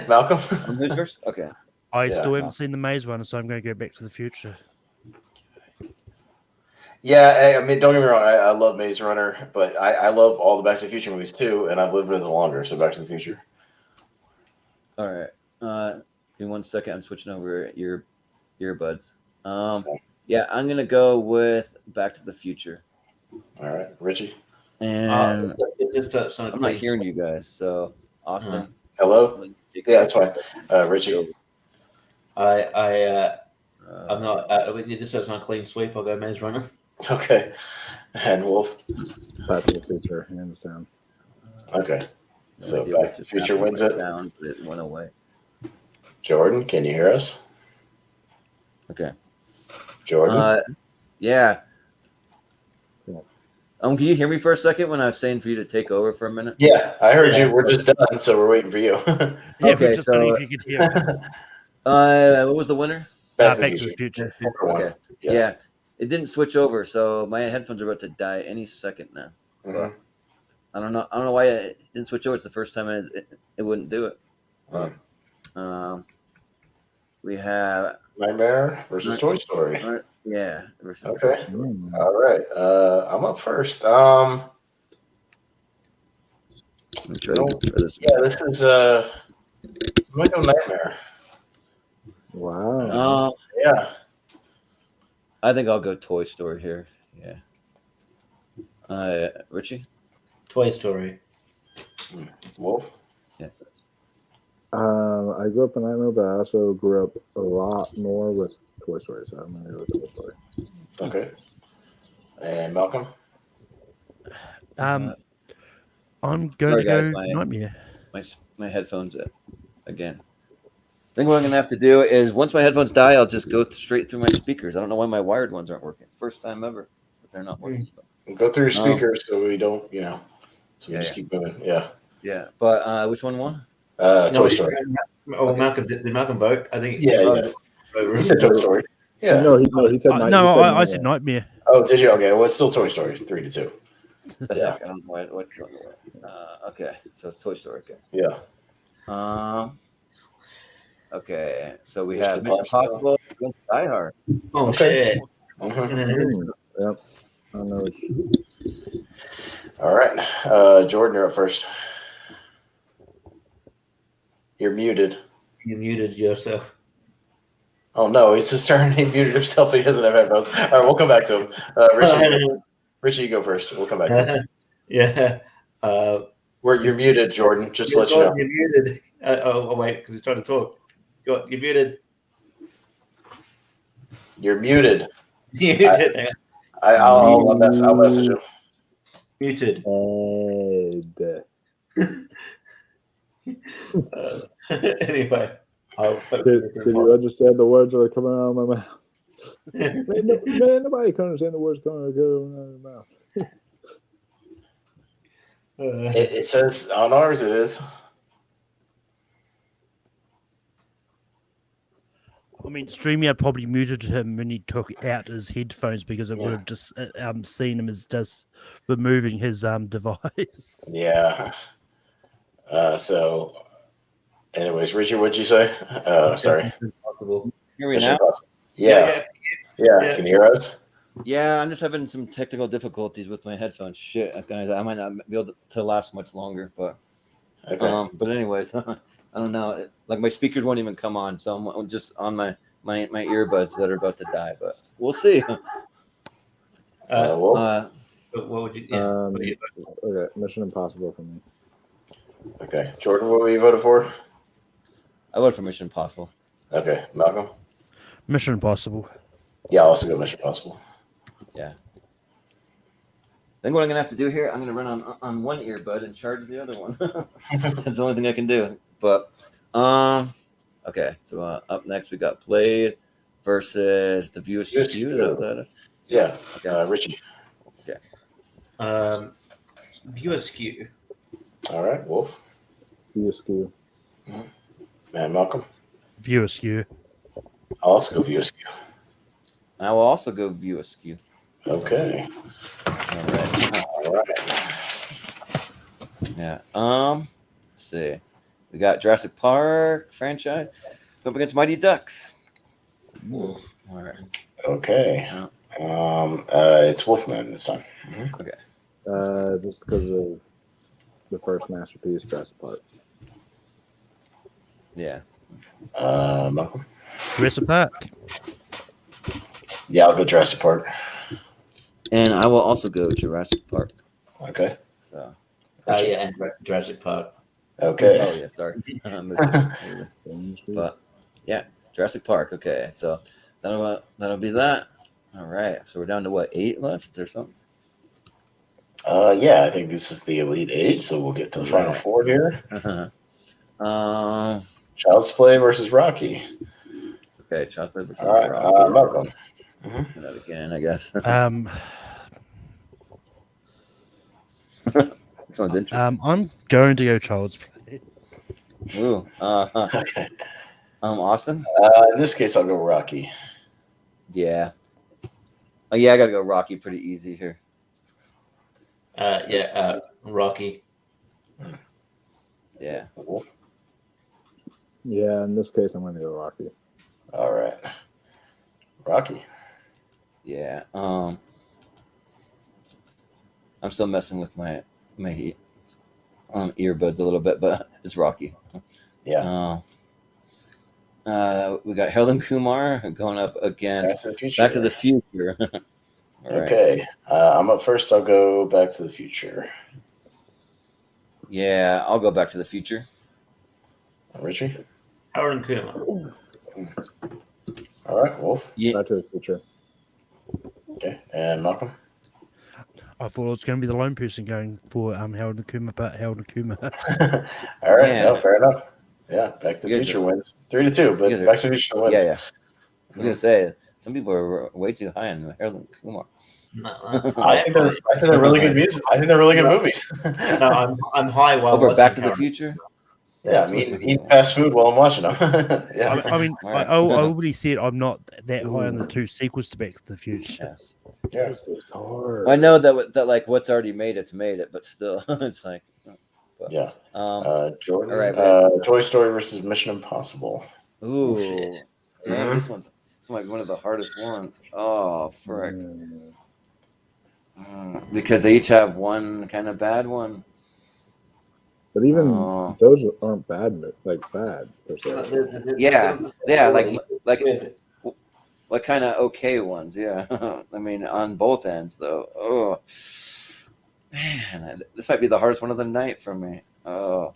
Malcolm. Who's first? Okay. I still haven't seen the Maze Runner, so I'm going to go Back to the Future. Yeah, I mean, don't get me wrong. I love Maze Runner, but I love all the Back to the Future movies too, and I've lived with it longer. So Back to the Future. All right. Give me 1 second. I'm switching over your earbuds. Yeah, I'm gonna go with Back to the Future. All right, Richie. And It just touched on I'm not hearing you guys. So Austin. Hello. Yeah, that's fine. Richie. I'm not. It just does not clean sweep. I'll go Maze Runner. Okay. And Wolf. Back to the Future, hands down. Okay. So Back to the Future wins it. Down, but it went away. Jordan, can you hear us? Okay. Jordan. Yeah. Can you hear me for a second when I was saying for you to take over for a minute? Yeah, I heard you. We're just done, so we're waiting for you. Okay, just so if you could hear us. what was the winner? Back to Back the to the Future. Future. Okay. Yeah. It didn't switch over, so my headphones are about to die any second now. But I don't know. I don't know why it didn't switch over. It's the first time it wouldn't do it. But, we have Nightmare versus Toy Story. Yeah. Versus Okay. Toy Story. All right. I'm up first. Let me try this. Yeah, this is Michael Nightmare. Wow. Yeah. I think I'll go Toy Story here. Yeah. Richie? Toy Story. Wolf? Yeah. I grew up in Nightmare, but I also grew up a lot more with Toy Story, so I'm gonna go with Toy Story. Okay. And Malcolm? I'm going Sorry, to go guys, Nightmare. My headphones again. I think what I'm gonna have to do is once my headphones die, I'll just go straight through my speakers. I don't know why my wired ones aren't working. First time ever, but they're not working. Go through your speakers so we don't, so we Yeah, just keep moving. Yeah. Yeah, but which one won? Toy Story. Oh, Malcolm, did Malcolm vote? I think Yeah. He said Toy Story. Yeah. No, he said I said Nightmare. Oh, did you? Okay. Well, it's still Toy Story 3-2. Yeah. I don't know what okay, so Toy Story. Okay. Yeah. Okay, so we have Mission Impossible against Die Hard. Oh, shit. Yep. I know. All right. Jordan, you're up first. You're muted. You muted yourself. Oh, no. It's his turn. He muted himself. He doesn't have headphones. All right. We'll come back to him. Richie, you go first. We'll come back to him. Yeah. You're muted, Jordan. Just to let you know. You're muted. Wait, because he's trying to talk. You're muted. You're muted. Muted. I'll message him. Muted. Anyway. Did you understand the words that are coming out of my mouth? man, nobody can understand the words coming out of my mouth. It says on ours it is. I mean, StreamYard probably muted him when he took out his headphones because it would have just seen him as just removing his device. Yeah. So, anyways, Richard, what'd you say? Sorry. Possible. Hear me now? Yeah. Can you hear us? Yeah, I'm just having some technical difficulties with my headphones. Shit, guys, I might not be able to last much longer, but Okay. but anyways, I don't know. Like my speakers won't even come on, so I'm just on my earbuds that are about to die. But we'll see. What would you? Okay, Mission Impossible for me. Okay. Jordan, what were you voted for? I voted for Mission Impossible. Okay. Malcolm? Mission Impossible. Yeah, I'll also go Mission Impossible. Yeah. I think what I'm gonna have to do here, I'm gonna run on one earbud and charge the other one. That's the only thing I can do. But okay. So up next we got Blade versus the View Askew. Is that what that is? Yeah. Okay. Richie. Okay. View Askew. All right. Wolf. View Askew. And Malcolm. View Askew. I'll also go View Askew. I will also go View Askew. Okay. All right. Yeah. Let's see. We got Jurassic Park franchise up against Mighty Ducks. All right. Okay. It's Wolfman this time. Okay. Just because of the first masterpiece, Jurassic Park. Yeah. Malcolm. Jurassic Park. Yeah, I'll go Jurassic Park. And I will also go Jurassic Park. Okay. So. And Jurassic Park. Okay. Oh yeah, sorry. But yeah, Jurassic Park. Okay, so that'll be that. All right. So we're down to what, 8 left or something? Yeah, I think this is the Elite 8, so we'll get to the final 4 here. Child's Play versus Rocky. Okay, Child's Play versus All right, Rocky. Malcolm. That again, I guess. This one's interesting. I'm going to go Child's Play. Ooh. Okay. Austin? In this case, I'll go Rocky. Yeah. Oh, yeah, I gotta go Rocky pretty easy here. Rocky. Yeah. Wolf. Yeah, in this case, I'm going to go Rocky. All right. Rocky. Yeah. I'm still messing with my earbuds a little bit, but it's Rocky. Yeah. We got Harold and Kumar going up against Back to the Future. Back to the Future. All right. Okay. I'm up first. I'll go Back to the Future. Yeah, I'll go Back to the Future. Richie? Harold and Kumar. All right, Wolf. Yeah. Back to the Future. Okay. And Malcolm? I thought it was going to be the lone person going for Harold and Kumar, but Harold and Kumar. All right. Man. No, fair enough. Yeah, Back to the You guys Future wins 3-2, but Back to the Future wins. Yeah. I was gonna say some people are way too high on Harold and Kumar. No, I think they're really good music. I think they're really good movies. no, I'm high while Over watching Back to the Harold. Future. Yeah, I mean, eat fast food while I'm watching them. Yeah. I mean, All right. I already said I'm not that high on the two sequels to Back to the Future. Yeah. This is hard. I know that like what's already made it's made it, but still, it's like. But, Yeah. Jordan. all right, Toy Story versus Mission Impossible. Ooh, shit. dang, this might be one of the hardest ones. Oh, frick. Because they each have one kind of bad one. But even Oh. those aren't bad, bad per se. Yeah, like Good. kind of okay ones. Yeah, I mean on both ends though. Oh, man, this might be the hardest one of the night for me. Oh,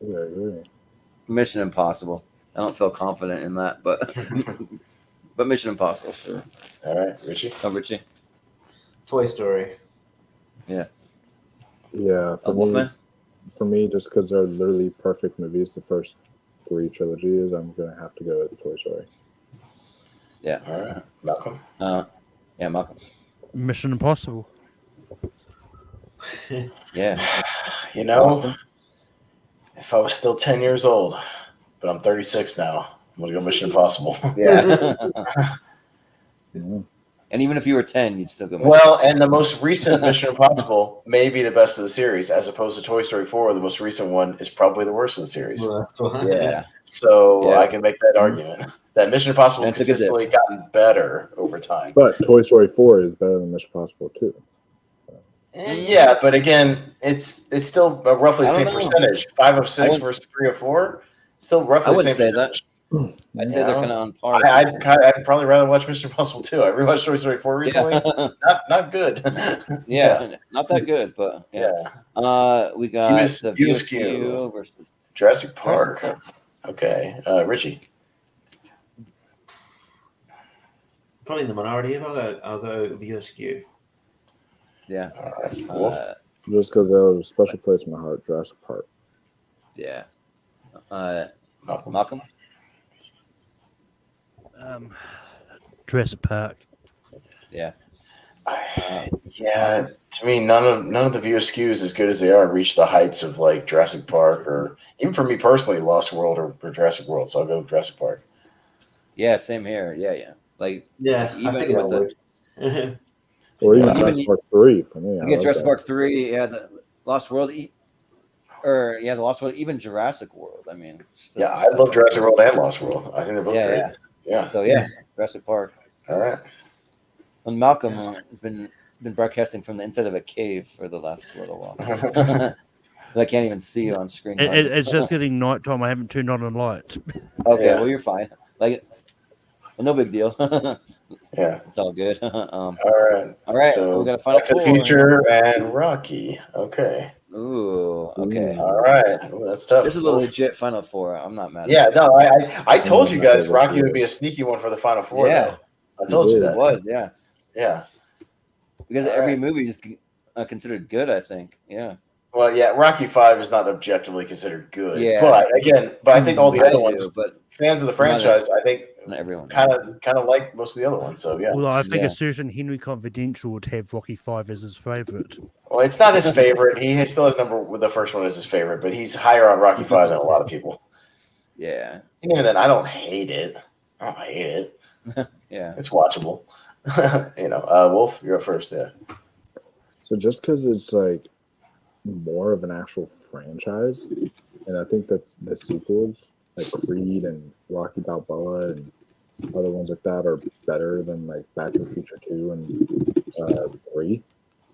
Yeah, I agree. Mission Impossible. I don't feel confident in that, but but Mission Impossible. Sure. All right, Richie. Oh, Richie. Toy Story. Yeah, Wolfman. for me, just because they're literally perfect movies, the first 3 trilogies, I'm gonna have to go with Toy Story. Yeah. All right, Malcolm. Yeah, Malcolm. Mission Impossible. Yeah. You know, Austin? if I was still 10 years old, but I'm 36 now, I'm gonna go Mission Impossible. Yeah. Yeah. And even if you were 10, you'd still go Mission Well, and the most recent Mission Impossible may be the best of the series, as opposed to Toy Story 4. The most recent one is probably the worst of the series. Yeah. So Yeah. I can make that argument that Mission Impossible has That's a good consistently gotten better over time. But Toy Story 4 is better than Mission Impossible 2. Yeah, but again, it's still roughly the I same don't know. percentage. 5 of 6 wouldn't- versus 3 of 4. Still I roughly the wouldn't same say that. percentage. I'd say they're kind of on par. I'd probably rather watch Mission Impossible 2. I rewatched Toy Story 4 recently. Yeah. Not good. Yeah, not that good, but yeah. We got the VSQ versus Jurassic Park. Okay, Richie. Probably in the minority. If I'll go VSQ. yeah. All right, Wolf. Just because they have a special place in my heart, Jurassic Park. Yeah. Malcolm. Malcolm. Jurassic Park. Yeah. Yeah, to me, none of the VSQs, as good as they are, reach the heights of like Jurassic Park, or even for me personally, Lost World or Jurassic World. So I'll go with Jurassic Park. Yeah. Same here. Yeah. Like Yeah, even I figured with that would. Or even Even Jurassic Park 3 for me. I again, like Jurassic that. Park 3. Yeah, the Lost World. The Lost World. Even Jurassic World. I mean. Still, Yeah, I love Jurassic World and Lost World. I think they're both Yeah, great. Yeah. So yeah, Jurassic Park. All right. And Malcolm has been broadcasting from the inside of a cave for the last little while. I can't even see you on screen. It's just getting nighttime. I haven't turned on a light. Okay, Yeah. well you're fine. Like, well, no big deal. Yeah. It's all good. All right. All right. So we got a final Back to the four. Future and Rocky. Okay. Ooh. Okay. All right. Ooh, that's tough. This is a legit final four. I'm not mad. Yeah. at it. No, I told you guys Yeah. Rocky would be a sneaky one for the Final Four. Yeah. Though. I told you Yeah. It that. was. Yeah. Yeah. Because All every right. movie is considered good. I think. Yeah. Well, yeah. Rocky 5 is not objectively considered good. Yeah. But I think all the I other do, ones, but fans of the franchise, I think not everyone. kind of like most of the other ones. So yeah. Although I think Yeah. a certain Henry Confidential would have Rocky 5 as his favorite. Well, it's not his favorite. He still has the first one as his favorite, but he's higher on Rocky 5 than a lot of people. Yeah. And even then, I don't hate it. Yeah. It's watchable. Wolf, you're up first. Yeah. So just because it's like more of an actual franchise, and I think that the sequels like Creed and Rocky Balboa and other ones like that are better than like Back to the Future 2 and 3.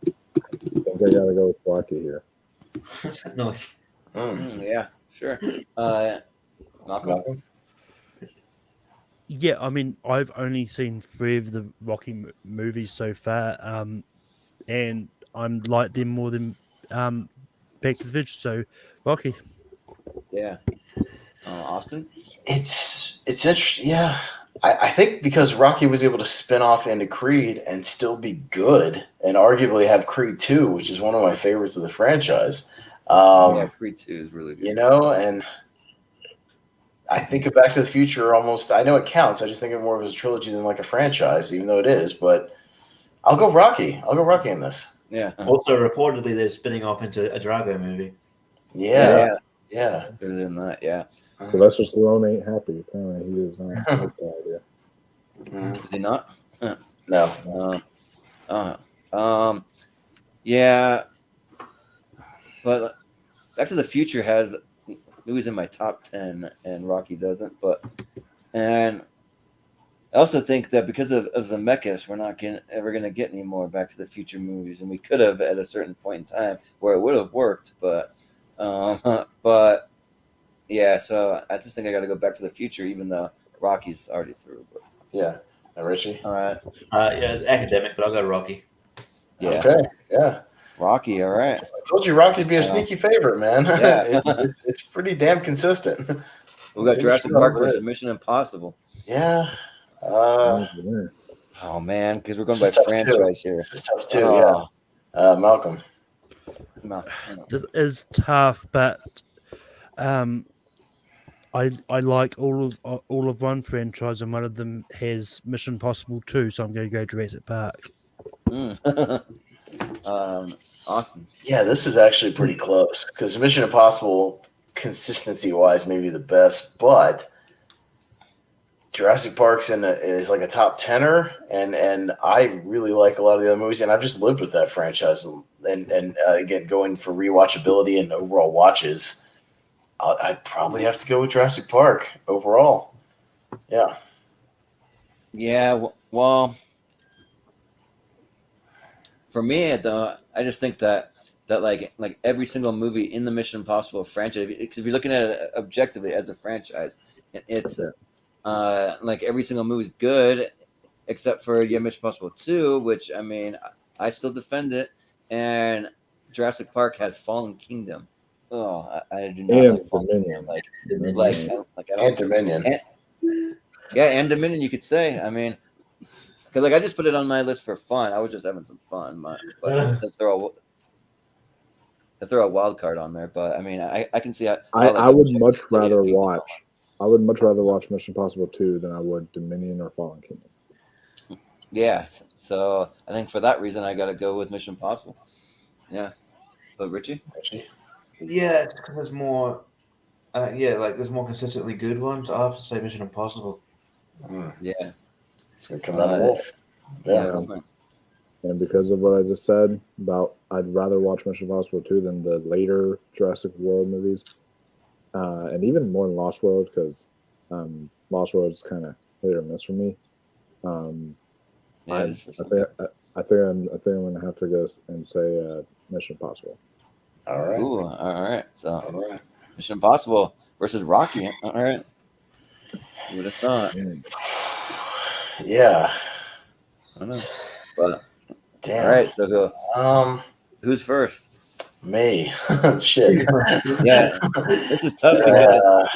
I think I gotta go with Rocky here. What's that noise? Yeah, sure. Malcolm? Yeah, I mean, I've only seen 3 of the Rocky movies so far, and I'm like them more than Back to the Future. So, Rocky. Yeah. Austin? It's interesting. Yeah. I think because Rocky was able to spin off into Creed and still be good and arguably have Creed 2, which is one of my favorites of the franchise. Yeah, Creed 2 is really good. And I think of Back to the Future almost, I know it counts. I just think of more of as a trilogy than like a franchise, even though it is. But I'll go Rocky. I'll go Rocky in this. Yeah. Also, reportedly, they're spinning off into a Drago movie. Yeah. Better than that, yeah. Sylvester Stallone ain't happy. Apparently, he is not like that idea. Is he not? No. Yeah. But Back to the Future has movies in my top 10, and Rocky doesn't. And I also think that because of Zemeckis, we're not ever going to get any more Back to the Future movies, and we could have at a certain point in time where it would have worked, but yeah. So I just think I got to go Back to the Future, even though Rocky's already through. But. Yeah. Richie? All right. Yeah, academic, but I'll go Rocky. Yeah. Okay. Yeah. Rocky. All right. I told you Rocky'd be a sneaky favorite, man. Yeah. it's pretty damn consistent. We got Jurassic Park versus Mission Impossible. Yeah. Oh man, because we're going by franchise here. This is tough too. Yeah. Malcolm. This is tough, but I like all of one franchise, and one of them has Mission Impossible 2, so I'm going to go Jurassic Park. Austin. Yeah, this is actually pretty close because Mission Impossible, consistency-wise, maybe the best, but Jurassic Park's is like a top 10er, and I really like a lot of the other movies, and I've just lived with that franchise, and again, going for rewatchability and overall watches, I'd probably have to go with Jurassic Park overall. Yeah. Yeah. Well, for me, though, I just think that like every single movie in the Mission Impossible franchise, if you're looking at it objectively as a franchise, it's like every single movie's good, except for Mission Impossible 2, which I mean, I still defend it, and Jurassic Park has Fallen Kingdom. Oh, I do not like Fallen Kingdom. Like I don't. And Dominion. And Dominion, you could say. I mean, because like I just put it on my list for fun. I was just having some fun, but to throw a wild card on there. But I mean, I can see. I would much rather watch. I would much rather watch Mission Impossible 2 than I would Dominion or Fallen Kingdom. Yeah, so I think for that reason, I got to go with Mission Impossible. Yeah, but Richie? Yeah, it's because there's more. There's more consistently good ones. I have to say Mission Impossible. Yeah, it's gonna come out of Wolf. Yeah. And because of what I just said about, I'd rather watch Mission Impossible 2 than the later Jurassic World movies. And even more than Lost World, because Lost World is kind of hit or miss for me. I think I'm gonna have to go and say Mission Impossible. All right. Ooh, all right. So Mission Impossible versus Rocky. All right. You would have thought. Yeah. I don't know. But damn. All right. So go. Who's first? Me. Shit. Yeah. This is tough because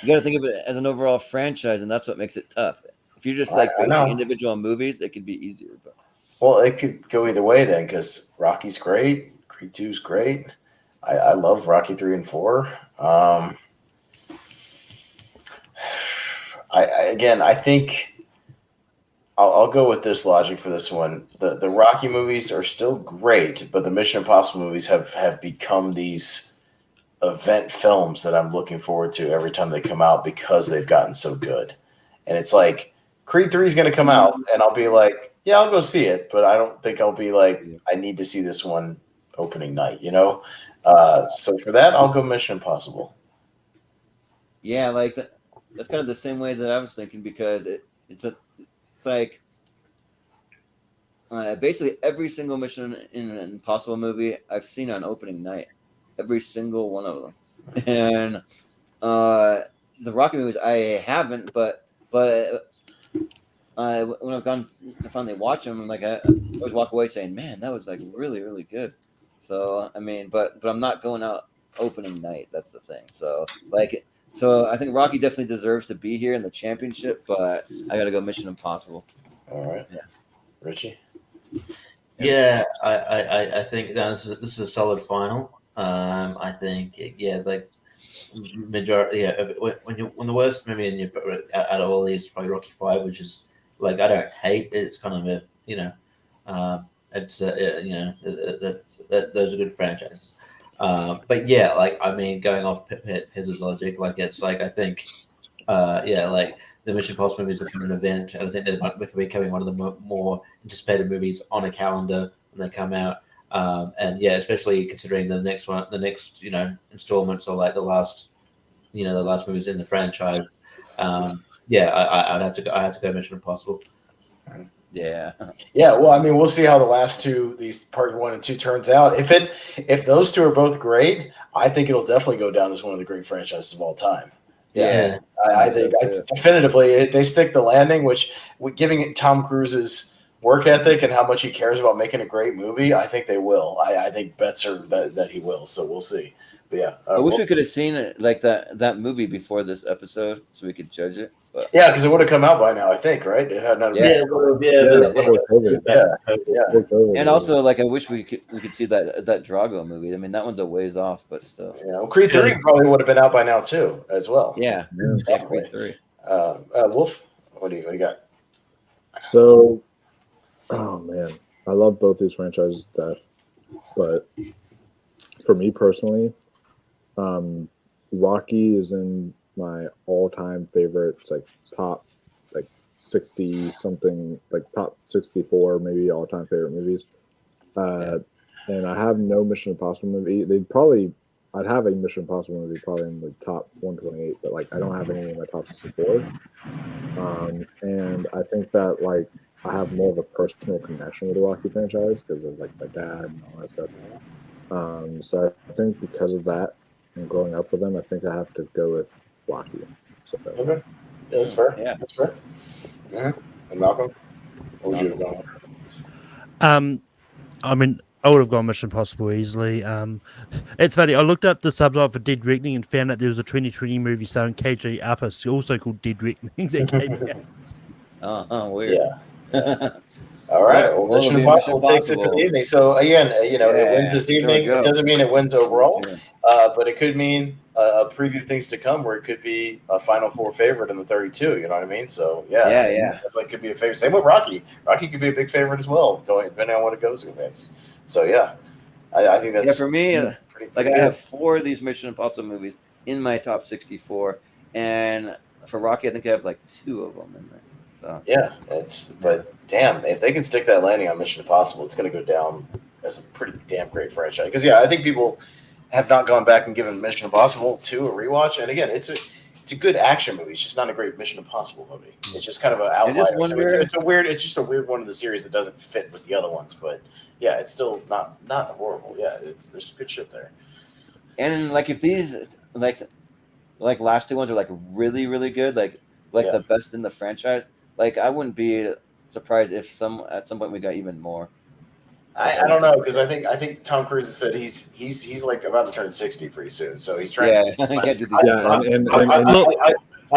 you got to think of it as an overall franchise, and that's what makes it tough. If you're just like basing individual movies, it could be easier. But well, it could go either way then, because Rocky's great, Creed 2's great. I love Rocky 3 and 4. I think I'll go with this logic for this one. The Rocky movies are still great, but the Mission Impossible movies have become these event films that I'm looking forward to every time they come out because they've gotten so good. And it's like Creed 3 is going to come out, and I'll be like, Yeah, I'll go see it, but I don't think I'll be like, I need to see this one opening night, you know? So for that, I'll go Mission Impossible. Yeah, like that's kind of the same way that I was thinking, because it's like basically every single Mission in an Impossible movie I've seen on opening night, every single one of them, and the Rocky movies I haven't, but when I've gone to finally watch them, like I always walk away saying, "Man, that was like really, really good." So I mean, but I'm not going out opening night. That's the thing. So I think Rocky definitely deserves to be here in the championship, but I got to go Mission Impossible. All right. Yeah. Richie? Yeah, I think this is a solid final. I think like majority. Yeah, when the worst movie in your out of all these is probably Rocky 5, which is like I don't hate it. It's kind of a it's those are good franchises. But yeah, like I mean, going off Pez's logic, like it's like I think like the Mission Impossible movies become an event, and I think they might be becoming one of the more anticipated movies on a calendar when they come out. And yeah, especially considering the next installments, or like the last movies in the franchise. I'd have to go Mission Impossible. Yeah. Yeah, well, I mean, we'll see how the last two, these part 1 and 2, turns out. If those two are both great, I think it'll definitely go down as one of the great franchises of all time. Yeah. I think definitively if they stick the landing, which giving it Tom Cruise's work ethic and how much he cares about making a great movie, I think they will. I think bets are that he will. So we'll see. But yeah, I wish we could have seen like that movie before this episode so we could judge it. But yeah, because it would have come out by now, I think, right? It had not. And also, like, I wish we could see that Drago movie. I mean, that one's a ways off, but still. Creed 3 probably would have been out by now too, as well. Yeah, Creed 3. Wolf, what do you got? So, oh man, I love both these franchises to death, but for me personally, Rocky is in my all-time favorites, like top 60 something, like top 64 maybe all-time favorite movies. And I have no Mission Impossible movie. I'd have a Mission Impossible movie probably in the top 128, but like I don't have any in my top 64. And I think that like I have more of a personal connection with the Rocky franchise because of like my dad and all that stuff. So I think because of that and growing up with them, I think I have to go with Rocky. So, okay, yeah, that's fair. Yeah, that's fair. Yeah. And Malcolm, what would you have gone with? I mean, I would have gone Mission Impossible easily. It's funny. I looked up the subtitle for Dead Reckoning and found out there was a 2020 movie starring KJ Apa, also called Dead Reckoning. That came out. Weird. Yeah. All right. Well, Mission Impossible takes it for the evening. So again, it wins this evening. It doesn't mean it wins overall, but it could mean a preview of things to come, where it could be a Final Four favorite in the 32. You know what I mean? So definitely could be a favorite. Same with Rocky. Rocky could be a big favorite as well, depending on what it goes against. So yeah, I think that's for me. Like I have 4 of these Mission Impossible movies in my top 64, and for Rocky, I think I have like 2 of them in there. So yeah, but damn, if they can stick that landing on Mission Impossible, it's going to go down as a pretty damn great franchise. Because I think people have not gone back and given Mission Impossible 2 a rewatch. And again, it's a good action movie. It's just not a great Mission Impossible movie. It's just kind of an outlier. It's just a weird one of the series that doesn't fit with the other ones. But yeah, it's still not horrible. Yeah, there's good shit there. And like if these like last 2 ones are like really, really good, like the best in the franchise. Like I wouldn't be surprised if at some point we got even more. I don't know, because I think Tom Cruise has said he's like about to turn 60 pretty soon, so he's trying. I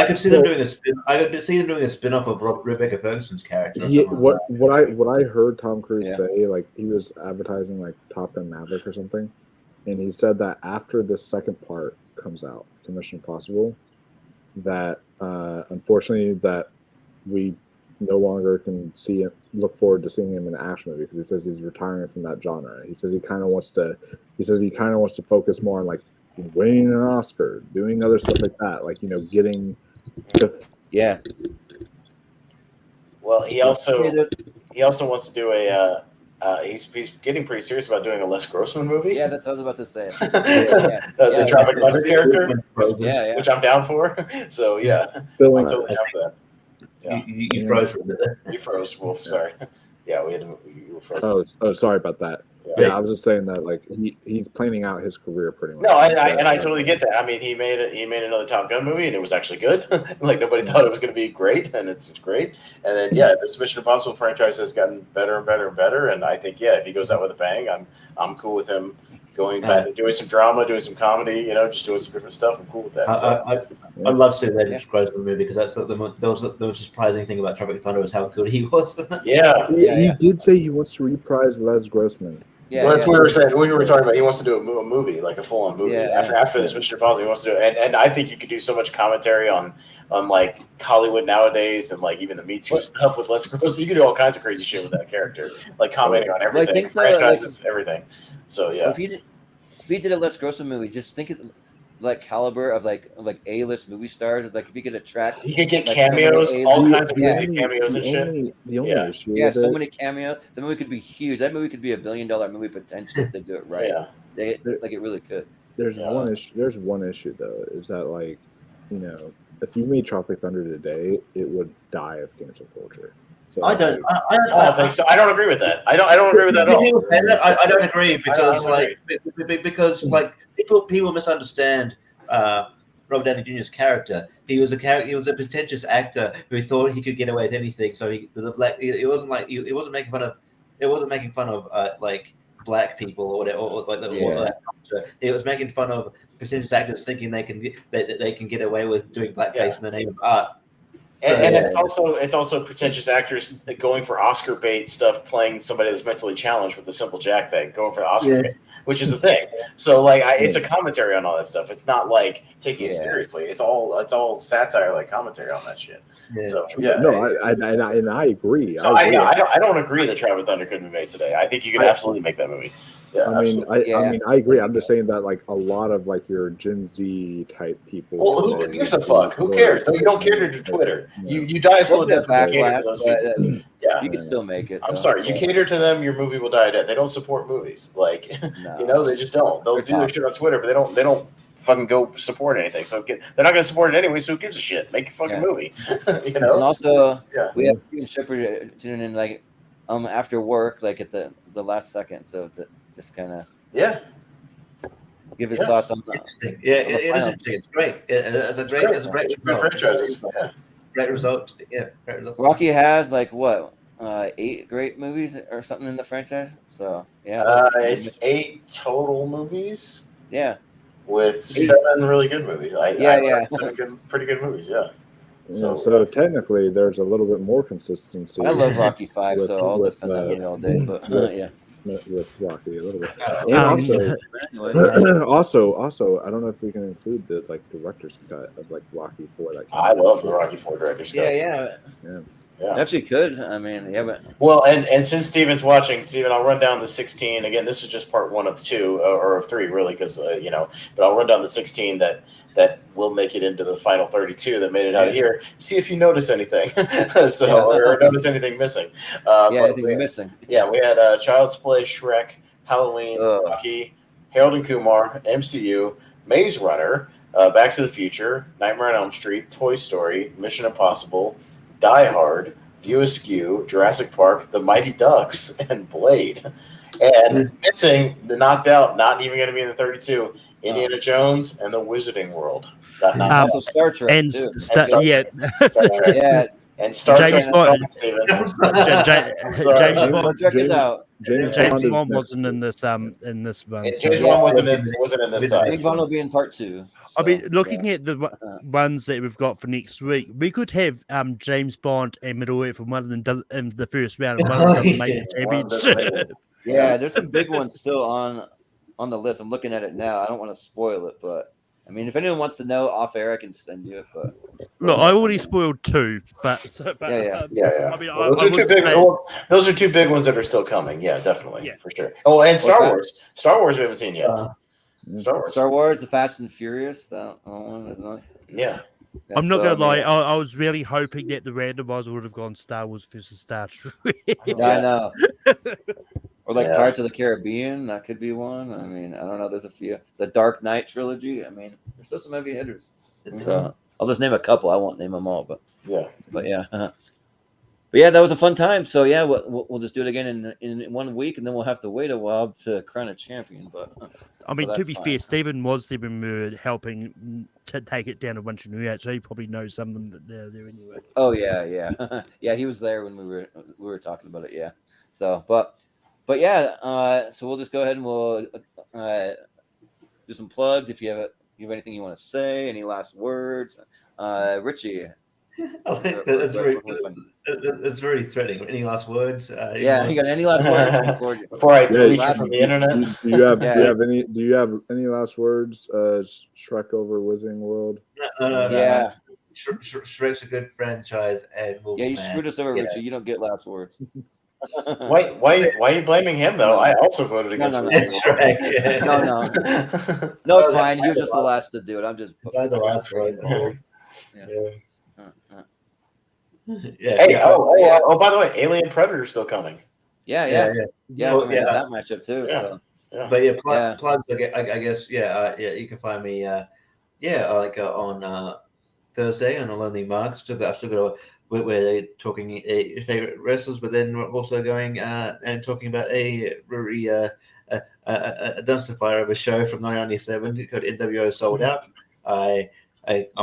could see them doing a spin. I could see them doing a spin-off of Rebecca Ferguson's character. What I heard Tom Cruise say, like he was advertising like Top Gun Maverick or something, and he said that after the second part comes out for Mission Impossible, that unfortunately that we no longer can look forward to seeing him in an action movie, because he says he's retiring from that genre. He says he kind of wants to focus more on like winning an Oscar, doing other stuff like that, like getting Well, he also he also wants to do a. He's getting pretty serious about doing a Les Grossman movie. Yeah, that's what I was about to say. The Tropic Thunder character, Yeah. which I'm down for. So yeah, I'm Filling totally down for that. Yeah. You froze for a minute. You froze, Wolf. Sorry. Yeah, you were frozen. Oh, sorry about that. Yeah. Yeah, I was just saying that like he's planning out his career pretty much. No, I totally get that. I mean, he made another Top Gun movie, and it was actually good. Like nobody thought it was going to be great, and it's great. And then this Mission Impossible franchise has gotten better and better and better. And I think if he goes out with a bang, I'm cool with him going back, doing some drama, doing some comedy, just doing some different stuff. I'm cool with that. I'd love to see that Dennis Grossman movie because that's the most surprising thing about Tropic Thunder was how good he was. He did say he wants to reprise Les Grossman. Yeah, well, that's what we were saying. We were talking about. He wants to do a movie, like a full-on movie. After this Mission Impossible, he wants to do it. And I think you could do so much commentary on like Hollywood nowadays, and like even the Me Too stuff with Les Grossman. You could do all kinds of crazy shit with that character, like commenting on everything, franchises, everything. So yeah. If he did a Les Grossman movie, just think of like caliber of like A-list movie stars. Like if you could attract, he could get cameos, all kinds of crazy cameos and shit. The only issue, so many cameos. The movie could be huge. That movie could be $1 billion movie potential if they do it right. Yeah, it really could. There's one issue. There's one issue though, is that like, if you made Tropic Thunder today, it would die of cancel culture. So I don't think so. I don't agree with that. I don't agree with that at all. I don't agree because people misunderstand Robert Downey Jr.'s character. He was a pretentious actor who thought he could get away with anything. So it wasn't making fun of like black people or whatever, or that culture. It was making fun of pretentious actors thinking they can get away with doing blackface in the name of art. And it's also pretentious actors going for Oscar bait stuff, playing somebody that's mentally challenged with the Simple Jack thing, going for the Oscar bait, which is the thing. So like, it's a commentary on all that stuff. It's not like taking it seriously. It's all satire, like commentary on that shit. Yeah. So I agree. So I don't agree that Tropic Thunder couldn't be made today. I think you could absolutely make that movie. Yeah, I agree. I'm just saying that like a lot of like your Gen Z type people. Well, who gives a fuck? Who cares? You don't cater to Twitter. You die a slow death. You can still make it. I'm sorry. You cater to them, your movie will die a death. They don't support movies. Like they just don't. They'll do their shit on Twitter, but they don't fucking go support anything. So they're not going to support it anyway. So who gives a shit? Make a fucking movie. And also, we have Steven Shepard tuning in like after work, like at the last second. So to just kind of give his thoughts on that. Interesting. Yeah, it is interesting. It's great. It's a great franchise. Great result. Yeah, great result. Rocky has like what 8 great movies or something in the franchise. So it's 8 total movies. Yeah. With 7 really good movies. 7 pretty good movies. Yeah. So technically, there's a little bit more consistency. I love Rocky 5, so I'll defend that movie all day. But with Rocky a little bit. And also, I don't know if we can include the like director's cut of like Rocky 4. I love the Rocky 4 director's cut. Yeah. Actually, could. I mean, but well, and since Steven's watching, Steven, I'll run down the 16 again. This is just part 1 of 2 or of 3, really, because But I'll run down the 16 that will make it into the final 32 that made it out here. See if you notice anything. Or notice anything missing. Anything missing. Yeah, we had Child's Play, Shrek, Halloween, Rocky, Harold and Kumar, MCU, Maze Runner, Back to the Future, Nightmare on Elm Street, Toy Story, Mission Impossible, Die Hard, View Askew, Jurassic Park, The Mighty Ducks, and Blade. And missing, the knocked out, not even going to be in the 32, Indiana James and the Wizarding World. Also Star Trek, and too. Star Trek. And Star Trek. James Bond wasn't in this one. James Bond wasn't in this side. James Bond will be in part 2. I mean, looking at the ones that we've got for next week, we could have James Bond and Middle Earth, and one of them does in the first round, and one of them doesn't make the championship. Yeah, there's some big ones still on the list. I'm looking at it now. I don't want to spoil it, but I mean, if anyone wants to know off air, I can send you it. But look, I already spoiled 2, but yeah. I mean, those are 2 big ones that are still coming. Yeah, definitely, for sure. Oh, and Star Wars. Star Wars we haven't seen yet. Star Wars, The Fast and Furious. That one, isn't it? Yeah. Yeah, I'm not so, gonna lie. mean, I was really hoping that the randomizer would have gone Star Wars versus Star Trek. yeah, I know. Or like Yeah. Pirates of the Caribbean, that could be one. I mean, I don't know. There's a few. The Dark Knight trilogy. I mean, there's still some heavy hitters. So I'll just name a couple. I won't name them all, but Yeah. yeah. But yeah, that was a fun time. So yeah, we'll just do it again in 1 week, and then we'll have to wait a while to crown a champion. But I mean, Well, to that's be fine. fair, Stephen was there when we were helping to take it down to one Shoutout, so he probably knows some of them that they're there anyway. oh yeah. Yeah, he was there when we were talking about it. Yeah. So but yeah, so we'll just go ahead and we'll do some plugs. If you have anything you want to say, any last words, Richie. It's very threatening. Any last words? Yeah, you got any last words Before I delete you last- from the internet? Do you have Yeah. do you have any last words? Shrek over Wizarding World. No. Yeah. Shrek's a good franchise, and Yeah, you screwed us over, you Richie. You don't get last words. Why are you blaming him though? No. I also voted against No. Wizarding Shrek. Yeah. World. No, it's fine. He was just the last to do it. I'm just The last one. Yeah. Hey, yeah. oh, by the way, Alien Predator's still coming. Yeah. Well, I mean, that matchup too. Yeah. So Yeah. But yeah, Yeah. plugs. I guess you can find me. On Thursday on the Lonely Mark. I've still got we're talking favorite wrestlers, but then we're also going and talking about a very a dumpster fire of a show from 1997 called NWO Sold Out. I'll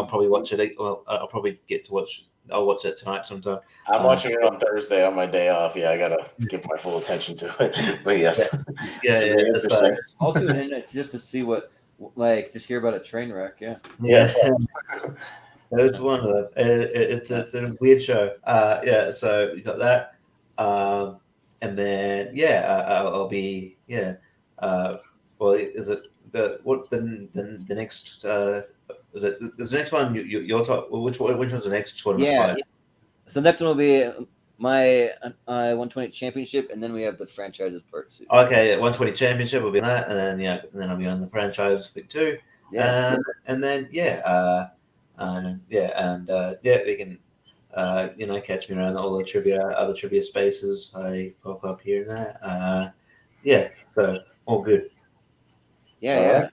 probably watch it. Well, I'll probably get to watch. I'll watch it tonight sometime. I'm watching it on Thursday on my day off. Yeah, I gotta give my full attention to it. But yes, Yeah. interesting. I'll tune in just to see just hear about a train wreck. Yeah. Yeah, It's one of them. It's a weird show. So you got that, and then I'll be well, is it the next? Is it the next one? You're talking. Which one's the next one? Yeah. So next one will be my 120 championship, and then we have the franchises part 2. Okay, 120 championship will be that, and then I'll be on the franchise for 2. Yeah. And then they can catch me around all the other trivia spaces. I pop up here and there. So all good. Yeah.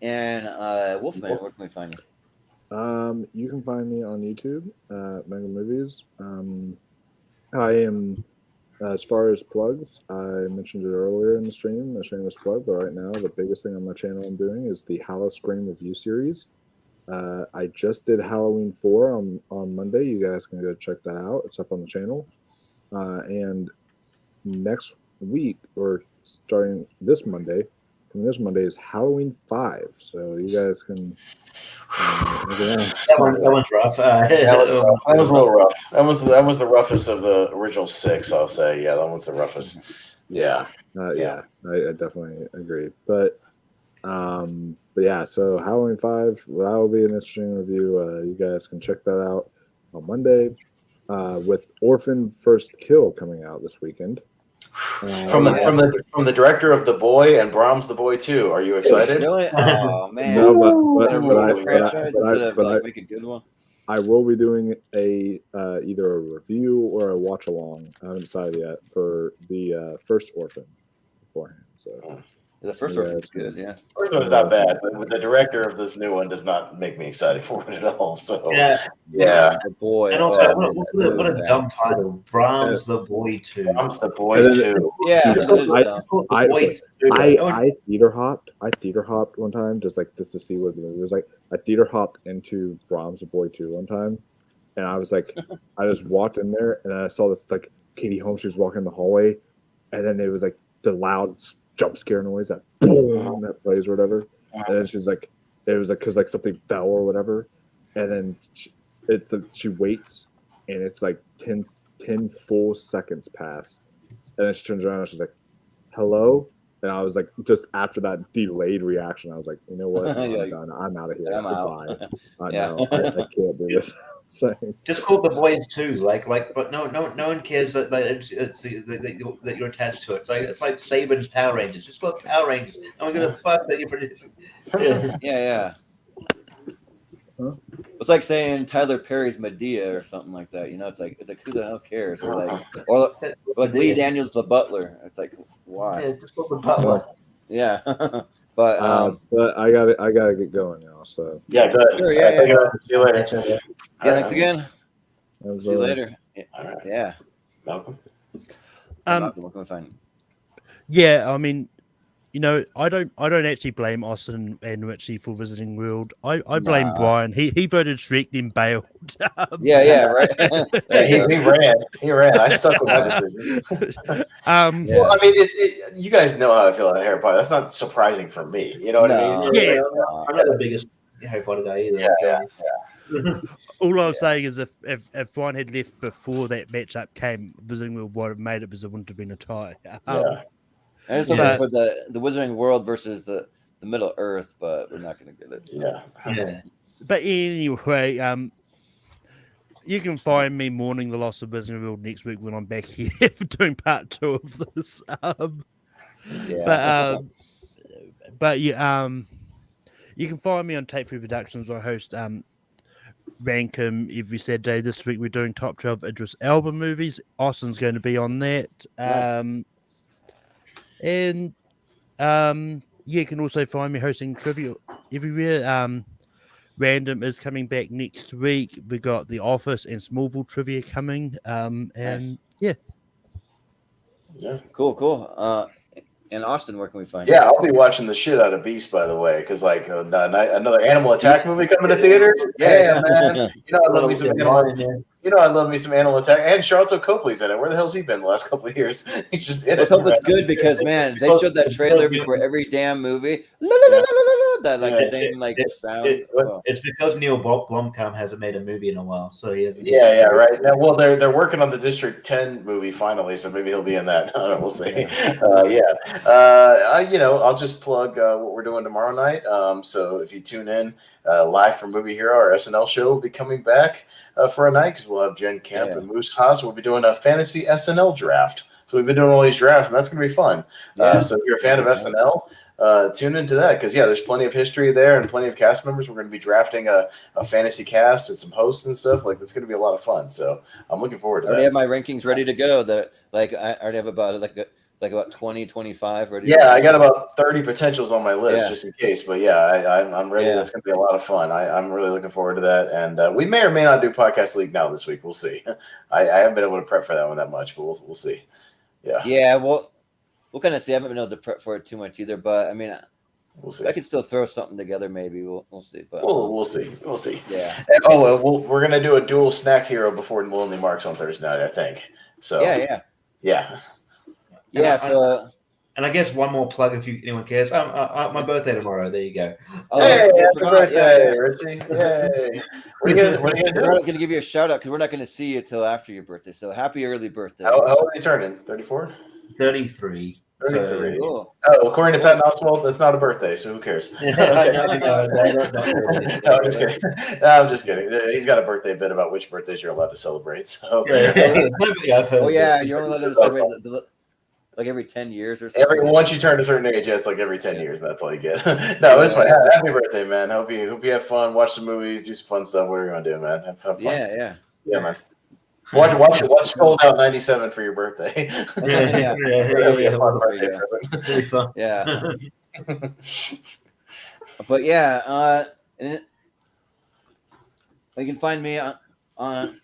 And Wolfman, where can we find you? You can find me on YouTube, Mega Movies. I am, as far as plugs, I mentioned it earlier in the stream, a shameless plug, but right now the biggest thing on my channel I'm doing is the Hallow Scream review series. I just did Halloween 4 on Monday. You guys can go check that out. It's up on the channel. And next week, or starting this Monday is Halloween 5. So you guys can. That one's rough. That was a little rough. That was the roughest of the original 6. I'll say, yeah, that one's the roughest. Yeah. I definitely agree. But yeah, so Halloween 5, that will be an interesting review. You guys can check that out on Monday. With Orphan First Kill coming out this weekend. From the director of The Boy and Brahms The Boy 2. Are you excited? Really? Oh man! No, but make a good one. I will be doing either a review or a watch along. I haven't decided yet for the first Orphan beforehand. So the first Orphan's good. Yeah, first one's not bad, but the director of this new one does not make me excited for it at all. So The Boy. And also, what a dumb title, Brahms the Boy 2. Brahms the Boy 2. Yeah, I theater hopped one time just to see what the movie was like. I theater hopped into Brahms the Boy 2 one time, and I was like, I just walked in there and I saw this Katie Holmes. She was walking in the hallway, and then it was like the loud jump scare noise that boom that plays or whatever, and then she's like, it was like because something fell or whatever, and then she waits, and it's like 10 full seconds pass, and then she turns around and she's like, hello. And I was like, just after that delayed reaction, I was like, you know what? I'm done. I'm out of here. I'm Goodbye. out. I know. I can't do this. Just call it The Boys 2, but no one cares that you're attached to it. It's like Saban's Power Rangers. Just call it Power Rangers. No one gives a fuck that you're producing. Yeah. It's like saying Tyler Perry's Medea or something like that. You know, it's like who the hell cares? Or like Lee Daniels the Butler. It's like why? Yeah, just go for Butler. Yeah, but But I gotta get going now. So Yeah, go ahead. Sure, yeah. See you later. yeah. Thanks again. that was, See you later. All right. Yeah. Malcolm. Malcolm, what can we find? Yeah, I mean, you know, I don't actually blame Austin and Richie for visiting World. I blame Nah. Brian. He voted Shrek, then bailed. Yeah, right. Yeah, he ran. He ran. I stuck with my decision. Yeah. Well, I mean, you guys know how I feel about Harry Potter. That's not surprising for me. You know what I mean? No. So, Yeah. I'm not the biggest Harry Potter guy either. Yeah. All I was saying is if Brian had left before that matchup came, visiting World would have made it because it wouldn't have been a tie. Yeah. I just looking for the Wizarding World versus the Middle Earth, but we're not going to get it. So. Yeah. But anyway, you can find me mourning the loss of Wizarding World next week when I'm back here for doing part 2 of this. Yeah. But you can find me on Tape Free Productions. I host Rankum every Saturday. This week we're doing top 12 Idris Elba movies. Austin's going to be on that. And you can also find me hosting trivia everywhere. Random is coming back next week. We got The Office and Smallville trivia coming. And Nice. yeah. Cool. And Austin, where can we find Yeah, you? I'll be watching the shit out of Beast, by the way, because like another Animal Attack movie coming to theaters. Yeah, man. You know I love me some Animal. You know I love me some Animal Attack, and Charlton Copley's in it. Where the hell's he been the last couple of years? He's just in it. Let's hope it's good because man, they showed that trailer before every damn movie. That same sound. It's because Neil Blomkamp hasn't made a movie in a while, so he hasn't. Yeah, right. Now, well, they're working on the District 10 movie finally, so maybe he'll be in that. I don't know, we'll see. I'll just plug what we're doing tomorrow night. So if you tune in live from Movie Hero, our SNL show will be coming back for a night because we'll have Jen Kemp and Moose Haas. We'll be doing a fantasy SNL draft. So we've been doing all these drafts, and that's going to be fun. So if you're a fan of SNL, tune into that because there's plenty of history there and plenty of cast members. We're going to be drafting a fantasy cast and some hosts and stuff. Like that's going to be a lot of fun. So I'm looking forward to that. I already have my rankings ready to go. I already have about about 20, 25 ready. Yeah, I got about 30 potentials on my list just in case. But I'm ready. Yeah. That's going to be a lot of fun. I'm really looking forward to that. And we may or may not do Podcast League now this week. We'll see. I haven't been able to prep for that one that much, but we'll see. Yeah. Yeah. Well, we'll kind of see. I haven't been able to prep for it too much either. But I mean, we'll see. I could still throw something together. Maybe we'll see. But we'll see. We'll see. Yeah. And, we're going to do a dual snack hero before Lonely Marks on Thursday night, I think. So Yeah. So. And I guess one more plug if anyone cares. My birthday tomorrow. There you go. Hey, happy birthday, Richie! Yay! What are you gonna do? I was gonna give you a shout out because we're not gonna see you till after your birthday. So happy early birthday! How old are you turning? 34? 33. 33. Cool. Oh, according to Pat Oswald, that's not a birthday, so who cares? No, I'm just kidding. No, I'm just kidding. He's got a birthday bit about which birthdays you're allowed to celebrate. So. You're only allowed to celebrate like every 10 years or something. Once you turn a certain age, it's like every 10 years. That's all you get. No, it's fine. Happy birthday, man. Hope you have fun. Watch some movies, do some fun stuff. What are you gonna do, man? Have fun. Yeah, man. Watch Sold Out 97 for your birthday. Yeah. But and you can find me on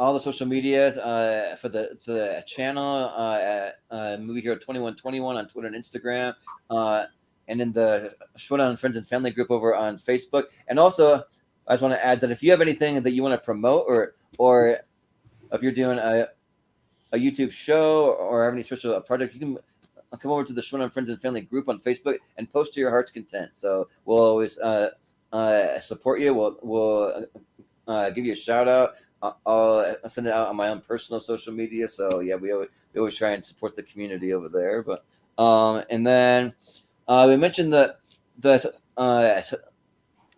all the social medias for the channel at Movie Hero 2121 on Twitter and Instagram, and in the Showdown Friends and Family group over on Facebook. And also, I just want to add that if you have anything that you want to promote, or if you're doing a YouTube show or have any special project, you can come over to the Showdown Friends and Family group on Facebook and post to your heart's content. So we'll always support you. We'll give you a shout out. I'll send it out on my own personal social media. So we always try and support the community over there. But and then we mentioned the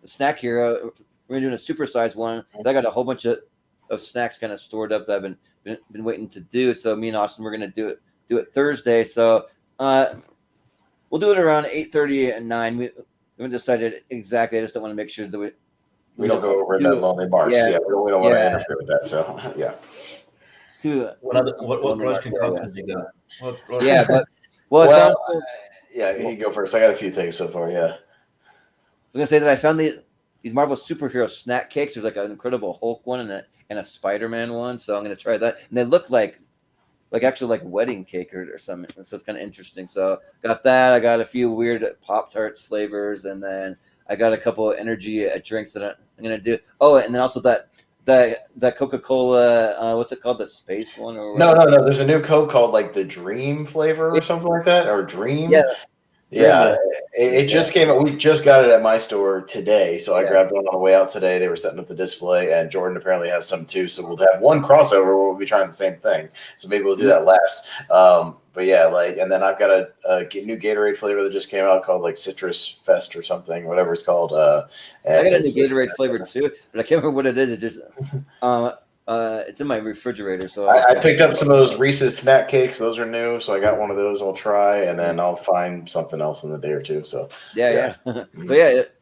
snack hero. We're doing a supersized one. I got a whole bunch of snacks kind of stored up that I've been waiting to do. So me and Austin, we're gonna do it Thursday. So we'll do it around 8:30 and 9. We haven't decided exactly. I just don't want to make sure that We don't go over that lonely marks. Yeah. Yeah, we don't want to Yeah. interfere with that. So yeah. What pros marks, concoctions you got? What- Yeah, but well, I Well, found yeah, you go first. I got a few things so far. Yeah. I'm gonna say that I found these Marvel superhero snack cakes. There's like an Incredible Hulk one and a Spider-Man one. So I'm gonna try that. And they look like actually like wedding cake or something. So it's kind of interesting. So got that. I got a few weird Pop-Tarts flavors, and then I got a couple of energy drinks that I'm gonna do. Oh, and then also that Coca-Cola. What's it called? The space one or No, whatever? no. There's a new Coke called like the Dream flavor or something like that, or Dream. Yeah. Yeah, it just came out. We just got it at my store today, so I Yeah. grabbed one on the way out today. They were setting up the display, and Jordan apparently has some too. So we'll have one crossover where we'll be trying the same thing. So maybe we'll do that last. But yeah, and then I've got a new Gatorade flavor that just came out called like Citrus Fest or something, whatever it's called. I got a new Gatorade flavor too, but I can't remember what it is. It just it's in my refrigerator. So I picked up some of those Reese's snack cakes. Those are new, so I got one of those. I'll try, and then I'll find something else in the day or two. So yeah. So yeah, it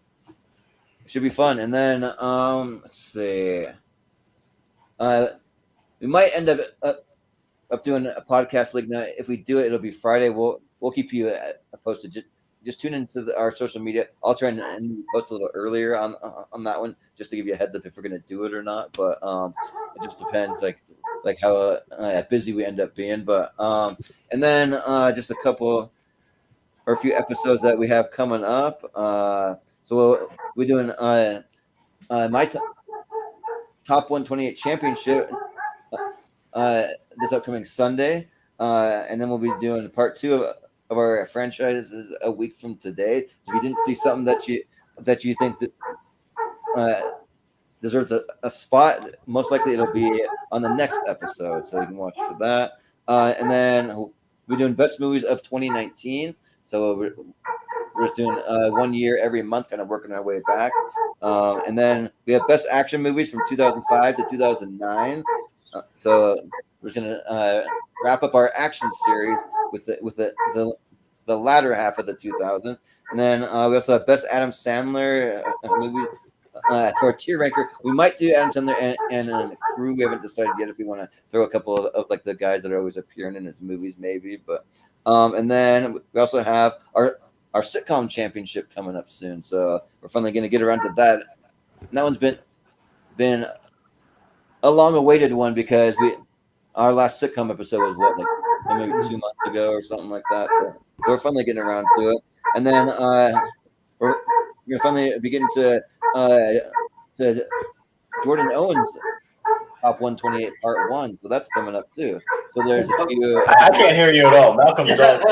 should be fun. And then let's see, we might end up doing a podcast league night. If we do it, it'll be Friday. We'll keep you posted. Just tune into our social media. I'll try and post a little earlier on that one, just to give you a heads up if we're gonna do it or not. But it just depends, like how busy we end up being. But and then just a couple or a few episodes that we have coming up. So we're doing my top 128 championship this upcoming Sunday, and then we'll be doing part 2 of our franchises a week from today. So if you didn't see something that you think that deserves a spot, most likely it'll be on the next episode, so you can watch for that. And then we're doing best movies of 2019. So we're just doing 1 year every month, kind of working our way back. And then we have best action movies from 2005 to 2009. So we're just gonna wrap up our action series with the latter half of the 2000s, and then we also have best Adam Sandler movie for a tier ranker. We might do Adam Sandler and a crew. We haven't decided yet if we want to throw a couple of like the guys that are always appearing in his movies, maybe. But and then we also have our sitcom championship coming up soon, so we're finally going to get around to that. And that one's been a long-awaited one because our last sitcom episode was what, like maybe 2 months ago or something like that. So we're finally getting around to it, and then we're gonna finally be getting to Jordan Owens' top 128 part 1. So that's coming up too. So there's a few. I can't hear you at all. Malcolm's dog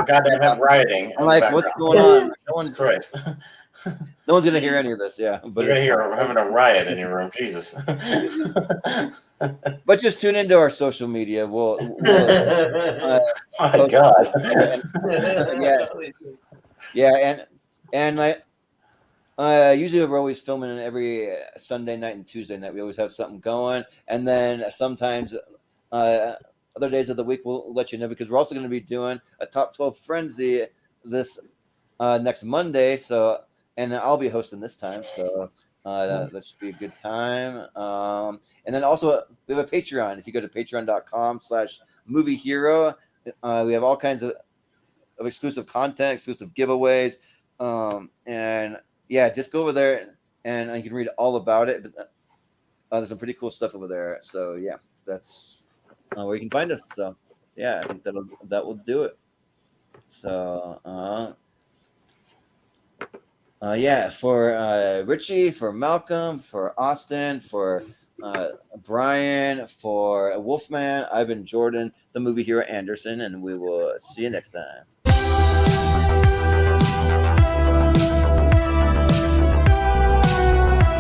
goddamn rioting. I'm like, what's going on? No one's Christ. No one's gonna hear any of this, yeah. But you're gonna hear having a riot in your room, Jesus. But just tune into our social media. We'll my God. And usually we're always filming every Sunday night and Tuesday night. We always have something going, and then sometimes other days of the week we'll let you know, because we're also going to be doing a top 12 frenzy this next Monday. So, and I'll be hosting this time, so that should be a good time. And then also we have a Patreon. If you go to patreon.com/moviehero, we have all kinds of exclusive content, exclusive giveaways, and yeah, just go over there and you can read all about it. But there's some pretty cool stuff over there. So yeah, that's where you can find us. So yeah, I think that will do it. So yeah, for Richie, for Malcolm, for Austin, for Brian, for Wolfman, I've been Jordan, the movie hero Anderson, and we will see you next time.